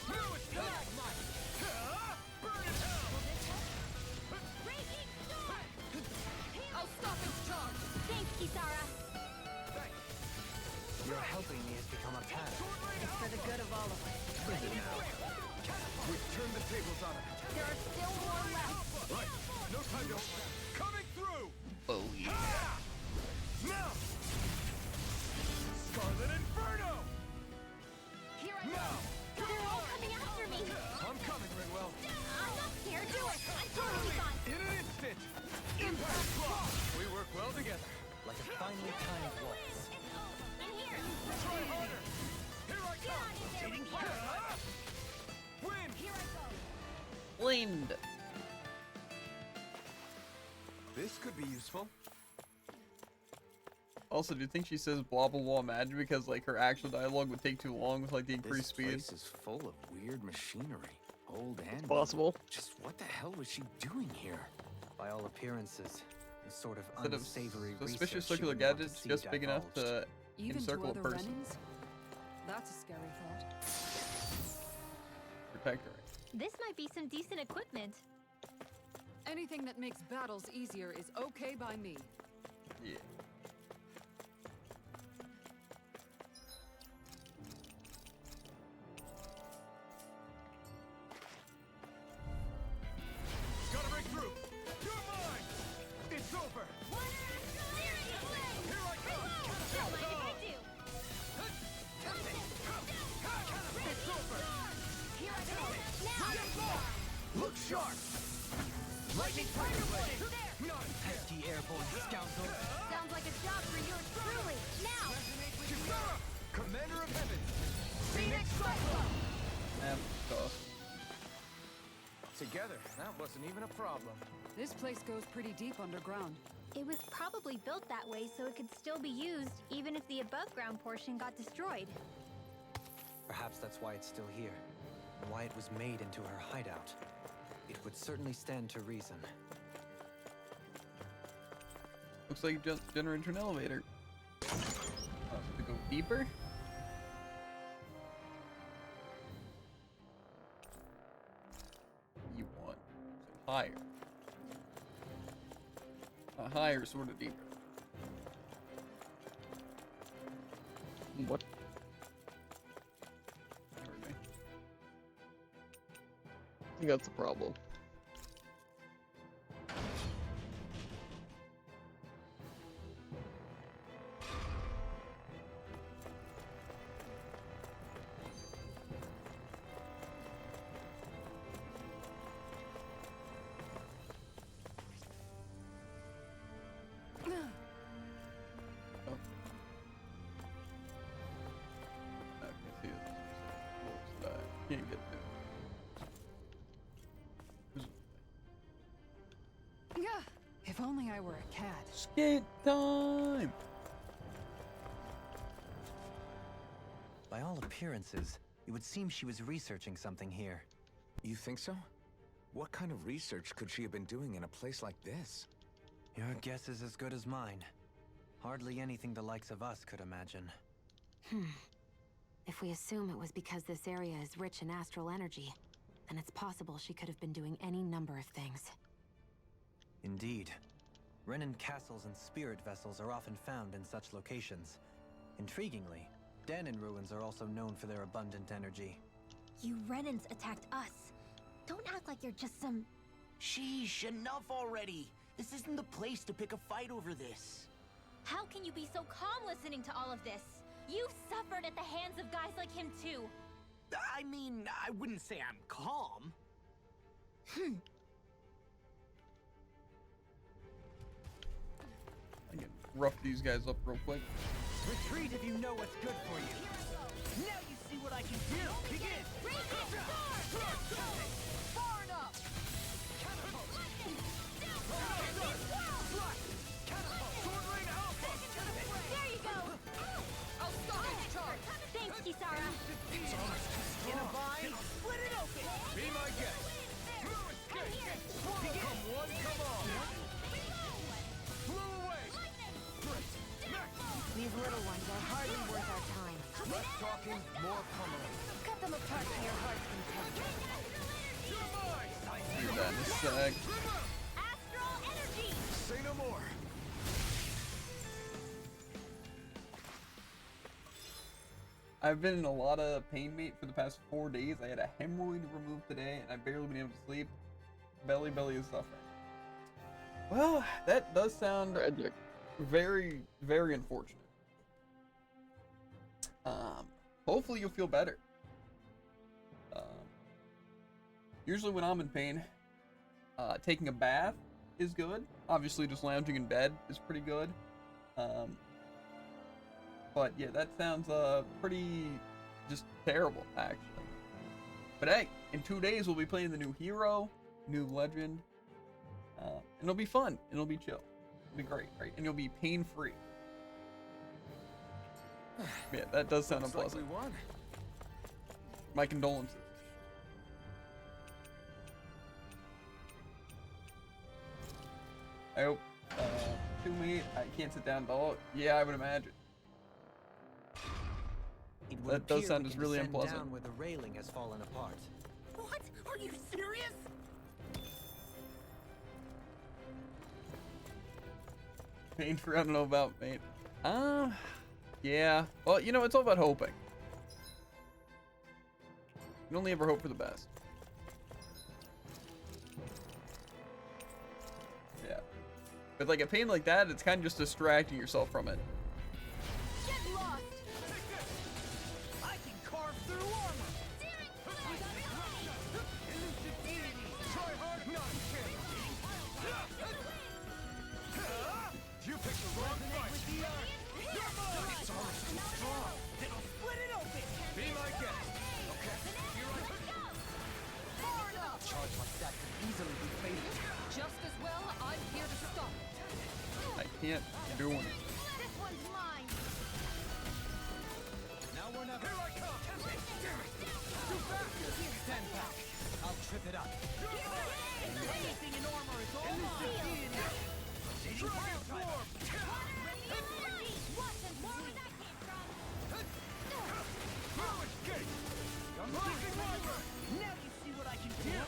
No escape! Burn in hell! Raging storm! I'll stop its charge. Thanks, Kisara. Your helping me has become a pattern. It's for the good the tables on her. There are still more left. Right. No time to... Coming through! Oh yeah. Now! Scarlet Inferno! Here I go. Now! They're all coming after me. I'm coming, Rinwell. I'm not scared. Do it. I'm totally fine. In an instant! Impact Claw! We work well together. Like a finely timed waltz. In here. Try harder! Here I Get on come! in there. Win! Here I go. Wind. This could be useful. Also, do you think she says blah blah blah magic because like her actual dialogue would take too long with like the increased This speed? place is full of weird machinery. Old and new. Possible. Just what the hell was she doing here? By all appearances, a sort of Instead of unsavory suspicious research she circular wouldn't want to gadgets see just big enough divulged. to Even to encircle a other person. Renans? That's a scary thought. Protect her. This might be some decent equipment. Anything that makes battles easier is okay by me. Yeah. Gotta break through! You're mine! It's over! Here I come! Don't mind if I do. It's over! Here I go. Now. Look sharp! Lightning Tiger Blade. There. Not Pesky airborne scoundrel. Sounds like a job for yours truly. Now. Kisara! Commander of Heaven! Phoenix Cyclone. Tough. Together, that wasn't even a problem. This place goes pretty deep underground. It was probably built that way so it could still be used even if the above ground portion got destroyed. Perhaps that's why it's still here, and why it was made into her hideout. It would certainly stand to reason. Looks like you just generated an elevator. To go deeper? You want so higher. Higher, sort of deeper. What? Never mind. I think that's the problem. I can see this. Can't get to. Yeah. If only I were a cat. Skate time! By all appearances, it would seem she was researching something here. You think so? What kind of research could she have been doing in a place like this? Your guess is as good as mine. Hardly anything the likes of us could imagine. If we assume it was because this area is rich in astral energy, then it's possible she could have been doing any number of things. Indeed. Renan castles and spirit vessels are often found in such locations. Intriguingly, Danon ruins are also known for their abundant energy. You Renans attacked us. Don't act like you're just some... Sheesh, enough already. This isn't the place to pick a fight over this. How can you be so calm listening to all of this? You've suffered at the hands of guys like him too. I mean, I wouldn't say I'm calm. I can rough these guys up real quick. Retreat if you know what's good for you. Now you see what I can do. Begin. Far enough! There you go. I'll stop this charge! Thanks, Kisara. In a vine, split it open. Be my guest! Come one, come all! Blow away! These little ones are hardly worth our time. Less talking, more pummeling. Cut them apart to your heart's content. You're mine! Do that in a sec. Astral energy. Say no more! I've been in a lot of pain, mate, for the past 4 days. I had a hemorrhoid removed today, and I've barely been able to sleep. Belly is suffering. Well, that does sound Tragic. very, very unfortunate. Hopefully you'll feel better. Usually when I'm in pain, taking a bath is good. Obviously, just lounging in bed is pretty good. But yeah, that sounds pretty just terrible, actually. But hey, in 2 days we'll be playing the new hero, new legend, and it'll be fun. And it'll be chill. It'll be great, right? And you'll be pain-free. Yeah, that does sound unpleasant. Like we won. My condolences. I hope, mate, I can't sit down at all. Yeah, I would imagine. It would That does appear sound we just can really descend unpleasant. down where the railing has fallen apart. What? Are you serious? Pain-free, I don't know about, mate. Yeah. Well, you know, it's all about hoping. You can only ever hope for the best. Yeah. With like a pain like that, it's kind of just distracting yourself from it. Get lost! I can carve through armor. Try hard, not you picked the wrong fight. It's almost too strong. Then I'll split it open. Be my guest. Okay, here I come. Far enough. Charge like that could easily be fatal. Just as well, I'm here to stop. I can't do it. This one's mine. Now we're not. Here I come. Damn it. Too fast. Stand back. I'll trip it up. Anything in armor is all mine. Dragon form. Watch and more where that came from. Throw its gate. I'm losing wyvern. Now you see what I can do.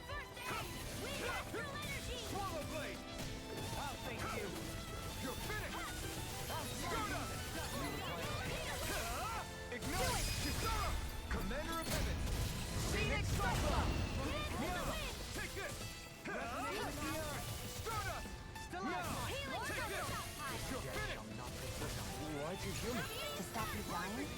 First aid! We got true energy! Swallow blade. I'll thank you. You're finished. Skoda. Ignite. Kisara. Commander of Heaven. Phoenix Cyclops. Take this. Stardust. Stalagmite. Take this. You're finished. Why'd you heal me? To stop you dying?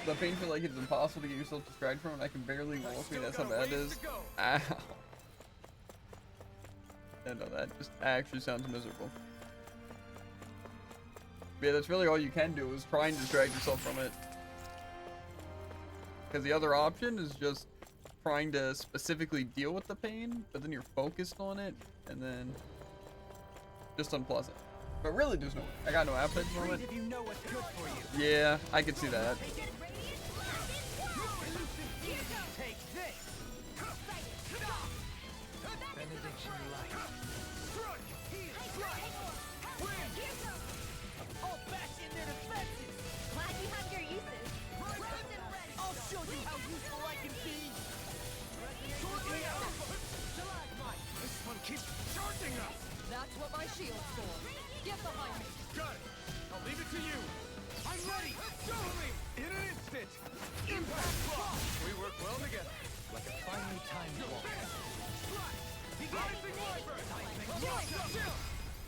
The pain feel like it's impossible to get yourself distracted from, and I can barely walk. Me, that's how Still got a bad it ways is. to go. Ow. Yeah, no, that just actually sounds miserable. Yeah, that's really all you can do is try and distract yourself from it. Because the other option is just trying to specifically deal with the pain, but then you're focused on it, and then just unpleasant. But really, there's no. I got no appetite at the moment. If you know what's good for you. Yeah, I could see that. Take this. Benediction light. I'll bash in their defenses. Glad you have your uses. I'll show you how useful I can be. This one keeps charging us. That's what my shield's for. Get behind me. Got it. I'll leave it to you. I'm ready. Show me. In an instant. Impact block. We work well together. Like a finely timed walk. Rising wyvern.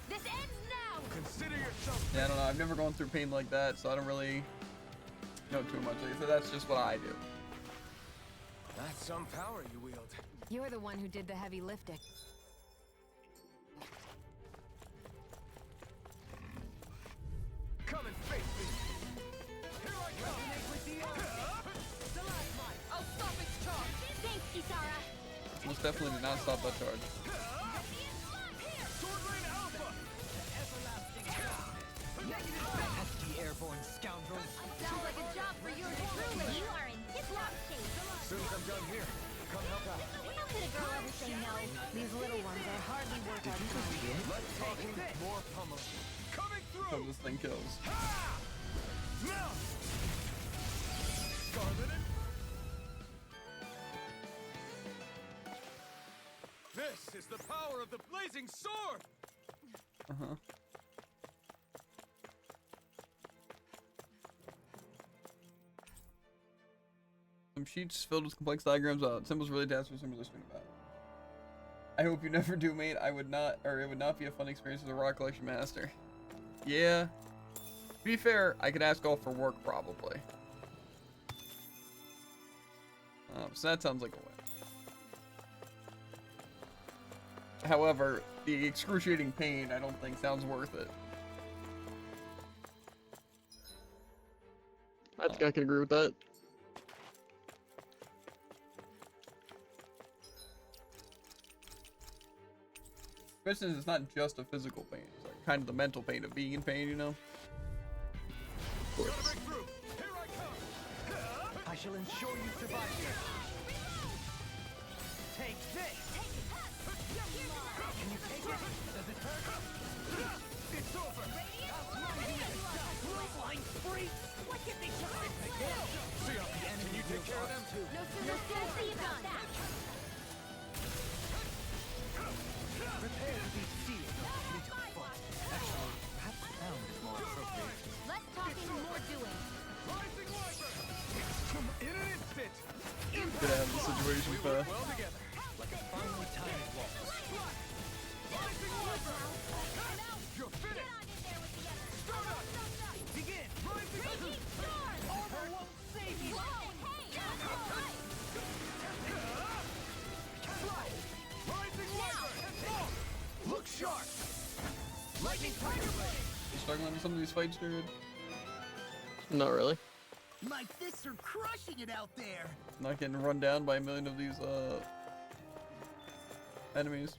This ends now! Consider yourself. Yeah, I don't know. I've never gone through pain like that, so I don't really know too much. Like I said, that's just what I do. That's some power you wield. You're the one who did the heavy lifting. Come and face me. Here I come. Stalagmite. I'll stop its charge. Thanks, Kisara! Most definitely did not stop that charge. Sword Rain Alpha. Pesky airborne scoundrels. Sounds like a job for you truly! You are in tip-top shape! As soon as I'm done here, come help out. How could a girl ever say no? These little ones are hardly worth our time. Less talking, more pummeling. Coming So through. this thing kills. Now. Scarlet. This is the power of the blazing sword. Some sheets filled with complex diagrams, symbols related to astral symbols are about. I hope you never do, mate. I would not, or it would not be a fun experience as a rock collection master. Yeah. To be fair, I could ask all for work probably. So that sounds like a win. However, the excruciating pain I don't think sounds worth it. I think I can agree with that. Especially since it's not just a physical pain, it's like kind of the mental pain of being in pain, you know? Of course. I shall ensure you survive here. Take this. Can you take it? Does it hurt? It's over. Flying free. What can they do? See off the enemy. Can you take care of them too? No sooner see you got that. Prepare to be sealed. Actually, perhaps the sound is more appropriate. Less talking, more doing. Rising Wyvern! In an instant! Get out of the situation, We work well together. Like a finely timed wall. Rising Wyvern! You're finished! Stardust! Begin! Rising Order won't save you! Rising Wyvern! Look sharp! Lightning Tiger Blade! You struggling with some of these fights, dude? Not really. My fists are crushing it out there! Not getting run down by a million of these, enemies.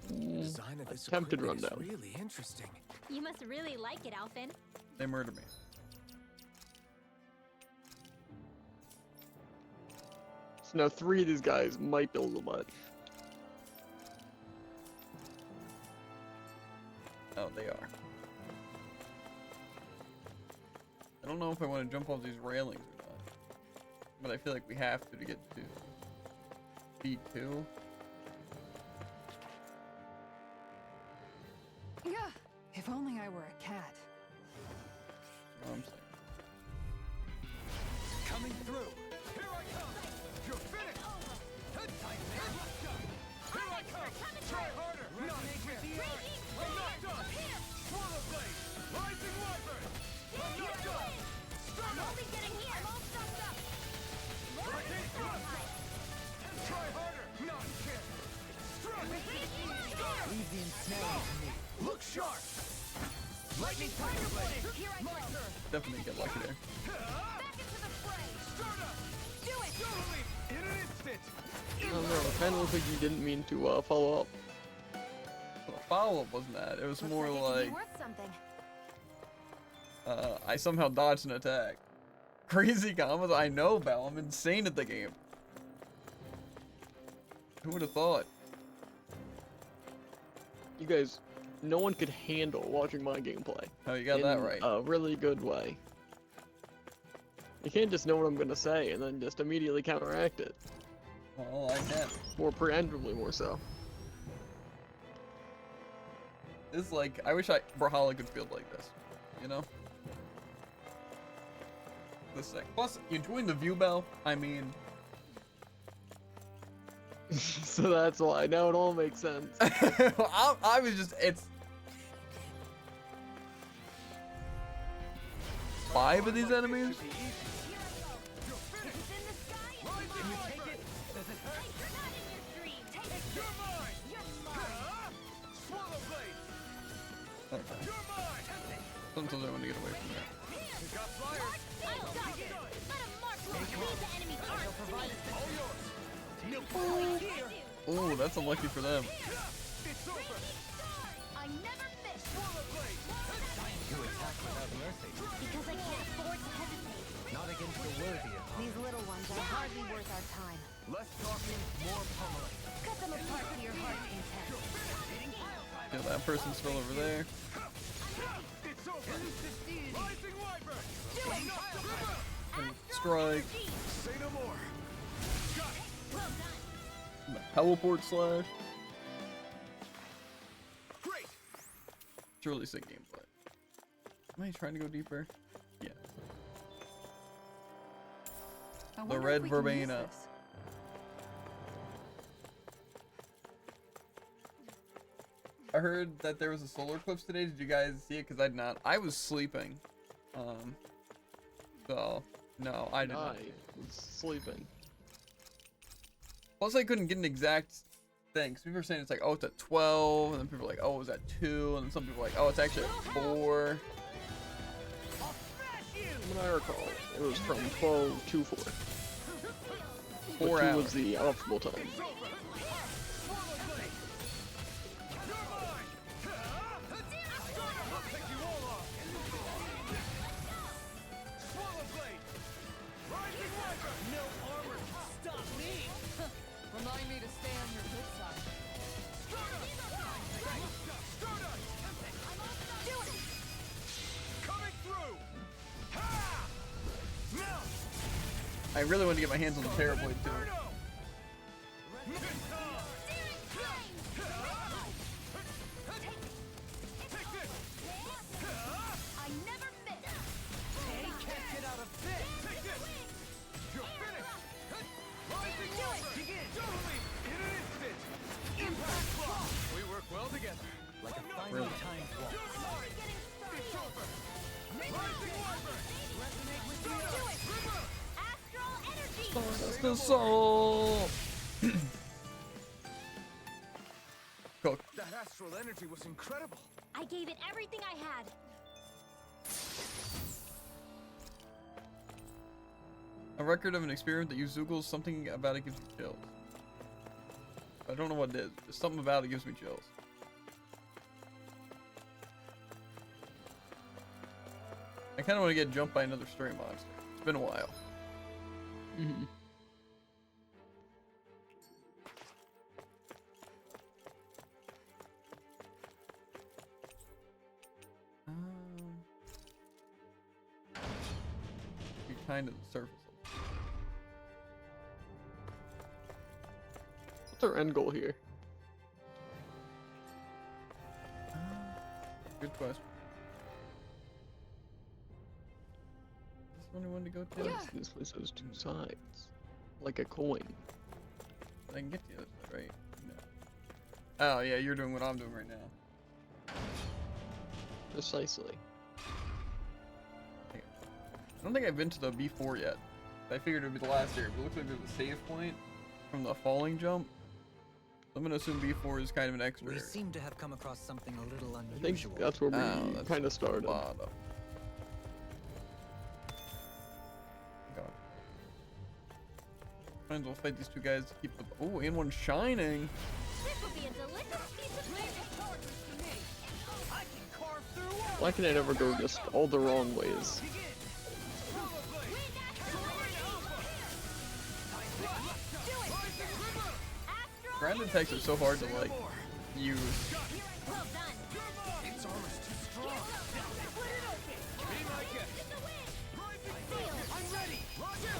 The design of this Attempted equipment is rundown. really interesting. You must really like it, Alphen. They murdered me. So now 3 of these guys might build a much. Oh, they are. I don't know if I want to jump off these railings or not. But I feel like we have to get to B2. Yeah, if only I were a cat. That's what I'm saying. Coming through! Here I come! You're finished! Head tight, man! Here I come! Try harder! Not again! I'm not done! Swallow Blade! Rising Wyvern! I'm not done! Stun up! Getting here. I'm all stuffed up. Hurricane Thrust! Try harder! Not again! Strike! Leave the ensnaring to me. Look sharp! Lightning Tiger Blade! Here I My go. turn! Definitely get lucky there. Back into the fray. Stardust! Do it. Totally! In an instant! I don't know, it kind of looks like you didn't mean to follow up. Well, the follow-up wasn't that. It was Looks more like it could like, be worth something. I somehow dodged an attack. Crazy combos. I know, Bell. I'm insane at the game. Who would have thought? You guys, no one could handle watching my gameplay. Oh, you got that in right. a really good way. You can't just know what I'm gonna say and then just immediately counteract it. Well, I can. More preemptively, more so. It's like, I wish Brawlhalla could feel like this. You know? This thing. Plus, you join the view, Bell. I mean, So that's why. Now it all makes sense. I was just, it's 5 of these enemies? If it's in the sky, it's mine. Can you take it? Does it hurt? You're not in your dream. Take it. You're mine! You're mine. Swallow Blade! Okay. You're mine! Sometimes I want to get away from that. You got flyers! I've got it. Let a mark lead the enemy's arms to me. All yours! No point here! Oh, that's unlucky for them. It's over! I never miss. Swallow Blade! You attack without mercy, Because I can't afford to hesitate. not against the worthy opponent. These little ones are hardly worth our time. Less talking, more pummeling. Cut them apart to your heart's content. Yeah, that person's still over there. It's over! Rising Wyvern! Do it. Strike. Say no more! Got it! Well done. Teleport slash. Great! It's really sick gameplay. Am I trying to go deeper? Yeah. I The wonder red if we can use verbena. this. I heard that there was a solar eclipse today. Did you guys see it? Because I did not. I was sleeping. So, no, I did not. I was sleeping. Plus, I couldn't get an exact thing. 'Cause people were saying it's like, oh, it's at 12. And then people were like, oh, it was at 2. And then some people were like, oh, it's actually at 4. From what I recall, it was from 12 to 4. 4 But 2 hours. was the optimal time. Remind me to stay on your good side. Coming through. Ha! Now. I really want to get my hands on the Terrorblade too. I never miss. He can't get out of this. Take this. You're finished. Rising Wiper. Begin. Totally. In an instant. Impact block. We work well together. Like a finely Really? timed waltz. You're mine. It's over. Rising Wiper. Resonate with you. Do it. Astral energy. That's the soul. Cook. That astral energy was incredible. I gave it everything I had. A record of an experiment that used Zoogles. Something about it gives me chills. I don't know what it is. Just something about it gives me chills. I kind of want to get jumped by another stray monster. It's been a while. Mm-hmm. Be kind of the surface. What's our end goal here? Good question. This one I wanted to go to. Yes, this place has 2 sides. Like a coin. I can get the other side, right? No. Oh yeah, you're doing what I'm doing right now. Precisely. I don't think I've been to the B4 yet. I figured it would be the last area, but it looks like there's a save point from the falling jump. I'm gonna assume B4 is kind of an extra We area. seem to have come across something a little I think unusual. that's where we Oh, that's kind of started. bottom. God. Might as well fight these 2 guys to keep the. Oh, and one shining. This will be a delicious piece of meat. I can carve through Why can I never go just all the wrong ways? Ground attacks are so hard to like use. Well done. Its armor's too strong. Be my guest. I'm ready. Roger.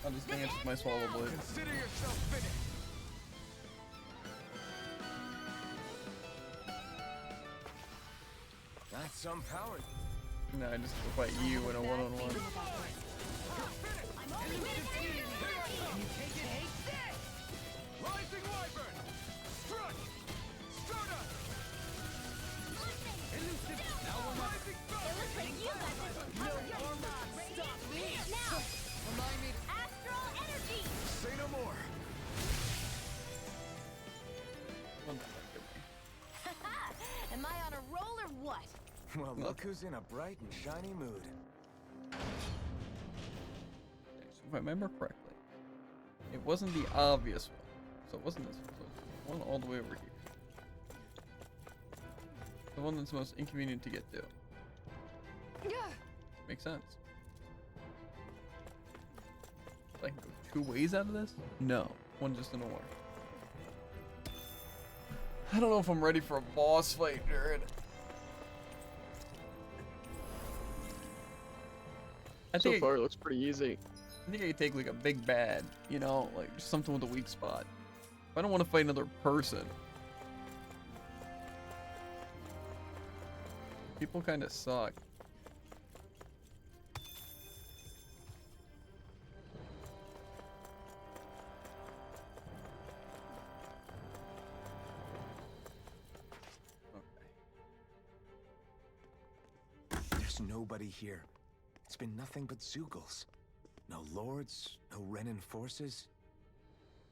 I'll just dance with my swallow blade. Consider yourself finished. That's some power. No, I just fight you in a one-on-one. Rising Wyvern! Strut! Stardust! Elusive! Now we're rising It looks like you got this one covered. Stop me! Now, Remind me to astral energy. Say no more! Am I on a roll or what? Well, look who's in a bright and shiny mood. So if I remember correctly, it wasn't the obvious one. So it wasn't this one. So it's one all the way over here. The one that's most inconvenient to get to. Makes sense. I can go 2 ways out of this? No. One just in order. I don't know if I'm ready for a boss fight, nerd. I So think far, it looks pretty easy. I think I could take like a big bad, you know, like just something with a weak spot. I don't want to fight another person. People kind of suck. There's nobody here. It's been nothing but Zeugles. No lords, no Renan forces.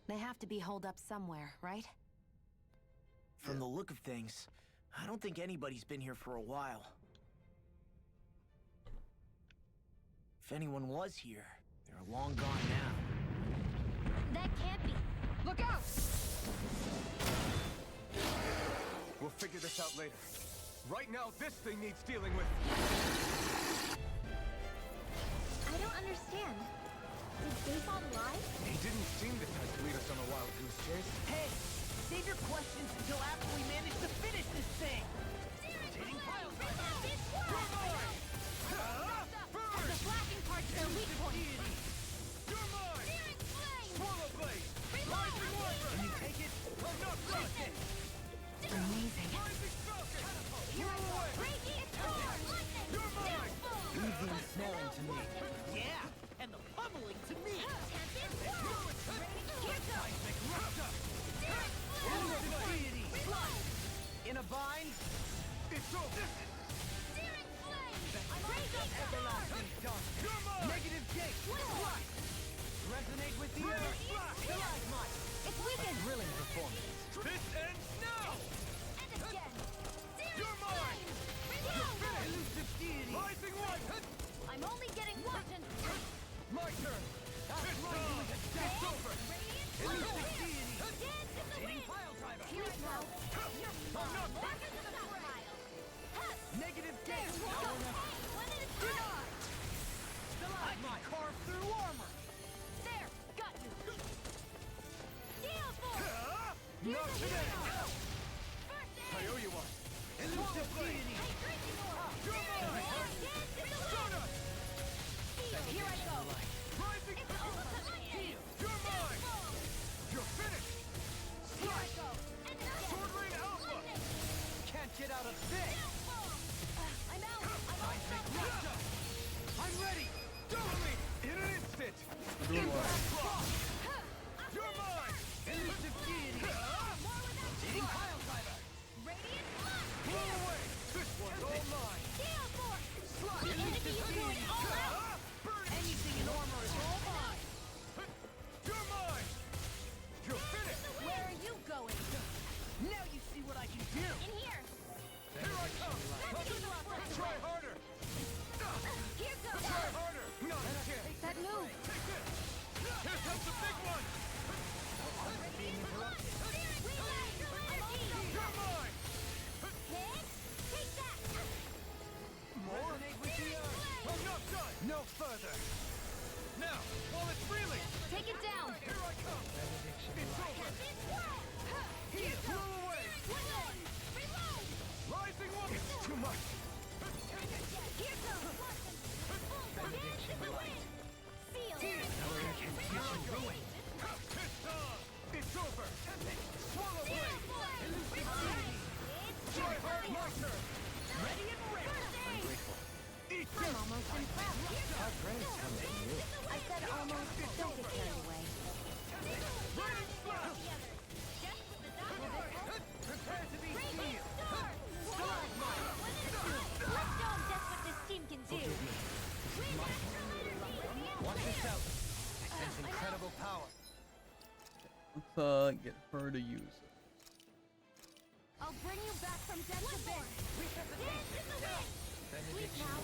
They have to be holed up somewhere, right? From the look of things, I don't think anybody's been here for a while. If anyone was here, they're long gone now. That can't be. Look out! We'll figure this out later. Right now, this thing needs dealing with. I don't understand. Did Zaphod lie? He didn't seem the type to lead us on a wild goose chase. Hey, save your questions until after we manage to finish this thing. Rotating pile driver. Have the flashing parts their weak point. You're mine! Searing flame! Swallow blade! Rising Wyvern! Can you take it? I'm not done! Amazing. Rising Falcon! Here I go! Radiant storm! Lightning! You're mine! Easy and smelling to me. Yeah, and the pummeling to me. Tempest swirl! Here goes! Searing flame! Reload! In a bind? It's over! Searing flame! I'm raging Everlasting storm! dust. You're mine! Negative gate. Strike. Resonate with the earth. Stalagmite. It's weakened! Thrilling performance. This ends now! And again! Searing You're mine! flame! Reload! Elusive deity. Rising Wyvern! I'm only getting one! My turn. It's done! It's over! Radiant Elusive storm! deity. Dance in the Rotating wind! pile driver. Here I go! I'm not Mark in the stockpile! Hup! Negative gate. Go! One at a time! Stalagmite. Carve through armor. There! Got you! Gale force! Not today! First I aid! owe you one! Elusive deity. Hey, drinking orb! You're mine! Dance in the wind! Donut! Seal! Here I go! Rising It's over! Lightning! You're mine! Fall! You're finished! Here I go! And again! Sword Rain Alpha! Lightning! Can't get out of this. Downfall! I'm out! I'm all Seismic stuck up! raptor. I'm ready. Dominate! In an instant! Doing well. You're mine! Elusive deity. More without Rotating pile driver. Radiant blood! Blow away! This one's all mine! Gale force! The enemy is going all out! Anything in armor is all mine. You're mine! You're finished! Where are you going? Now you see what I can do. In here! Here I come! Try harder! Here goes! Try harder! Not a chance! That move! Take this! Here comes the big one! You're mine! Take that! Resonate with the earth. I'm not done! No further. Now, while it's reeling! Take it down! Here I come! It's over! Here Blow away! Reload! Rising one! It's too much! Here goes! Dance in the wind! Seal! It's on! It's over! Swallow blade! Try hard! My turn! Ready and ready. Eat I'm this! almost impressed. Our praise comes from you. I said almost. Don't get carried away. Rain blast! Prepare to be Radiant sealed. star! Let's show 'em just what this team can do. Watch this out. I sense incredible power. Let's get her to use it. I'll bring you back from death to bed. Dance in the wind! Sleep now.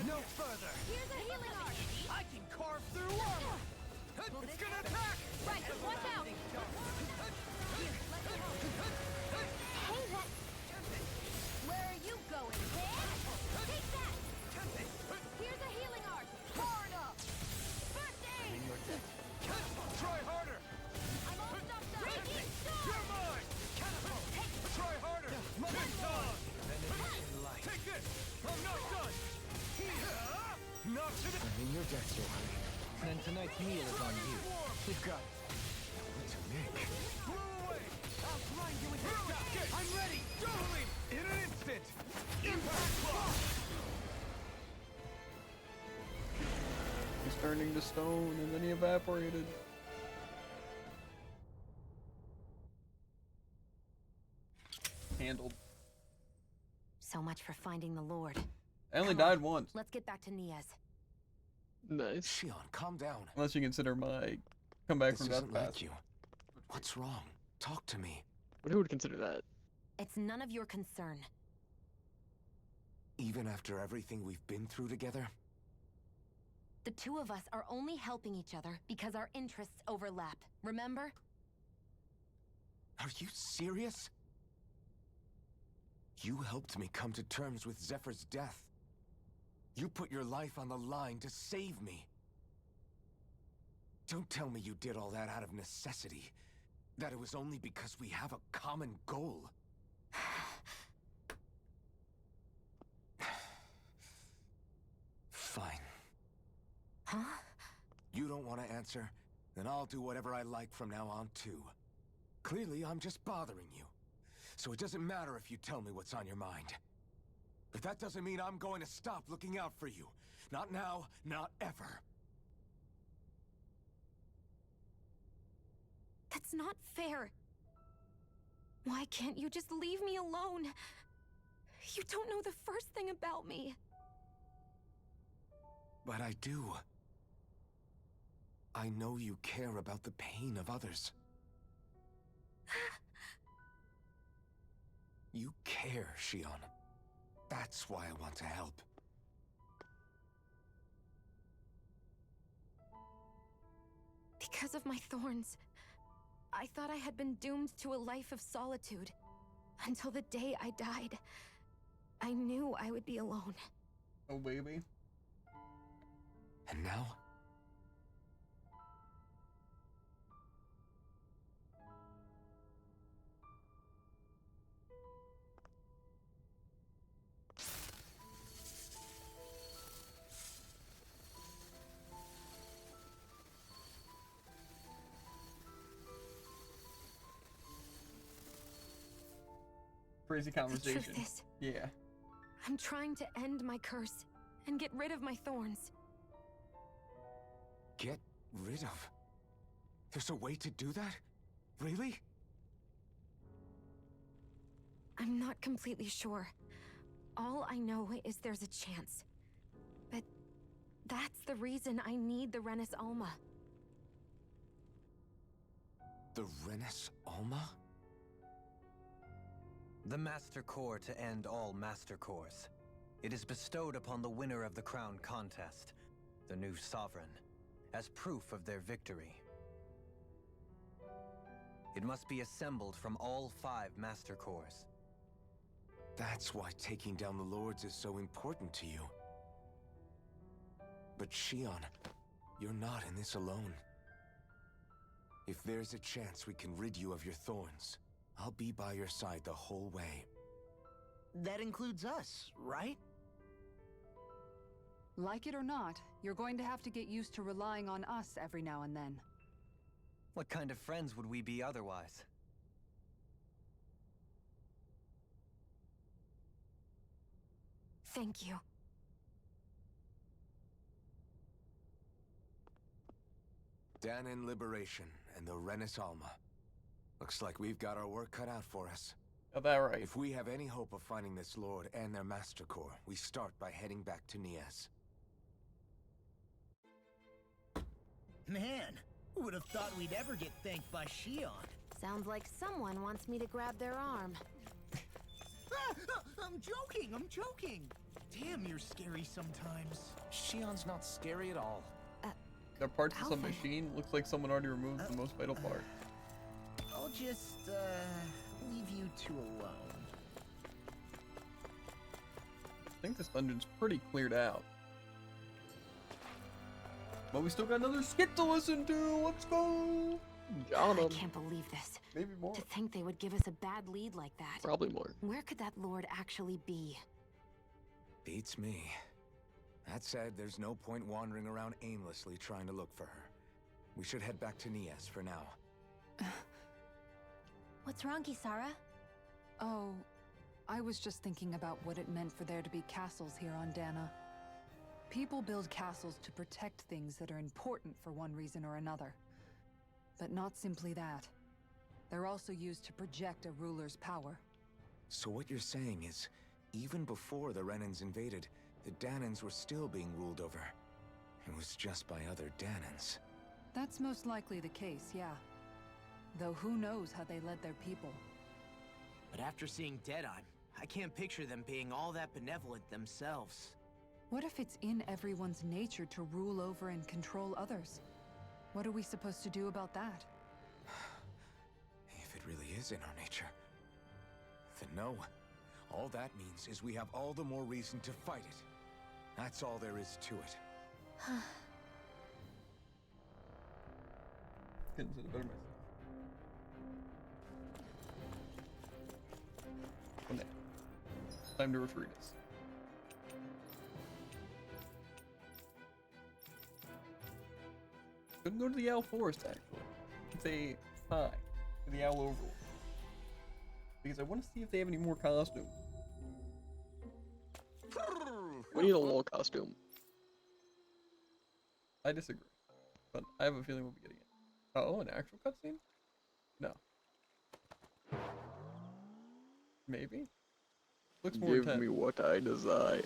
No further. Here's a healing art. I can carve through armor. It's gonna attack! Right, watch out. Here, let me help. Hey, that. Where are you going? Take that. Here's a healing art. Hard up. First aid. Try harder! I'm all stuffed up. Raging storm. You're mine! Try harder! It's on! Take this! I'm not done! Not to the... In your death, Johann. Then tonight's meal is on you. You've got what to make. Blow away! I'll grind you with this stuff. I'm ready. Doubling! In an instant! Impact block! He's turning to stone and then he evaporated. Handled. So much for finding the Lord. I only Come on, died once. Let's get back to Niaz. Nice. Shion, calm down. Unless you consider my comeback This from death isn't pass. like you. What's wrong? Talk to me. Who would consider that? It's none of your concern. Even after everything we've been through together? The two of us are only helping each other because our interests overlap. Remember? Are you serious? You helped me come to terms with Zephyr's death. You put your life on the line to save me. Don't tell me you did all that out of necessity. That it was only because we have a common goal. Fine. Huh? You don't want to answer? Then I'll do whatever I like from now on, too. Clearly, I'm just bothering you. So it doesn't matter if you tell me what's on your mind. But that doesn't mean I'm going to stop looking out for you. Not now, not ever. That's not fair. Why can't you just leave me alone? You don't know the first thing about me. But I do. I know you care about the pain of others. You care, Shion. That's why I want to help. Because of my thorns, I thought I had been doomed to a life of solitude. Until the day I died, I knew I would be alone. Oh, baby. And now? Crazy conversation. The truth is, Yeah. I'm trying to end my curse and get rid of my thorns. Get rid of? There's a way to do that? Really? I'm not completely sure. All I know is there's a chance. But that's the reason I need the Renis Alma. The Renis Alma? The Master Core to end all Master Cores. It is bestowed upon the winner of the Crown Contest, the new Sovereign, as proof of their victory. It must be assembled from all 5 Master Cores. That's why taking down the Lords is so important to you. But Shion, you're not in this alone. If there's a chance we can rid you of your thorns, I'll be by your side the whole way. That includes us, right? Like it or not, you're going to have to get used to relying on us every now and then. What kind of friends would we be otherwise? Thank you. Dahnan Liberation and the Renis Alma. Looks like we've got our work cut out for us. Got that right. If we have any hope of finding this Lord and their Master Core, we start by heading back to Niaz. Man, who would have thought we'd ever get thanked by Shion? Sounds like someone wants me to grab their arm. I'm joking! Damn, you're scary sometimes. Shion's not scary at all. That parts of some Alpha. machine looks like someone already removed the most vital part. I'll just, leave you two alone. I think this dungeon's pretty cleared out. But we still got another skit to listen to. Let's go. Got I him. can't believe this. Maybe more. To think they would give us a bad lead like that. Probably more. Where could that Lord actually be? Beats me. That said, there's no point wandering around aimlessly trying to look for her. We should head back to Niaz for now. What's wrong, Kisara? Oh, I was just thinking about what it meant for there to be castles here on Dana. People build castles to protect things that are important for one reason or another. But not simply that. They're also used to project a ruler's power. So what you're saying is, even before the Renans invaded, the Danans were still being ruled over. It was just by other Danans. That's most likely the case, yeah. Though who knows how they led their people. But after seeing Deadeye, I can't picture them being all that benevolent themselves. What if it's in everyone's nature to rule over and control others? What are we supposed to do about that? If it really is in our nature, then no. All that means is we have all the more reason to fight it. That's all there is to it. Couldn't say it better myself. Okay. Time to retreat us. Couldn't go to the Owl Forest, actually. Say hi to the Owl Overlord. Because I want to see if they have any more costumes. We need a little costume. I disagree. But I have a feeling we'll be getting it. Oh, an actual cutscene? No. Maybe? Looks more Give intense. me what I desire.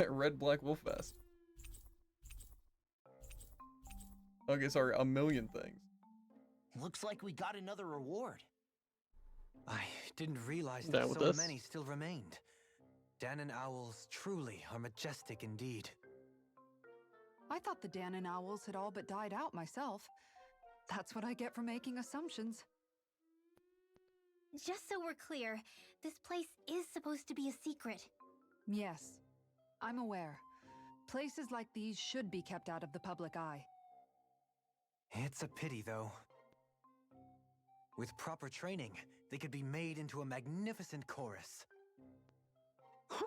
Red Black Wolf Vest. Okay, sorry, a million things. Looks like we got another reward. I didn't realize Down that with so this? many still remained. Danan owls truly are majestic indeed. I thought the Danan owls had all but died out myself. That's what I get for making assumptions. Just so we're clear, this place is supposed to be a secret. Yes, I'm aware. Places like these should be kept out of the public eye. It's a pity, though. With proper training, they could be made into a magnificent chorus. I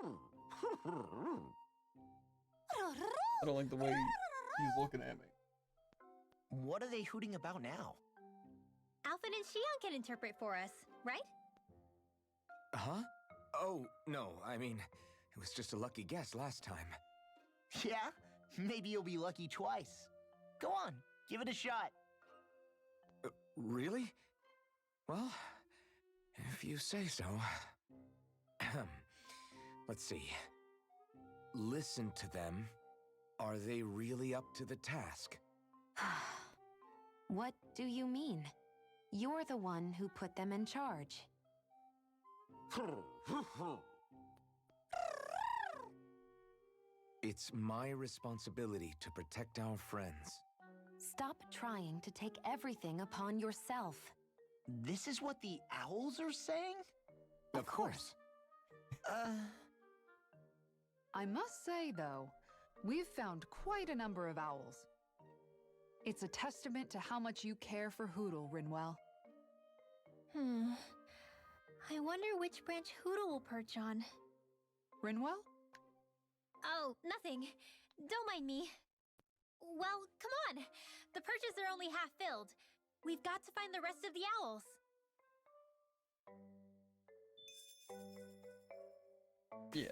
don't like the way he's looking at me. What are they hooting about now? Alfred and Shion can interpret for us, right? Huh? Oh, no, I mean, it was just a lucky guess last time. Yeah? Maybe you'll be lucky twice. Go on, give it a shot. Really? Well, if you say so. Let's see. Listen to them. Are they really up to the task? What do you mean? You're the one who put them in charge. It's my responsibility to protect our friends. Stop trying to take everything upon yourself. This is what the owls are saying? Of course. I must say, though, we've found quite a number of owls. It's a testament to how much you care for Hootle, Rinwell. I wonder which branch Hootle will perch on. Rinwell? Oh, nothing. Don't mind me. Well, come on. The perches are only half filled. We've got to find the rest of the owls. Yeah.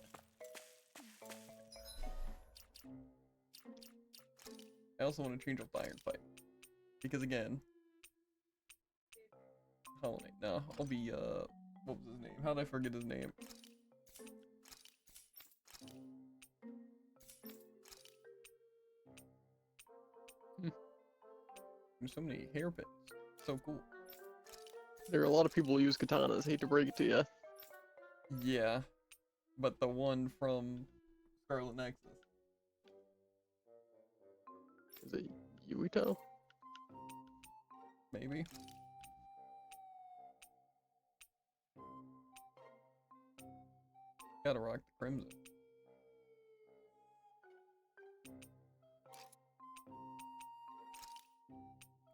I also want to change up the Iron Fight. Because again... Hollow Knight. No, I'll be, what was his name? How did I forget his name? There's so many hairpins. So cool. There are a lot of people who use katanas, hate to break it to you. Yeah. But the one from Scarlet Nexus. Is it Yuito? Maybe. Gotta rock the crimson.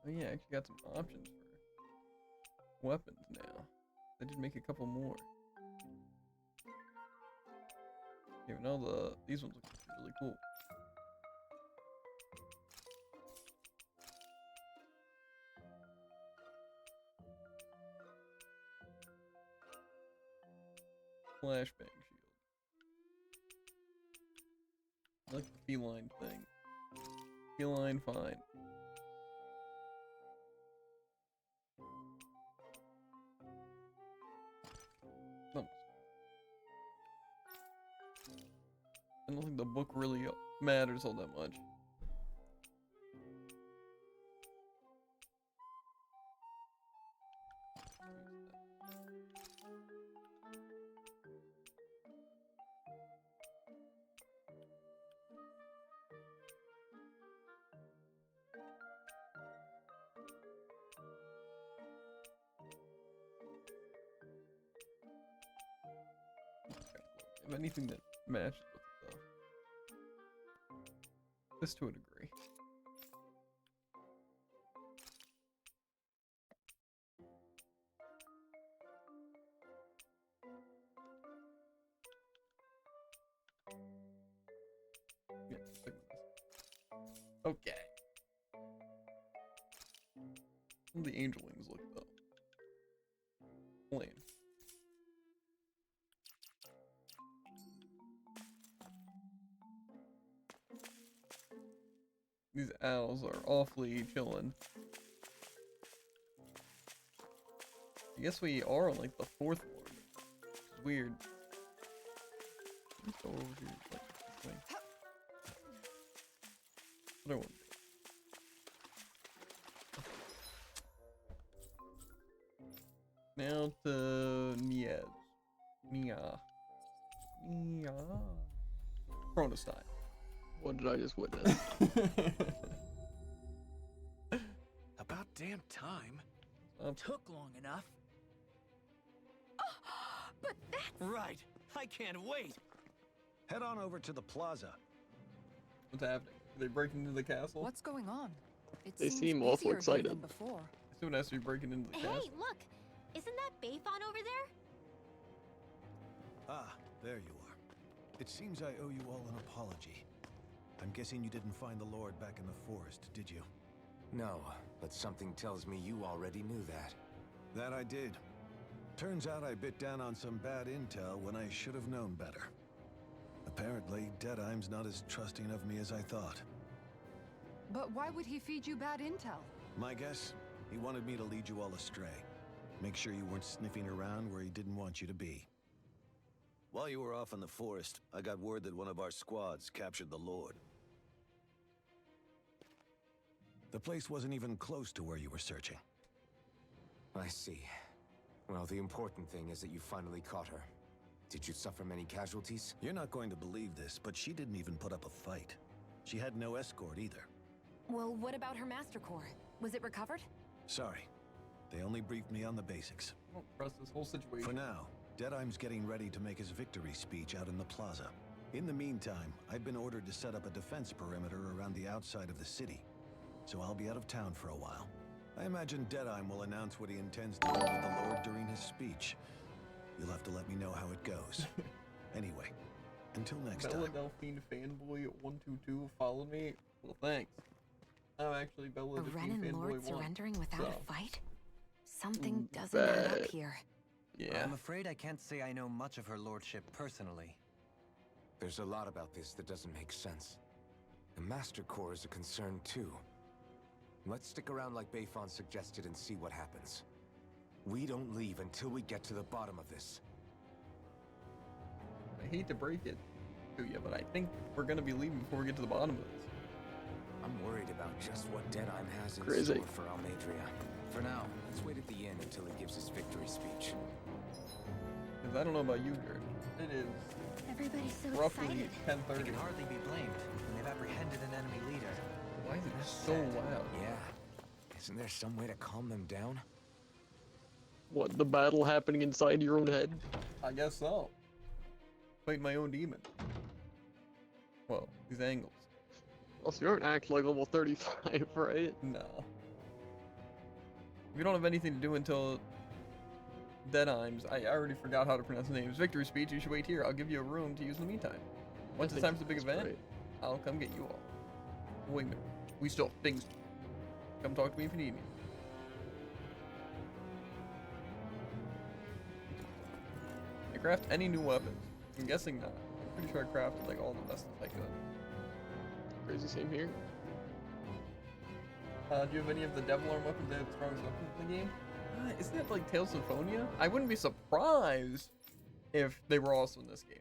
Oh yeah, I actually got some options for weapons now. I did make a couple more. Even though these ones look really cool. Flashbang shield. I like the feline thing. Feline fine. I don't think the book really matters all that much. If anything that matches with it though. This to a degree. Yeah, stick with this. Okay. How do the angel wings look though? Lame. These owls are awfully chillin'. I guess we are on like the 4th floor. It's weird. Let's go over here. Like, this way. What do I want to do? Now to Niez. Nia. Chronostyle. What did I just witness? About damn time. Took long enough. But that's... Right. I can't wait. Head on over to the plaza. What's happening? Are they breaking into the castle? What's going on? It They seems seem awful busier here excited. than before. Someone has to be breaking into the Hey, castle. look! Isn't that Bayfon over there? Ah, there you are. It seems I owe you all an apology. I'm guessing you didn't find the Lord back in the forest, did you? No, but something tells me you already knew that. That I did. Turns out I bit down on some bad intel when I should have known better. Apparently, Deadeye's not as trusting of me as I thought. But why would he feed you bad intel? My guess? He wanted me to lead you all astray. Make sure you weren't sniffing around where he didn't want you to be. While you were off in the forest, I got word that one of our squads captured the Lord. The place wasn't even close to where you were searching. I see. Well, the important thing is that you finally caught her. Did you suffer many casualties? You're not going to believe this, but she didn't even put up a fight. She had no escort either. Well, what about her Master Core? Was it recovered? Sorry. They only briefed me on the basics. Don't press this whole situation. For now, Deadeye's getting ready to make his victory speech out in the plaza. In the meantime, I've been ordered to set up a defense perimeter around the outside of the city. So I'll be out of town for a while. I imagine Deadeye will announce what he intends to do with the Lord during his speech. You'll have to let me know how it goes. Anyway, until next time. Bella Delphine fanboy 122 followed me. Well, thanks. I'm actually Bella A Delphine Renan fanboy Lord 1. surrendering without so. a fight? Something doesn't add up here. Yeah. I'm afraid I can't say I know much of her lordship personally. There's a lot about this that doesn't make sense. The Master Core is a concern too. Let's stick around like Bayfon suggested and see what happens. We don't leave until we get to the bottom of this. I hate to break it to you, but I think we're gonna be leaving before we get to the bottom of this. I'm worried about just what Deadeye has in Crazy. store for Almadria. For now, let's wait at the inn until he gives his victory speech. Because I don't know about you, Jared. It is Everybody's so roughly excited. 10:30. They can hardly be blamed when they've apprehended an enemy leader. Why is it That's so sad. loud? Yeah. Isn't there some way to calm them down? What, the battle happening inside your own head? I guess so. Fight my own demon. Whoa, these angles. Also, you aren't actually like level 35, right? No. We don't have anything to do until Deadeye's. I already forgot how to pronounce his name. Victory speech. You should wait here. I'll give you a room to use in the meantime. Once it's time for the big event, Right. I'll come get you all. Wait a minute. We still have things. Come talk to me if you need me. I craft any new weapons? I'm guessing not. I'm pretty sure I crafted like all the best that I could. Crazy, same here. Do you have any of the Devil Arm weapons that have the strongest weapons in the game? Isn't that like Tales of Symphonia? I wouldn't be surprised if they were also in this game.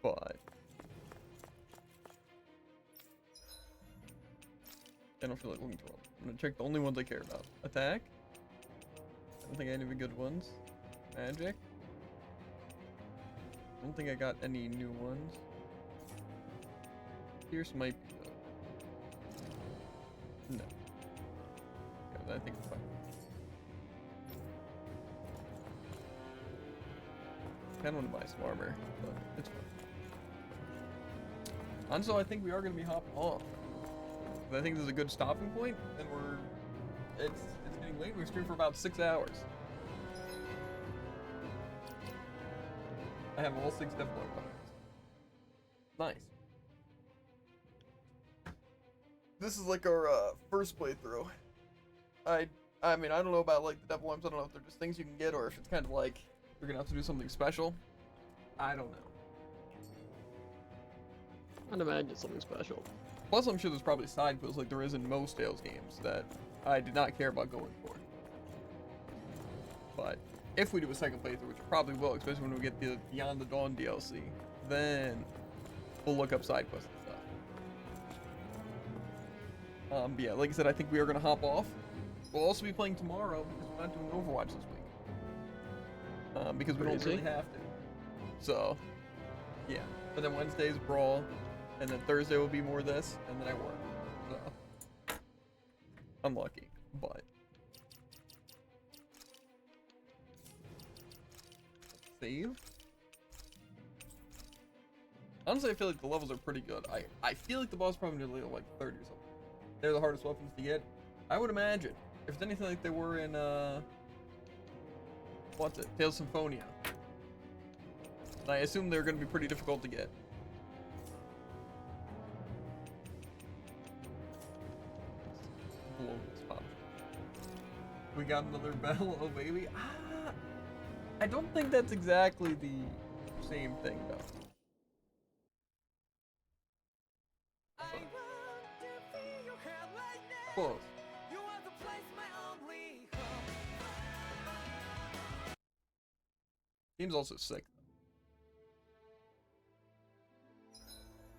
But I don't feel like looking for them. I'm gonna check the only ones I care about. Attack. I don't think I have any good ones. Magic. I don't think I got any new ones. Pierce might be though. No. Yeah, I think it's fine. I kinda wanna buy some armor, but it's fine. And so I think we are gonna be hopping off. I think this is a good stopping point, and it's getting late. We've streamed for about 6 hours. I have all 6 Deathblow weapons. Nice. This is like our first playthrough. I mean, I don't know about like the Devil Arms. I don't know if they're just things you can get or if it's kind of like you're gonna have to do something special. I don't know. I'd imagine something special. Plus, I'm sure there's probably side quests like there is in most Tales games that I did not care about going for. But if we do a second playthrough, which we probably will, especially when we get the Beyond the Dawn DLC, then we'll look up side quests and stuff. But yeah, like I said, I think we are gonna hop off. We'll also be playing tomorrow because we're not doing Overwatch this week. Because we don't really have to. So, yeah. But then Wednesday's Brawl, and then Thursday will be more of this, and then I work. So, I'm lucky, but. Save. Honestly, I feel like the levels are pretty good. I feel like the boss probably did like 30 or something. They're the hardest weapons to get. I would imagine. If it's anything like they were in, what's it? Tales of Symphonia. I assume they're going to be pretty difficult to get. We got another bell, oh baby. I don't think that's exactly the same thing though. Close. Game's also sick.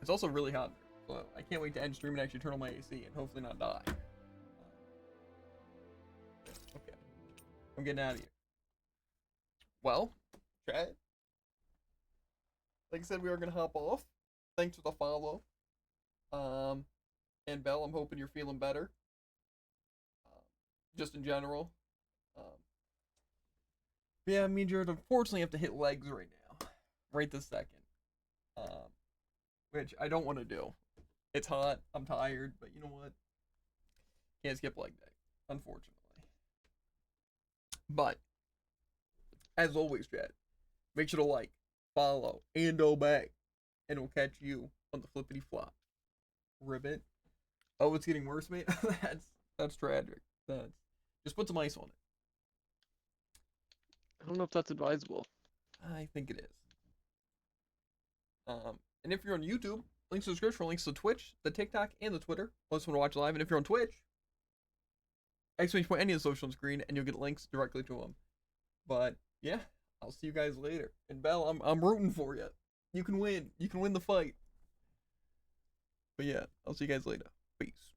It's also really hot, so I can't wait to end stream and actually turn on my AC and hopefully not die. Okay, I'm getting out of here. Well, chat. Like I said, we are gonna hop off. Thanks for the follow. And Belle, I'm hoping you're feeling better. Just in general. Yeah, me and Jared unfortunately have to hit legs right now. Right this second. Which I don't want to do. It's hot, I'm tired, but you know what? Can't skip leg day, unfortunately. But, as always, chat, make sure to like, follow, and obey. And we'll catch you on the flippity flop. Ribbit. Oh, it's getting worse, mate? That's tragic. Just put some ice on it. I don't know if that's advisable. I think it is. And if you're on YouTube, links in the description for links to Twitch, the TikTok, and the Twitter. Unless you want to watch live. And if you're on Twitch, exclamation point any of the social on screen, and you'll get links directly to them. But yeah, I'll see you guys later. And Belle, I'm rooting for you. You can win. You can win the fight. But yeah, I'll see you guys later. Peace.